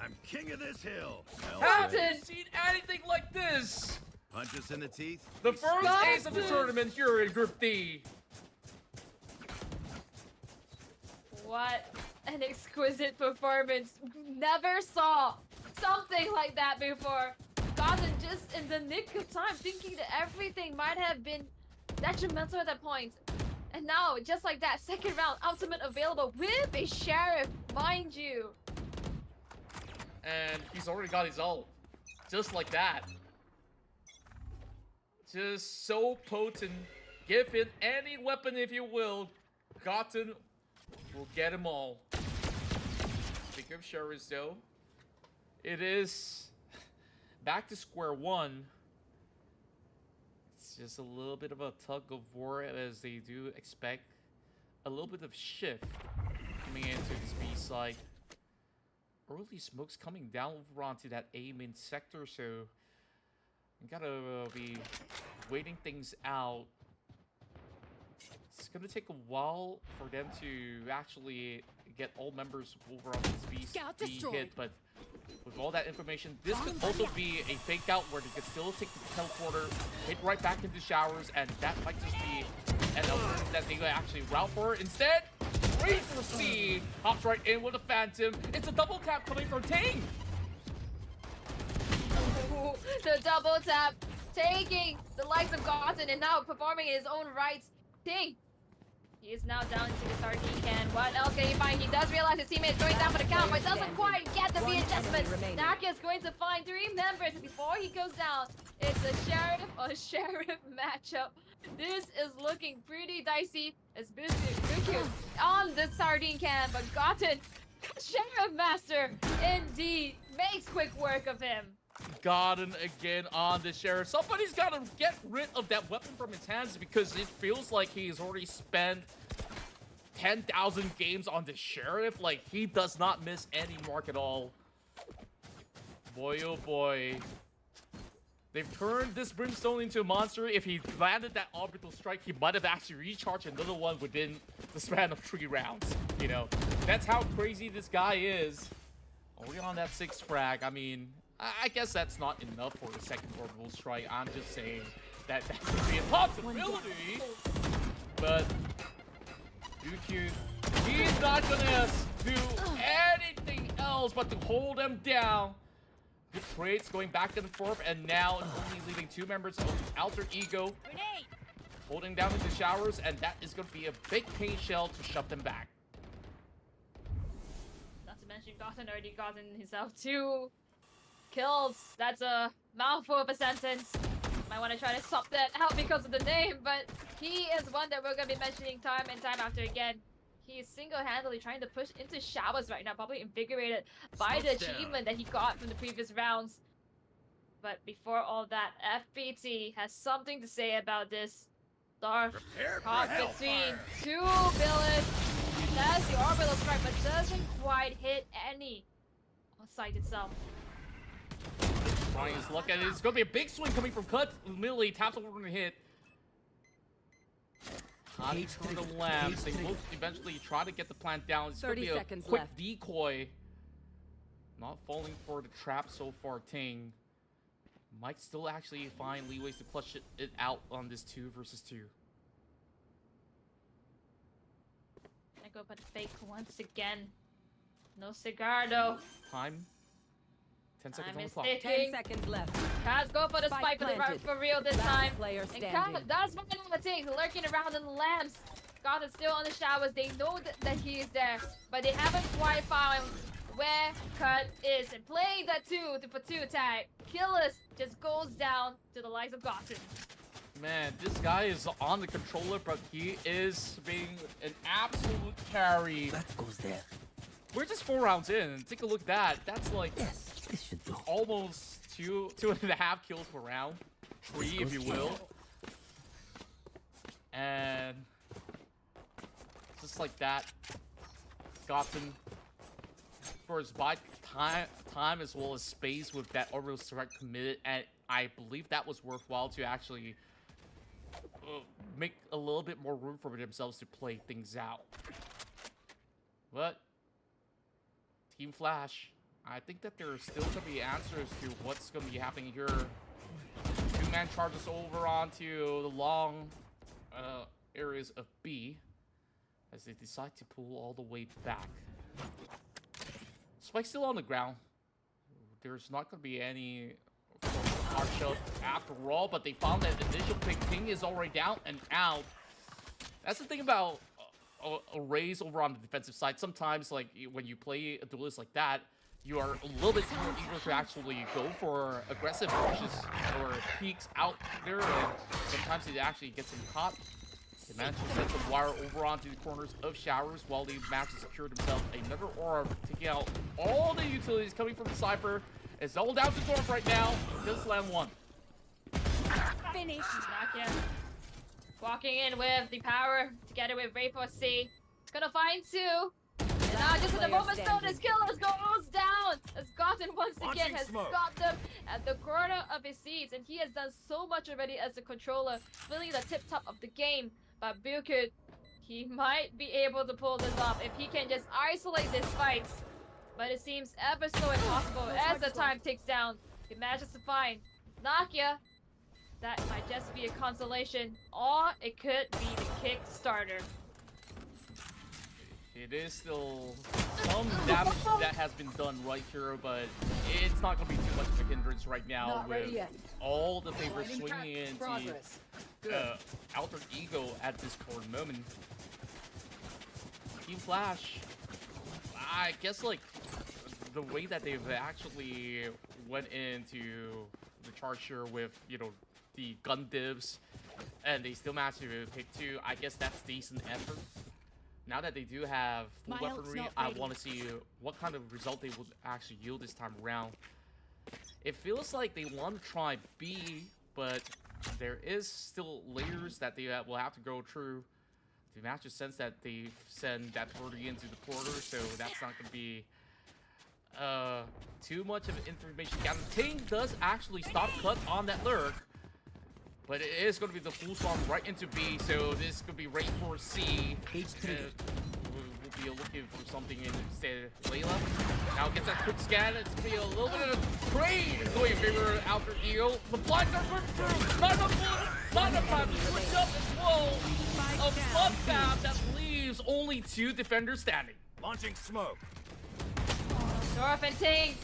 I'm king of this hill. Haven't seen anything like this! Punches in the teeth. The first ace of the tournament here in Group D. What an exquisite performance. Never saw something like that before. Gotham just in the nick of time, thinking that everything might have been detrimental at that point. And now, just like that, second round, ultimate available with a Sheriff, mind you. And he's already got his ult. Just like that. Just so potent. Give it any weapon if you will. Gotham will get them all. Speaking of Sheriffs though, it is back to square one. It's just a little bit of a tug of war as they do expect a little bit of shift coming into this B side. Early smokes coming down over onto that A main sector, so we gotta be waiting things out. It's gonna take a while for them to actually get all members over on this B hit, but with all that information, this could also be a fake out where they could still take the teleporter, hit right back into showers, and that might just be an alternative that they could actually route for. Instead, great for C, hops right in with a Phantom. It's a double tap coming from Ting. Ooh, the double tap, taking the likes of Gotham and now performing in his own rights. Ting, he is now down to the sardine can. What else can he find? He does realize his teammate is going down for the count, but doesn't quite get the readjustment. Naka is going to find 3 members before he goes down. It's a Sheriff matchup. This is looking pretty dicey as Buku on the sardine can, but Gotten, Sheriff Master, indeed, makes quick work of him. Gotten again on the Sheriff. Somebody's got to get rid of that weapon from his hands because it feels like he's already spent 10,000 games on the Sheriff. Like, he does not miss any mark at all. Boy, oh boy. They've turned this Brimstone into a monster. If he landed that orbital strike, he might have actually recharged another one within the span of 3 rounds. You know, that's how crazy this guy is. Only on that 6th frag. I mean, I guess that's not enough for the second orbital strike. I'm just saying that could be a possibility. But Buku, he's not gonna do anything else but to hold them down. Good trades going back and forth, and now it's only leaving 2 members of Alter Ego holding down into showers, and that is going to be a big pain shell to shove them back. Not to mention, Gotham already gotten himself 2 kills. That's a mouthful of a sentence. Might want to try to swap that out because of the name, but he is one that we're going to be mentioning time and time after again. He is single-handedly trying to push into showers right now, probably invigorated by the achievement that he got from the previous rounds. But before all that, FPT has something to say about this. Dark caught between 2 villains. That's the orbital strike, but doesn't quite hit any on site itself. Trying his luck at it. It's going to be a big swing coming from Cut. Immediately taps over the hit. hiding through the lamps. They will eventually try to get the plant down. It's going to 30 be a seconds quick left. decoy. Not falling for the trap so far, Ting. Might still actually find leeways to clutch it out on this 2 versus 2. I go but fake once again. No cigar though. Time. 10 seconds Time on the is clock. 10 ticking. seconds left. Kaz go for the Spike spike planted. for real this Last time. player And standing. Kaz does find the thing, lurking around in the lamps. Scott is still on the showers. They know that he is there, but they haven't quite found where Cut is. And playing that 2 for 2 tag, Killers just goes down to the likes of Gotham. Man, this guy is on the controller, but he is being an absolute carry. That goes there. We're just 4 rounds in, and take a look at that. That's like Yes, this should do. almost two and a half kills per round. 3, if you will. And just like that, Gotham for his buy time as well as space with that orbital strike committed, and I believe that was worthwhile to actually make a little bit more room for themselves to play things out. But Team Flash, I think that there are still going to be answers to what's going to be happening here. 2-man charges over onto the long areas of B as they decide to pull all the way back. Spike's still on the ground. There's not going to be any hard shot after all, but they found that initial pick. Ting is already down and out. That's the thing about a raise over on the defensive side. Sometimes, like, when you play a duelist like that, you are a little bit more eager to actually go for aggressive pushes or peeks out there, and sometimes it actually gets them caught. They managed to set the wire over onto the corners of showers while they managed to secure themselves another orb, taking out all the utilities coming from the Cypher. It's all down to Dorf right now. Just land 1. Finish. Not yet. Walking in with the power together with Ray for C. It's gonna find 2. And now just at the player moment's standing. notice, Killers goes down. As Gotham once again Launching has smoke. got them at the corner of his seats, and he has done so much already as a controller, feeling the tip top of the game. But Bukit, he might be able to pull this off if he can just isolate these fights. But it seems ever so impossible as the time ticks down. He manages to find Nakia. That might just be a consolation, or it could be the Kickstarter. It is still some damage that has been done right here, but it's not going to be too much of a hindrance right now Not ready with yet. all the favors swinging into Progress. Alter Ego at this current moment. Team Flash, I guess, like, the way that they've actually went into the charge here with, you know, the gun divs, and they still managed to pick 2, I guess that's decent effort. Now that they do have full My ult's weaponry, not I ready. want to see what kind of result they would actually yield this time around. It feels like they want to try B, but there is still layers that they will have to go through to match the sense that they send that 30 into the quarter, so that's not going to be too much of information gathering. Ting does actually stop Cut on that lurk, but it is going to be the full swarm right into B, so this could be right for C. We'll be looking for something instead. Layla now gets that quick scan. It's going to be a little bit of a trade going in favor of Alter Ego. The blinds are going through. Not enough bullets, not enough time to switch up as well. A bloodbath that leaves only 2 defenders standing. Launching smoke. Dorf and Ting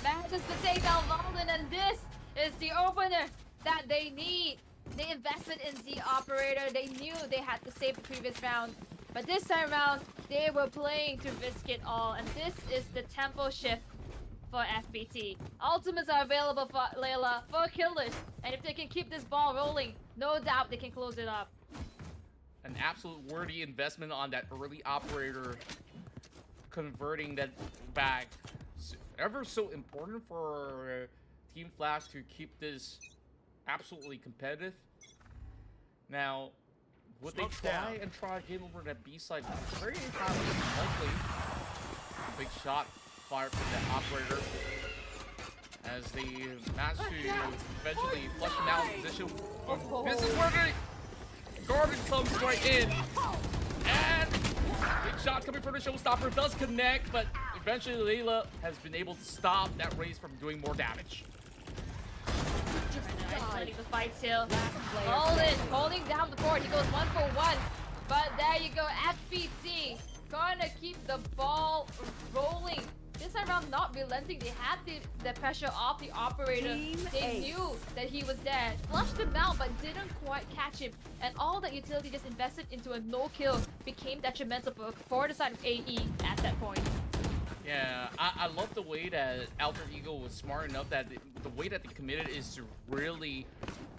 manages to take down Valorant, and this is the opener that they need. They invested in the operator. They knew they had to save the previous round. But this time around, they were playing to risk it all. And this is the tempo shift for FBT. Ultimates are available for Layla, for Killers. And if they can keep this ball rolling, no doubt they can close it up. An absolute worthy investment on that early operator, converting that back. Ever so important for Team Flash to keep this absolutely competitive. Now, would they Smoke's try down. and try a game over that B side? Very highly unlikely. Big shot fired from the operator as they manage to eventually flush him out of position. This is where they Garden comes right in. And big shot coming from the showstopper does connect, but eventually Layla has been able to stop that race from doing more damage. Letting the fight still. Holding down the board. He goes 1 for 1. But there you go. FPT gonna keep the ball rolling. This time around, not relenting. They had the pressure off the operator. They knew that he was there. Flushed him out, but didn't quite catch him. And all that utility just invested into a no kill became detrimental for the side of AE at that point. Yeah, I love the way that Alter Ego was smart enough that the way that they committed is to really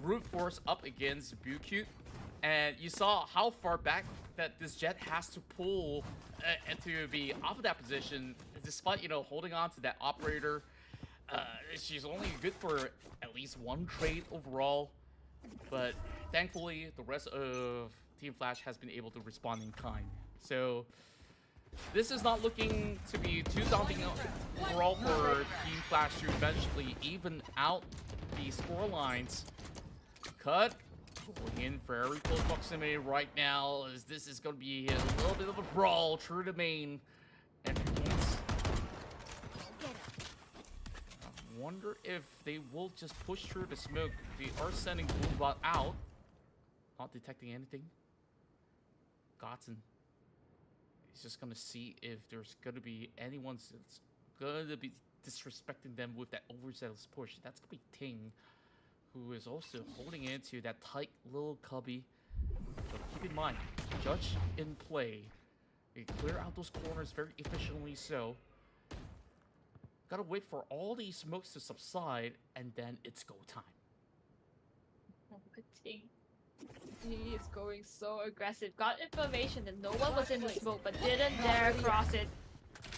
brute force up against Bucute. And you saw how far back that this Jet has to pull and to be off of that position, despite, you know, holding on to that operator. She's only good for at least one trade overall. But thankfully, the rest of Team Flash has been able to respond in kind. So this is not looking to be too daunting overall for Team Flash to eventually even out the score lines. Cut. Going in very close proximity right now, as this is going to be a little bit of a brawl through the main entry points. I wonder if they will just push through the smoke. They are sending Boombot out. Not detecting anything. Gotten. He's just going to see if there's going to be anyone that's going to be disrespecting them with that overzealous push. That's going to be Ting, who is also holding into that tight little cubby. But keep in mind, Judge in play. They clear out those corners very efficiently so. Gotta wait for all these smokes to subside, and then it's go time. Oh, Ting. He is going so aggressive. Got information that no one was in the smoke, but didn't dare cross it.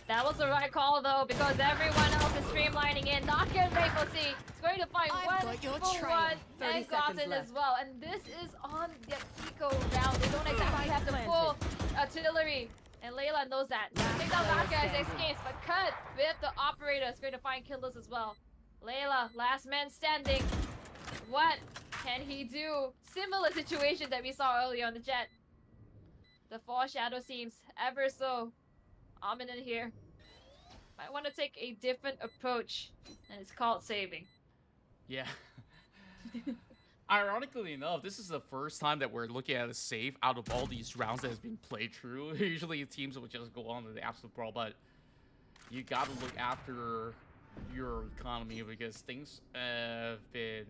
That was the right call though, because everyone else is streamlining in. Not gonna wait for C. It's going to find one for one and Gotten as well. And this is on the eco round. They don't exactly have the full artillery. And Layla knows that. Take down that guy's escapes, but cut with the operator. Is going to find killers as well. Layla, last man standing. What can he do? Similar situation that we saw earlier on the Jet. The foreshadow seems ever so ominous here. Might want to take a different approach, and it's called saving. Yeah. Ironically enough, this is the first time that we're looking at a save out of all these rounds that has been played through. Usually teams will just go on to the absolute brawl, but you gotta look after your economy because things have been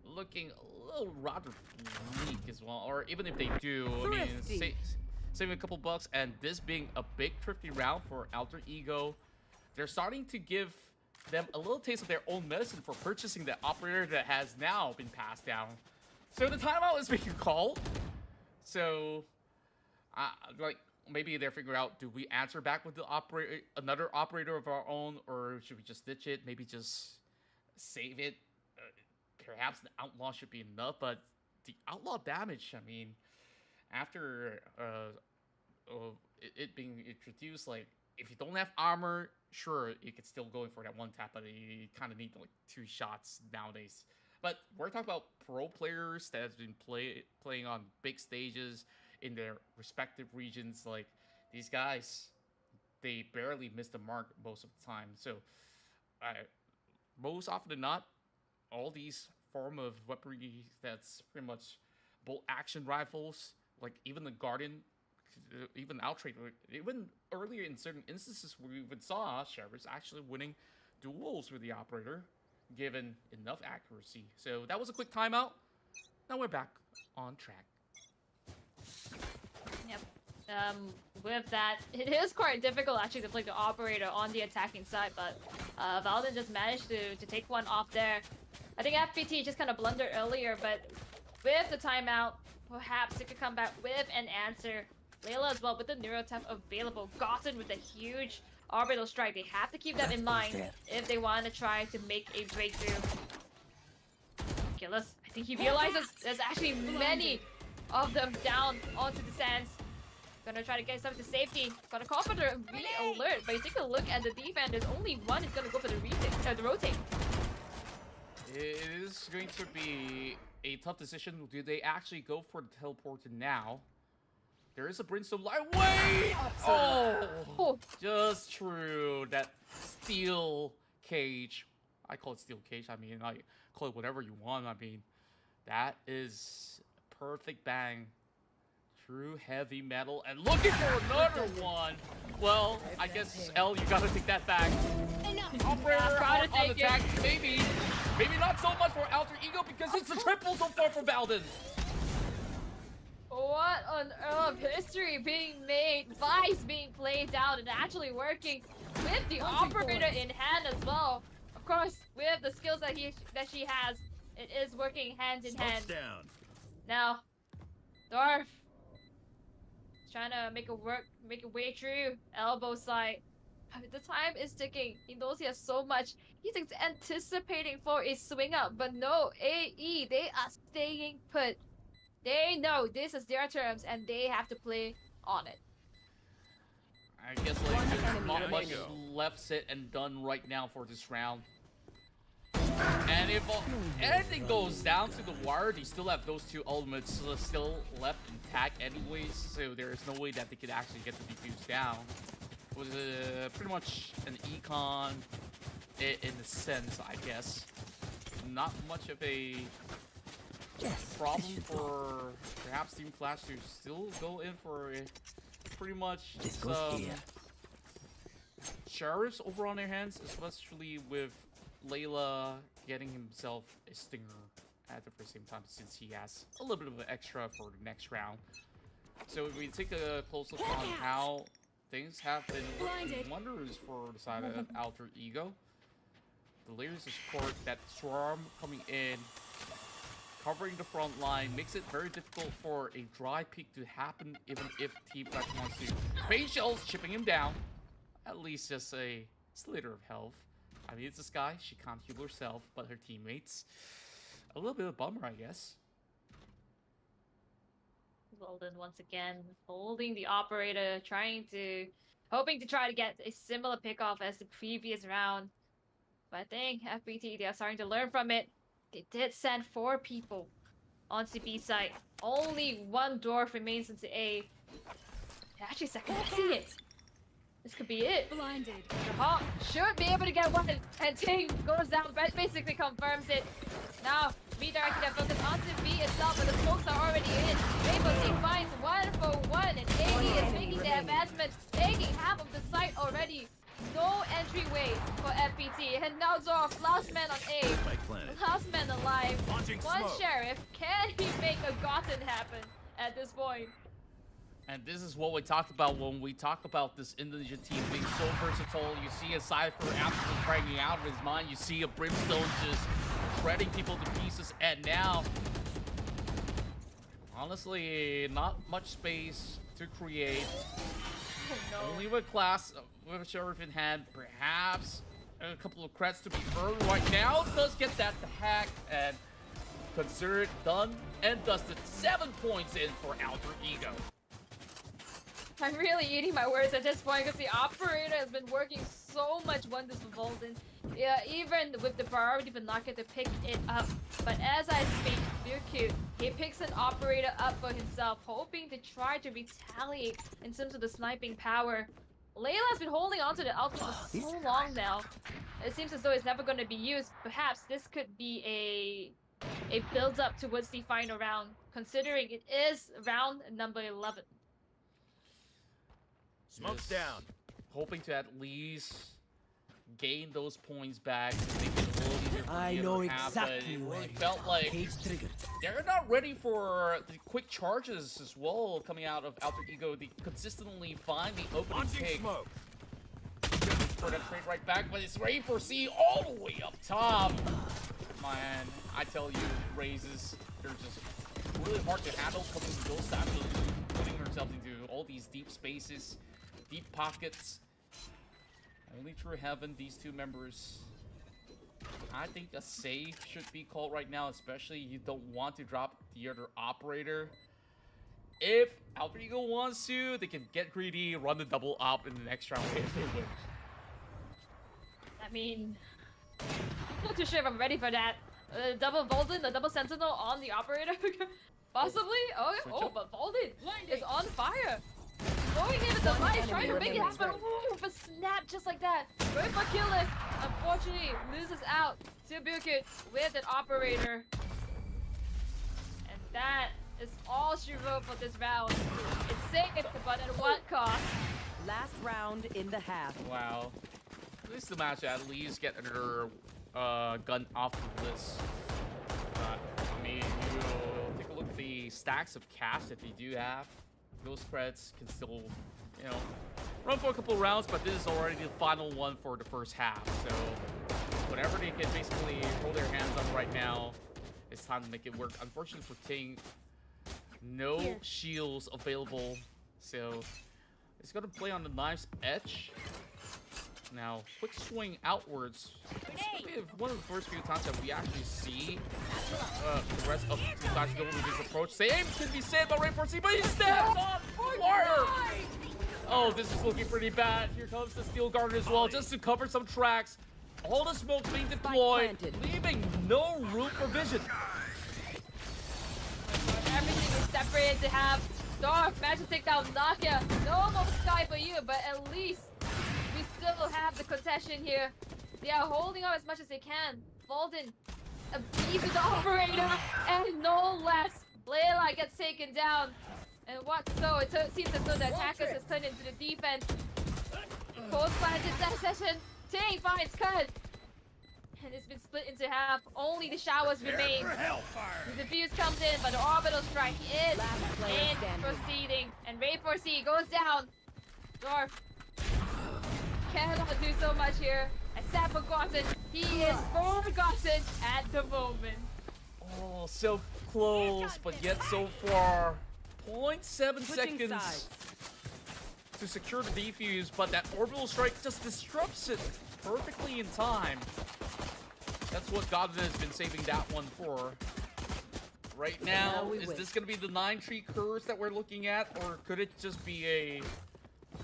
looking a little rather bleak as well. Or even if they do, I mean, saving a couple bucks, and this being a big thrifty round for Alter Ego, they're starting to give them a little taste of their own medicine for purchasing the operator that has now been passed down. So the timeout is being called. So, like, maybe they're figuring out, do we answer back with the another operator of our own, or should we just ditch it? Maybe just save it. Perhaps the outlaw should be enough, but the outlaw damage, I mean, after it being introduced, like, if you don't have armor, sure, you could still go in for that one tap, but you kind of need like 2 shots nowadays. But we're talking about pro players that have been playing on big stages in their respective regions. Like, these guys, they barely miss the mark most of the time. So, most often than not, all these form of weaponry that's pretty much bolt action rifles, like even the Guardian, even Outrage, even earlier in certain instances we even saw Sheriffs actually winning duels with the operator, given enough accuracy. So that was a quick timeout. Now we're back on track. Yep. With that, it is quite difficult actually to play the operator on the attacking side, but Valden just managed to take one off there. I think FPT just kind of blundered earlier, but with the timeout, perhaps it could come back with an answer. Layla as well with the Neurotep available. Gotten with a huge orbital strike. They have to keep that in mind if they want to try to make a breakthrough. Gillis, I think he realizes there's actually many of them down onto the sands. Gonna try to get some to safety. Gotta call for the re-alert, but you take a look at the defense, there's only one is gonna go for the rotate. It is going to be a tough decision. Do they actually go for the teleporter now? There is a brimstone light. Wait! Oh! Just true. That steel cage. I call it steel cage. I mean, I call it whatever you want. I mean, that is perfect bang. True heavy metal. And looking for another one. Well, I guess, L, you gotta take that back. Operator on attack. Maybe not so much for Alter Ego because it's a triple so far for Valden. What on earth? History being made, Vice being played out, and actually working with the operator in hand as well. Of course, with the skills that she has, it is working hand in hand. Down. Now, Dorf is trying to make a way through elbow side. The time is ticking. He knows he has so much. He's anticipating for a swing up, but no, AE, they are staying put. They know this is their terms and they have to play on it. I guess like there's not much left said and done right now for this round. And if anything goes down to the wire, they still have those two ultimates still left intact anyways, so there is no way that they could actually get the defuse down. It was pretty much an econ in a sense, I guess. Not much of a problem for perhaps Team Flash to still go in for pretty much some sheriffs over on their hands, especially with Layla getting himself a stinger at the same time since he has a little bit of an extra for the next round. So if we take a close look on how things have been working wonders for the side of Alter Ego. The layers of support, that swarm coming in, covering the front line, makes it very difficult for a dry peak to happen even if Team Flash wants to. Phase shells chipping him down. At least just a slither of health. I mean, it's this guy. She can't heal herself, but her teammates. A little bit of a bummer, I guess. Golden once again holding the operator, hoping to try to get a similar pickoff as the previous round. But I think FPT, they are starting to learn from it. They did send 4 people onto B side. Only 1 dwarf remains into A. They're actually second guessing it. This could be it. Blinded. Hawk should be able to get one, and Ting goes down, but basically confirms it. Now, redirecting their focus onto B itself, but the smokes are already in. Rainbow Team finds 1 for 1, and AE is making the advancement, taking half of the site already. No entryway for FPT, and now Zorf, last man on A, last man alive. One sheriff, can he make a Gotten happen at this point? And this is what we talked about when we talk about this Indonesian team being so versatile. You see a Cypher absolutely dragging out of his mind. You see a Brimstone just shredding people to pieces. And now, honestly, not much space to create. Oh, no. Only with class, with a sheriff in hand, perhaps a couple of creds to be earned right now. Does get that to hack and consider it done and dusted. 7 points in for Alter Ego. I'm really eating my words at this point because the operator has been working so much wonders for Volden. Yeah, even with the priority for Naka to pick it up. But as I speak, Ryukyu, he picks an operator up for himself, hoping to try to retaliate in terms of the sniping power. Layla's been holding onto the Alpha for so long now. It seems as though it's never going to be used. Perhaps this could be a build-up towards the final round, considering it is round number 11. Smoke's down. Hoping to at least gain those points back to make it a little easier for I the know other half, but exactly it where really felt like Cage triggered. they're not ready for the quick charges as well coming out of Alter Ego. They consistently find the opening pick for that trade right back, but it's ready for C all the way up top. Man, I tell you, raises, they're just really hard to handle coming to those times, putting themselves into all these deep spaces. Deep pockets. Only through heaven, these two members. I think a save should be called right now, especially you don't want to drop the other operator. If Alter Ego wants to, they can get greedy, run the double up in the next round if they win. I mean, I'm not too sure if I'm ready for that. double Volden, the double Sentinel on the operator. Possibly. Oh, Switch oh, up. but Volden is on fire. Going in with the light, trying to make it happen. Ooh, but snap just like that. Going for kill list. Unfortunately, loses out to Bukit with an operator. And that is all she wrote for this round. It's safe, but at what cost? Last round in the half. Wow. This is the match at least get another gun off the list. I mean, you take a look at the stacks of cash that they do have. Those spreads can still, you know, run for a couple rounds, but this is already the final one for the first half. So whatever they can basically hold their hands on right now, it's time to make it work. Unfortunately for Ting, no shields available, so it's gonna play on the knife's edge. Now, quick swing outwards. It's gonna be one of the first few times that we actually see the rest of the guys go with this approach. Same can be saved by Rainforce, but he steps on Warrior! Oh, this is looking pretty bad. Here comes the Steel Guard as well, just to cover some tracks. All the smoke being deployed, leaving no room for vision. Everything is separated to have Dark managed to take down Nakia. No more Sky for you, but at least we still have the contention here. They are holding on as much as they can. Volden, a beast with the operator, and no less. Layla gets taken down. And what so? It seems as though the attackers has turned into the defense. Post planted that session. Ting finds Cut. And it's been split into half. Only the showers remain. The defuse comes in, but the orbital strike is in proceeding. And Ray 4C goes down. Dorf cannot do so much here. Except forgotten. He is forgotten at the moment. Oh, so close, but yet so far. 0.7 seconds sides. to secure the defuse, but that orbital strike just disrupts it perfectly in time. That's what Godwin has been saving that one for. Right now, is this going to be the 9-tree curse that we're looking at, or could it just be a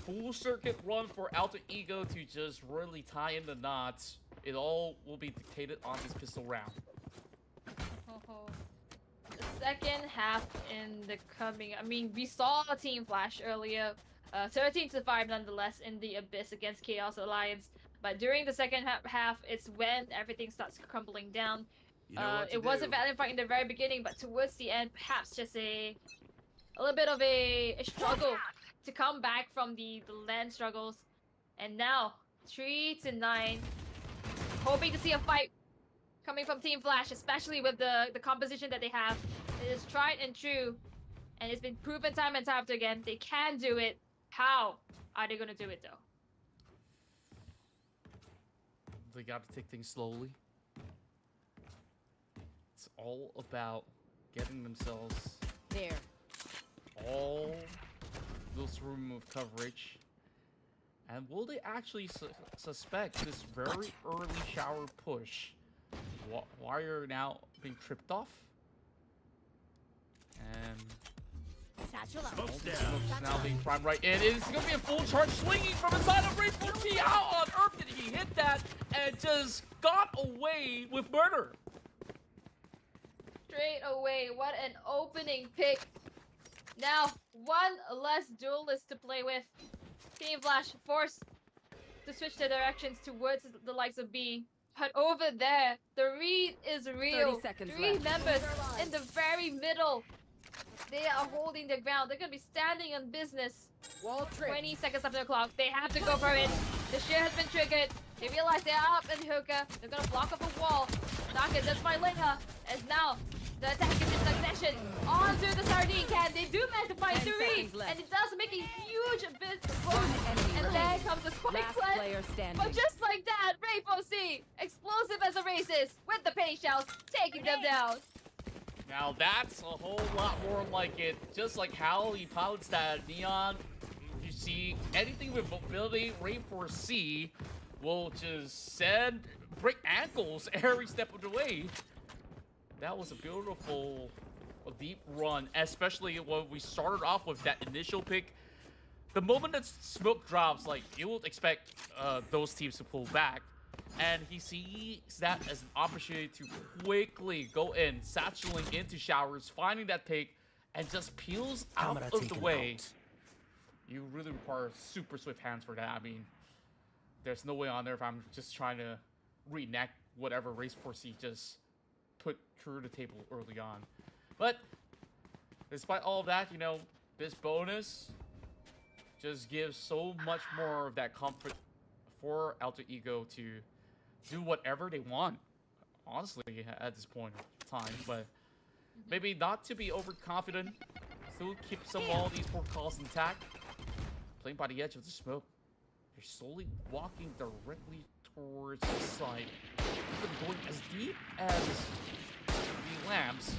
full circuit run for Alter Ego to just really tie in the knots? It all will be dictated on this pistol round. The second half in the coming, I mean, we saw Team Flash earlier, 13-5 nonetheless in the Abyss against Chaos Alliance. But during the second half, it's when everything starts crumbling down. You know what to It was a do. valiant fight in the very beginning, but towards the end, perhaps just a little bit of a struggle to come back from the land struggles. And now, 3-9, hoping to see a fight coming from Team Flash, especially with the composition that they have. It is tried and true, and it's been proven time and time after again. They can do it. How are they going to do it, though? They got to take things slowly. It's all about getting themselves There. all those room of coverage. And will they actually suspect this very early shower push? Warrior now being tripped off. And Smoke's down. Smoke's now being primed right in. It's going to be a full charge swinging from inside of Ray 4C. How on earth did he hit that and just got away with murder? Straight away, what an opening pick. Now, one less duelist to play with. Team Flash forced to switch their directions towards the likes of B. But over there, the read is real. 30 seconds Three left. members in the very middle. They are holding their ground. They're going to be standing on business. Wall trick. 20 seconds after the clock. They have to go for it. The share has been triggered. They realize they are up in hookah. They're going to block up a wall. Naka just by Linga. As now, the attack is in succession. Onto the sardine can. They do manage to find 10 three. seconds left. And it does make a huge bit of One boost. enemy And there remaining. comes the spike Last plant. player standing. But just like that, Ray 4C, explosive as a racist, with the paint shells, taking them down. Now that's a whole lot more like it. Just like how he pilots that Neon. You see, anything with mobility, Ray 4C will just break ankles every step of the way. That was a beautiful, deep run, especially when we started off with that initial pick. The moment that smoke drops, like, you would expect those teams to pull back. And he sees that as an opportunity to quickly go in, satcheling into showers, finding that pick, and just peels out of the way. You really require super swift hands for that. I mean, there's no way on there if I'm just trying to reenact whatever Race 4C just put through the table early on. But despite all of that, you know, this bonus just gives so much more of that comfort for Alter Ego to do whatever they want, honestly, at this point in time. But maybe not to be overconfident, still keep some of all these protocols intact. Playing by the edge of the smoke. You're slowly walking directly towards the site. Even going as deep as the lamps.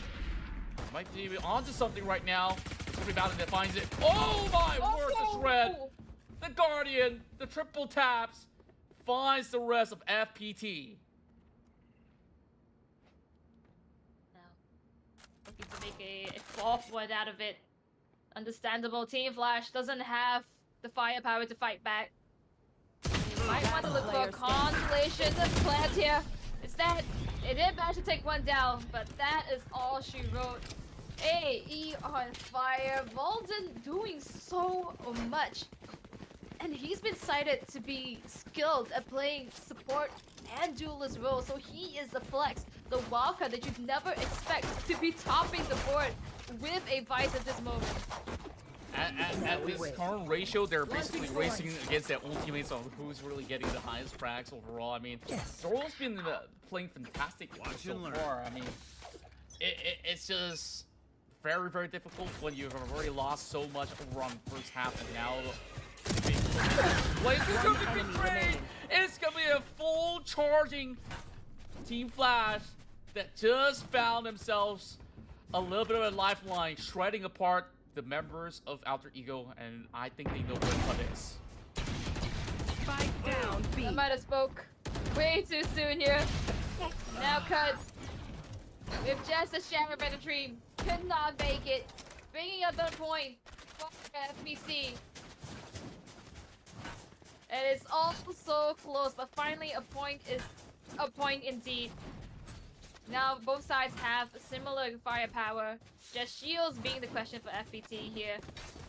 Might be onto something right now. It's gonna be Mountain that finds it. Oh my word, the shred! The Guardian, the triple taps, finds the rest of FPT. Now, looking to make a fourth one out of it. Understandable. Team Flash doesn't have the firepower to fight back. You might want to look for a constellation of plans here. It's that it did manage to take one down, but that is all she wrote. AE on fire. Volden doing so much. And he's been cited to be skilled at playing support and duelist roles, so he is the flex, the wildcard that you'd never expect to be topping the board with a Vice at this moment. At this current ratio, they're basically racing against their own teammates on who's really getting the highest frags overall. I mean, Zorro's been playing fantastic so far. I mean, it's just very, very difficult when you've already lost so much over on the first half, and now it's gonna be a full charging Team Flash that just found themselves a little bit of a lifeline, shredding apart the members of Alter Ego, and I think they know what it is. Spike down, B. I might have spoke way too soon here. Now cut. With just a shadow of a dream, could not make it. Bringing up the point for FBC. And it's all so close, but finally a point is a point indeed. Now both sides have similar firepower. Just shields being the question for FPT here.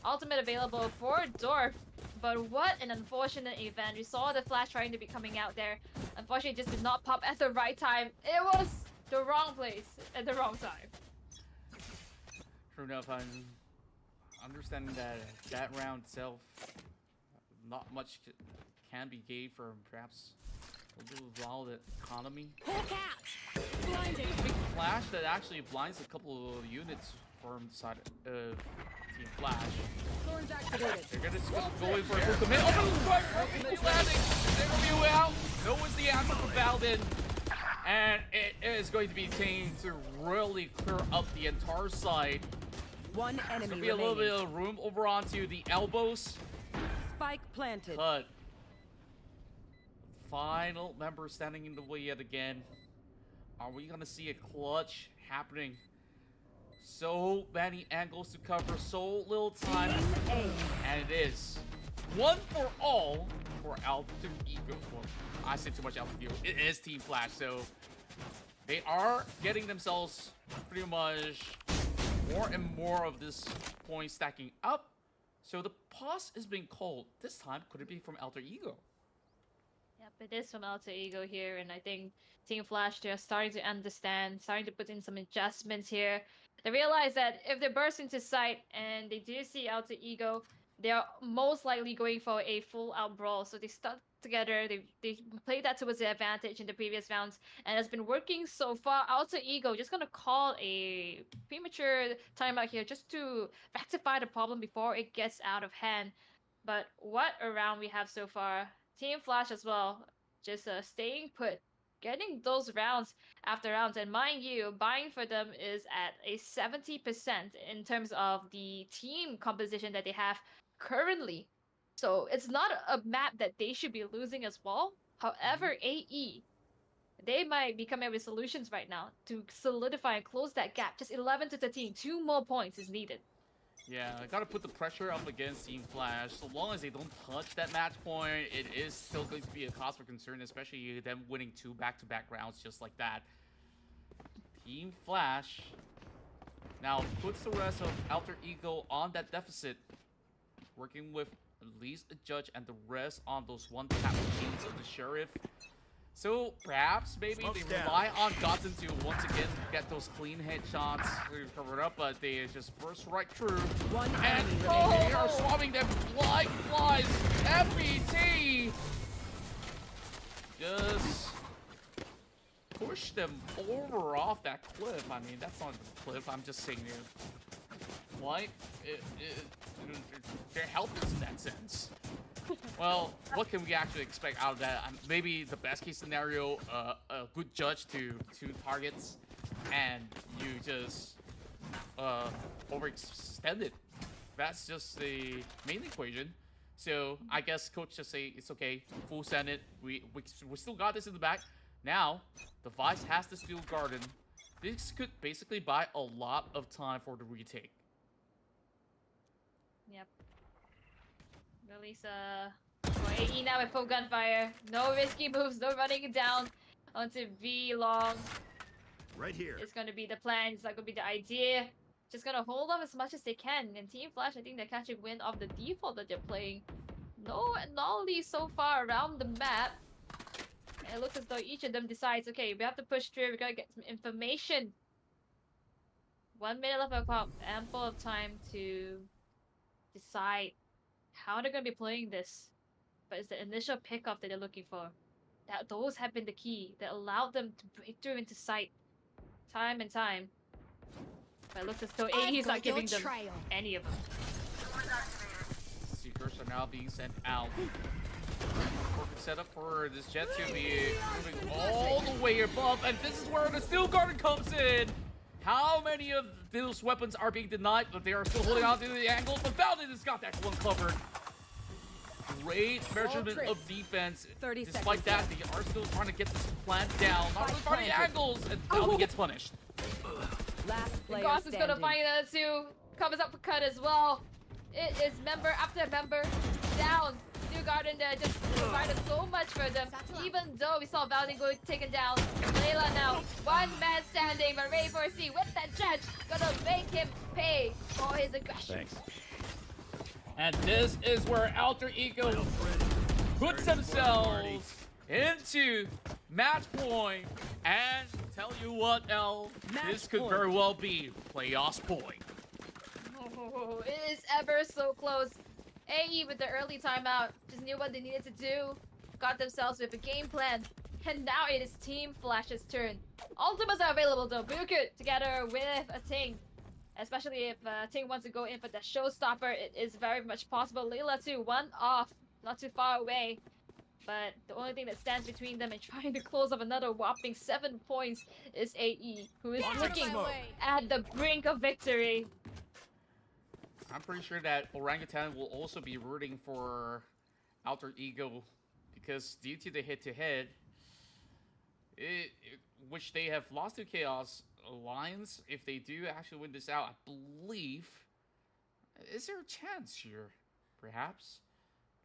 Ultimate available for Dorf, but what an unfortunate event. We saw the flash trying to be coming out there. Unfortunately, it just did not pop at the right time. It was the wrong place at the wrong time. True enough, I'm understanding that that round itself, not much can be gained from perhaps a little volatile economy. Blinded. Big flash that actually blinds a couple of units from the side of Team Flash. Thorns activated. They're just gonna go in for a full commit. Oh, no, right, perfect landing. They're gonna be out. No one's the answer for Valden. And it is going to be taken to really clear up the entire side. One There's enemy gonna be a little bit of room over onto the elbows. Spike planted. But final member standing in the way yet again. Are we gonna see a clutch happening? So many angles to cover, so little time, and it is one for all for Alter Ego. Well, I said too much Alter Ego. It is Team Flash, so they are getting themselves pretty much more and more of this point stacking up. So the pause is being called. This time, could it be from Alter Ego? Yep, it is from Alter Ego here, and I think Team Flash, they're starting to understand, starting to put in some adjustments here. They realize that if they burst into sight and they do see Alter Ego, they're most likely going for a full-out brawl. So they stuck together, they played that towards their advantage in the previous rounds, and it's been working so far. Alter Ego just gonna call a premature timeout here just to rectify the problem before it gets out of hand. But what a round we have so far. Team Flash as well, just staying put, getting those rounds after rounds. And mind you, buying for them is at a 70% in terms of the team composition that they have currently. So it's not a map that they should be losing as well. However, AE, they might be coming up with solutions right now to solidify and close that gap. Just 11 to 13, 2 more points is needed. Yeah, I gotta put the pressure up against Team Flash. So long as they don't touch that match point, it is still going to be a cause for concern, especially them winning 2 back-to-back rounds just like that. Team Flash now puts the rest of Alter Ego on that deficit, working with at least a judge and the rest on those one-tap routines of the Sheriff. So perhaps maybe they rely on Gotten to once again get those clean headshots to cover it up, but they just burst right through. One And enemy they remaining. are swabbing them like flies. FBT just push them over off that cliff. I mean, that's not a cliff. I'm just saying like they're helpless in that sense. Well, what can we actually expect out of that? Maybe the best case scenario, a good judge to 2 targets, and you just overextend it. That's just the main equation. So I guess coach just say it's okay, full send it. We still got this in the back. Now the Vice has the Steel Garden. This could basically buy a lot of time for the retake. Yep. Release for AE now with full gunfire. No risky moves, no running it down onto V long. Right here. It's gonna be the plan, it's not gonna be the idea. Just gonna hold off as much as they can. And Team Flash, I think they're catching wind of the default that they're playing. No anomalies so far around the map. And it looks as though each of them decides, okay, we have to push through, we gotta get some information. 1 minute left on the clock, ample of time to decide how they're gonna be playing this. But it's the initial pickup that they're looking for. Those have been the key that allowed them to break through into sight time and time. But it looks as though AE is not giving them any of them. Seekers are now being sent out. Perfect setup for this jet to be moving all the way above, and this is where the Steel Garden comes in. How many of those weapons are being denied, but they are still holding on to the angle? But Valdez has got that one covered. Great measurement of defense. 30 Despite seconds that, left. they are still trying to get this plant down. Not really finding angles, and Valdez gets punished. Last player Goss is gonna standing. find that too. Covers up for cut as well. It is member after member down. Steel Garden there just provided so much for them. Even though we saw Valdez go taken down. Layla now, one man standing, but Ray 4C with that judge gonna make him pay for his aggression. Thanks. And this is where Alter Ego puts themselves into match point. And tell you what, L, this could very well be playoffs point. Oh, it is ever so close. AE with the early timeout just knew what they needed to do, got themselves with a game plan, and now it is Team Flash's turn. Ultimates are available though, Buku together with a Ting. Especially if Ting wants to go in for the showstopper, it is very much possible. Layla too, one off, not too far away. But the only thing that stands between them and trying to close up another whopping 7 points is AE, who is looking at the brink of victory. I'm pretty sure that Orangutan will also be rooting for Alter Ego because due to the head-to-head, which they have lost to Chaos Alliance, if they do actually win this out, I believe, is there a chance here, perhaps,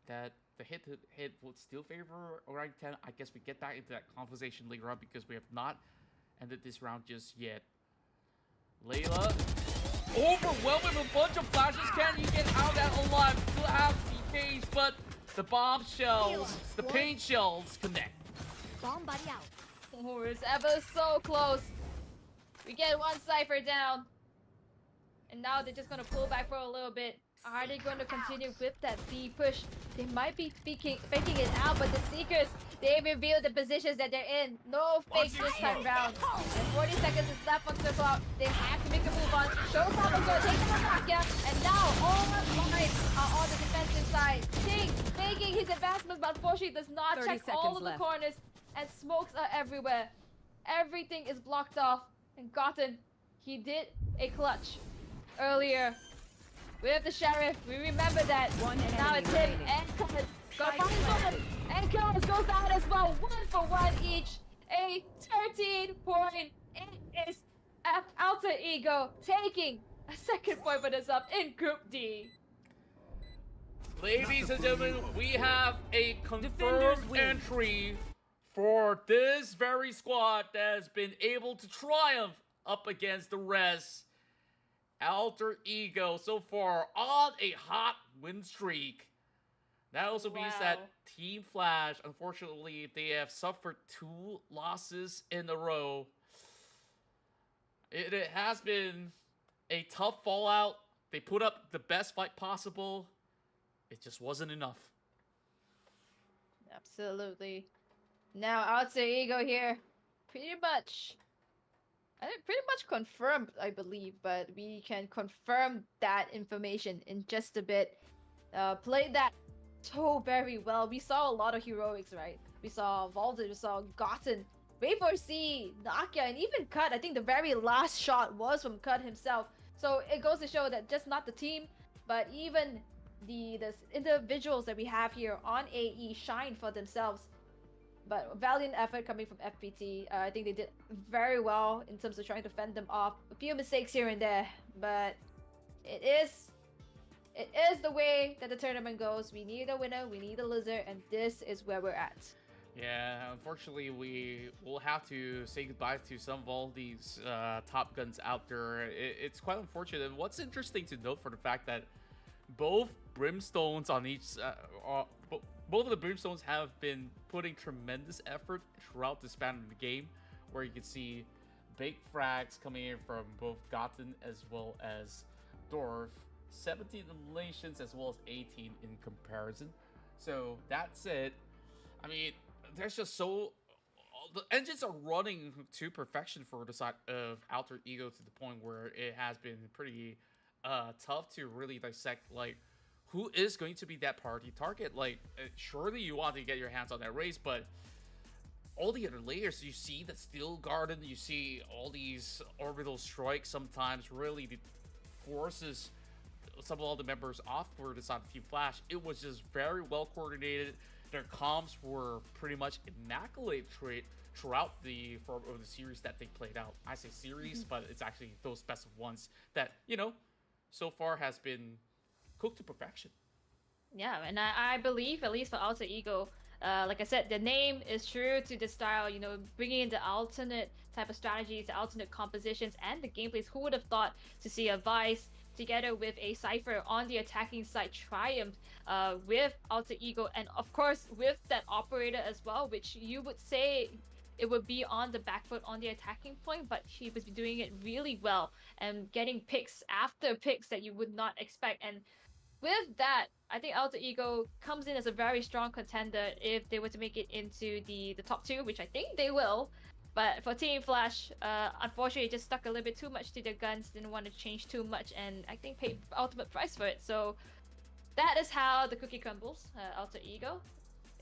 that the head-to-head would still favor Orangutan? I guess we get back into that conversation later on because we have not ended this round just yet. Layla, overwhelmed with a bunch of flashes. Can you get out of that alive? Still have DKs, but the bombshells, the paint shells connect. Bomb buddy out. Oh, it's ever so close. We get one cipher down. And now they're just gonna pull back for a little bit. Are they going to continue with that B push? They might be faking it out, but the Seekers, they reveal the positions that they're in. No fakes this time round. And 40 seconds is left on the clock. They have to make a move on. Showstopper's going to take the attack, yeah. And now all lines are on the defensive side. Ting making his advancements, but unfortunately does not 30 check all seconds of the left. corners. And smokes are everywhere. Everything is blocked off. And Gotten, he did a clutch earlier. We have the Sheriff, we remember that. One And now enemy it's him remaining. and Killers. Gonna Spike find someone. planted. And Killers goes down as well. 1 for 1 each. A 13 point. It is Alter Ego taking a second point for this up in Group D. Ladies and gentlemen, we have a Defenders confirmed win. entry for this very squad that has been able to triumph up against the rest. Alter Ego so far on a hot win streak. That also means that Wow. Team Flash, unfortunately, they have suffered 2 losses in a row. It has been a tough fallout. They put up the best fight possible. It just wasn't enough. Absolutely. Now Alter Ego here, pretty much. I think pretty much confirmed, I believe, but we can confirm that information in just a bit. Played that so very well. We saw a lot of heroics, right? We saw Vaulted, we saw Gotten, Wave4C, Nakia, and even Cut. I think the very last shot was from Cut himself. So it goes to show that just not the team, but even the individuals that we have here on AE shine for themselves. But valiant effort coming from FPT. I think they did very well in terms of trying to fend them off. A few mistakes here and there, but it is the way that the tournament goes. We need a winner, we need a loser, and this is where we're at. Yeah, unfortunately, we will have to say goodbye to some of all these top guns out there. It's quite unfortunate. And what's interesting to note for the fact that both Brimstones on each, both of the Brimstones have been putting tremendous effort throughout the span of the game, where you can see big frags coming in from both Gotten as well as Dorf. 17 eliminations as well as 18 in comparison. So that's it. I mean, there's just so the engines are running to perfection for the side of Alter Ego to the point where it has been pretty tough to really dissect like who is going to be that priority target. Like surely you want to get your hands on that race, but all the other layers, you see the Steel Garden, you see all these orbital strikes sometimes really forces some of all the members off for the side of Team Flash. It was just very well coordinated. Their comms were pretty much immaculate throughout the form of the series that they played out. I say series, but it's actually those best of ones that, you know, so far has been cooked to perfection. Yeah, and I believe, at least for Alter Ego, like I said, the name is true to the style, you know, bringing in the alternate type of strategies, the alternate compositions, and the gameplays. Who would have thought to see a Vice together with a Cypher on the attacking side triumph with Alter Ego, and of course with that operator as well, which you would say it would be on the back foot on the attacking point, but he was doing it really well and getting picks after picks that you would not expect. And with that, I think Alter Ego comes in as a very strong contender if they were to make it into the top 2, which I think they will. But for Team Flash, unfortunately, just stuck a little bit too much to their guns, didn't want to change too much, and I think paid ultimate price for it. So that is how the cookie crumbles. Alter Ego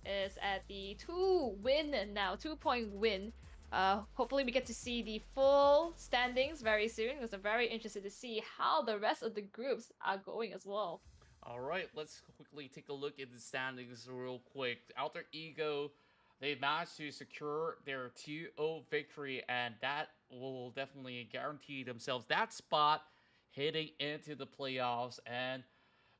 is at the 2-win now, 2-point win. Hopefully we get to see the full standings very soon, because I'm very interested to see how the rest of the groups are going as well. All right, let's quickly take a look at the standings real quick. Alter Ego, they managed to secure their 2-0 victory, and that will definitely guarantee themselves that spot heading into the playoffs. And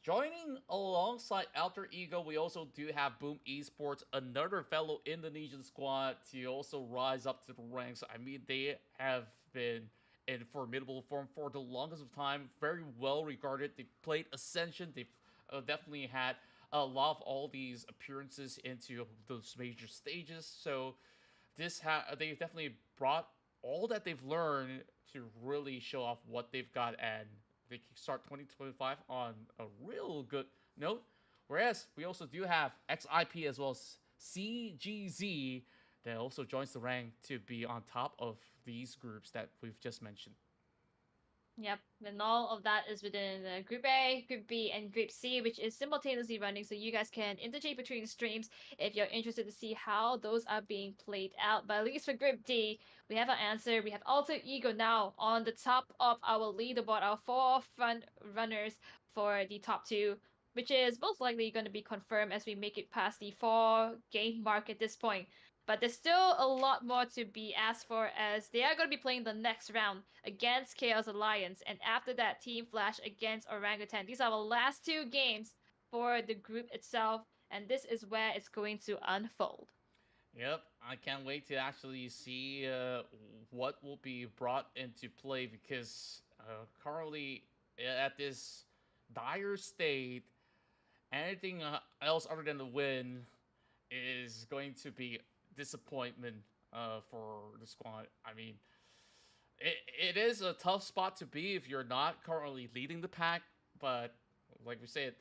joining alongside Alter Ego, we also do have Boom Esports, another fellow Indonesian squad, to also rise up to the ranks. I mean, they have been in formidable form for the longest of time, very well regarded. They played Ascension. They've definitely had a lot of all these appearances into those major stages. So they've definitely brought all that they've learned to really show off what they've got, and they can start 2025 on a real good note. Whereas we also do have XIP as well as CGZ that also joins the rank to be on top of these groups that we've just mentioned. Yep, and all of that is within Group A, Group B, and Group C, which is simultaneously running, so you guys can interchange between streams if you're interested to see how those are being played out. But at least for Group D, we have our answer. We have Alter Ego now on the top of our leaderboard, our 4 front runners for the top 2, which is most likely going to be confirmed as we make it past the 4-game mark at this point. But there's still a lot more to be asked for, as they are going to be playing the next round against Chaos Alliance, and after that, Team Flash against Orangutan. These are the last two games for the group itself, and this is where it's going to unfold. Yep, I can't wait to actually see what will be brought into play because currently at this dire state, anything else other than the win is going to be disappointment for the squad. I mean, it is a tough spot to be if you're not currently leading the pack, but like we said,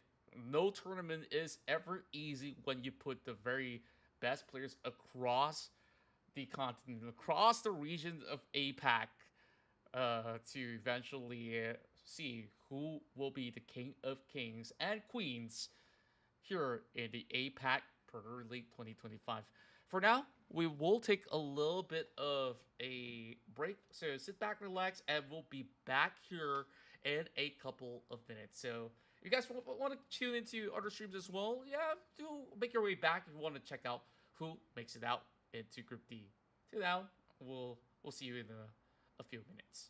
no tournament is ever easy when you put the very best players across the continent, across the region of APAC, to eventually see who will be the king of kings and queens here in the APAC Predator League 2025. For now, we will take a little bit of a break. So sit back, relax, and we'll be back here in a couple of minutes. So you guys want to tune into other streams as well? Yeah, do make your way back if you want to check out who makes it out into Group D. So now, we'll see you in a few minutes.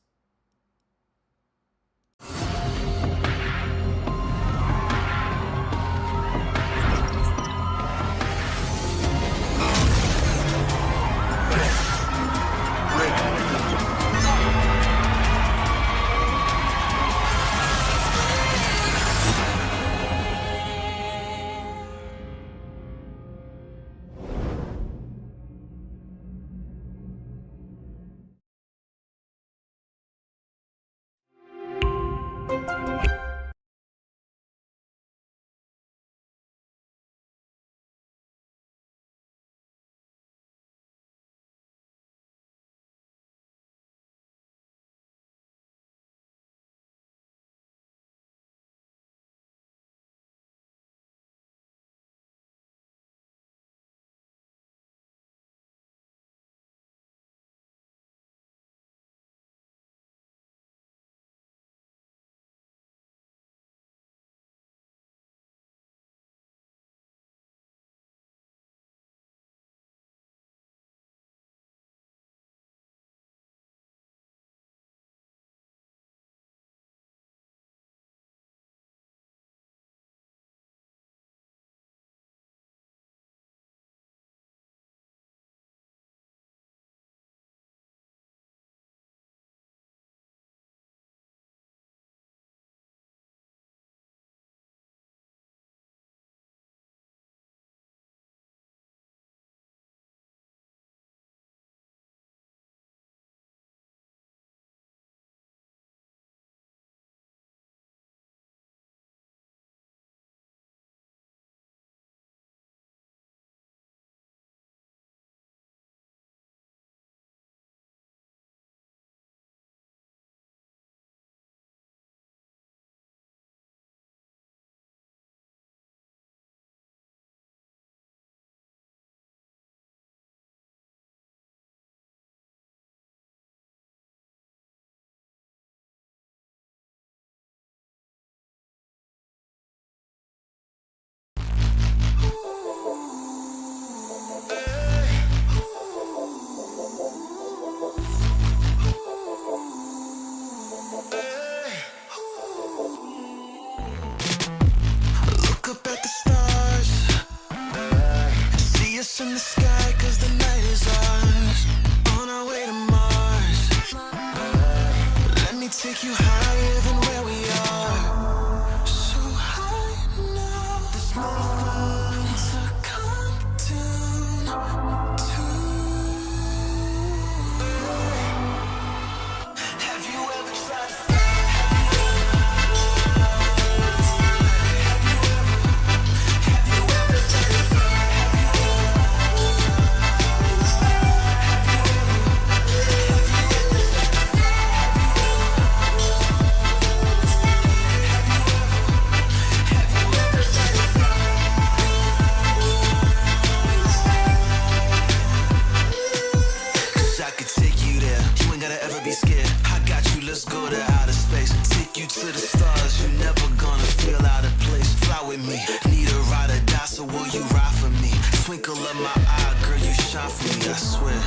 shine for me, I swear.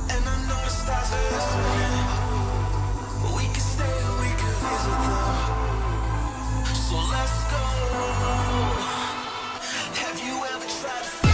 And I know the stars are listening, but we can stay or we can visit them. So let's go. Have you ever tried to fly?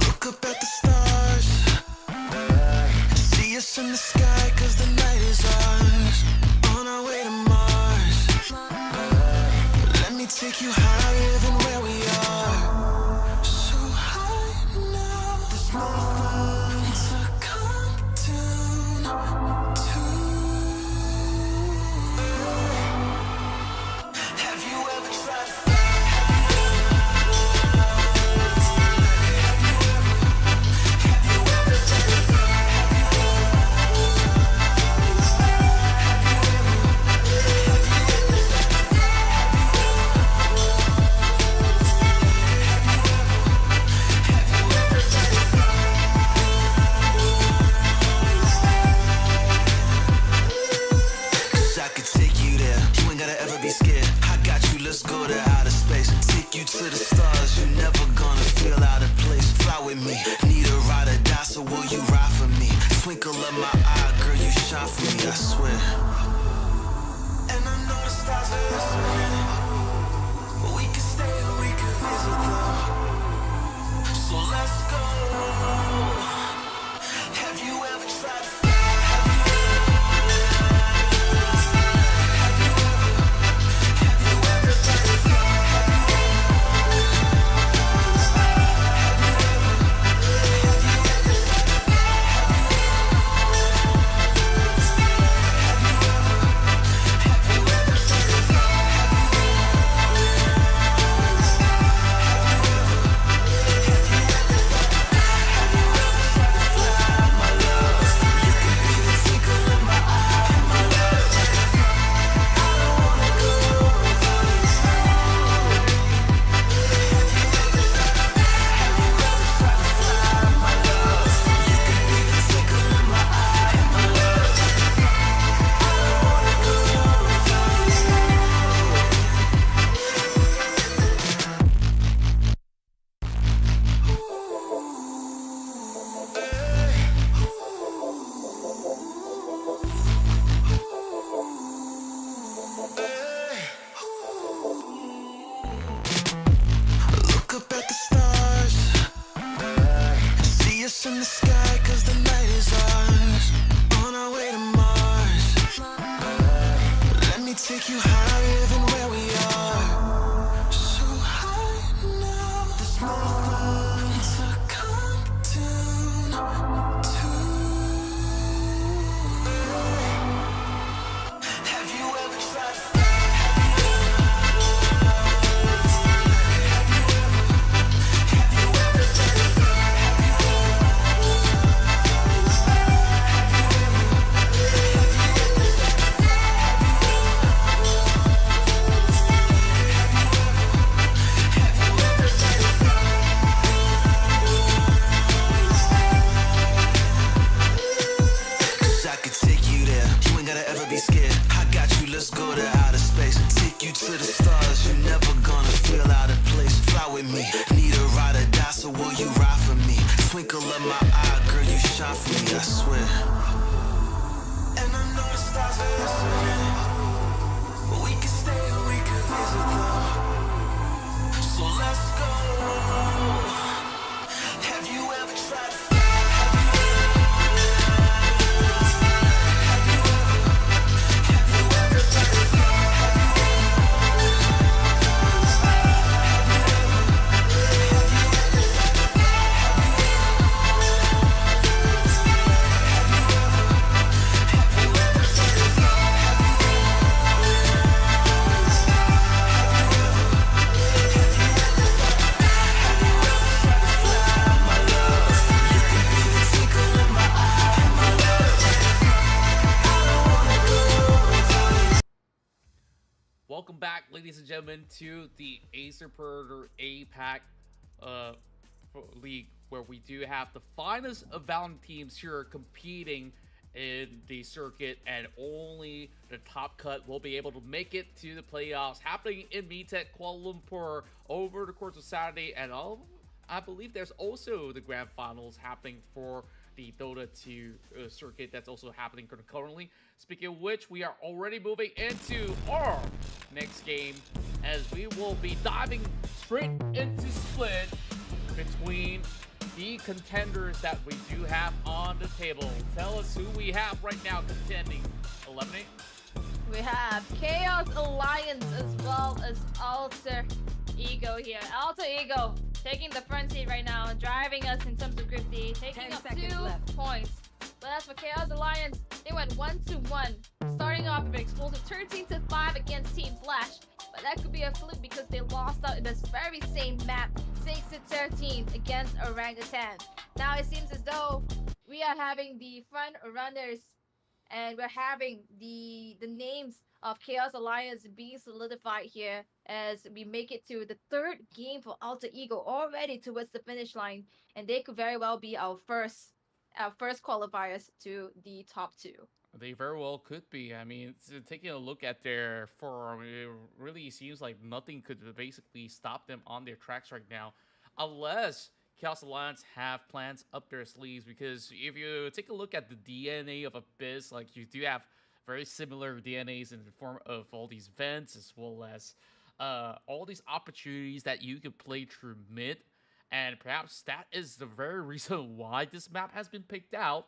Look up at the stars, see us in the sky, cause the night is ours. On our way to Mars, let me take you higher than where we are. So high now, there's nothing to come down to. Have you ever tried to fly? Cause I could take you there. You ain't gotta ever be scared. I got you, let's go to outer space. Take you to the stars, you're never gonna feel out of place. Fly with me, need a ride or die, so will you ride for me? Twinkle of my eye, girl, you shine for me, I swear. And I know the stars are listening, but we can stay or we can visit them. So let's go. Have you ever tried to fly? Look up at the stars, see us in the sky, cause the night is ours. On our way to Mars, let me take you higher than where we are. So high now, there's nothing to come down to. Have you ever tried to fly? Cause I could take you there. You ain't gotta ever be scared. I got you, let's go to outer space. Take you to the stars, you're never gonna feel out of place. Fly with me, need a ride or die, so will you ride for me? Twinkle of my eye, girl, you shine for me, I swear. And I know the stars are listening, physical. So let's go. Have you ever tried to fly? Welcome back, ladies and gentlemen, to the Acer Predator APAC League, where we do have the finest of Valorant teams here competing in the circuit, and only the top cut will be able to make it to the playoffs happening in MeTech Kuala Lumpur over the course of Saturday. And I believe there's also the grand finals happening for the Dota 2 circuit that's also happening currently. Speaking of which, we are already moving into our next game, as we will be diving straight into split between the contenders that we do have on the table. Tell us who we have right now contending. Eliminate. We have Chaos Alliance as well as Alter Ego here. Alter Ego taking the front seat right now, driving us in terms of Group D, taking 10 up seconds 2 left. points. But as for Chaos Alliance, they went 1-1, starting off with an explosive 13-5 against Team Flash. But that could be a fluke because they lost out in this very same map, 6-13 against Orangutan. Now it seems as though we are having the front runners, and we're having the names of Chaos Alliance being solidified here as we make it to the third game for Alter Ego, already towards the finish line, and they could very well be our first qualifiers to the top 2. They very well could be. I mean, taking a look at their form, it really seems like nothing could basically stop them on their tracks right now, unless Chaos Alliance have plans up their sleeves. Because if you take a look at the DNA of Abyss, like, you do have very similar DNAs in the form of all these vents, as well as all these opportunities that you could play through mid. And perhaps that is the very reason why this map has been picked out.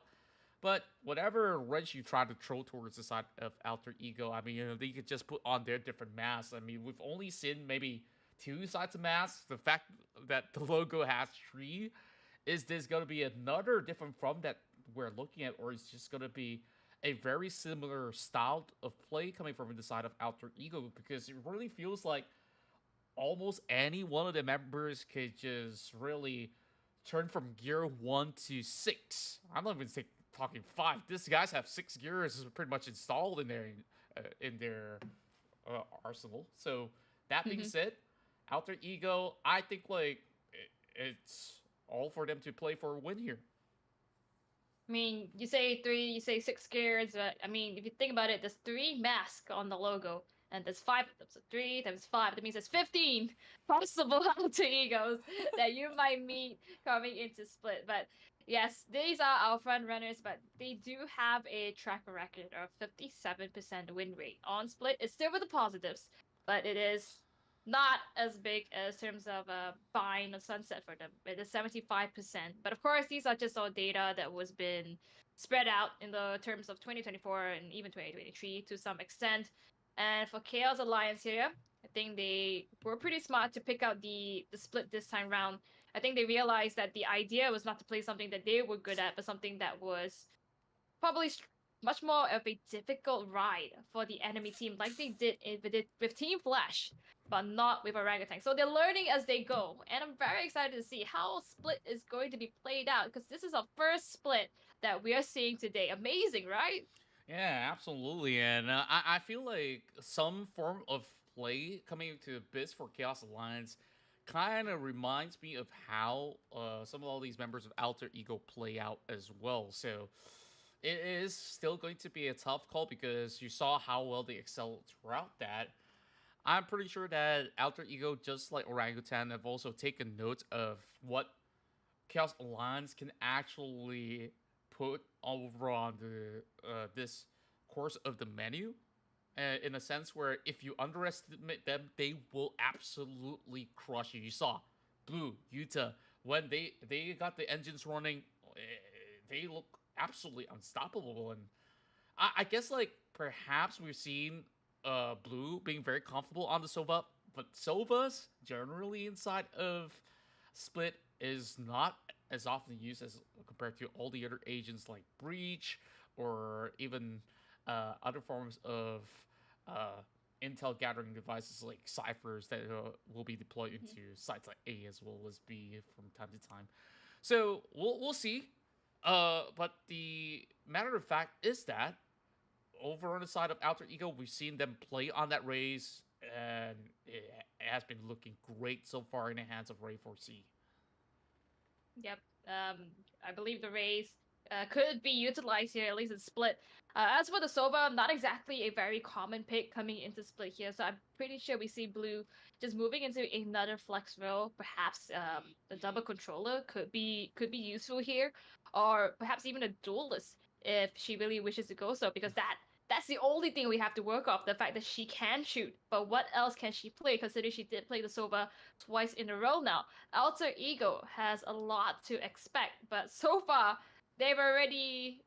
But whatever wrench you try to throw towards the side of Alter Ego, I mean, you know, they could just put on their different masks. I mean, we've only seen maybe 2 sides of masks. The fact that the logo has 3, is this going to be another different from that we're looking at, or is it just going to be a very similar style of play coming from the side of Alter Ego? Because it really feels like almost any one of the members could just really turn from gear 1 to 6. I'm not even talking 5. These guys have 6 gears pretty much installed in their arsenal. So that being said, Alter Ego, I think like it's all for them to play for a win here. I mean, you say 3, you say 6 gears, but I mean, if you think about it, there's 3 masks on the logo, and there's 5 of them. So 3 times 5, that means there's 15 possible Alter Egos that you might meet coming into split. But yes, these are our front runners, but they do have a track record of 57% win rate on split. It's still with the positives, but it is not as big as terms of buying a sunset for them. It is 75%. But of course, these are just all data that was been spread out in the terms of 2024 and even 2023 to some extent. And for Chaos Alliance here, I think they were pretty smart to pick out the split this time round. I think they realized that the idea was not to play something that they were good at, but something that was probably much more of a difficult ride for the enemy team, like they did with Team Flash, but not with Orangutan. So they're learning as they go, and I'm very excited to see how split is going to be played out, because this is our first split that we are seeing today. Amazing, right? Yeah, absolutely. And I feel like some form of play coming to Abyss for Chaos Alliance kind of reminds me of how some of all these members of Alter Ego play out as well. So it is still going to be a tough call, because you saw how well they excelled throughout that. I'm pretty sure that Alter Ego, just like Orangutan, have also taken note of what Chaos Alliance can actually put over on the this course of the menu. in a sense where if you underestimate them, they will absolutely crush you. You saw Blue, Utah, when they got the engines running, they look absolutely unstoppable. And I guess like perhaps we've seen Blue being very comfortable on the Sova, but Sovas generally inside of Split is not as often used as compared to all the other agents like Breach or even other forms of intel gathering devices like ciphers that will be deployed into sites like A as well as B from time to time. So we'll see. But the matter of fact is that over on the side of Alter Ego, we've seen them play on that raise, and it has been looking great so far in the hands of Ray 4C. Yep. I believe the raise could be utilized here, at least in Split. As for the Sova, not exactly a very common pick coming into Split here, so I'm pretty sure we see Blue just moving into another flex role. Perhaps the double controller could be useful here, or perhaps even a duelist if she really wishes to go so, because that's the only thing we have to work off, the fact that she can shoot. But what else can she play, considering she did play the Sova twice in a row now? Alter Ego has a lot to expect, but so far they've already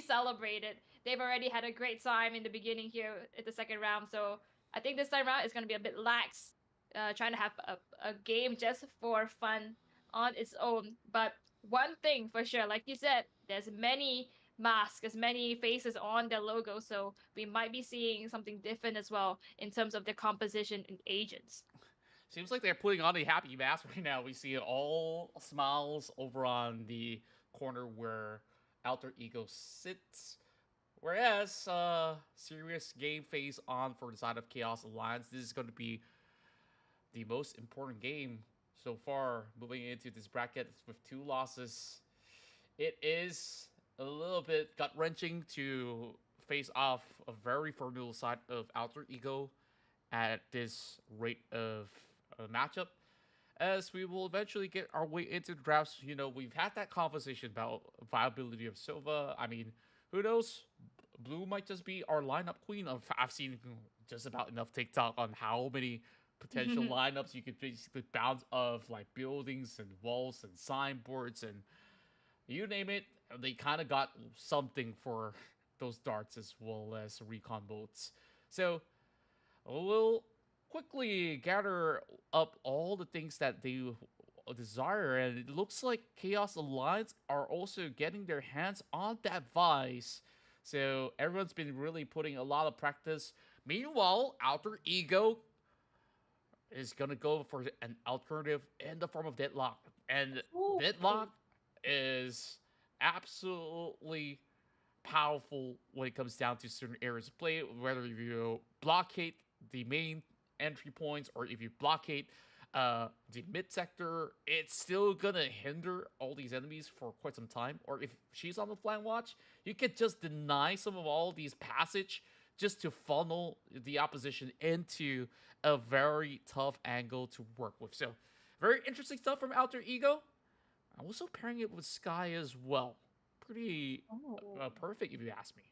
celebrated. They've already had a great time in the beginning here at the second round. So I think this time around it's gonna be a bit lax, trying to have a game just for fun on its own. But one thing for sure, like you said, there's many masks, as many faces on their logo, so we might be seeing something different as well in terms of their composition and agents. Seems like they're putting on a happy mask right now. We see it all smiles over on the corner where Alter Ego sits. Whereas, serious game phase on for the side of Chaos Alliance. This is going to be the most important game so far moving into this bracket with 2 losses. It is a little bit gut-wrenching to face off a very formidable side of Alter Ego at this rate of a matchup, as we will eventually get our way into the drafts. You know, we've had that conversation about viability of Sova. I mean, who knows? Blue might just be our lineup queen. I've seen just about enough TikTok on how many potential lineups you could basically bounce of, like buildings and walls and signboards and you name it. They kind of got something for those darts as well as recon boats. So we'll quickly gather up all the things that they desire, and it looks like Chaos Alliance are also getting their hands on that Vice. So everyone's been really putting a lot of practice. Meanwhile, Alter Ego is gonna go for an alternative in the form of Deadlock, and Deadlock is absolutely powerful when it comes down to certain areas of play, whether you blockade the main entry points or if you blockade the mid sector, it's still gonna hinder all these enemies for quite some time. Or if she's on the flank watch, you could just deny some of all these passage just to funnel the opposition into a very tough angle to work with. So very interesting stuff from Alter Ego. I'm also pairing it with Sky as well. Pretty perfect, if you ask me.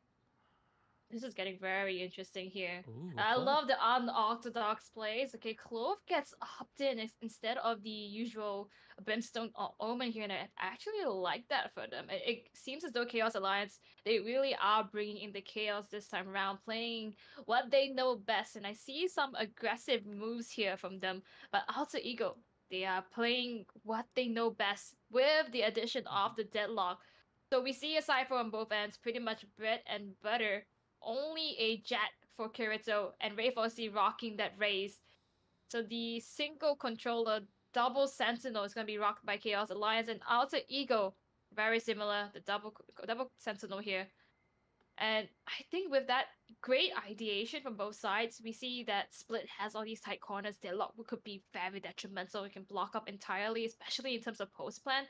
This is getting very interesting here. Ooh, I Clove. love the unorthodox plays. Okay, Clove gets hopped in instead of the usual Brimstone or Omen here, and I actually like that for them. It seems as though Chaos Alliance, they really are bringing in the chaos this time around, playing what they know best, and I see some aggressive moves here from them. But Alter Ego, they are playing what they know best with the addition of the Deadlock. So we see a Cypher on both ends, pretty much bread and butter. Only a Jet for Kirito and Ray 4C rocking that raise. So the single controller double Sentinel is going to be rocked by Chaos Alliance, and Alter Ego, very similar, the double Sentinel here. And I think with that great ideation from both sides, we see that Split has all these tight corners. Deadlock could be very detrimental. It can block up entirely, especially in terms of post plan.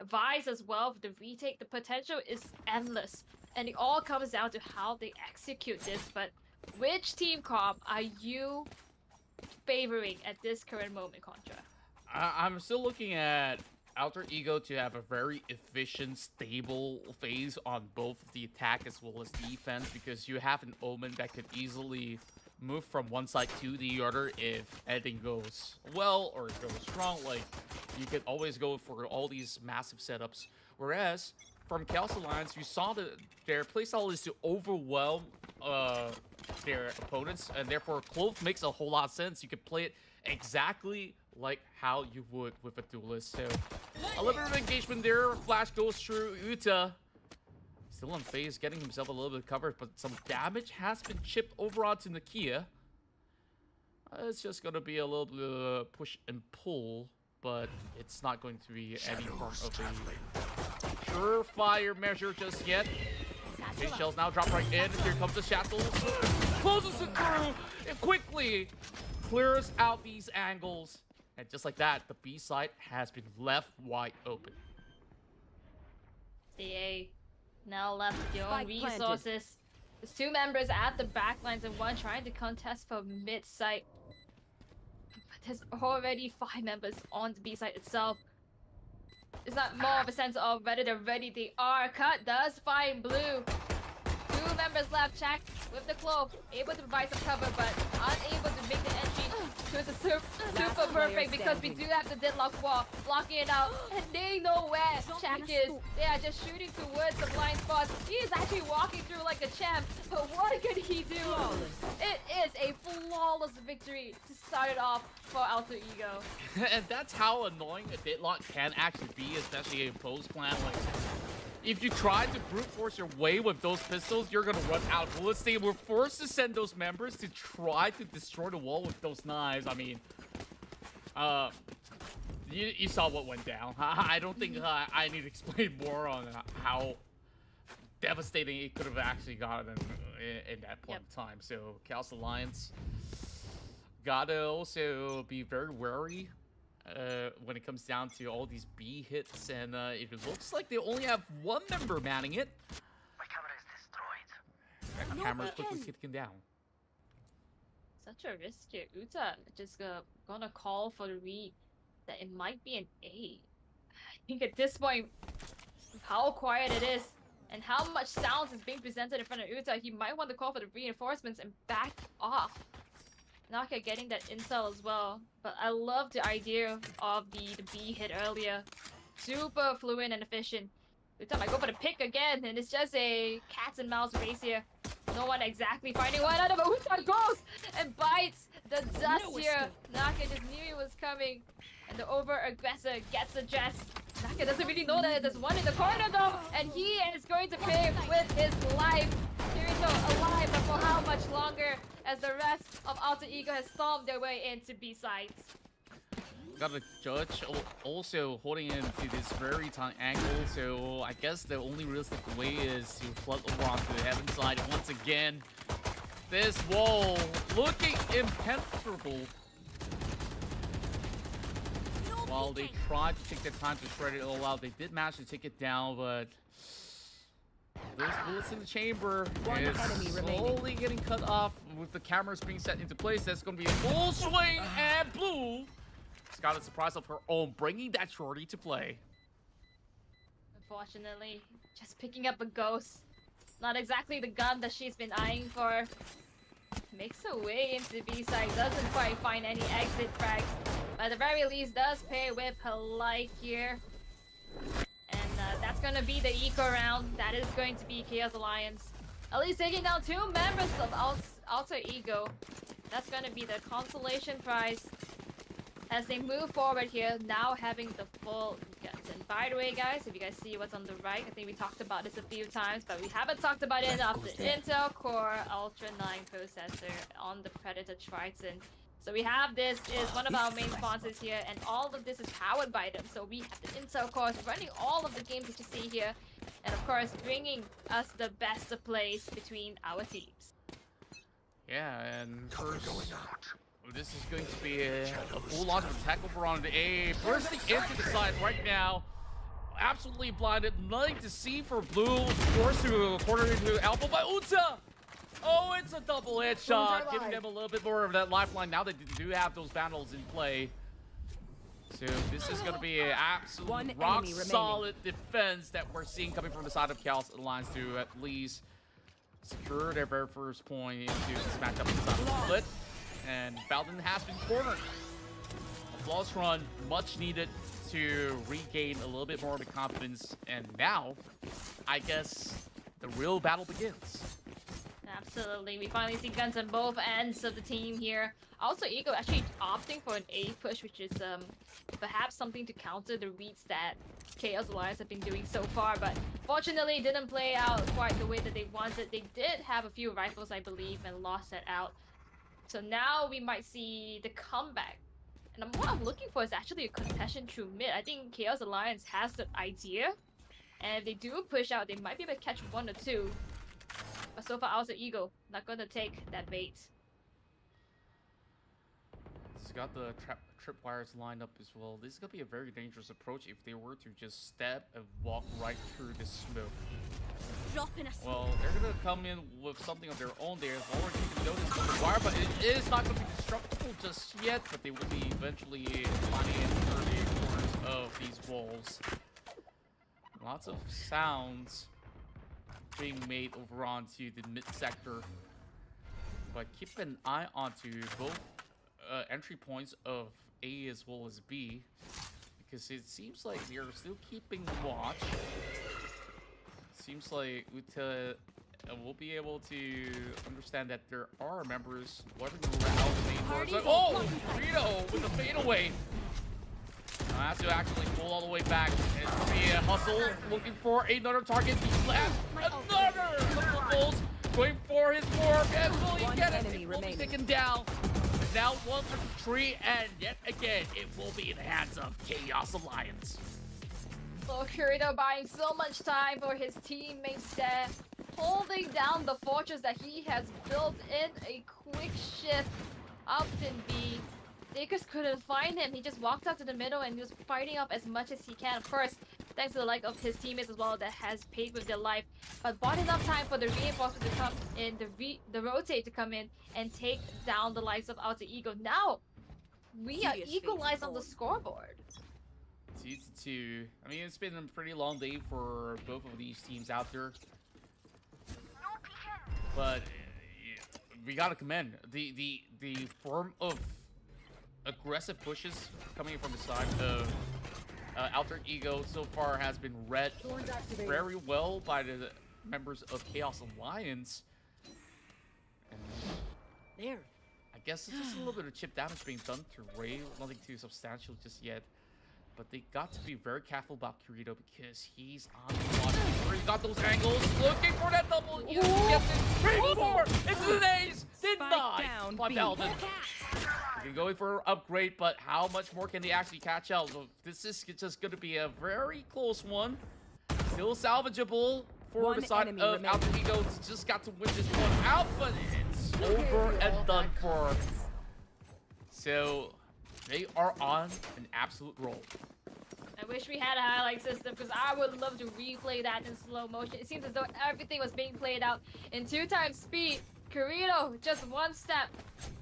Vice as well, with the retake, the potential is endless. And it all comes down to how they execute this. But which team comp are you favoring at this current moment, Contra? I'm still looking at Alter Ego to have a very efficient, stable phase on both the attack as well as defense, because you have an Omen that could easily move from one side to the other if anything goes well or it goes wrong. Like, you could always go for all these massive setups. Whereas, from Chaos Alliance, you saw that their playstyle is to overwhelm their opponents, and therefore Clove makes a whole lot of sense. You can play it exactly like how you would with a duelist. So, a little bit of engagement there. Flash goes through Uta. Still on phase, getting himself a little bit covered, but some damage has been chipped over onto Nakia. It's just going to be a little bit of push and pull, but it's not going to be any form of a surefire measure just yet. Big shells now drop right in. Here comes the shackles. Closes it through and quickly clears out these angles. And just like that, the B side has been left wide open. CA now left with your own resources. There's two members at the back lines and one trying to contest for mid site. But there's already 5 members on the B site itself. It's not more of a sense of whether they're ready. They are. Cut does find blue. 2 members left. Check with the Clove. Able to provide some cover, but unable to make the entry to the super perfect because we do have the deadlock wall blocking it out. And they know where Check is. They are just shooting towards the blind spots. He is actually walking through like a champ. But what can he do? It is a flawless victory to start it off for Alter Ego. And that's how annoying a deadlock can actually be, especially a post plan. Like, if you try to brute force your way with those pistols, you're gonna run out of bullets. They were forced to send those members to try to destroy the wall with those knives. I mean, you saw what went down. I don't think I need to explain more on how devastating it could have actually gotten in that point of time. So, Chaos Alliance gotta also be very wary when it comes down to all these B hits, and it looks like they only have 1 member manning it. My camera is destroyed. That camera's quickly taken down. Such a risk here. Uta just gonna call for the read that it might be an A. I think at this point, how quiet it is and how much sounds is being presented in front of Uta, he might want to call for the reinforcements and back off. Naka getting that intel as well, but I love the idea of the B hit earlier. Super fluid and efficient. Uta might go for the pick again, and it's just a cats and mouse race here. No one exactly finding one out of it. Uta goes and bites the dust here. Naka just knew it was coming, and the over-aggressor gets addressed. Naka doesn't really know that there's one in the corner though, and he is going to pay with his life. Kirito alive, but for how much longer, as the rest of Alter Ego has stormed their way into B sides. Got a judge also holding him to this very tight angle, so I guess the only realistic way is to flood over onto the heaven side once again. This wall looking impenetrable. While they tried to take their time to shred it all out, they did manage to take it down, but those bullets in the chamber is slowly getting cut off with the cameras being set into place. That's going to be a full swing, and Blue has got a surprise of her own, bringing that shorty to play. Unfortunately, just picking up a ghost. Not exactly the gun that she's been eyeing for. Makes her way into B side, doesn't quite find any exit frags. But at the very least, does pay with her life here. And that's gonna be the eco round. That is going to be Chaos Alliance. At least taking down 2 members of Alter Ego. That's gonna be the consolation prize as they move forward here, now having the full guts. And by the way, guys, if you guys see what's on the right, I think we talked about this a few times, but we haven't talked about it enough. The Intel Core Ultra 9 processor on the Predator Triton. So we have this is one of our main sponsors here, and all of this is powered by them. So we have the Intel cores running all of the games that you see here, and of course bringing us the best of plays between our teams. Yeah, and first, this is going to be a full launch of attack over on the A, bursting into the side right now. Absolutely blinded, nothing to see for Blue, forced to corner into elbow by Uta. Oh, it's a double headshot, giving them a little bit more of that lifeline now that they do have those vandals in play. So this is going to be an absolute One rock enemy remaining. solid defense that we're seeing coming from the side of Chaos Alliance to at least secure their very first point into this matchup on the side of the split. And Balden has been cornered. A flawless run, much needed to regain a little bit more of the confidence. And now, I guess, the real battle begins. Absolutely. We finally see guns on both ends of the team here. Also, Ego actually opting for an A push, which is perhaps something to counter the reads that Chaos Alliance have been doing so far. But fortunately, it didn't play out quite the way that they wanted. They did have a few rifles, I believe, and lost that out. So now we might see the comeback. And what I'm looking for is actually a contention through mid. I think Chaos Alliance has the idea. And if they do push out, they might be able to catch 1 or 2. But so far, also Ego not gonna take that bait. He's got the tripwires lined up as well. This is gonna be a very dangerous approach if they were to just step and walk right through this smoke. Dropping us. Well, they're gonna come in with something of their own. They've already taken notice of the wire, but it is not gonna be destructible just yet. But they will be eventually finding in the corners of these walls. Lots of sounds being made over onto the mid sector, but keep an eye onto both entry points of A as well as B, because it seems like they're still keeping watch. Seems like Uta will be able to understand that there are members wandering around the main doors. Like, oh, Rito with a fadeaway. Now has to actually pull all the way back and be a hustle, looking for another target. He left another multiples, going for his mark, and will he get it? It will be taken down. And now 1 for 3, and yet again, it will be in the hands of Chaos Alliance. So Kurito buying so much time for his teammates there, holding down the fortress that he has built in a quick shift up in B. They just couldn't find him. He just walked out to the middle and was fighting up as much as he can. Of course, thanks to the like of his teammates as well that has paid with their life, but bought enough time for the reinforcement to come in, the rotate to come in and take down the likes of Alter Ego. Now we are equalized on the scoreboard. 2-2. I mean, it's been a pretty long day for both of these teams out there, but we gotta commend the form of aggressive pushes coming from the side of Alter Ego so far has been read very well by the members of Chaos Alliance. And There. I guess it's just a little bit of chip damage being done to Ray, nothing too substantial just yet. But they got to be very careful about Kirito because he's on the watch. He's got those angles, looking for that double. He gets it. 3-4. It's an ace. Did not. By Belden. They're going for an upgrade, but how much more can they actually catch out? So this is just going to be a very close one. Still salvageable for the side of Alter Ego. Just got to win this one out, but it's over and done for. So they are on an absolute roll. I wish we had a highlight system because I would love to replay that in slow motion. It seems as though everything was being played out in 2x speed. Kurito just 1 step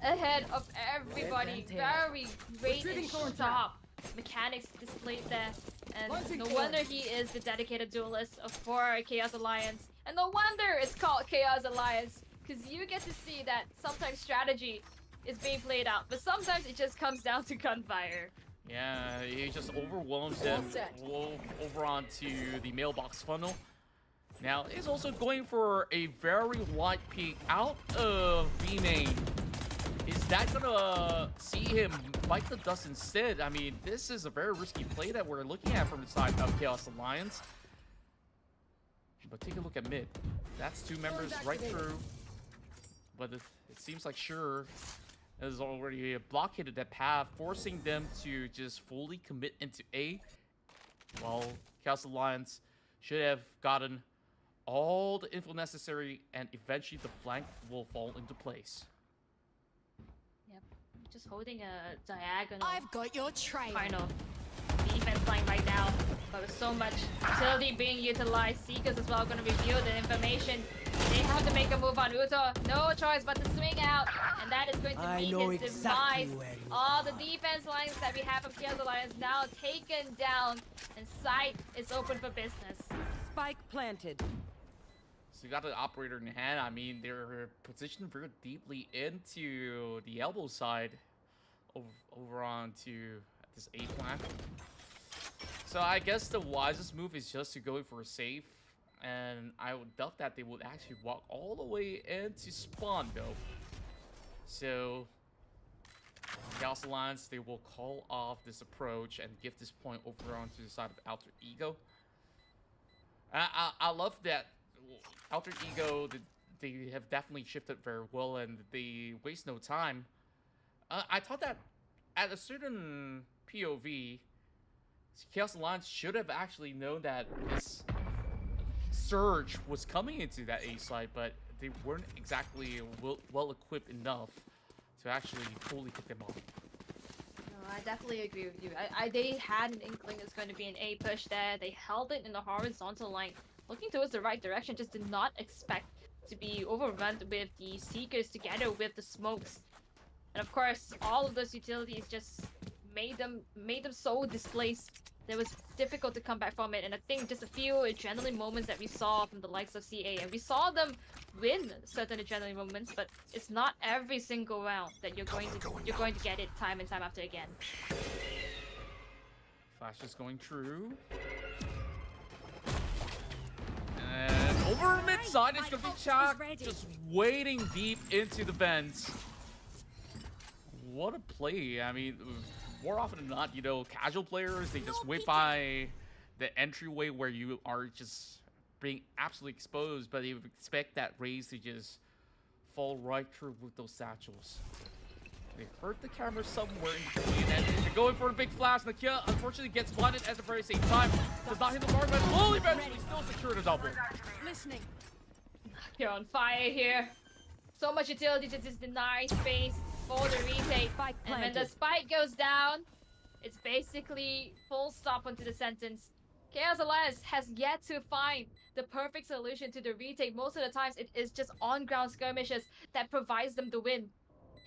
ahead of everybody. Very great and sharp mechanics displayed there. And no wonder he is the dedicated duelist for Chaos Alliance. And no wonder it's called Chaos Alliance, because you get to see that sometimes strategy is being played out, but sometimes it just comes down to gunfire. Yeah, he just overwhelms them over onto the mailbox funnel. Now, he's also going for a very wide peek out of B main. Is that gonna see him bite the dust instead? I mean, this is a very risky play that we're looking at from the side of Chaos Alliance. But take a look at mid. That's 2 members right through. But it seems like Sure has already blockaded that path, forcing them to just fully commit into A. While Chaos Alliance should have gotten all the info necessary, and eventually the flank will fall into place. Yep, just holding a diagonal. I've got your trail. Kind of defense line right now. But with so much utility being utilized, Seekers as well going to reveal the information. They have to make a move on Uto. No choice but to swing out. And that is going to be his demise. All the defense lines that we have from Chaos Alliance now taken down. And site is open for business. Spike planted. So you got the operator in hand. I mean, they're positioned very deeply into the elbow side over onto this A plant. So I guess the wisest move is just to go for a safe. And I would doubt that they would actually walk all the way into spawn though. So Chaos Alliance, they will call off this approach and give this point over onto the side of Alter Ego. I love that Alter Ego, they have definitely shifted very well and they waste no time. I thought that at a certain POV, Chaos Alliance should have actually known that this surge was coming into that A side, but they weren't exactly well equipped enough to actually fully pick them off. No, I definitely agree with you. They had an inkling it's going to be an A push there. They held it in the horizontal line, looking towards the right direction, just did not expect to be overrun with the Seekers together with the smokes. And of course, all of those utilities just made them so displaced. It was difficult to come back from it, and I think just a few adrenaline moments that we saw from the likes of CA, and we saw them win certain adrenaline moments, but it's not every single round that you're going to get it time and time after again. Flash is going true. And over mid side is gonna be Chak, just wading deep into the vents. What a play. I mean, more often than not, you know, casual players, they just wait by the entryway where you are just being absolutely exposed, but they would expect that raise to just fall right through with those satchels. They hurt the camera somewhere in between, and they're going for a big flash. Nakia unfortunately gets blinded at the very same time. Does not hit the mark, but will eventually still secure the double. Listening. You're on fire here. So much utility to just deny space for the retake. And when the spike goes down, it's basically full stop onto the sentence. Chaos Alliance has yet to find the perfect solution to the retake. Most of the times it is just on-ground skirmishes that provides them the win.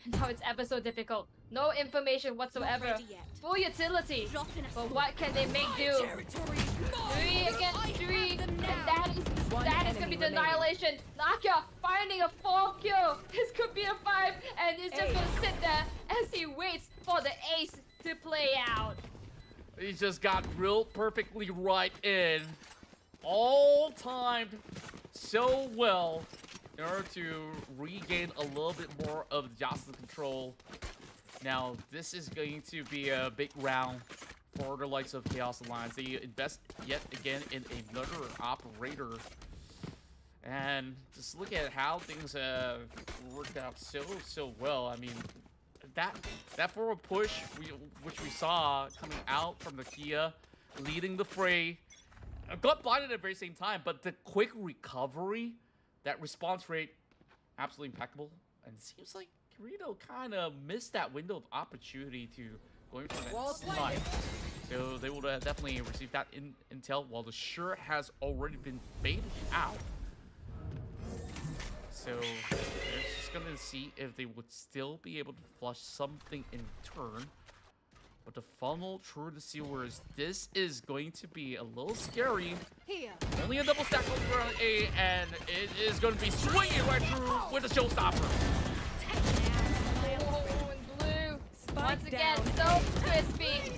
Now it's ever so difficult. No information whatsoever. Full utility. But what can they make do? 3 against 3. And that is gonna be the annihilation. Nakia finding a 4th kill. This could be a 5. And he's just gonna sit there as he waits for the ace to play out. He just got drilled perfectly right in. All timed so well in order to regain a little bit more of the Jocelyn control. Now, this is going to be a big round for the likes of Chaos Alliance. They invest yet again in another operator. And just look at how things worked out so well. I mean, that forward push which we saw coming out from the Kia, leading the fray, got blinded at the very same time, but the quick recovery, that response rate, absolutely impeccable. And it seems like Kirito kind of missed that window of opportunity to going for that slide. So they will definitely receive that intel while the shirt has already been baited out. So they're just gonna see if they would still be able to flush something in turn. But the funnel through the sewers, this is going to be a little scary. Here. Only a double stack over on A, and it is going to be swinging right through with a showstopper. Oh, and blue. Once again, so crispy.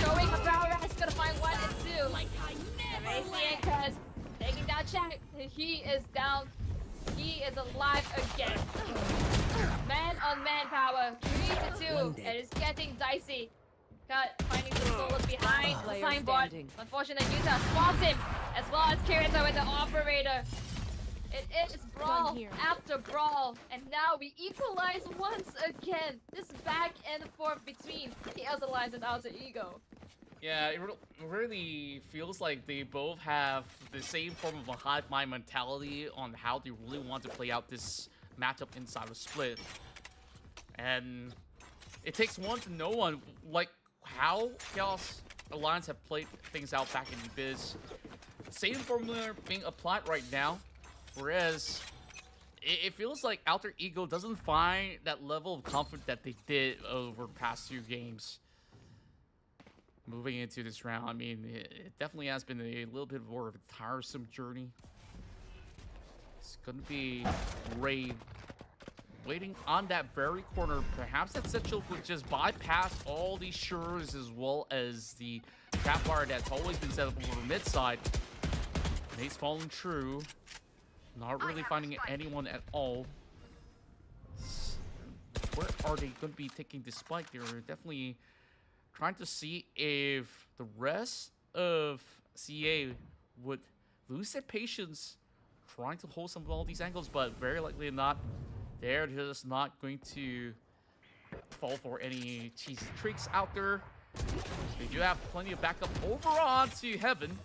Showing how Valorant is gonna find 1 and 2. Amazing, because taking down Chak. He is down. He is alive again. Man-on-man power. 3-2. It is getting dicey. Cut, finding the solos behind the signboard. Unfortunately, Utah spots him, as well as Kirito with the operator. It is brawl after brawl, and now we equalize once again. This back and forth between Chaos Alliance and Alter Ego. Yeah, it really feels like they both have the same form of a hive mind mentality on how they really want to play out this matchup inside of Split. And it takes one to know one. Like, how Chaos Alliance have played things out back in the biz. Same formula being applied right now, whereas it feels like Alter Ego doesn't find that level of confidence that they did over the past 2 games. Moving into this round, I mean, it definitely has been a little bit more of a tiresome journey. It's gonna be Ray waiting on that very corner. Perhaps that Central would just bypass all these shures as well as the trap wire that's always been set up over the mid side. And he's falling true. Not really finding anyone at all. Where are they going to be taking this spike? They're definitely trying to see if the rest of CA would lose their patience trying to hold some of all these angles, but very likely not. They're just not going to fall for any cheesy tricks out there. They do have plenty of backup over onto Heaven.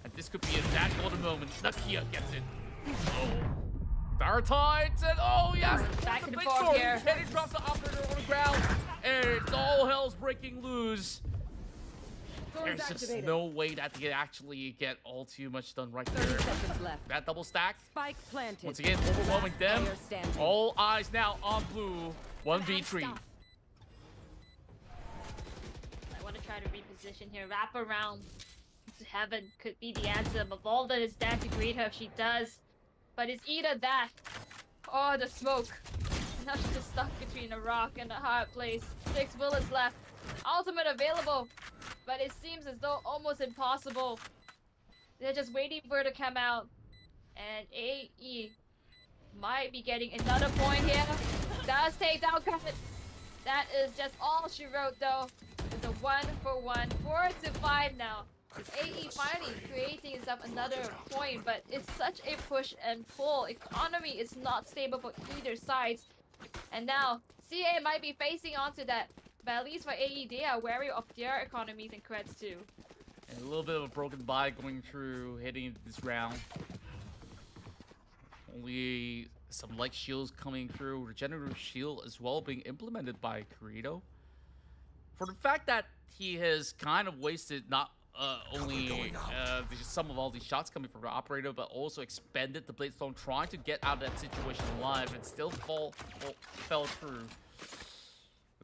And this could be a that golden moment. Nakia gets it. Oh. Dark Tides and oh yes! Back and forth here. Kenny drops the operator on the ground. And it's all hell's breaking loose. There's just no way that they can actually get all too much done right there. 30 seconds left. That double stack. Spike planted. Once again, overwhelming them. Player standing. All eyes now on blue. 1v3. I want to try to reposition here. Wrap around to Heaven could be the answer. Mavalda is there to greet her if she does. But it's either that or the smoke. Now she's just stuck between a rock and a hard place. 6 bullets left. Ultimate available. But it seems as though almost impossible. They're just waiting for her to come out. And AE might be getting another point here. Does take down cut. That is just all she wrote though. It's a 1-for-1. 4-5 now. AE finally creating itself another point, but it's such a push and pull. Economy is not stable for either side. And now CA might be facing onto that. But at least for AE, they are wary of their economies and creds too. And a little bit of a broken buy going through, heading into this round. Only some light shields coming through. Regenerative shield as well being implemented by Kirito. For the fact that he has kind of wasted not only some of all these shots coming from the operator, but also expended the Bladestone trying to get out of that situation alive and still fell through.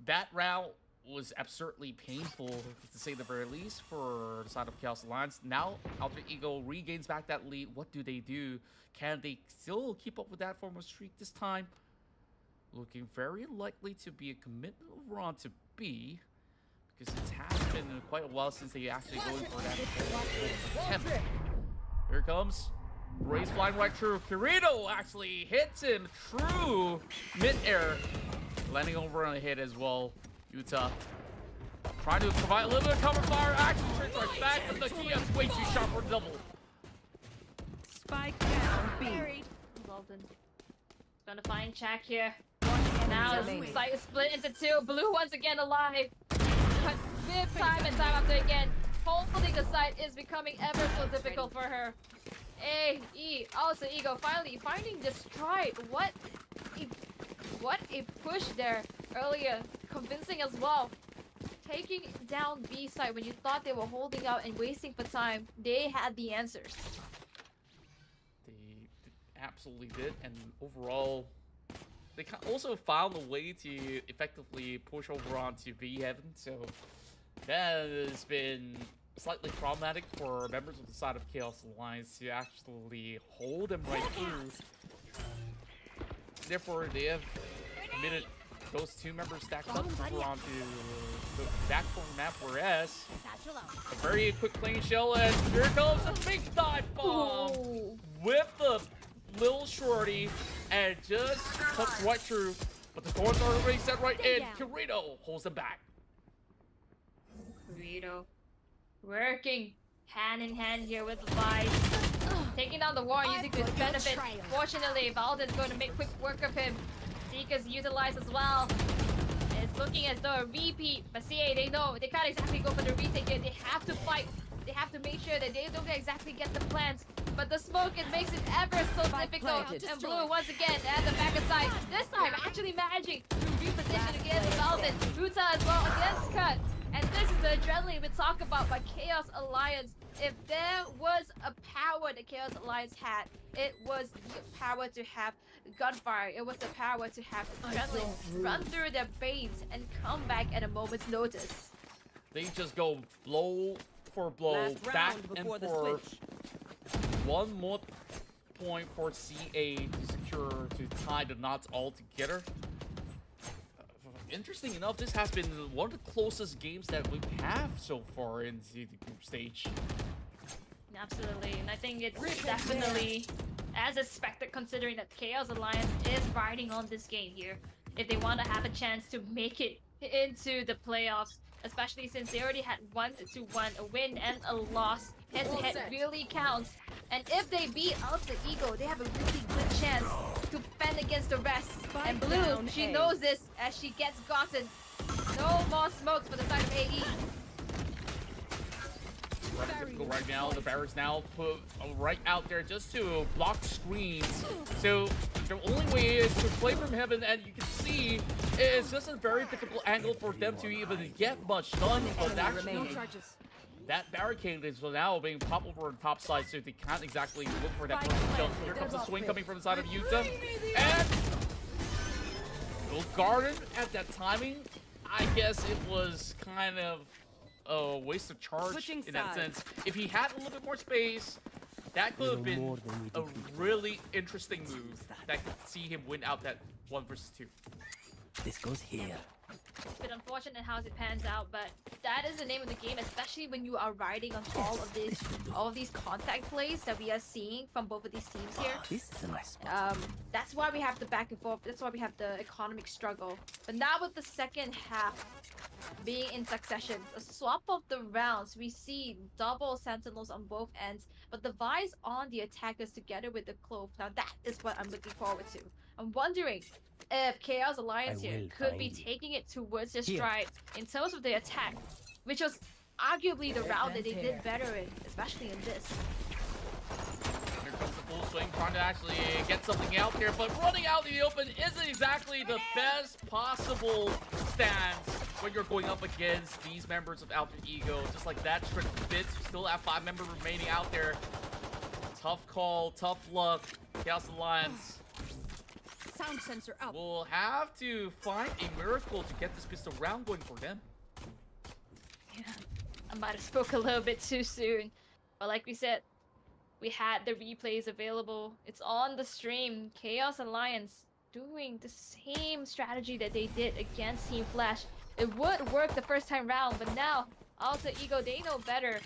That round was absurdly painful, to say the very least, for the side of Chaos Alliance. Now, Alter Ego regains back that lead. What do they do? Can they still keep up with that form of streak this time? Looking very likely to be a commitment over on to B, because it has been quite a while since they actually go in for that attempt. Here it comes. Ray's flying right through. Kirito actually hits him through mid-air. Landing over on the hit as well. Utah trying to provide a little bit of cover fire. Action trick right back, but the key is way too sharp for double. Spike down B. Walden gonna find Jack here. And now his site is split into 2. Blue once again alive. But time and time after again, holding the site is becoming ever so difficult for her. AE, also Ego, finally finding the stride. What a push there earlier, convincing as well. Taking down B side when you thought they were holding out and wasting for time, they had the answers. They absolutely did, and overall, they also found a way to effectively push over onto B Heaven, so that has been slightly problematic for members of the side of Chaos Alliance to actually hold them right through. Therefore, they have committed those 2 members stacked up over onto the back corner map, whereas a very quick plane shell, and here comes a big dive bomb with the little shorty, and just cuts right through. But the thorns are already set right in. Kirito holds them back. Kirito working hand in hand here with the Vice. Taking down the war using this benefit. Fortunately, Valden's going to make quick work of him. Seeker's utilized as well. It's looking as though a repeat, but CA, they know they can't exactly go for the retake here. They have to fight. They have to make sure that they don't exactly get the plants. But the smoke, it makes it ever so difficult. And Blue once again at the back of side. This time actually managing to reposition against Valden. Huta as well against Cut. And this is the adrenaline we talk about by Chaos Alliance. If there was a power that Chaos Alliance had, it was the power to have gunfire. It was the power to have adrenaline run through their veins and come back at a moment's notice. They just go blow for blow, Last back round and before the forth. switch. One more point for CA to secure, to tie the knots all together. Interesting enough, this has been one of the closest games that we have so far in the group stage. Absolutely, and I think it's definitely as expected considering that Chaos Alliance is riding on this game here. If they want to have a chance to make it into the playoffs, especially since they already had 1-1, a win and a loss. Head-to-head really counts. And if they beat Alter Ego, they have a really good chance to fend against the rest. And Blue, down she A. knows this as she gets gotten. No more smokes for the side of AE. Rather difficult right now. The barracks now put right out there just to block screens. So the only way is to play from heaven, and you can see it's just a very difficult angle for them to even get much done. But actually, No charges. that barricade is now being popped over on the top side, so they can't exactly look for that perfect jump. Here comes a swing coming from the side of Utah, and well, guarded at that timing. I guess it was kind of a waste of charge Switching in that sides. sense. If he had a little bit more space, that could have been a really interesting move that could see him win out that 1 versus 2. This goes here. It's been unfortunate how it pans out, but that is the name of the game, especially when you are riding on all of these contact plays that we are seeing from both of these teams here. This is a nice spot. That's why we have the back and forth. That's why we have the economic struggle. But now with the second half being in succession, a swap of the rounds, we see double sentinels on both ends, but the Vi's on the attackers together with the Clove. Now that is what I'm looking forward to. I'm wondering if Chaos Alliance I here will could be find you. taking it towards their Here. stride in terms of the attack, which was arguably the round that they did better in, especially in this. Here comes the full swing, trying to actually get something out there, but running out in the open isn't exactly the best possible stance when you're going up against these members of Alter Ego. Just like that, trick fits. Still have 5 members remaining out there. Tough call, tough luck. Chaos Alliance Sound sensor out. will have to find a miracle to get this pistol round going for them. Yeah, I might have spoke a little bit too soon, but like we said, we had the replays available. It's on the stream. Chaos Alliance doing the same strategy that they did against Team Flash. It would work the first time round, but now Alter Ego, they know better.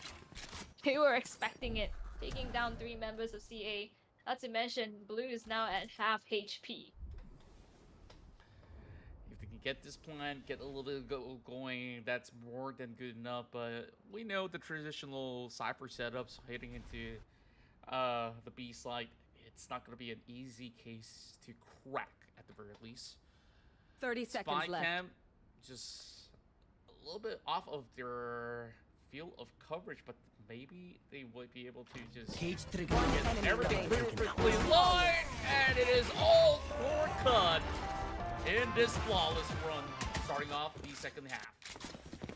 They were expecting it, taking down 3 members of CA. Not to mention, Blue is now at half HP. If they can get this plan, get a little bit going, that's more than good enough. But we know the traditional Cypher setups heading into the B side, it's not going to be an easy case to crack at the very least. 30 seconds Spy left. Cam just a little bit off of their field of coverage, but maybe they would be able to just Cage trigger. get everything perfectly lined, and it is all for cut in this flawless run, starting off the second half.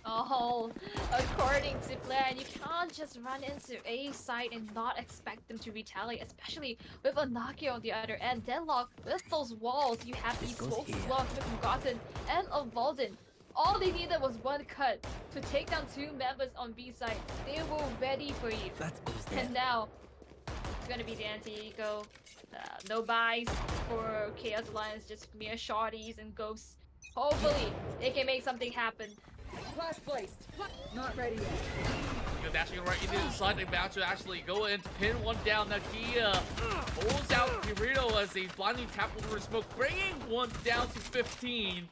Oh, according to plan, you can't just run into A site and not expect them to retaliate, especially with a Nokia on the other end. Deadlock, with those walls, you have these goes smokes here. as well from Gotten and a Valden. All they needed was one cut to take down 2 members on B side. They were ready for you. That goes there. And now, it's gonna be the anti-ego. No buys for Chaos Alliance, just mere shorties and ghosts. Hopefully, they can make something happen. Flash placed. Not ready yet. He's dashing right into the side, about to actually go in to pin one down. Now he holds out Kirito as they blindly tap over his smoke, bringing one down to 15.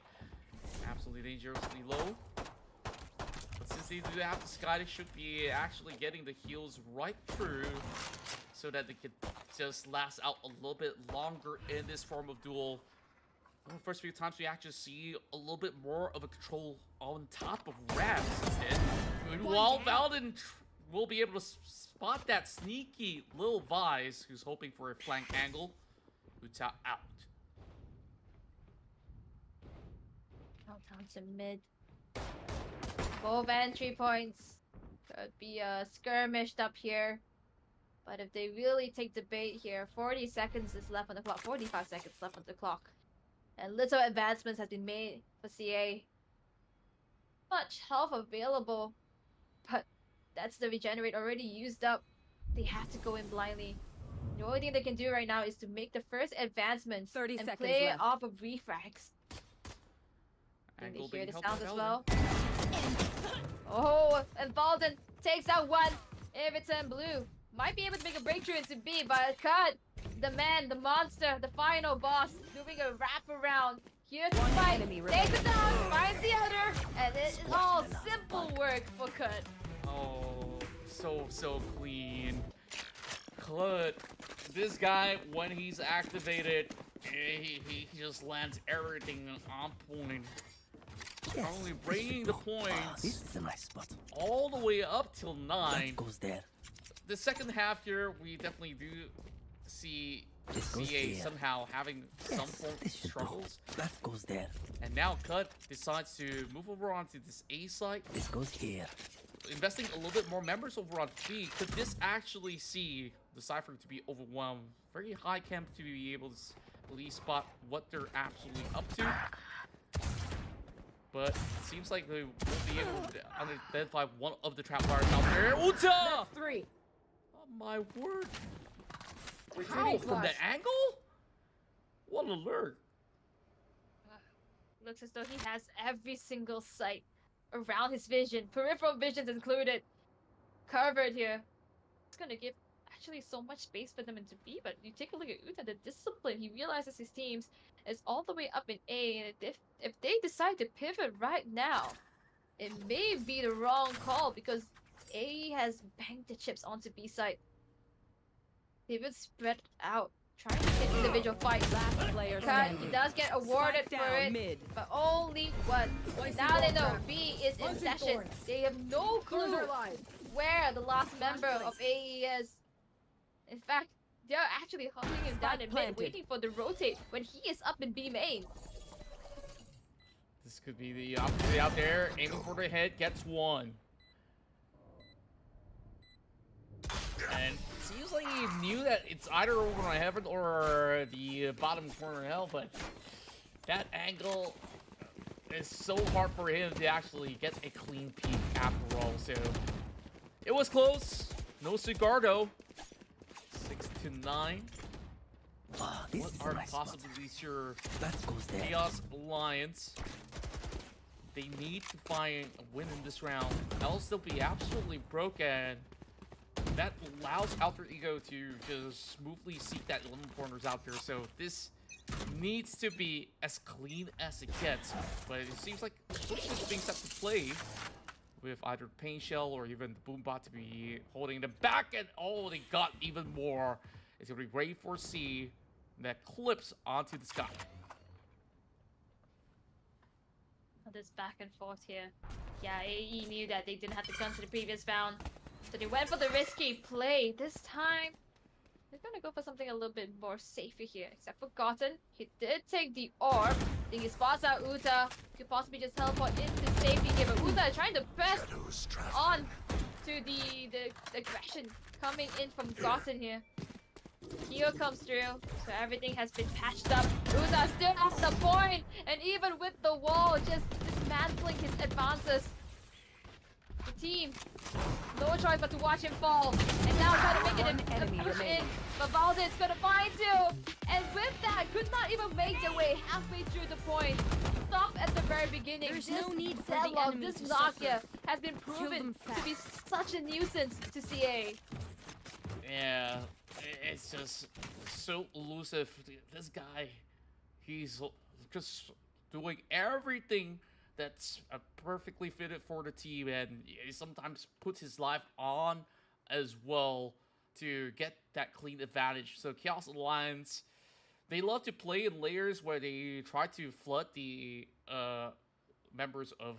Absolutely dangerously low. But since they do have the Sky, they should be actually getting the heals right through so that they could just last out a little bit longer in this form of duel. Well, the first few times we actually see a little bit more of a control on top of Ravs instead. Meanwhile, Valden will be able to spot that sneaky little Vise who's hoping for a flank angle. Uta out. Out down to mid. Both entry points could be skirmished up here. But if they really take the bait here, 40 seconds is left on the clock, 45 seconds left on the clock. And little advancements has been made for CA. Much health available, but that's the regenerate already used up. They have to go in blindly. The only thing they can do right now is to make the first advancements 30 and seconds play left. off of refrags. Can they Angle hear being the held sound by as Valorant. well? Oh, and Valden takes out one. Everton Blue might be able to make a breakthrough into B, but cut. The man, the monster, the final boss, doing a wraparound. Here's the One fight. enemy Takes it remaining. down, finds the other, and it's all simple work for Cut. Oh, so clean. Clut. This guy, when he's activated, he just lands everything on point. Yes, Only this bringing should the go. points This is a nice spot. all the way up till 9. That goes there. The second half here, we definitely do see This goes CA here. somehow having some Yes, form of this should go. struggles. That goes there. And now Cut decides to move over onto this A site, This goes here. investing a little bit more members over on B. Could this actually see the Cypher to be overwhelmed? Very high camp to be able to at least spot what they're absolutely up to. But it seems like they won't be able to identify one of the trap wires out there. Uta! That's 3. Oh my word. Retreating How? From flash. that angle? What an alert. Looks as though he has every single sight around his vision, peripheral visions included, covered here. It's gonna give actually so much space for them into B, but you take a look at Uta, the discipline, he realizes his teams is all the way up in A, and if they decide to pivot right now, it may be the wrong call because A has banked the chips onto B side. They've been spread out, trying to get individual fights. Last player Cut, standing. he does get awarded Spike for down it, mid. but only one. Placing Now they bomb know trap. B is in Punching session. thorns. They have no Doors clue are live. where the last member of AE is. In fact, they're actually hunting him down Spike in mid, planted. waiting for the rotate when he is up in B main. This could be the opportunity out there. Aiming for the head, gets one. And it seems like he knew that it's either over on heaven or the bottom corner of hell, but that angle is so hard for him to actually get a clean peek after all. So it was close. No cigar though. 6-9. This What is are a nice spot. possibilities here? That goes there. Chaos Alliance. They need to find a win in this round, else they'll be absolutely broken. That allows Alter Ego to just smoothly seek that 11 corners out there. So this needs to be as clean as it gets. But it seems like Switch is being set to play with either Pain Shell or even the Boombot to be holding them back. And oh, they got even more. It's going to be ready for C that clips onto the sky. This back and forth here. Yeah, AE knew that they didn't have the guns in the previous round, so they went for the risky play. This time, they're gonna go for something a little bit more safer here. Except for Gotten, he did take the orb. I think he spots out Uta. Could possibly just teleport into safety here, but Uta is trying to press on to the aggression coming in from Gotten here. Kyo comes through, so everything has been patched up. Uta still at the point, and even with the wall just dismantling his advances. The team, no choice but to watch him fall. And now try to make it One enemy a push in. remaining. But Valden's gonna find you. And with that, could not even make their way halfway through the point. Stop at the very beginning. There's this no need for the deadlock, enemy this to Nokia suffer. has been Kill proven them to be fast. such a nuisance to CA. Yeah, it's just so elusive. This guy, he's just doing everything that's perfectly fitted for the team, and he sometimes puts his life on as well to get that clean advantage. So Chaos Alliance, they love to play in layers where they try to flood the members of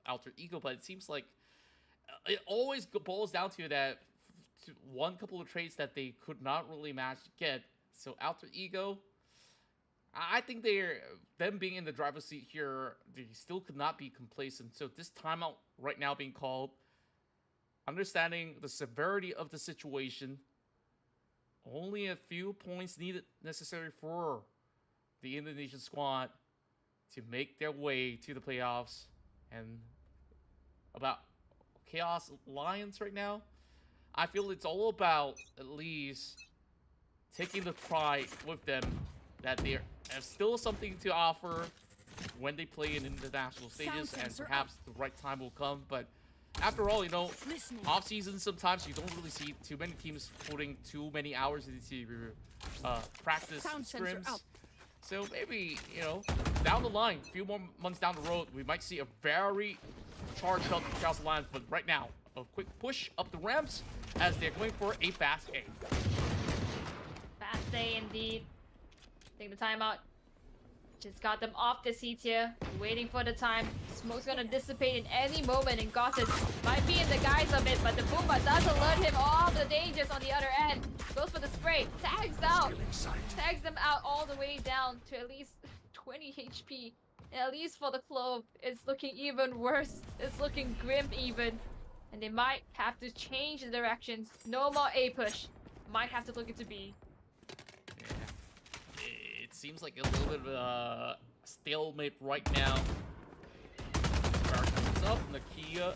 Alter Ego, but it seems like it always boils down to that one couple of traits that they could not really match get. So Alter Ego, I think them being in the driver's seat here, they still could not be complacent. So this timeout right now being called. Understanding the severity of the situation. Only a few points needed necessary for the Indonesian squad to make their way to the playoffs. And about Chaos Alliance right now, I feel it's all about at least taking the pride with them that they have still something to offer when they play in international stages, and perhaps the right time will come. But after all, you know, off season sometimes you don't really see too many teams putting too many hours into practice scrims. So maybe, you know, down the line, a few more months down the road, we might see a very charged up Chaos Alliance. But right now, a quick push up the ramps as they're going for a fast A. Fast A indeed. Take the timeout. Just got them off the seats here. Waiting for the time. Smoke's gonna dissipate in any moment, and Gossett might be in the guise of it, but the Boomba does alert him all the dangers on the other end. Goes for the spray. Tags out. Tags them out all the way down to at least 20 HP. And at least for the Clove, it's looking even worse. It's looking grim even. And they might have to change the directions. No more A push. Might have to look into B. It seems like a little bit of a stalemate right now. Bar comes up, Nakia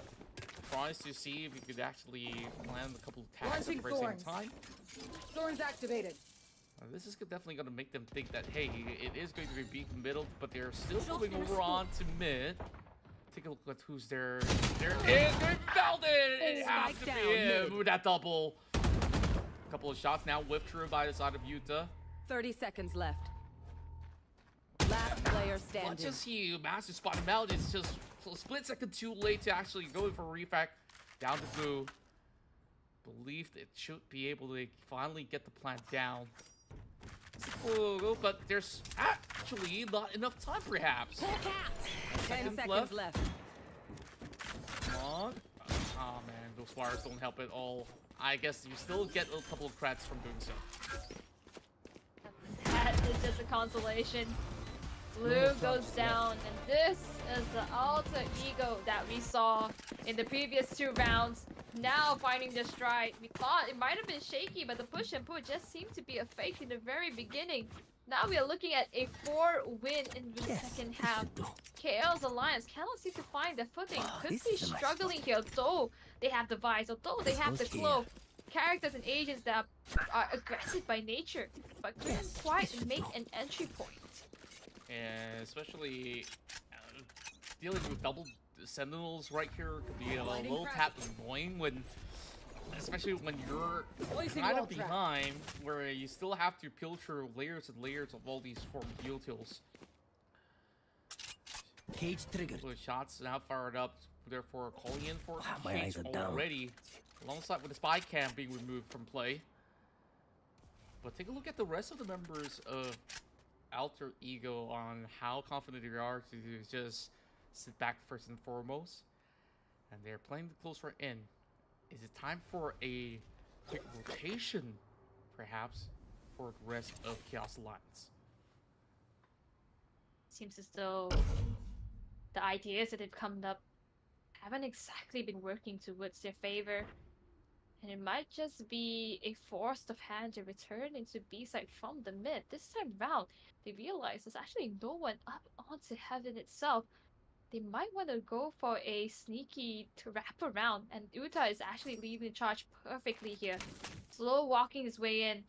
tries to see if he could actually land a couple of tags at the very same time. Thorns activated. This is definitely going to make them think that, hey, it is going to be beat middle, but they're still moving over on to mid. Take a look at who's there. There is Velden! It has to be him with that double. A couple of shots now whipped through by the side of Utah. 30 seconds left. Last player standing. Not just he managed to spot him out, it's just a split second too late to actually go in for a refact. Down to Boo. Believed it should be able to finally get the plant down. But there's actually not enough time, perhaps. 10 seconds left. Come on. Oh man, those fires don't help at all. I guess you still get a couple of creds from doing so. That is just a consolation. Blue goes down, and this is the alter ego that we saw in the previous 2 rounds. Now finding the stride. We thought it might have been shaky, but the push and pull just seemed to be a fake in the very beginning. Now we are looking at a 4-win in the second half. KL's Alliance cannot seem to find their footing. Could be struggling here, although they have the Vice, although they have the Cloak. Characters and agents that are aggressive by nature, but couldn't quite make an entry point. And especially dealing with double sentinels right here could be a little tap annoying when, especially when you're kind of behind, where you still have to peel through layers and layers of all these form utils. Cage triggered. So shots now fired up, therefore calling in for my Cage eyes are down. already, alongside with the spy cam being removed from play. But take a look at the rest of the members of Alter Ego on how confident they are to just sit back first and foremost. And they're playing the close right in. Is it time for a quick rotation, perhaps, for the rest of Chaos Alliance? Seems as though the ideas that have come up haven't exactly been working towards their favor. And it might just be a force of hand to return into B-side from the mid. This time round, they realize there's actually no one up onto heaven itself. They might want to go for a sneaky wrap around, and Uta is actually leading the charge perfectly here. Slow walking his way in.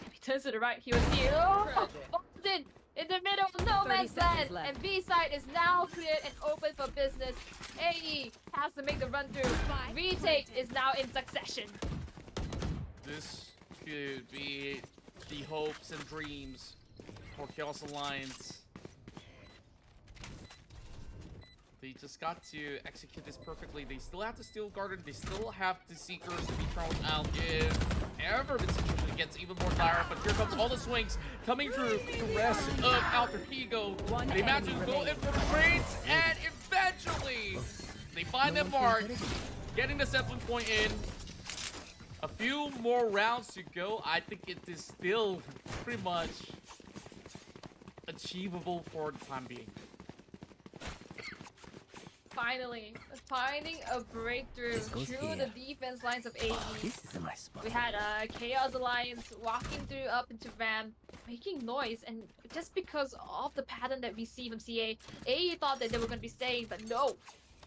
If he turns to the right, he was here. Oh, Boston in the middle of no man's land, and B-side is now cleared and open for business. AE has to make the run through. Retake is now in succession. This could be the hopes and dreams for Chaos Alliance. They just got to execute this perfectly. They still have to steal Garden. They still have the Seekers to be thrown out if ever the situation gets even more dire. But here comes all the swings coming through the rest of Alter Ego. They manage to go in for the trades, and eventually they find their mark, getting the 7-point in. A few more rounds to go. I think it is still pretty much achievable for the time being. finally finding a breakthrough This goes through here. the defense lines of Wow, AE. this is my spot. We had Chaos Alliance walking through up into Ram, making noise, and just because of the pattern that we see from CA, AE thought that they were going to be staying, but no.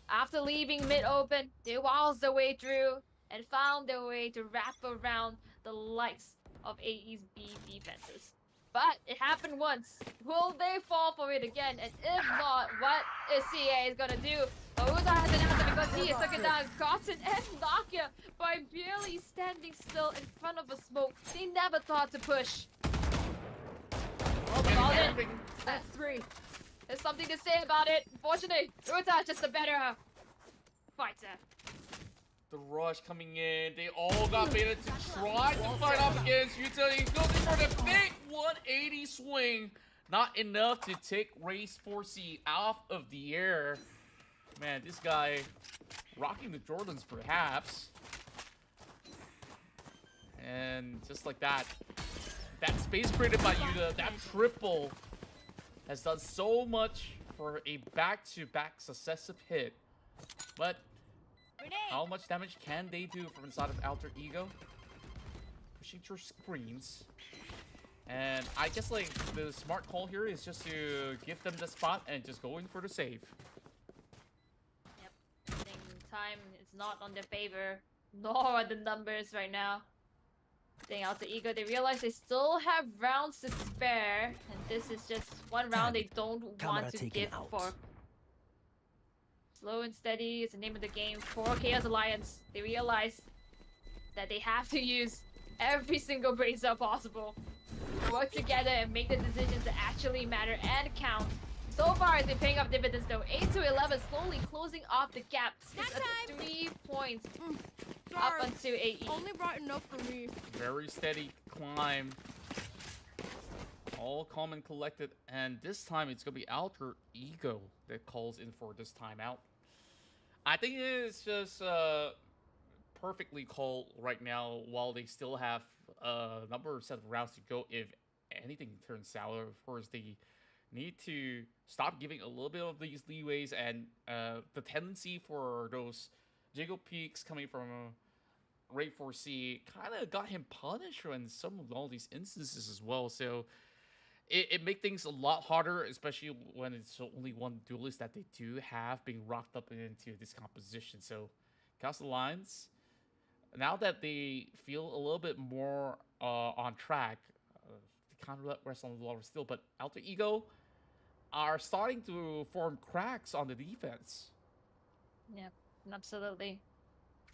After leaving mid open, they waltzed their way through and found their way to wrap around the likes of AE's B defenses. But it happened once. Will they fall for it again? And if not, what is CA is gonna do? Uza has an answer because he is taken down. Gotten and Nokia by barely standing still in front of a smoke. They never thought to push. Oh, but all in. That's 3. There's something to say about it. Unfortunately, Uza is just a better fighter. The rush coming in. They all got baited to try to fight off against Utah. He's going for the big 180 swing. Not enough to take Race 4C off of the air. Man, this guy rocking the Jordans perhaps. And just like that, that space created by Yuta, that triple has done so much for a back-to-back successive hit. But how much damage can they do from inside of Alter Ego? Pushing through screens. And I guess like the smart call here is just to give them the spot and just go in for the save. Yep. I think time is not on their favor, nor are the numbers right now. I think Alter Ego, they realize they still have rounds to spare, and this is just one round they don't Camera want to taken give out. for. Slow and steady is the name of the game for Chaos Alliance. They realize that they have to use every single brain cell possible to work together and make the decisions that actually matter and count. So far, it's been paying off dividends though. 8-11, slowly closing off the gap. It's at 3 points up onto AE. Only brought enough for me. Very steady climb. All calm and collected. And this time it's going to be Alter Ego that calls in for this timeout. I think it's just perfectly called right now while they still have a number of set of rounds to go if anything turns sour. Of course, they need to stop giving a little bit of these leeways and the tendency for those jiggle peaks coming from Raid 4C kind of got him punished in some of all these instances as well. So it makes things a lot harder, especially when it's only one duelist that they do have being rocked up into this composition. So Castle Lines, now that they feel a little bit more on track, they can't rest on the laurels still, but Alter Ego are starting to form cracks on the defense. Yep, absolutely.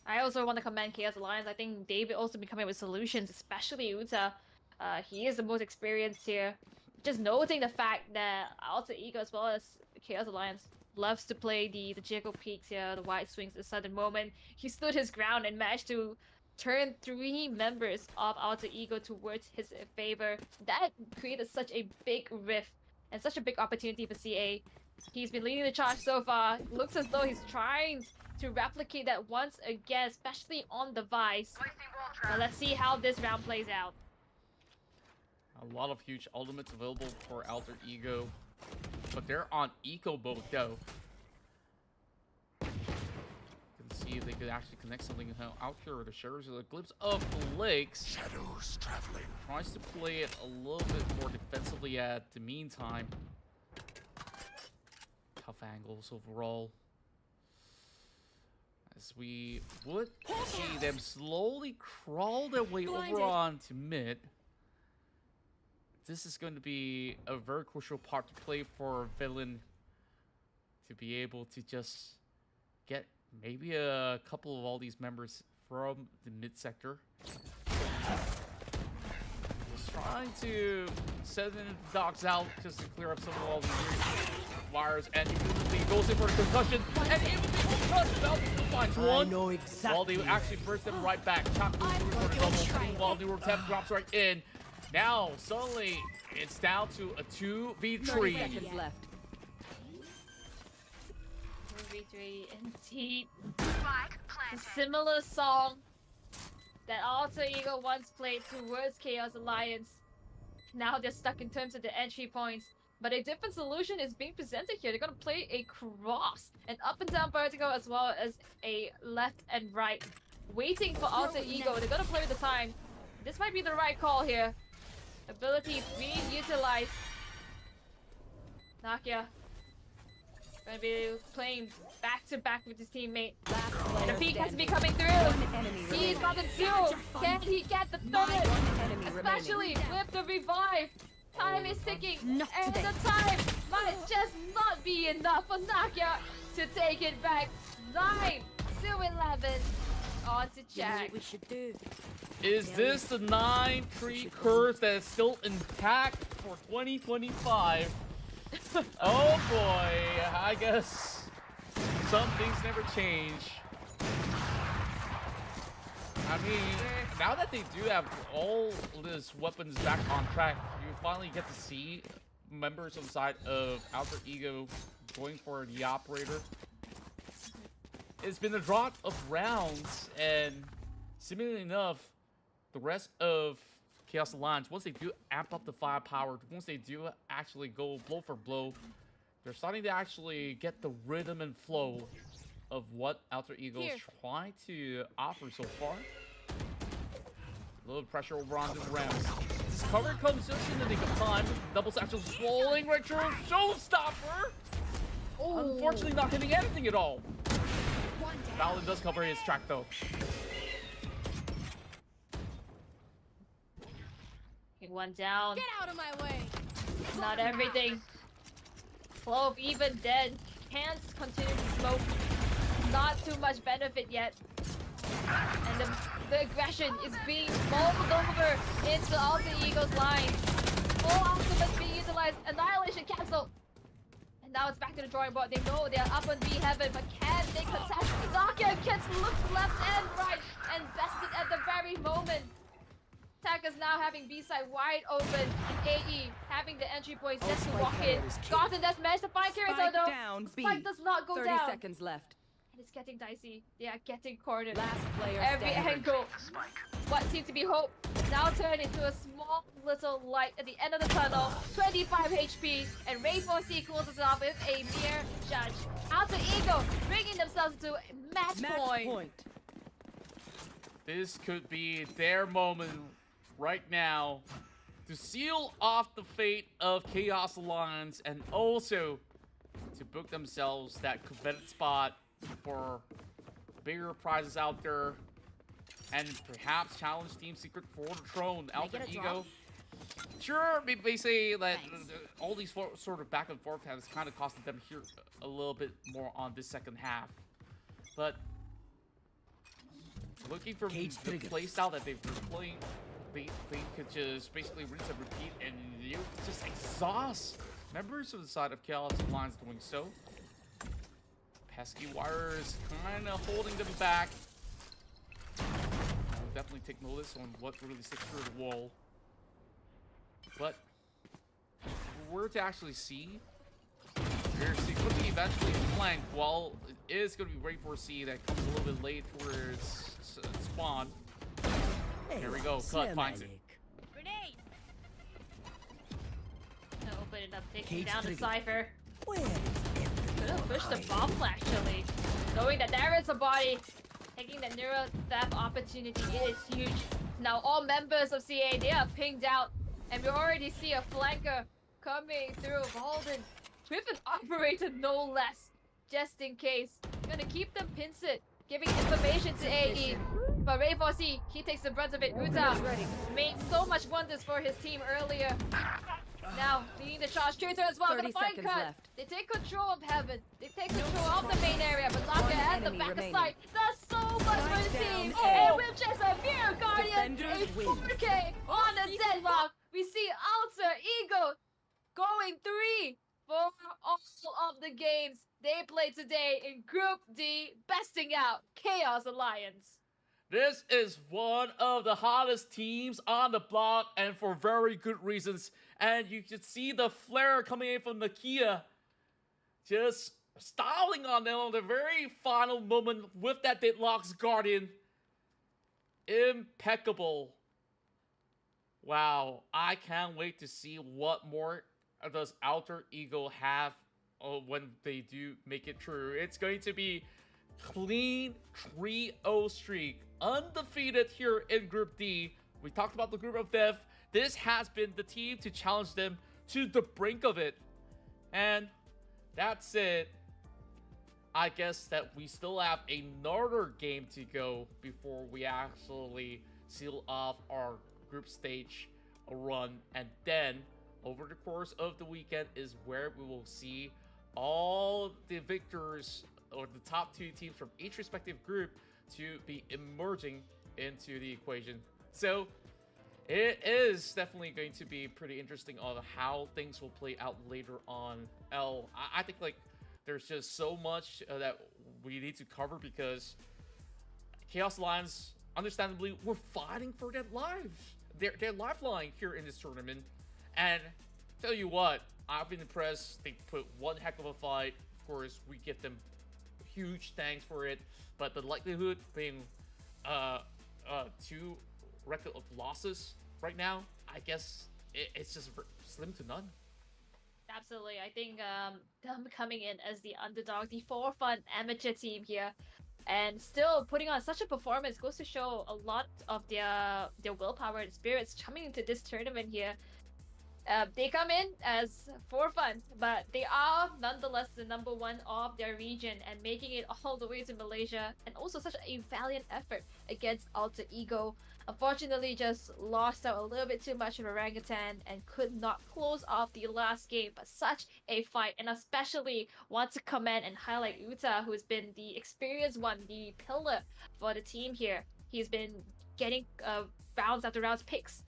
I also want to commend Chaos Alliance. I think David also been coming with solutions, especially Uta. He is the most experienced here. Just noting the fact that Alter Ego as well as Chaos Alliance loves to play the jiggle peaks here, the wide swings at a sudden moment. He stood his ground and managed to turn 3 members of Alter Ego towards his favor. That created such a big rift and such a big opportunity for CA. He's been leading the charge so far. Looks as though he's trying to replicate that once again, especially on the Vice. But let's see how this round plays out. A lot of huge ultimates available for Alter Ego, but they're on eco mode though. Can see if they could actually connect something out here. The shares a glimpse of Lakes. Shadows traveling. Tries to play it a little bit more defensively at the meantime. Tough angles overall. As we would see them slowly crawl their way over on to mid. This is going to be a very crucial part to play for Villain to be able to just get maybe a couple of all these members from the mid sector. Just trying to send the dogs out just to clear up some of all these wires, and he goes in for the concussion, and able to concussion out to finds I one. know exactly. While they actually burst them right back. Chop for the double, while the Rotem drops right in. Now, suddenly, it's down to a 2v3. 30 seconds left. 2v3 indeed. A similar song that Alter Ego once played towards Chaos Alliance. Now they're stuck in terms of the entry points. But a different solution is being presented here. They're gonna play a cross, an up and down vertical, as well as a left and right, waiting for alter ego. They're gonna play with the time. This might be the right call here. Ability being utilized. Nakia gonna be playing back to back with his teammate. Last The player peak has to be standing. coming through. One enemy He's remaining. got the two. Can he get the third? One enemy Especially with the revive. Time is ticking. Not And today. the time might just not be enough for Nakia to take it back. 9 to 11 on to You know Jack. what we should do? Is this the 9-tree curse that is still intact for 2025? Oh boy, I guess some things never change. I mean, now that they do have all these weapons back on track, you finally get to see members on the side of Alter Ego going for the operator. It's been a drought of rounds, and seemingly enough, the rest of Chaos Alliance, once they do amp up the firepower, once they do actually go blow for blow, they're starting to actually get the rhythm and flow of what Alter Ego is trying to offer so far. A little pressure over on the rounds. This cover comes just in the nick of time. Double satchel rolling right through showstopper. Unfortunately, not hitting anything at all. Valorant does cover his track though. One down. Get out of my way! Not everything. Clove even dead. Can't continue to smoke. Not too much benefit yet. And the aggression is being molded over into Alter Ego's line. Full ultimate being utilized. Annihilation cancel. And now it's back to the drawing board. They know they're up on B heaven, but can they contest? Nakia gets looked left and right and bested at the very moment. Attackers now having B-side wide open. AE having the entry points just to walk in. Gotham does manage to find Kirito Spike though. down, B. Spike does not go 30 down. seconds left. And it's getting dicey. They are getting cornered. Last player Every standing. angle. What seemed to be hope now turned into a small little light at the end of the tunnel. 25 HP, and Rainbow Sea closes off with a mere judge. Alter Ego bringing themselves to match point. This could be their moment right now to seal off the fate of Chaos Alliance and also to book themselves that coveted spot for bigger prizes out there and perhaps challenge Team Secret for the throne. Alter get a Ego. drop? Sure, they say that Thanks. all these sort of back and forth has kind of costed them here a little bit more on this second half. But looking for the Cage trigger. playstyle that they've been playing, they could just basically rinse and repeat and you just exhaust members of the side of Chaos Alliance doing so. Pesky wires kind of holding them back. I'll definitely take notice on what really sticks through the wall. But if we were to actually see, Mercy could be eventually flanked. While it is going to be ready for a C that comes a little bit late for its spawn. Here we go. Cut finds it. Grenade! Gonna open it up, taking Cage down the trigger. Cypher. Where is Gonna push the bomb actually. Knowing that there is a body. Taking the neural theft opportunity, it is huge. Now all members of CA, they are pinged out. And we already see a flanker coming through Holden with an operator no less. Just in case. Gonna keep them pincered, giving information to AE. But Ray Fossey, he takes the brunt of it. Uta made so much wonders for his team earlier. Now, leading the charge. Kirito as well, 30 gonna find seconds cut. left. They take control of heaven. They take control of the main area, but Nakia at the enemy back of remaining. sight. Does so much for his Strike team. down, And A. with just a mere guardian, Defenders a win. 4K on the deadlock. We see Alter Ego going 3 for all of the games they played today in Group D, besting out Chaos Alliance. This is one of the hottest teams on the block, and for very good reasons. And you can see the flare coming in from Nakia, just styling on them on the very final moment with that Deadlock's Guardian. Impeccable. Wow, I can't wait to see what more does Alter Ego have when they do make it true? It's going to be clean 3-0 streak, undefeated here in Group D. We talked about the Group of Death. This has been the team to challenge them to the brink of it. And that's it. I guess that we still have another game to go before we actually seal off our group stage run. And then, over the course of the weekend is where we will see all the victors or the top 2 teams from each respective group to be emerging into the equation. So it is definitely going to be pretty interesting on how things will play out later on. I think like there's just so much that we need to cover because Chaos Alliance, understandably, we're fighting for their lives, their lifeline here in this tournament. And tell you what, I've been impressed. They put one heck of a fight. Of course, we give them huge thanks for it, but the likelihood being 2 record of losses right now, I guess it's just slim to none. Absolutely. I think them coming in as the underdog, the for fun amateur team here, and still putting on such a performance goes to show a lot of their willpower and spirits coming into this tournament here. They come in as for fun, but they are nonetheless the #1 of their region and making it all the way to Malaysia, and also such a valiant effort against Alter Ego. Unfortunately, just lost out a little bit too much of Orangutan and could not close off the last game, but such a fight, and especially want to commend and highlight Uta, who's been the experienced one, the pillar for the team here. He's been getting rounds after rounds picks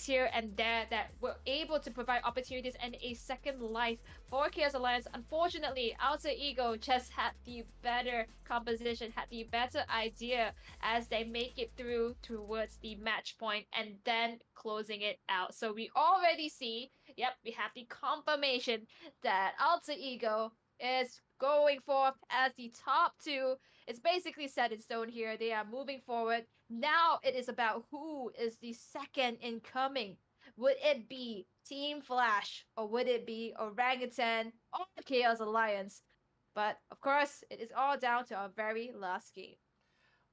here and there that were able to provide opportunities and a second life for Chaos Alliance. Unfortunately, Alter Ego just had the better composition, had the better idea as they make it through towards the match point and then closing it out. So we already see, yep, we have the confirmation that Alter Ego is going forth as the top 2. It's basically set in stone here. They are moving forward. Now it is about who is the second incoming. Would it be Team Flash or would it be Orangutan or Chaos Alliance? But of course, it is all down to our very last game.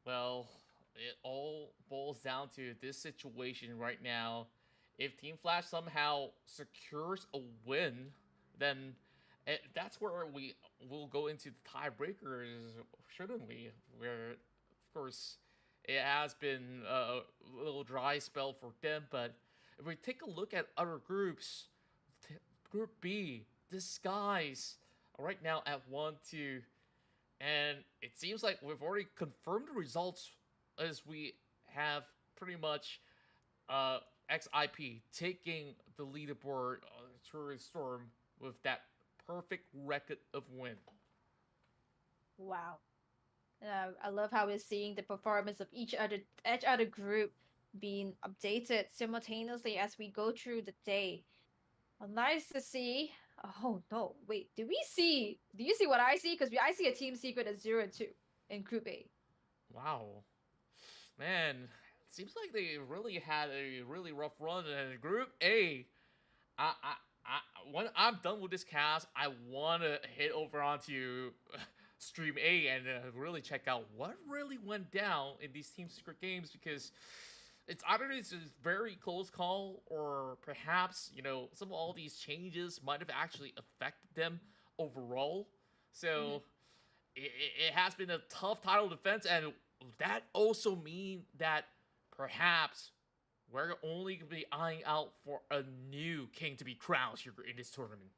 Well, it all boils down to this situation right now. If Team Flash somehow secures a win, then that's where we will go into the tiebreakers, shouldn't we? Where, of course, it has been a little dry spell for them, but if we take a look at other groups, Group B, Disguise, right now at 1-2, and it seems like we've already confirmed the results as we have pretty much XIP taking the leaderboard through Storm with that perfect record of win. Wow. I love how we're seeing the performance of each other group being updated simultaneously as we go through the day. Nice to see. Oh no, wait, do you see what I see? Because I see a team secret at 0-2 in Group A. Wow. Man, it seems like they really had a really rough run in Group A. When I'm done with this cast, I want to head over onto Stream A and really check out what really went down in these Team Secret games, because it's either it's a very close call or perhaps, some of all these changes might have actually affected them overall. So it has been a tough title defense, and that also means that perhaps we're only going to be eyeing out for a new king to be crowned here in this tournament.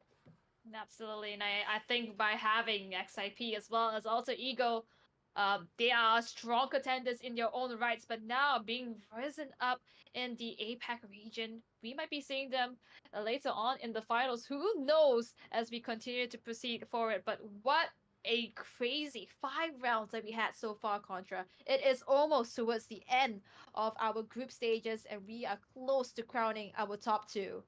Absolutely, and I think by having XIP as well as Alter Ego, they are strong contenders in their own rights, but now being risen up in the APAC region, we might be seeing them later on in the finals. Who knows as we continue to proceed forward, but what a crazy 5 rounds that we had so far, Contra. It is almost towards the end of our group stages, and we are close to crowning our top 2.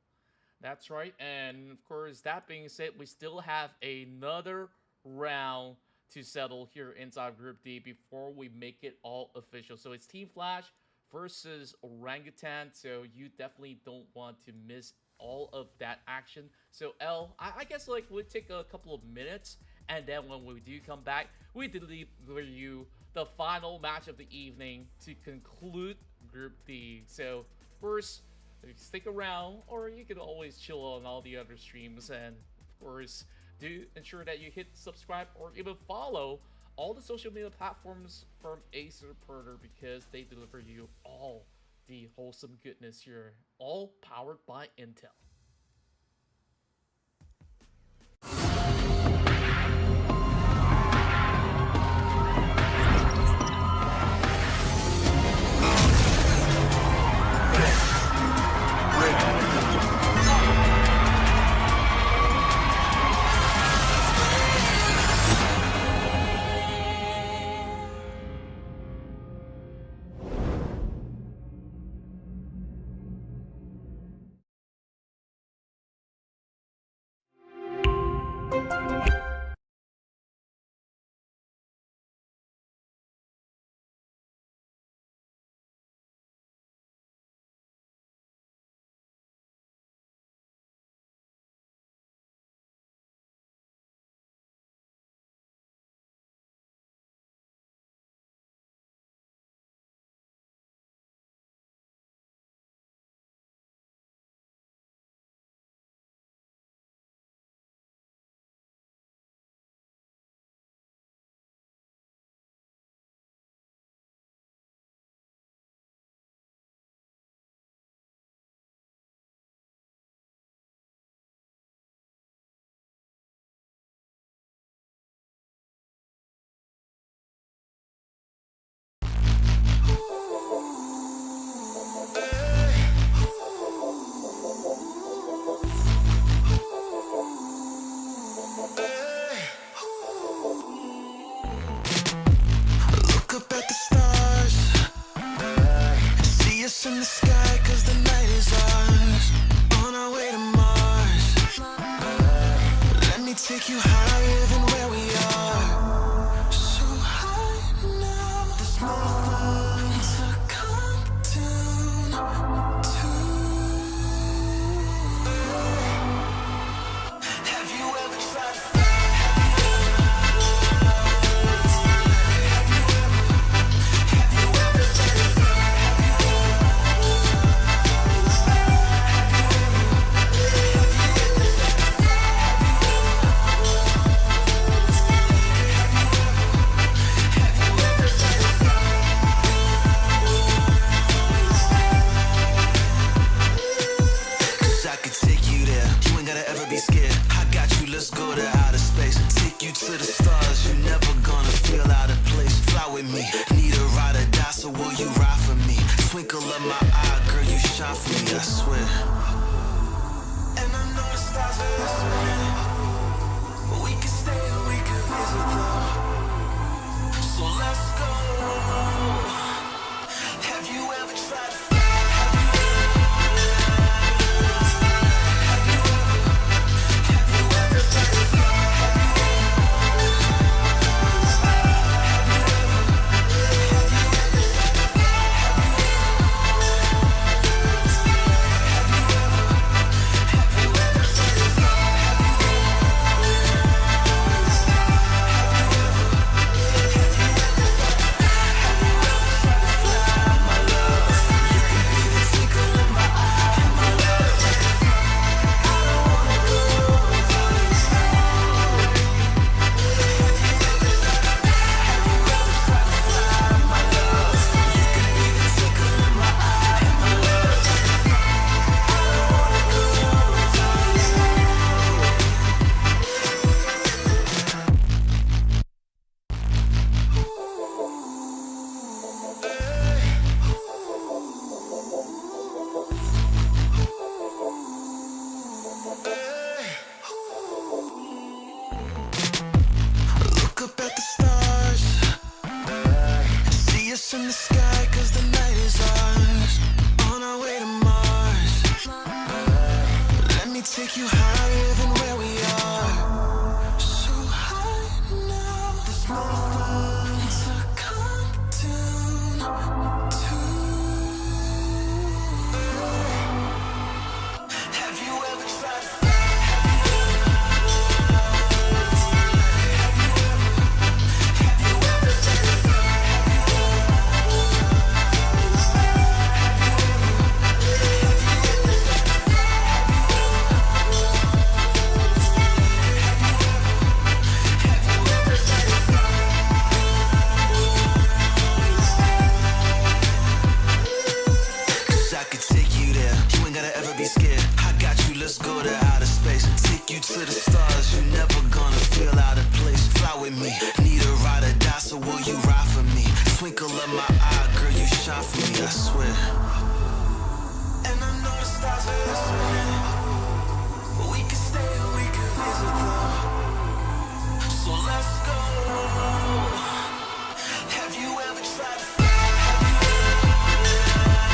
That's right, and of course, that being said, we still have another round to settle here inside Group D before we make it all official. So it's Team Flash versus Orangutan, so you definitely don't want to miss all of that action. So L, I guess like we'll take a couple of minutes, and then when we do come back, we deliver you the final match of the evening to conclude Group D. So first, stick around, or you can always chill on all the other streams, and of course, do ensure that you hit subscribe or even follow all the social media platforms from Acer Predator, because they deliver you all the wholesome goodness here, all powered by Intel. Look up at the stars, see us in the sky, cause the night is ours. On our way to Mars, let me take you higher than where we are. So high now, there's nothing to come down to. Have you ever tried to fly? Let's go to outer space, take you to the stars. You're never gonna feel out of place. Fly with me, need a ride or die, so will you ride for me? Twinkle of my eye, girl, you shine for me, I swear. And I know the stars are listening, but we can stay or we can visit them. So let's go. Have you ever tried to fly? In the sky, cause the night is ours. On our way to Mars, let me take you higher than where we are. So high now, there's nothing to come down to. Have you of my eye, girl, you shine for me, I swear. And I know the stars are listening. We can stay or we can visit them. So let's go. Have you ever tried to fly? Have you ever tried to fly?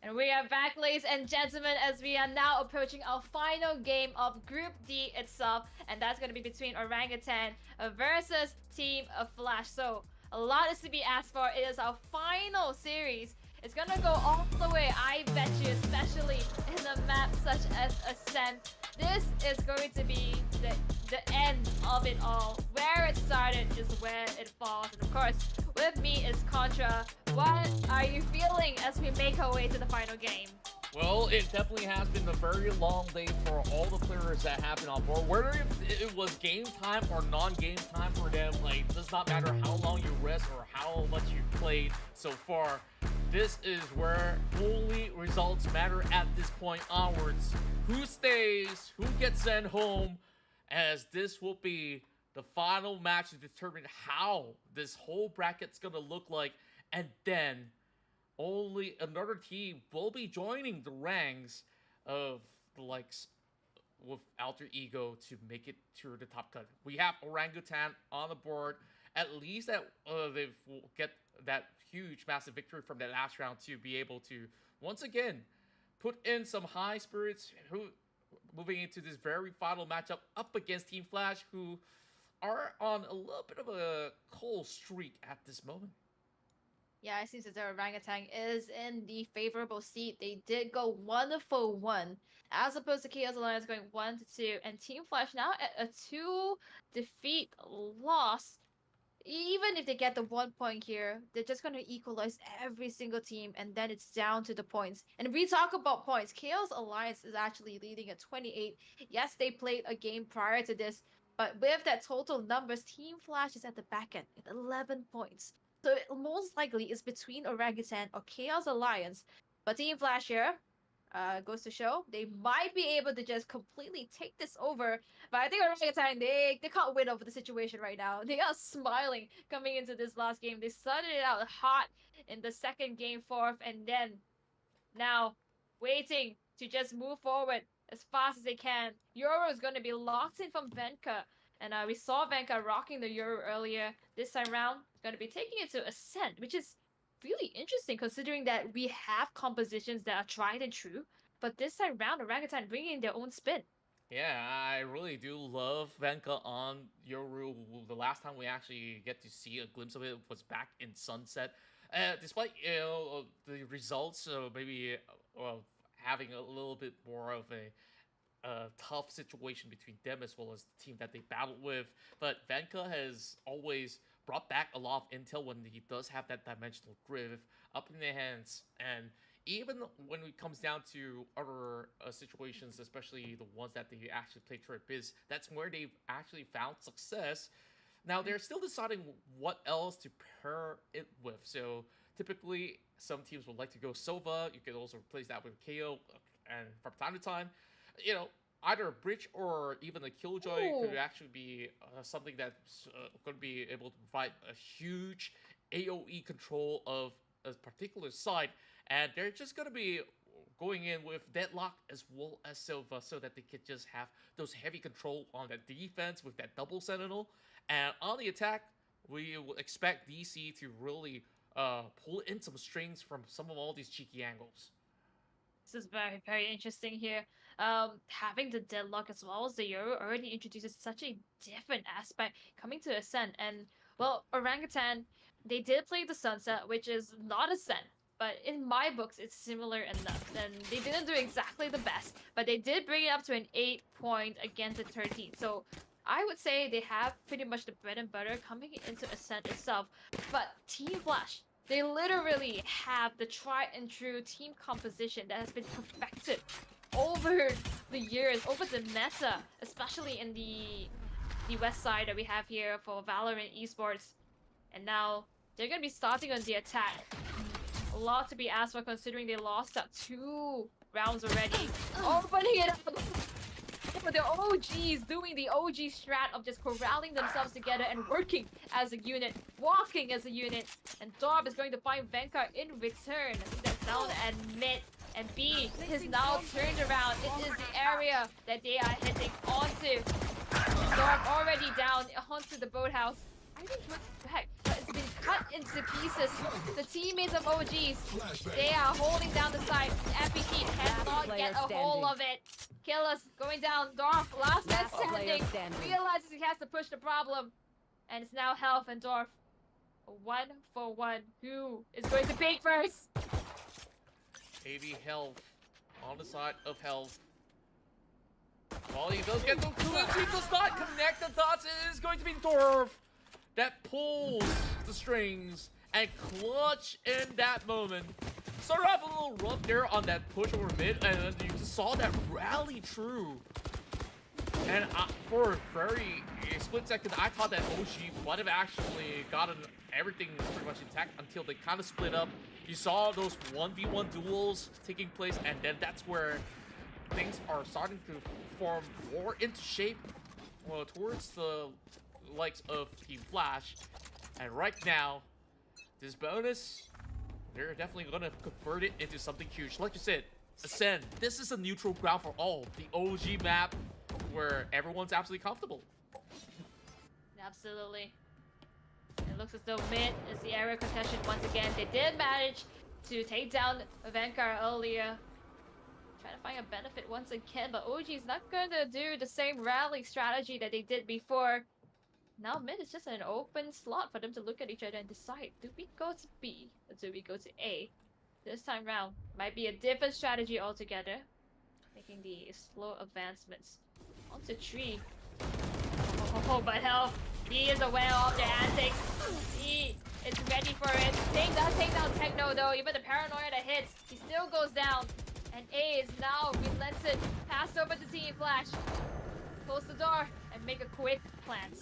And we are back, ladies and gentlemen, as we are now approaching our final game of Group D itself, and that's going to be between Orangutan versus Team Flash. So a lot is to be asked for. It is our final series. It's going to go all the way, I bet you, especially in a map such as Ascent. This is going to be the end of it all. Where it started is where it falls. And of course, with me is Contra. What are you feeling as we make our way to the final game? Well, it definitely has been a very long day for all the players that have been on board. Whether it was game time or non-game time for them, like, it does not matter how long you rest or how much you played so far. This is where only results matter at this point onwards. Who stays, who gets sent home, as this will be the final match to determine how this whole bracket's gonna look like, and then only another team will be joining the ranks of the likes with Alter Ego to make it to the top cut. We have Orangutan on the board. At least that they will get that huge, massive victory from that last round to be able to once again put in some high spirits. Who moving into this very final matchup up against Team Flash, who are on a little bit of a cold streak at this moment. Yeah, it seems as though Orangutan is in the favorable seat. They did go 1-for-1, as opposed to Chaos Alliance going 1-2, and Team Flash now at a 2-defeat loss. Even if they get the 1 point here, they're just going to equalize every single team, and then it's down to the points. And if we talk about points, Chaos Alliance is actually leading at 28. Yes, they played a game prior to this, but with that total numbers, Team Flash is at the back end at 11 points. So it most likely is between Orangutan or Chaos Alliance. But Team Flash here goes to show they might be able to just completely take this over. But I think Orangutan, they can't win over the situation right now. They are smiling coming into this last game. They started it out hot in the second game, fourth, and then now waiting to just move forward as fast as they can. Euro is going to be locked in from Venka. And we saw Venka rocking the Euro earlier. This time round, going to be taking it to Ascent, which is really interesting considering that we have compositions that are tried and true. But this time round, Orangutan bringing their own spin. Yeah, I really do love Venka on Yoru. The last time we actually get to see a glimpse of it was back in Sunset. Despite the results, maybe having a little bit more of a tough situation between them as well as the team that they battled with. But Venka has always brought back a lot of intel when he does have that dimensional griff up in their hands. And even when it comes down to other situations, especially the ones that they actually play Turret Biz, that's where they've actually found success. Now, they're still deciding what else to pair it with. So typically, some teams would like to go Sova. You can also replace that with KO. And from time to time, you know, either a bridge or even a killjoy could actually be something that's going to be able to provide a huge AoE control of a particular side. And they're just going to be going in with Deadlock as well as Silva so that they could just have those heavy control on that defense with that double Sentinel. And on the attack, we will expect DC to really pull in some strings from some of all these cheeky angles. This is very, very interesting here. Having the deadlock as well as the Euro already introduces such a different aspect coming to Ascent. And, well, Orangutan, they did play the Sunset, which is not Ascent. But in my books, it's similar enough. And they didn't do exactly the best, but they did bring it up to an 8 point against a 13. So I would say they have pretty much the bread and butter coming into Ascent itself. But Team Flash, they literally have the tried and true team composition that has been perfected over the years, over the meta, especially in the west side that we have here for Valorant esports. And now they're gonna be starting on the attack. A lot to be asked for considering they lost up 2 rounds already. Opening it up for the OGs, doing the OG strat of just corralling themselves together and working as a unit, walking as a unit. And Dorb is going to find Venkar in return. I think that's down at mid. And B is now turned around. It is the area that they are heading onto. Dorb already down onto the boathouse. I think what's back, but it's been cut into pieces. The teammates of OGs, they are holding down the side. FPT cannot get a hold of it. Killers going down. Dorf, last man standing, realizes he has to push the problem. And it's now Health and Dorf. 1-for-1. Who is going to pick first? AV Health on the side of Health. While he does get the clues, he does not connect the dots. It is going to be Dorf that pulls the strings and clutch in that moment. Started off a little rough there on that push over mid, and then you just saw that rally true. And for a very split second, I thought that OG might have actually gotten everything pretty much intact until they kind of split up. You saw those 1v1 duels taking place, and then that's where things are starting to form more into shape towards the likes of Team Flash. And right now, this bonus, they're definitely gonna convert it into something huge. Like you said, Ascend, this is a neutral ground for all. The OG map where everyone's absolutely comfortable. Absolutely. It looks as though mid is the area contention once again. They did manage to take down Venkar earlier. Trying to find a benefit once again, but OG is not going to do the same rally strategy that they did before. Now mid is just an open slot for them to look at each other and decide, do we go to B or do we go to A? This time round, might be a different strategy altogether. Making the slow advancements onto 3. Oh, but Health, he is aware of their antics. He is ready for it. They does take down Techno though, even the paranoia that hits, he still goes down. And A is now relented, passed over to Team Flash. Close the door and make a quick plant.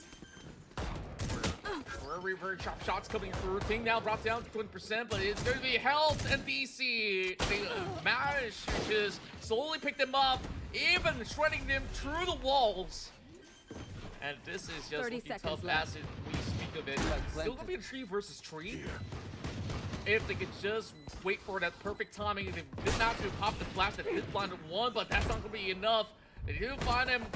Very sharp shots coming through. Thing now brought down to 20%, but it's going to be Health and DC. They managed to just slowly pick them up, even shredding them through the walls. And this is just looking tough as we speak of it. Still going to be a 3 versus 3. If they could just wait for that perfect timing, they did not to pop the flash that hit blind at 1, but that's not going to be enough. They do find them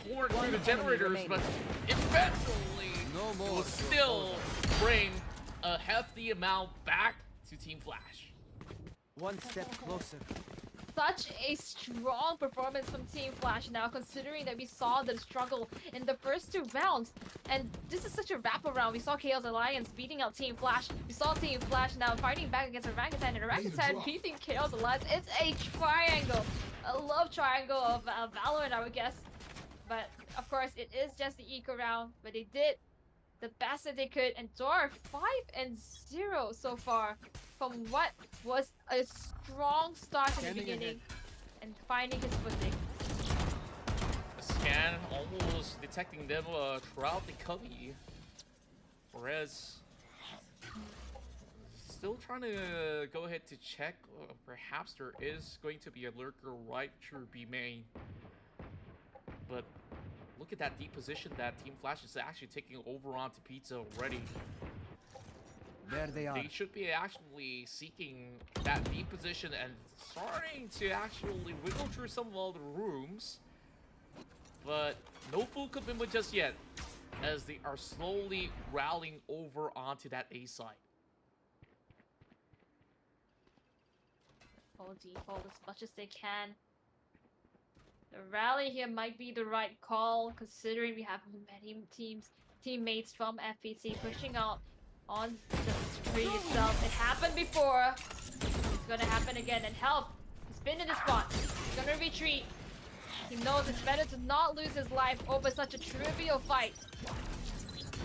cornered through the generators, but eventually it will still bring a hefty amount back to Team Flash. One step closer. Such a strong performance from Team Flash now, considering that we saw them struggle in the first 2 rounds. And this is such a wraparound. We saw Chaos Alliance beating out Team Flash. We saw Team Flash now fighting back against Orangutan, and Orangutan beating Chaos Alliance. It's a triangle. A love triangle of Valorant, I would guess. But, of course, it is just the eco round. But they did the best that they could. And Dorf, 5-0 so far. From what was a strong start in the beginning and finding his footing. A scan almost detecting them throughout the cubby. Whereas still trying to go ahead to check. Perhaps there is going to be a lurker right through B main. But look at that deep position that Team Flash is actually taking over onto Pizza already. There they are. They should be actually seeking that deep position and starting to actually wiggle through some of all the rooms. But no full commitment just yet, as they are slowly rallying over onto that A side. hold default as much as they can. The rally here might be the right call, considering we have many teammates from FPC pushing out on the tree itself. It happened before. It's gonna happen again. And Health, he's been in the spot. He's gonna retreat. He knows it's better to not lose his life over such a trivial fight.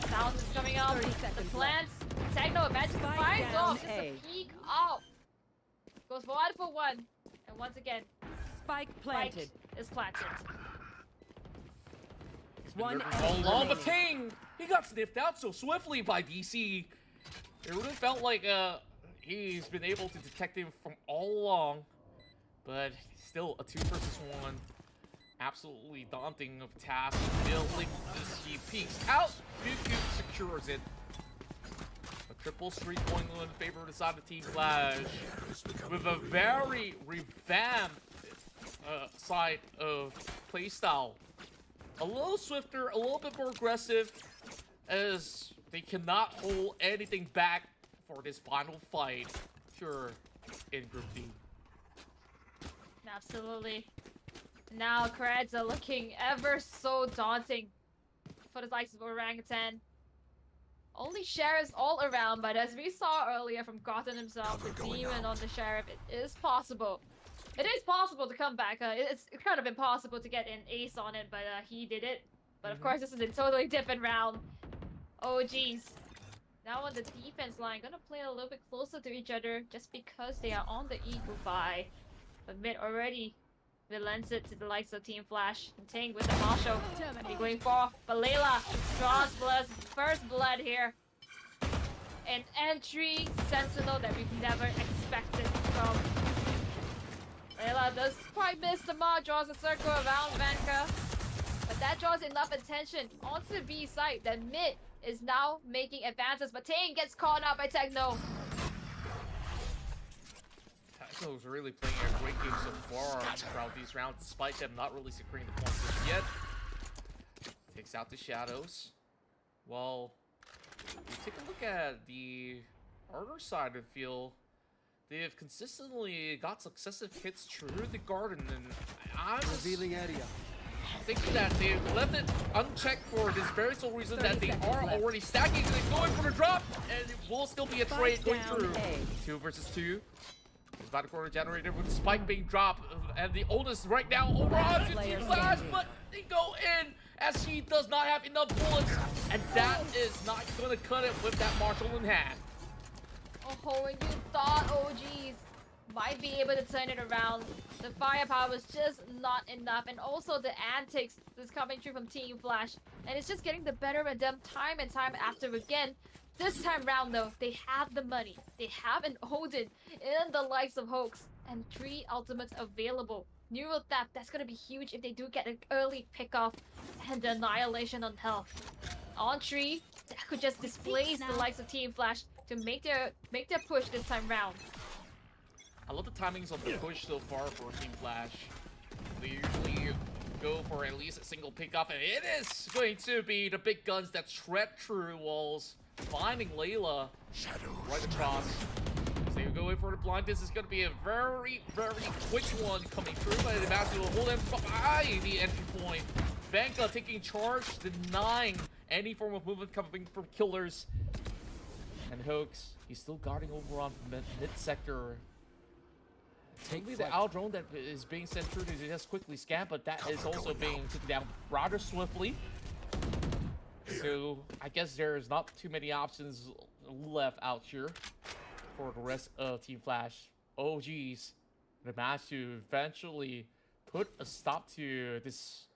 Sound is coming out. 30 The seconds plants. Techno advantage Spike finds down off. Just A. a peek out. Goes for 1-for-1. And once again, Spike planted. Spike is planted. One All enemy along, but remaining. Ting! He got sniffed out so swiftly by DC. It would have felt like he's been able to detect him from all along. But still, a 2 versus 1. Absolutely daunting of task. Building as he peeks out. Buku secures it. A triple streak going in favor of the side of Team Flash. With a very revamped side of playstyle. A little swifter, a little bit more aggressive, as they cannot hold anything back for this final fight here in Group D. Absolutely. Now creds are looking ever so daunting for the likes of Orangutan. Only shares all around, but as we saw earlier from Gotham himself, the demon on the sheriff, it is possible. It is possible to come back. It's kind of impossible to get an ace on it, but he did it. But of course, this is a totally different round. Oh, geez. Now on the defense line, gonna play a little bit closer to each other just because they are on the eagle buy. But mid already relents it to the likes of Team Flash. And Ting with the Marshall. Be going for, but Layla draws first blood here. An entry Sentinel that we've never expected from. Layla does quite miss the mark, draws a circle around Vanka. But that draws enough attention onto B site that mid is now making advances. But Ting gets caught out by Techno. Techno's really playing a great game so far throughout these rounds, despite them not really securing the points just yet. Takes out the shadows. Well, we take a look at the other side of the field. They've consistently got successive hits through the garden, and I'm Revealing area. thinking that they've left it unchecked for this very sole reason that they 30 are seconds left. already stacking. They're going for the drop, and it will still be a trade going down through. A. 2 versus 2. It's about a quarter generator with the spike being dropped, and the oldest right now over onto Player Team Flash, standing. but they go in as he does not have enough bullets, and that is not going to cut it with that Marshall in hand. Oh, and you thought OGs might be able to turn it around. The firepower was just not enough, and also the antics that's coming through from Team Flash. And it's just getting the better of them time and time after again. This time round though, they have the money. They have an Odin in the likes of Hoax, and 3 ultimates available. Neural Theft, that's gonna be huge if they do get an early pickoff, and the Annihilation on health. On tree, that could just displace the likes of Team Flash to make their push this time round. I love the timings of the push so far for Team Flash. They usually go for at least a single pickoff, and it is going to be the big guns that shred through walls, finding Layla right across. So they go in for the blind. This is going to be a very, very quick one coming through, but the Master will hold them by the entry point. Vanka taking charge, denying any form of movement coming from killers. And Hoax, he's still guarding over on mid-sector. Maybe the out drone that is being sent through to just quickly scan, but that is also being taken down rather swiftly. So I guess there's not too many options left out here for the rest of Team Flash. Oh geez, they managed to eventually put a stop to this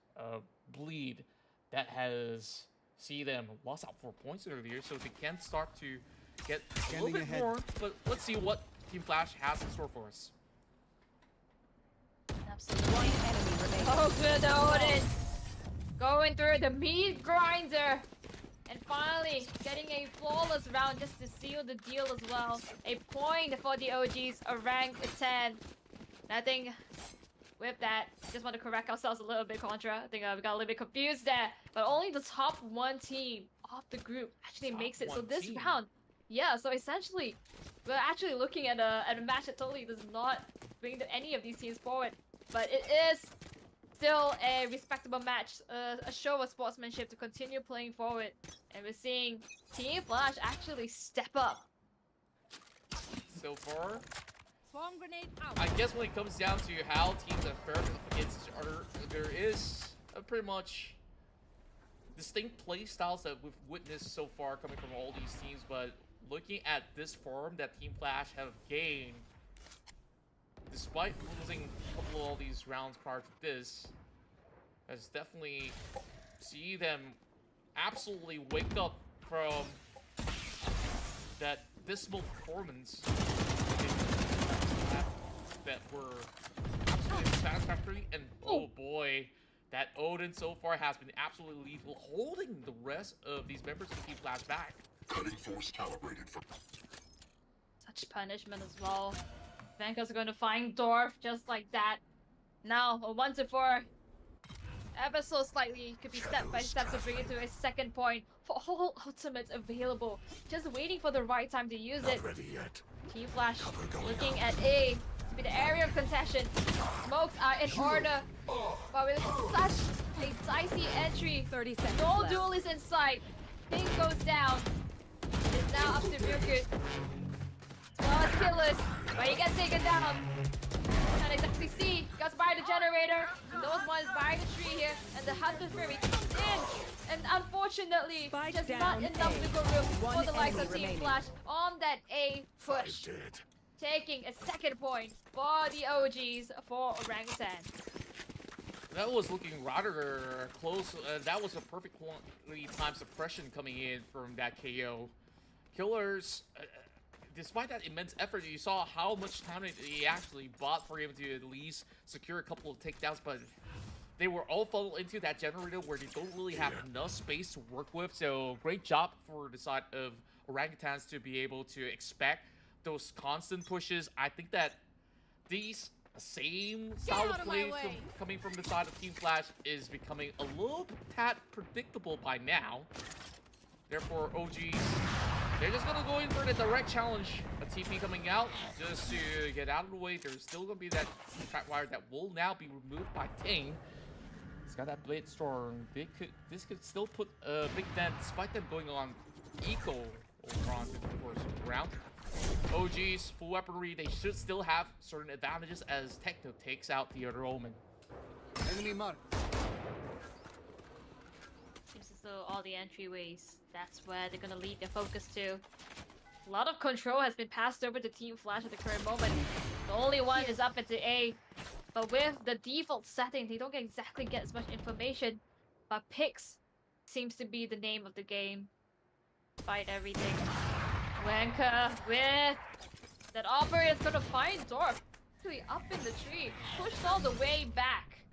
bleed that has seen them lost out 4 points earlier, so they can start to get a little bit more. But let's see what Team Flash has in store for us. Absolutely. One enemy remaining. Oh, good Odin. Going through the meat grinder. And finally, getting a flawless round just to seal the deal as well. A point for the OGs, a rank 10. I think with that, just want to correct ourselves a little bit, Contra. I think we got a little bit confused there. But only the top 1 team of the group actually makes it. So this round, yeah, so essentially, we're actually looking at a match that totally does not bring any of these teams forward. But it is still a respectable match, a show of sportsmanship to continue playing forward. And we're seeing Team Flash actually step up. So far, Swarm grenade out. I guess when it comes down to how teams are fared against each other, there is a pretty much distinct play styles that we've witnessed so far coming from all these teams. But looking at this form that Team Flash have gained, despite losing a couple of all these rounds prior to this, has definitely see them absolutely wake up from that dismal performance that were absolutely satisfactory. And oh boy, that Odin so far has been absolutely lethal, holding the rest of these members of Team Flash back. Cutting force calibrated for Such punishment as well. Vanka's going to find Dorf just like that. Now, a 1-4. Ever so slightly, could be step by step to bring it to a second point for all ultimates available. Just waiting for the right time to use it. not ready yet. Team Flash Cover going looking out. at A to be the area of contention. Smokes are in order, but with such a dicey entry, 30 seconds no left. duel is in sight. Thing goes down. It's now up to Ryukut. As well as Killers, but he gets taken down. Can't exactly see. Goes by the generator. And those ones by the tree here. And the Hunter Fury comes in. And unfortunately, Spike just not down enough A. wiggle room for One the likes of enemy Team remaining. Flash on that A push. Five dead. Taking a second point for the OGs for Orangutan. That was looking rather close. That was a perfectly timed suppression coming in from that KO. Killers, despite that immense effort, you saw how much time he actually bought for him to at least secure a couple of takedowns, but they were all funneled into that generator where they don't really have enough space to work with. So great job for the side of Orangutans to be able to expect those constant pushes. I think that these same style out of of my play way. coming from the side of Team Flash is becoming a little tad predictable by now. Therefore, OGs, they're just gonna go in for the direct challenge. A TP coming out just to get out of the way. There's still gonna be that trap wire that will now be removed by Ting. He's got that Blade Storm. This could still put a big dent despite them going on eco over on the first round. OGs, full weaponry, they should still have certain advantages as Techno takes out the other Omen. Enemy mark. Seems as though all the entryways, that's where they're gonna lead their focus to. A lot of control has been passed over to Team Flash at the current moment. The only one is up into A. But with the default setting, they don't exactly get as much information. But Pix seems to be the name of the game. Fight everything. Wanka with that operator is gonna find Dorf. Actually up in the tree. Pushed all the way back.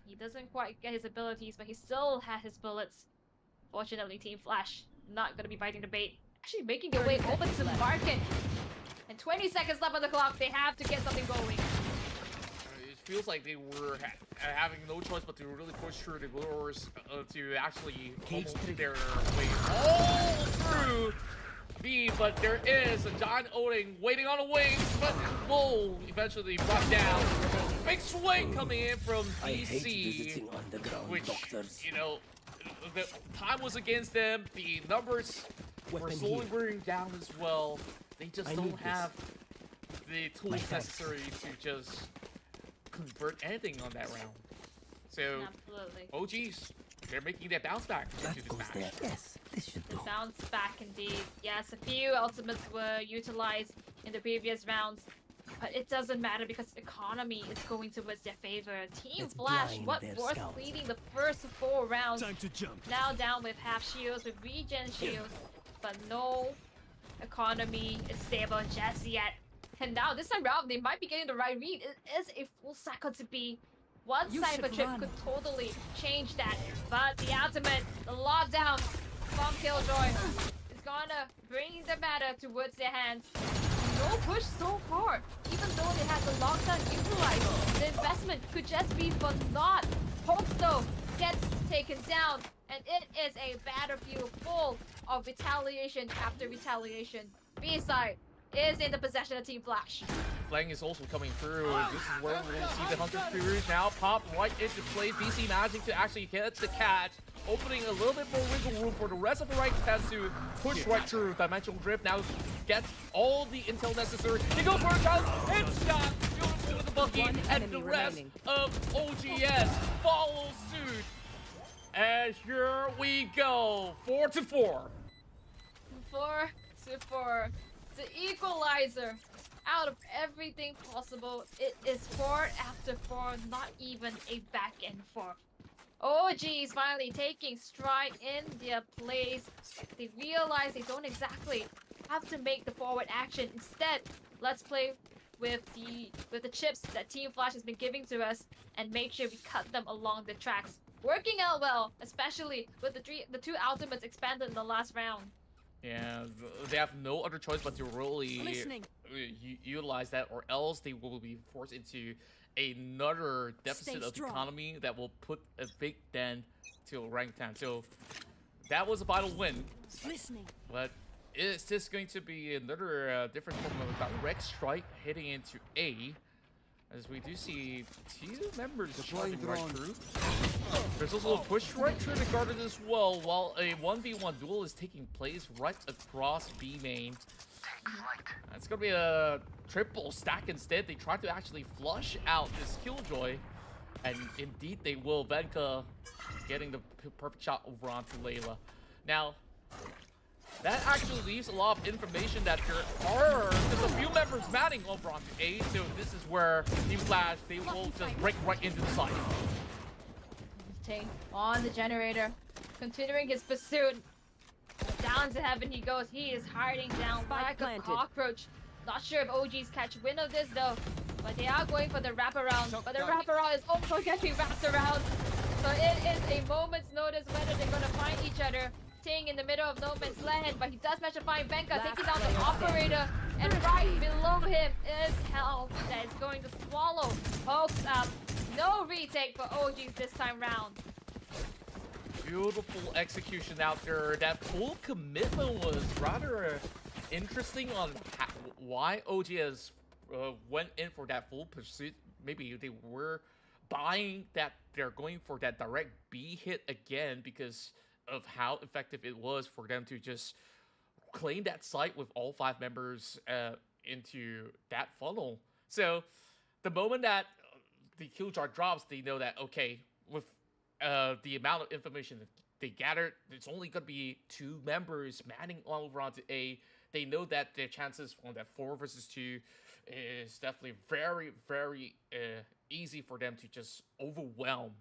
He doesn't quite get his abilities, but he still has his bullets. Fortunately, Team Flash not gonna be biting the bait. Actually making their way over to the market. And 20 seconds left on the clock. They have to get something going. It feels like they were having no choice but to really push through the doors to actually almost their way all through B. But there is a giant Odin waiting on the wings, but will eventually be brought down. Big swing coming in from DC, which, you know, the time was against them. The numbers were slowly wearing down as well. They just don't have the tools necessary to just convert anything on that round. So, Absolutely. OGs, they're making that bounce back into this match. Yes, this should do. Bounce back indeed. Yes, a few ultimates were utilized in the previous rounds. But it doesn't matter because the economy is going towards their favor. Team Let's Flash, blind what their was scouts. leading the first 4 rounds. Time to jump. Now down with half shields, with regen shields. But no economy is stable just yet. And now this time round, they might be getting the right read. It is a full cycle to be. One You cyber should trip run. could totally change that. But the ultimate, the lockdown from Killjoy is gonna bring the matter towards their hands. No push so far. Even though they had the lockdown utilized, the investment could just be for naught. Hopes though gets taken down, and it is a battlefield full of retaliation after retaliation. B-side, is in the possession of Team Flash. Flang is also coming through. This is where we'll see the Hunter Furies now pop right into place. DC managing to actually get the catch, opening a little bit more wiggle room for the rest of the right defense to push right through. Dimensional Drift now gets all the intel necessary. He goes for a shot, headshot, beautiful with the Bucky, One and enemy the rest remaining. of OGS follow suit. And here we go, 4-4. 4-4. The equalizer. Out of everything possible, it is 4 after 4, not even a back and forth. OG's finally taking stride in their plays. They realize they don't exactly have to make the forward action. Instead, let's play with the chips that Team Flash has been giving to us and make sure we cut them along the tracks. Working out well, especially with the two ultimates expanded in the last round. Yeah, they have no other choice but to really Listening. utilize that, or else they will be forced into another deficit Stay of strong. economy that will put a big dent to rank 10. So that was a vital win, Listening. but is this going to be another different form of direct strike hitting into A? As we do see two members Deploying shoving right drone. through. There's also a push right through the garden as well, while a 1v1 duel is taking place right across B main. It's gonna be a triple stack instead. They try to actually flush out this Killjoy, and indeed they will. Venka getting the perfect shot over onto Layla. Now, that actually leaves a lot of information that there are just a few members manning over onto A, so this is where Team Flash, they will just break right into the side. Ting on the generator, continuing his pursuit. Down to heaven he goes. He is hiding down Spike like a planted. cockroach. Not sure if OGs catch wind of this though, but they are going for the wraparound. But the wraparound is also getting wrapped around. So it is a moment's notice whether they're gonna find each other. Ting in the middle of no man's land, but he does manage to find Venka, Last taking down the player operator. And right below him is Health that is going to swallow Hoax up. No retake for OGs this time round. Beautiful execution out there. That full commitment was rather interesting on why OGS went in for that full pursuit. Maybe they were buying that they're going for that direct B hit again because of how effective it was for them to just claim that site with all 5 members into that funnel. So the moment that the kill chart drops, they know that, okay, with the amount of information that they gathered, it's only going to be 2 members manning all over onto A. They know that their chances on that 4 versus 2 is definitely very, very easy for them to just overwhelm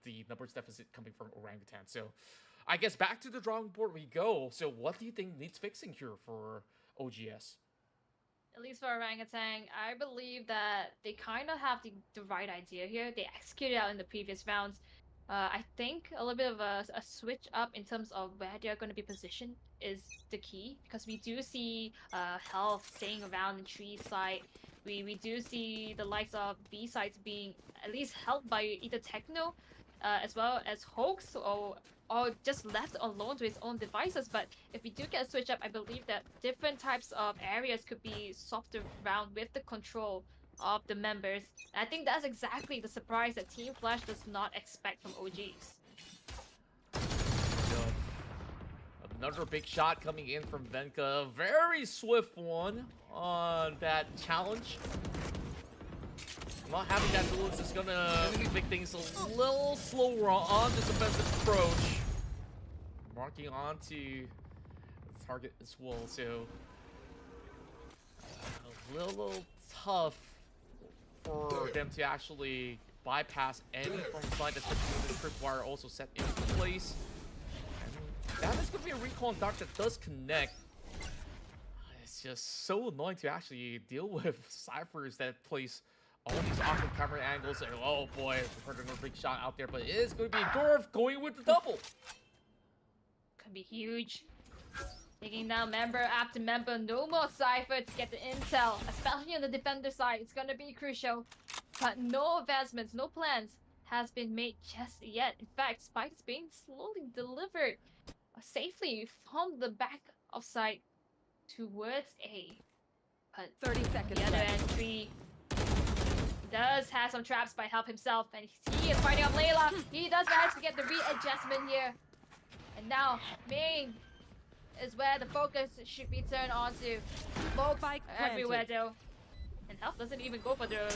the numbers deficit coming from Orangutan. So I guess back to the drawing board we go. So what do you think needs fixing here for OGS? At least for Orangutan, I believe that they kind of have the right idea here. They executed out in the previous rounds. I think a little bit of a switch up in terms of where they're going to be positioned is the key, because we do see Health staying around the tree side. We do see the likes of B sides being at least helped by either Techno as well as Hoax, or just left alone to his own devices. But if we do get a switch up, I believe that different types of areas could be swapped around with the control of the members. And I think that's exactly the surprise that Team Flash does not expect from OGs. Another big shot coming in from Venka. Very swift one on that challenge. Not having that duel is just gonna make things a little slower on this offensive approach. Marking onto the target as well, so a little tough for them to actually bypass any from side, especially with the tripwire also set into place. And that is gonna be a recon dart that does connect. It's just so annoying to actually deal with ciphers that place all these awkward camera angles, and oh boy, we've heard another big shot out there, but it is going to be Dorf going with the double. Could be huge. Taking down member after member, no more Cypher to get the intel, especially on the defender side. It's gonna be crucial, but no advancements, no plans has been made just yet. In fact, Spike is being slowly delivered safely from the back of site towards A. But 30 seconds the other left. end, Tree does have some traps by help himself, and he is fighting up Layla. He does manage to get the readjustment here. And now, main is where the focus should be turned onto. Smokes Spike everywhere planted. though. And Health doesn't even go for the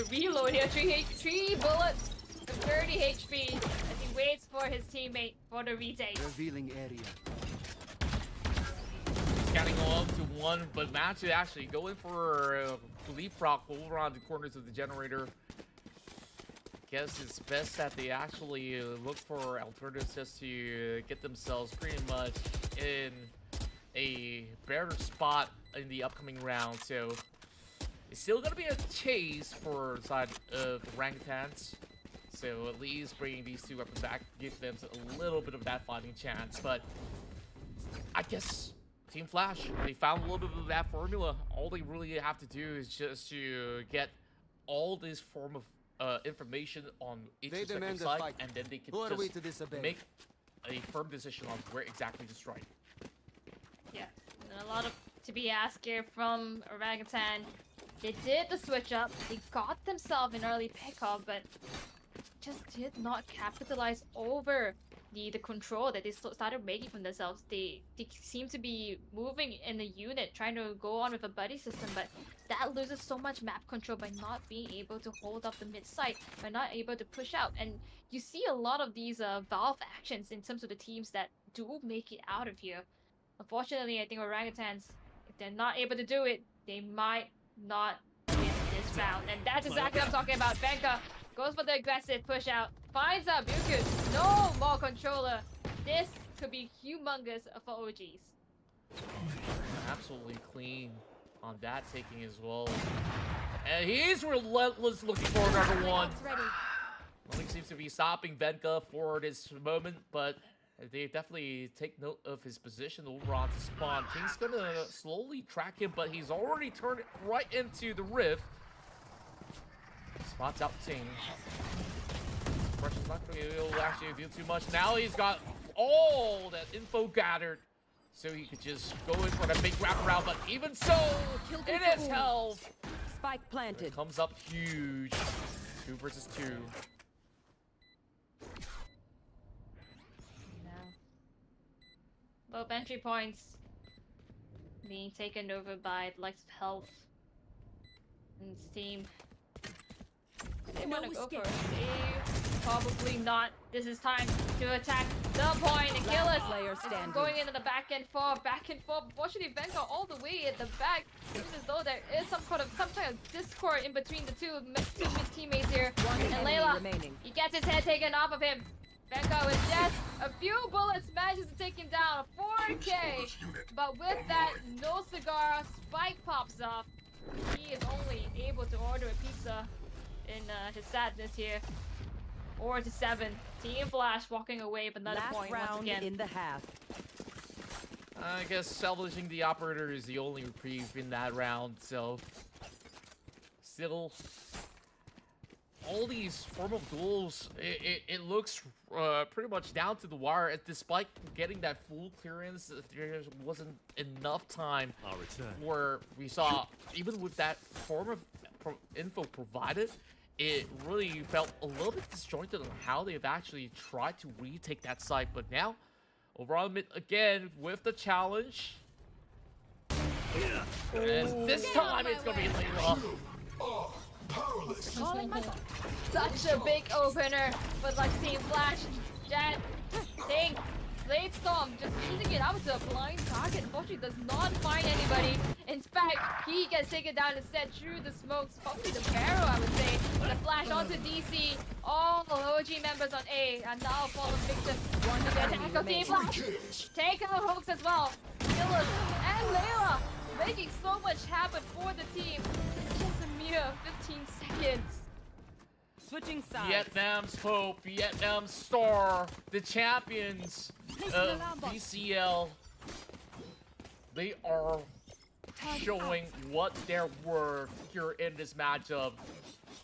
reload here. Three bullets, 30 HP as he waits for his teammate for the retake. Revealing area. Scanning along to one, but managed to actually go in for leapfrog over on the corners of the generator. Guess it's best that they actually look for alternatives just to get themselves pretty much in a better spot in the upcoming round. So it's still gonna be a chase for the side of the orangutans. So at least bringing these two weapons back gives them a little bit of that fighting chance. But I guess Team Flash, they found a little bit of that formula. All they really have to do is just to get all this form of information on each They respective demand a side, fight. and then they can Who are we to just disobey? make a firm decision on where exactly to strike. Yeah, and a lot of to be asked here from Orangutan. They did the switch up. They got themselves an early pickup, but just did not capitalize over the control that they started making from themselves. They seem to be moving in a unit, trying to go on with a buddy system, but that loses so much map control by not being able to hold up the mid site, by not able to push out. And you see a lot of these Valve actions in terms of the teams that do make it out of here. Unfortunately, I think Orangutans, if they're not able to do it, they might not win this round. And that's exactly what I'm talking about. Benka goes for the aggressive push out, finds out Buku. No more controller. This could be humongous for OGs. Absolutely clean on that taking as well. And he's relentless looking for another one. Ready. Nothing seems to be stopping Venka for this moment, but they definitely take note of his position over on to spawn. King's gonna slowly track him, but he's already turned it right into the rift. Spots out Ting. Pressure's not going to actually do too much. Now he's got all that info gathered, so he could just go in for the big wraparound. But even so, it is held. Spike planted. Comes up huge. 2 versus 2. Low entry points being taken over by the likes of Health and Steam. They want to go for a save. Probably not. This is time to attack the point and kill us. Player It's standing. going into the back and forth. Unfortunately, Venka all the way at the back. Seems as though there is some kind of discord in between the two mid teammates here. And enemy Layla, remaining. he gets his head taken off of him. Venka with just a few bullets manages to take him down. 4K. But with that, no cigar, Spike pops off. He is only able to order a pizza in his sadness here. 4-7. Team Flash walking away with another Last point round once again. in the half. I guess salvaging the operator is the only reprieve in that round, so still all these form of duels, it looks pretty much down to the wire. Despite getting that full clearance, there wasn't enough time where we saw, even with that form of info provided, it really felt a little bit disjointed on how they've actually tried to retake that site. But now, overall mid again with the challenge. And this time it's gonna be Layla. Such a big opener, but like Team Flash, Jet, Ting, Blade Storm just using it out to a blind target. Unfortunately, does not find anybody. In fact, he gets taken down instead through the smokes. Probably the barrel, I would say. The flash onto DC. All OG members on A are now fallen victim. One to the attack of Team Flash. Take out Hooks as well. Killers and Layla making so much happen for the team. Just a mere 15 seconds. Switching sides. Vietnam's hope, Vietnam's star, the champions of BCL. They are showing what they're worth here in this matchup.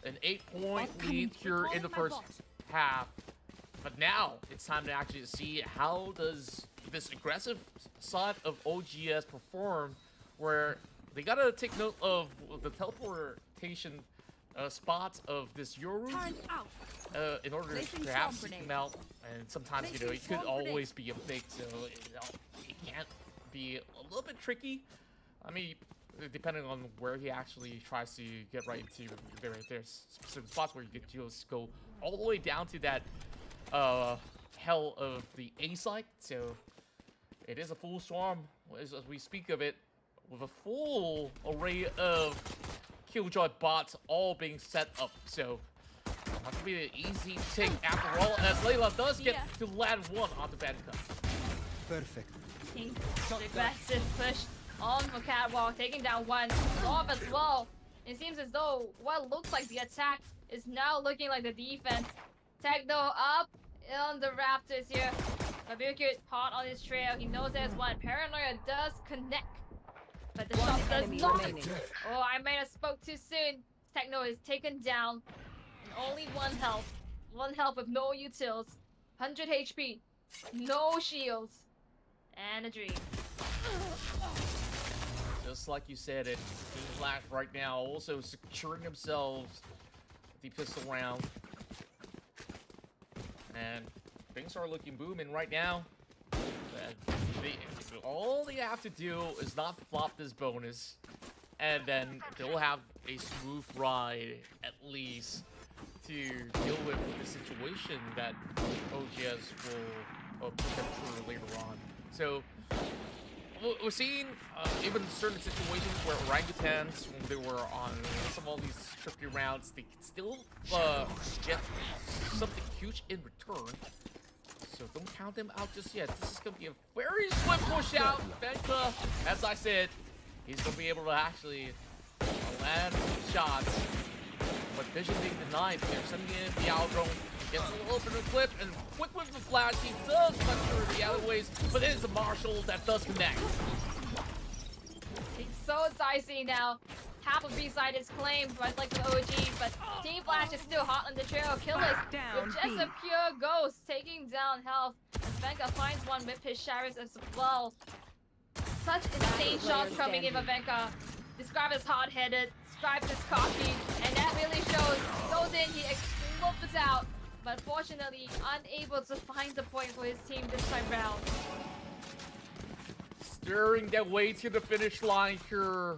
An 8-point lead here in the first half. But now it's time to actually see how does this aggressive side of OGS perform, where they gotta take note of the teleportation spots of this Yoru in order Placing to perhaps swamp seek them grenade. out. And sometimes, you know, it could always be a fake, so it can't be a little bit tricky. I mean, depending on where he actually tries to get right into, there's specific spots where you could just go all the way down to that hell of the A site. So it is a full swarm as we speak of it, with a full array of Killjoy bots all being set up. So not gonna be an easy take after all, as Layla does get to land one on the Vanka. Perfect. Aggressive push on for Catwalk, taking down one. Off as well. It seems as though what looks like the attack is now looking like the defense. Techno up on the Raptors here. Fabuki hot on his trail. He knows there's one. Paranoia does connect, but the shot does enemy not. remaining. Oh, I might have spoke too soon. Techno is taken down. And only one health. One health with no utils. 100 HP. No shields. And a dream. Just like you said, it Team Flash right now also securing themselves the pistol round. And things are looking booming right now. All they have to do is not flop this bonus, and then they'll have a smooth ride at least to deal with the situation that OGS will put them through later on. So we're seeing even certain situations where orangutans, when they were on some of these tricky rounds, they can still get something huge in return. So don't count them out just yet. This is going to be a very swift push out. Venka, as I said, he's going to be able to actually land shots. But vision being denied. They're sending in the Owl drone. Gets a little bit of clip, and quick with the flash. He does cut through the alleyways, but it is a Marshall that does connect. It's so dicey now. Half of B-side is claimed by like the OG, but Team Flash is still hot on the trail. Killers with just a pure ghost taking down health. And Venka finds one with his Sheriff as well. Such insane shots coming in for Venka. Described as hard-headed, described as cocky, and that really shows. He goes in, he explodes out, but fortunately unable to find the point for his team this time round. Steering their way to the finish line here.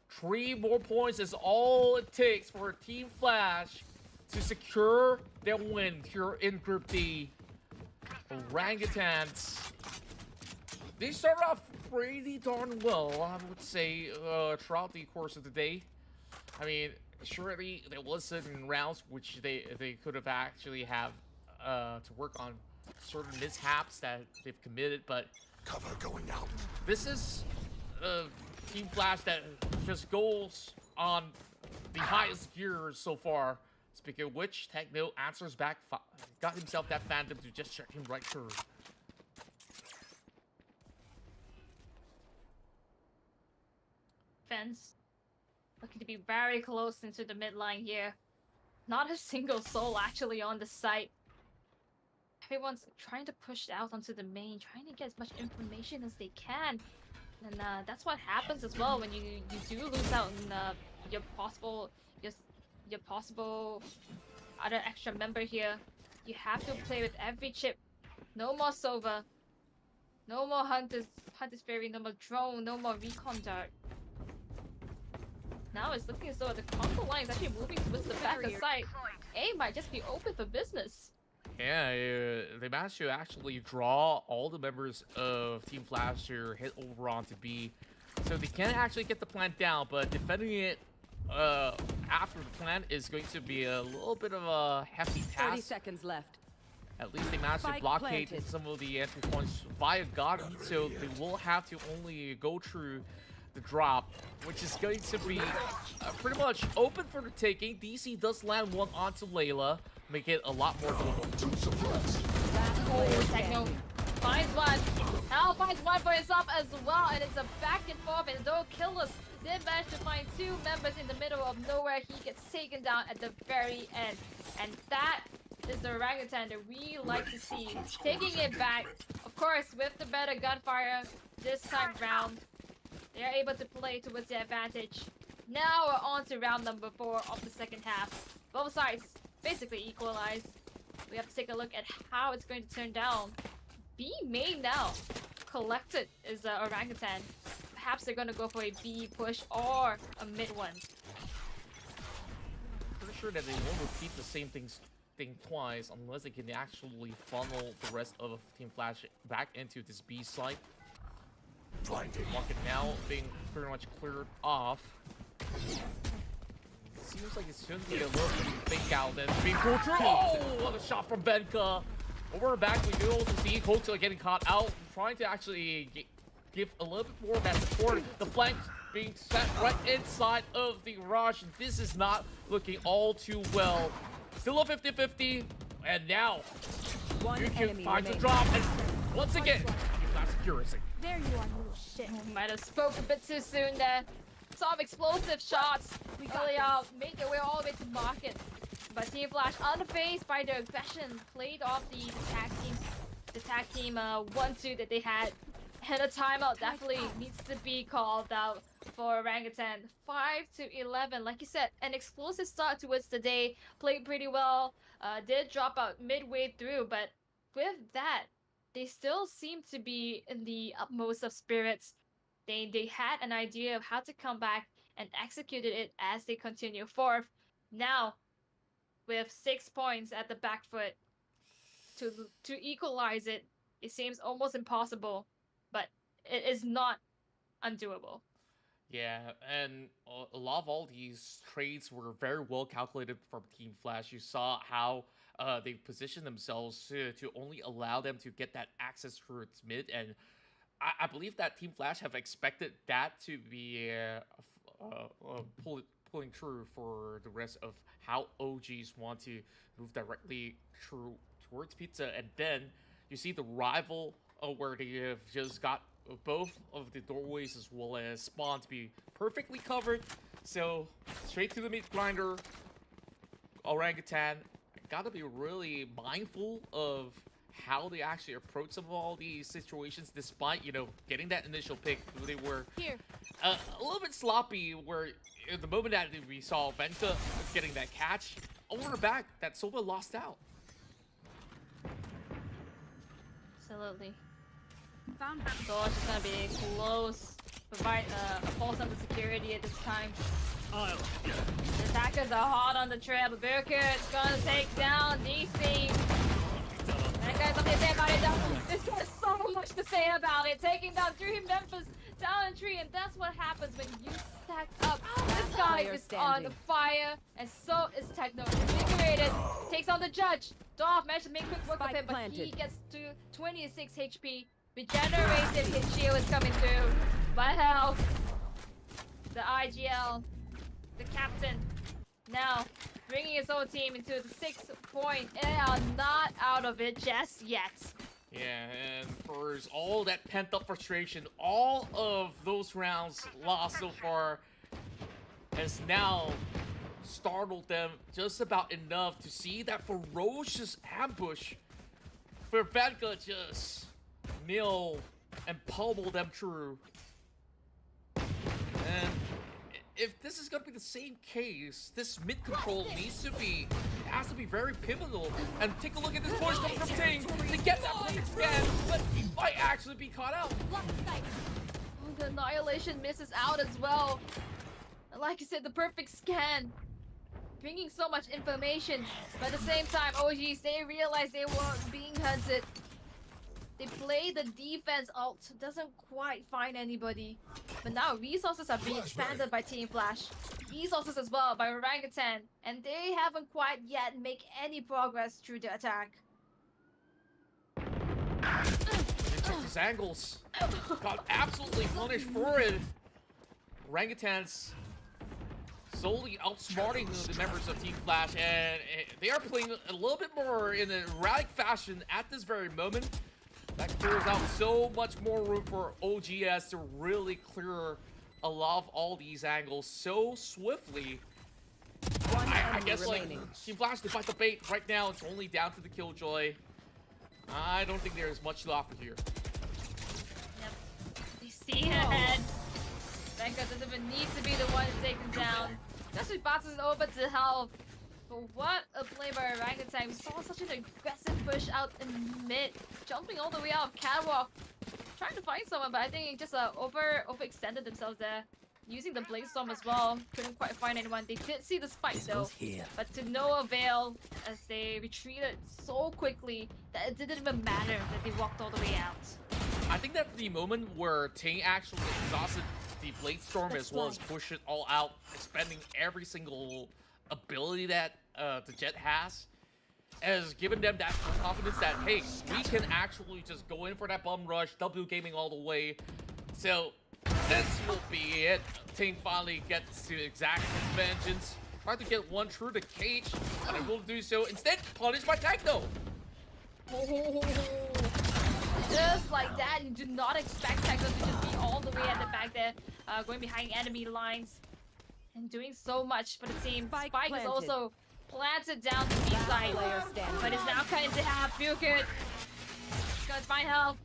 3 more points is all it takes for Team Flash to secure their win here in Group D. Orangutans, they start off pretty darn well, I would say, throughout the course of the day. I mean, surely there was certain rounds which they could have actually have to work on certain mishaps that they've committed, but Cover going out. this is Team Flash that just goes on the highest gear so far. Speaking of which, Techno answers back, got himself that Phantom to just check him right through. Fence looking to be very close into the midline here. Not a single soul actually on the site. Everyone's trying to push out onto the main, trying to get as much information as they can. And that's what happens as well when you do lose out on your possible other extra member here. You have to play with every chip. No more Sova. No more Hunter's Fury, no more drone, no more recon dart. Now it's looking as though the control line is actually moving towards the back of sight. A might just be open for business. Yeah, they managed to actually draw all the members of Team Flash to hit over onto B. So they can actually get the plant down, but defending it after the plant is going to be a little bit of a hefty 30 task. seconds left. At least they managed to Spike blockade planted. some of the entry points via God, so they will have to only go through the drop, which is going to be pretty much open for the taking. DC does land one onto Layla, make it a lot more doable. Oh, Techno finds one. Hal finds one for himself as well, and it's a back and forth. And though Killers did manage to find 2 members in the middle of nowhere, he gets taken down at the very end. And that is the orangutan that we like to see. Taking it back, of course, with the better gunfire this time round. They are able to play towards their advantage. Now we're on to round number 4 of the second half. Both sides basically equalized. We have to take a look at how it's going to turn down. B main now. Collected is Orangutan. Perhaps they're going to go for a B push or a mid one. Pretty sure that they won't repeat the same thing twice unless they can actually funnel the rest of Team Flash back into this B site. Market now being pretty much cleared off. Seems like it's going to be a little bit fake out and being pulled through. Oh, what a shot from Benka. Over and back, we do also see Hoaxilla getting caught out, trying to actually give a little bit more of that support. The flank being set right inside of the rush. This is not looking all too well. Still a 50-50, and now One you can enemy find the remaining. drop. And once again, you got security. There you are, you little shit. Might have spoke a bit too soon there. Some explosive shots early out, made their way all the way to market. But Team Flash, unfazed by their aggression, played off the tag team 1-2 that they had. And a timeout definitely needs to be called out for Orangutan. 5-11, like you said, an explosive start towards the day. Played pretty well, did drop out midway through, but with that, they still seem to be in the utmost of spirits. They had an idea of how to come back and executed it as they continue forth. Now, with 6 points at the back foot, to equalize it, it seems almost impossible, but it is not undoable. Yeah, and a lot of all these trades were very well calculated from Team Flash. You saw how they positioned themselves to only allow them to get that access through its mid, and I believe that Team Flash have expected that to be pulling true for the rest of how OGs want to move directly through towards Pizza. And then you see the rival where they have just got both of the doorways as well as spawn to be perfectly covered. So straight to the meat grinder. Orangutan gotta be really mindful of how they actually approach some of all these situations, despite, you know, getting that initial pick. They were a little bit sloppy, where the moment that we saw Venta getting that catch, over the back, that Sova lost out. Absolutely. Doors is gonna be close. Provide a false under security at this time. The attackers are hard on the trail, but Burker is gonna take down DC. That guy's something to say about it. There's so much to say about it. Taking down 3 members down in 3, and that's what happens when you stack up. This guy is on fire, and so is Techno. Invigorated, takes on the judge. Dolph managed to make quick work of him, but he gets to 26 HP. Regenerated, his shield is coming through. But hell, the IGL, the captain, now bringing his own team into the 6 point. They are not out of it just yet. Yeah, and for all that pent-up frustration, all of those rounds lost so far has now startled them just about enough to see that ferocious ambush for Vedka just mill and pummel them through. And if this is gonna be the same case, this mid control has to be very pivotal. And take a look at this push coming from Ting to get that perfect scan, but he might actually be caught out. Oh, the Annihilation misses out as well. Like I said, the perfect scan, bringing so much information, but at the same time, OGs, they realized they weren't being hunted. They play the defense alt, doesn't quite find anybody. But now resources are being expanded by Team Flash. Resources as well by Orangutan. And they haven't quite yet make any progress through the attack. They took these angles. Got absolutely punished for it. Orangutans solely outsmarting the members of Team Flash. And they are playing a little bit more in an erratic fashion at this very moment. That clears out so much more room for OGS to really clear a lot of all these angles so swiftly. I guess like Team Flash to fight the bait right now. It's only down to the Killjoy. I don't think there's much to offer here. Yep. They see ahead. Venka doesn't even need to be the one to take him down. Just bounces over to health. But what a play by Orangutan. We saw such an aggressive push out in mid, jumping all the way out of catwalk, trying to find someone, but I think he just overextended themselves there. Using the Blade Storm as well, couldn't quite find anyone. They did see the spike though, but to no avail as they retreated so quickly that it didn't even matter that they walked all the way out. I think that the moment where Ting actually exhausted the Blade Storm as well as pushed it all out, expending every single ability that the Jet has given them that confidence that, hey, we can actually just go in for that bum rush, W gaming all the way. So this will be it. Ting finally gets to exact his vengeance. Tried to get one through the cage, but it will do so. Instead, punished by Techno. Just like that, you do not expect Techno to just be all the way at the back there, going behind enemy lines and doing so much for the team. Spike is also planted down the B side, but it's now cut into half. Feel good. Gonna find health.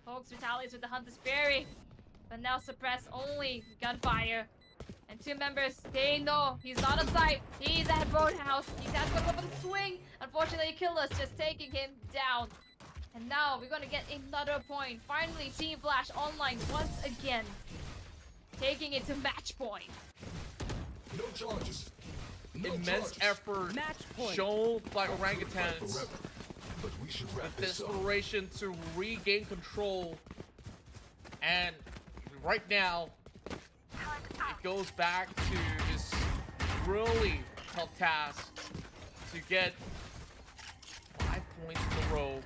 Hoax retaliates with the Hunter's Fury, but now suppress only gunfire. And two members, they know he's not on site. He's at Roadhouse. He's at to go for the swing. Unfortunately, Killer's just taking him down. And now we're gonna get another point. Finally, Team Flash online once again, taking it to match point. No charges. No Immense charges. effort Match point. shown by Fight orangutans. forever, but we should wrap The this up. desperation to regain control, and right now it goes back to this really tough task to get 5 points in a row.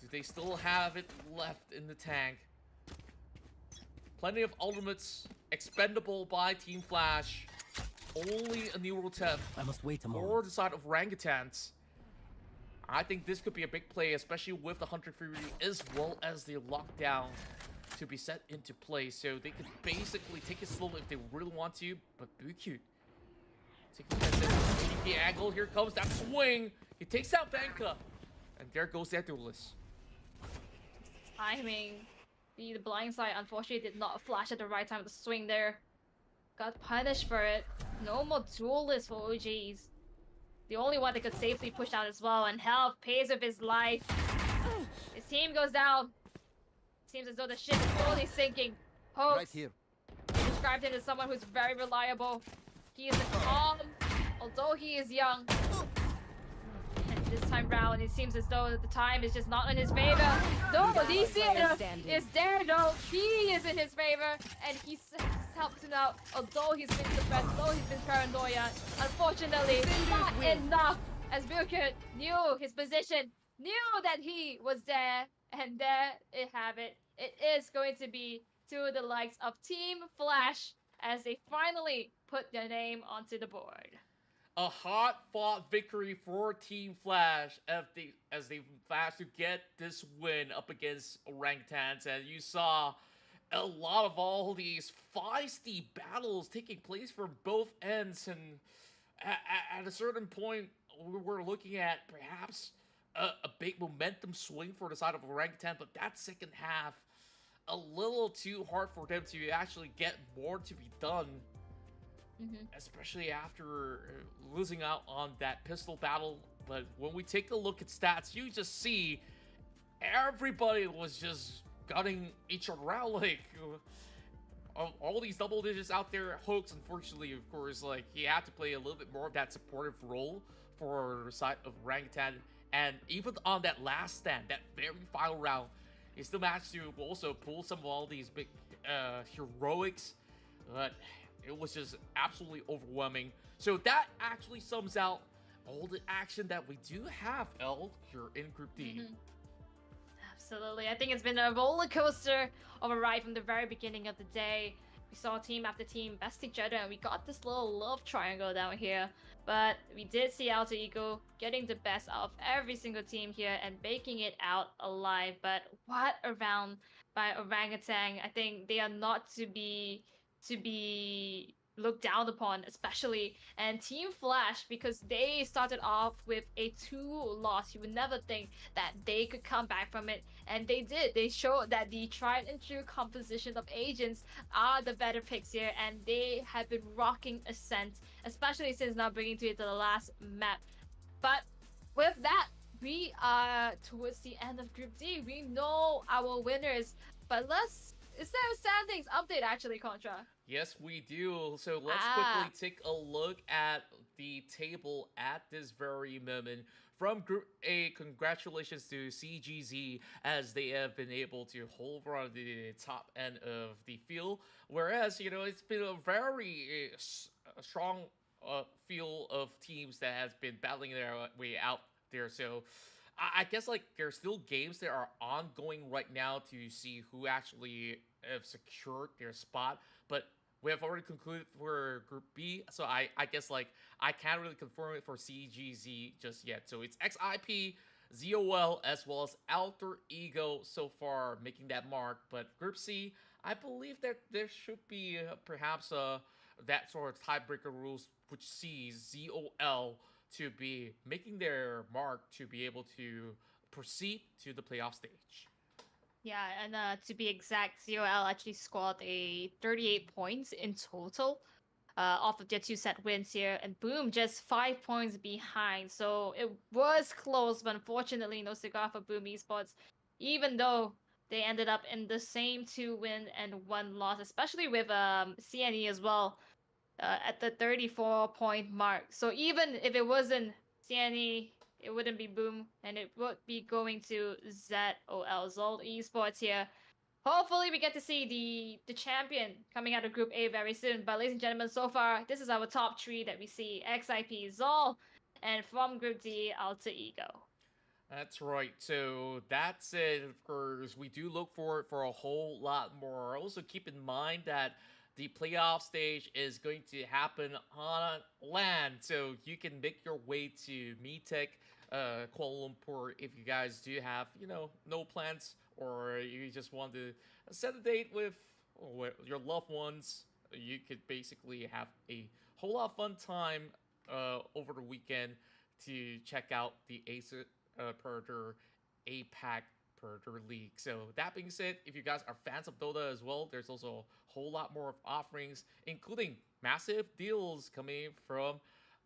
Do they still have it left in the tank? Plenty of ultimates expendable by Team Flash. Only a neural tap I must wait a or moment. the side of orangutans. I think this could be a big play, especially with the Hunter Fury as well as the lockdown to be set into play. So they could basically take it slow if they really want to, but be cute. Taking that cheeky angle, here comes that swing. He takes out Banka, and there goes that duelist. Timing. The blind side unfortunately did not flash at the right time of the swing there. Got punished for it. No more duelists for OGs. The only one that could safely push out as well, and Health pays with his life. His team goes down. Seems as though the ship is slowly sinking. Hoax. Right here. He described him as someone who's very reliable. He is calm, although he is young. And this time round, it seems as though the time is just not in his favor. No, DC is there though. He is in his favor, and he helps him out. Although he's been suppressed, although he's been paranoia. Unfortunately, not enough. As Bilkert knew his position, knew that he was there, and there it have it. It is going to be to the likes of Team Flash as they finally put their name onto the board. A hard-fought victory for Team Flash as they flash to get this win up against orangutans. And you saw a lot of all these feisty battles taking place from both ends. And at a certain point, we were looking at perhaps a big momentum swing for the side of orangutan. But that second half, a little too hard for them to actually get more to be done. Especially after losing out on that pistol battle. But when we take a look at stats, you just see everybody was just gutting each other out. Like all these double digits out there. Hoax, unfortunately, of course, like he had to play a little bit more of that supportive role for the side of orangutan. And even on that last stand, that very final round, he still managed to also pull some of all these big heroics. But it was just absolutely overwhelming. So that actually sums out all the action that we do have, Elle, here in Group D. Absolutely. I think it's been a roller coaster of a ride from the very beginning of the day. We saw team after team best each other, and we got this little love triangle down here. But we did see Alter Ego getting the best out of every single team here and making it out alive. But what a round by Orangutan. I think they are not to be looked down upon, especially, and Team Flash, because they started off with a 2 loss. You would never think that they could come back from it, and they did. They showed that the tried and true composition of agents are the better picks here, and they have been rocking Ascent, especially since now bringing to it to the last map. But with that, we are towards the end of Group D. We know our winners, but is there a standings update actually, Contra? Yes, we do. So let's Ah. quickly take a look at the table at this very moment. From Group A, congratulations to CGZ as they have been able to hold on the top end of the field. Whereas, it's been a very strong field of teams that has been battling their way out there. So I guess like there's still games that are ongoing right now to see who actually have secured their spot. But we have already concluded for Group B, so I guess like I can't really confirm it for CGZ just yet. So it's XIP, ZOL, as well as Alter Ego so far making that mark. But Group C, I believe that there should be perhaps that sort of tiebreaker rules which sees ZOL to be making their mark to be able to proceed to the playoff stage. Yeah, and to be exact, ZOL actually scored a 38 points in total off of their 2-set wins here. And Boom just 5 points behind. So it was close, but unfortunately no cigar for Boom Esports, even though they ended up in the same 2-win and 1 loss, especially with CNE as well at the 34-point mark. So even if it wasn't CNE, it wouldn't be Boom, and it would be going to ZOL, Zold Esports here. Hopefully we get to see the champion coming out of Group A very soon. But ladies and gentlemen, so far, this is our top 3 that we see. XIP, Zol, and from Group D, Alter Ego. That's right. So that's it. Of course, we do look forward for a whole lot more. Also, keep in mind that the playoff stage is going to happen on land, so you can make your way to MeTech, Kuala Lumpur, if you guys do have, no plans, or you just want to set a date with your loved ones. You could basically have a whole lot of fun time over the weekend to check out the Predator APAC Predator League. So that being said, if you guys are fans of Dota as well, there's also a whole lot more offerings, including massive deals coming from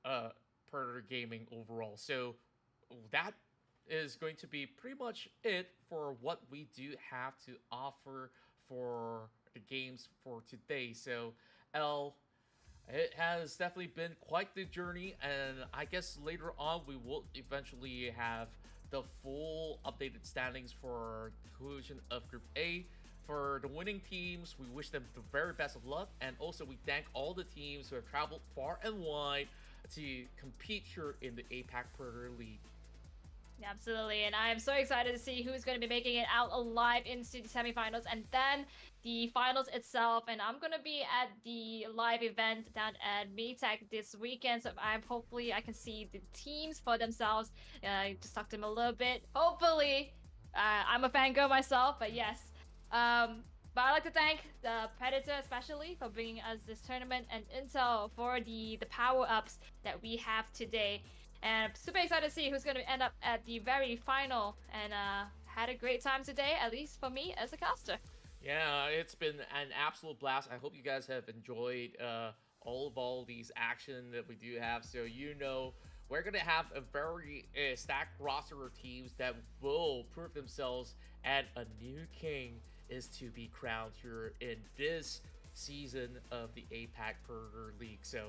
Predator Gaming overall. So that is going to be pretty much it for what we do have to offer for the games for today. So it has definitely been quite the journey, and I guess later on we will eventually have the full updated standings for conclusion of Group A. For the winning teams, we wish them the very best of luck, and also we thank all the teams who have traveled far and wide to compete here in the APAC Predator League. Absolutely, and I am so excited to see who's going to be making it out alive into the semifinals and then the finals itself. And I'm going to be at the live event down at MeTech this weekend, so hopefully I can see the teams for themselves. Just talk to them a little bit. Hopefully, I'm a fangirl myself, but yes. But I'd like to thank the Predator especially for bringing us this tournament and Intel for the power-ups that we have today. And I'm super excited to see who's going to end up at the very final. And had a great time today, at least for me as a caster. Yeah, it's been an absolute blast. I hope you guys have enjoyed all these action that we do have. So we're going to have a very stacked roster of teams that will prove themselves, and a new king is to be crowned here in this season of the APAC Predator League. So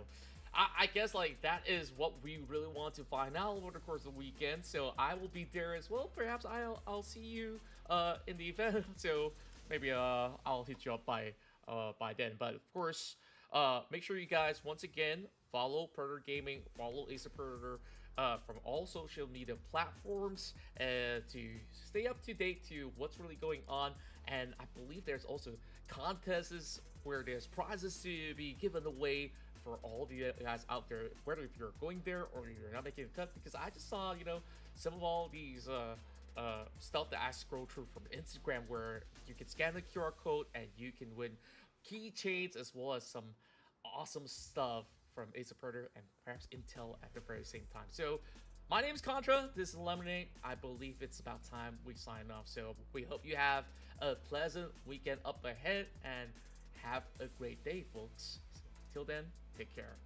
I guess like that is what we really want to find out over the course of the weekend. So I will be there as well. Perhaps I'll see you in the event. So maybe I'll hit you up by then. But of course, make sure you guys once again follow Predator Gaming, follow Ace of Predator from all social media platforms to stay up to date to what's really going on. And I believe there's also contests where there's prizes to be given away for all of you guys out there, whether if you're going there or you're not making a cut, because I just saw, some of all these stuff that I scroll through from Instagram where you can scan the QR code and you can win keychains as well as some awesome stuff from Ace of Predator and perhaps Intel at the very same time. So my name is Contra, this is Lemonade. I believe it's about time we sign off. So we hope you have a pleasant weekend up ahead and have a great day, folks. So, till then, take care.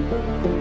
Thank you.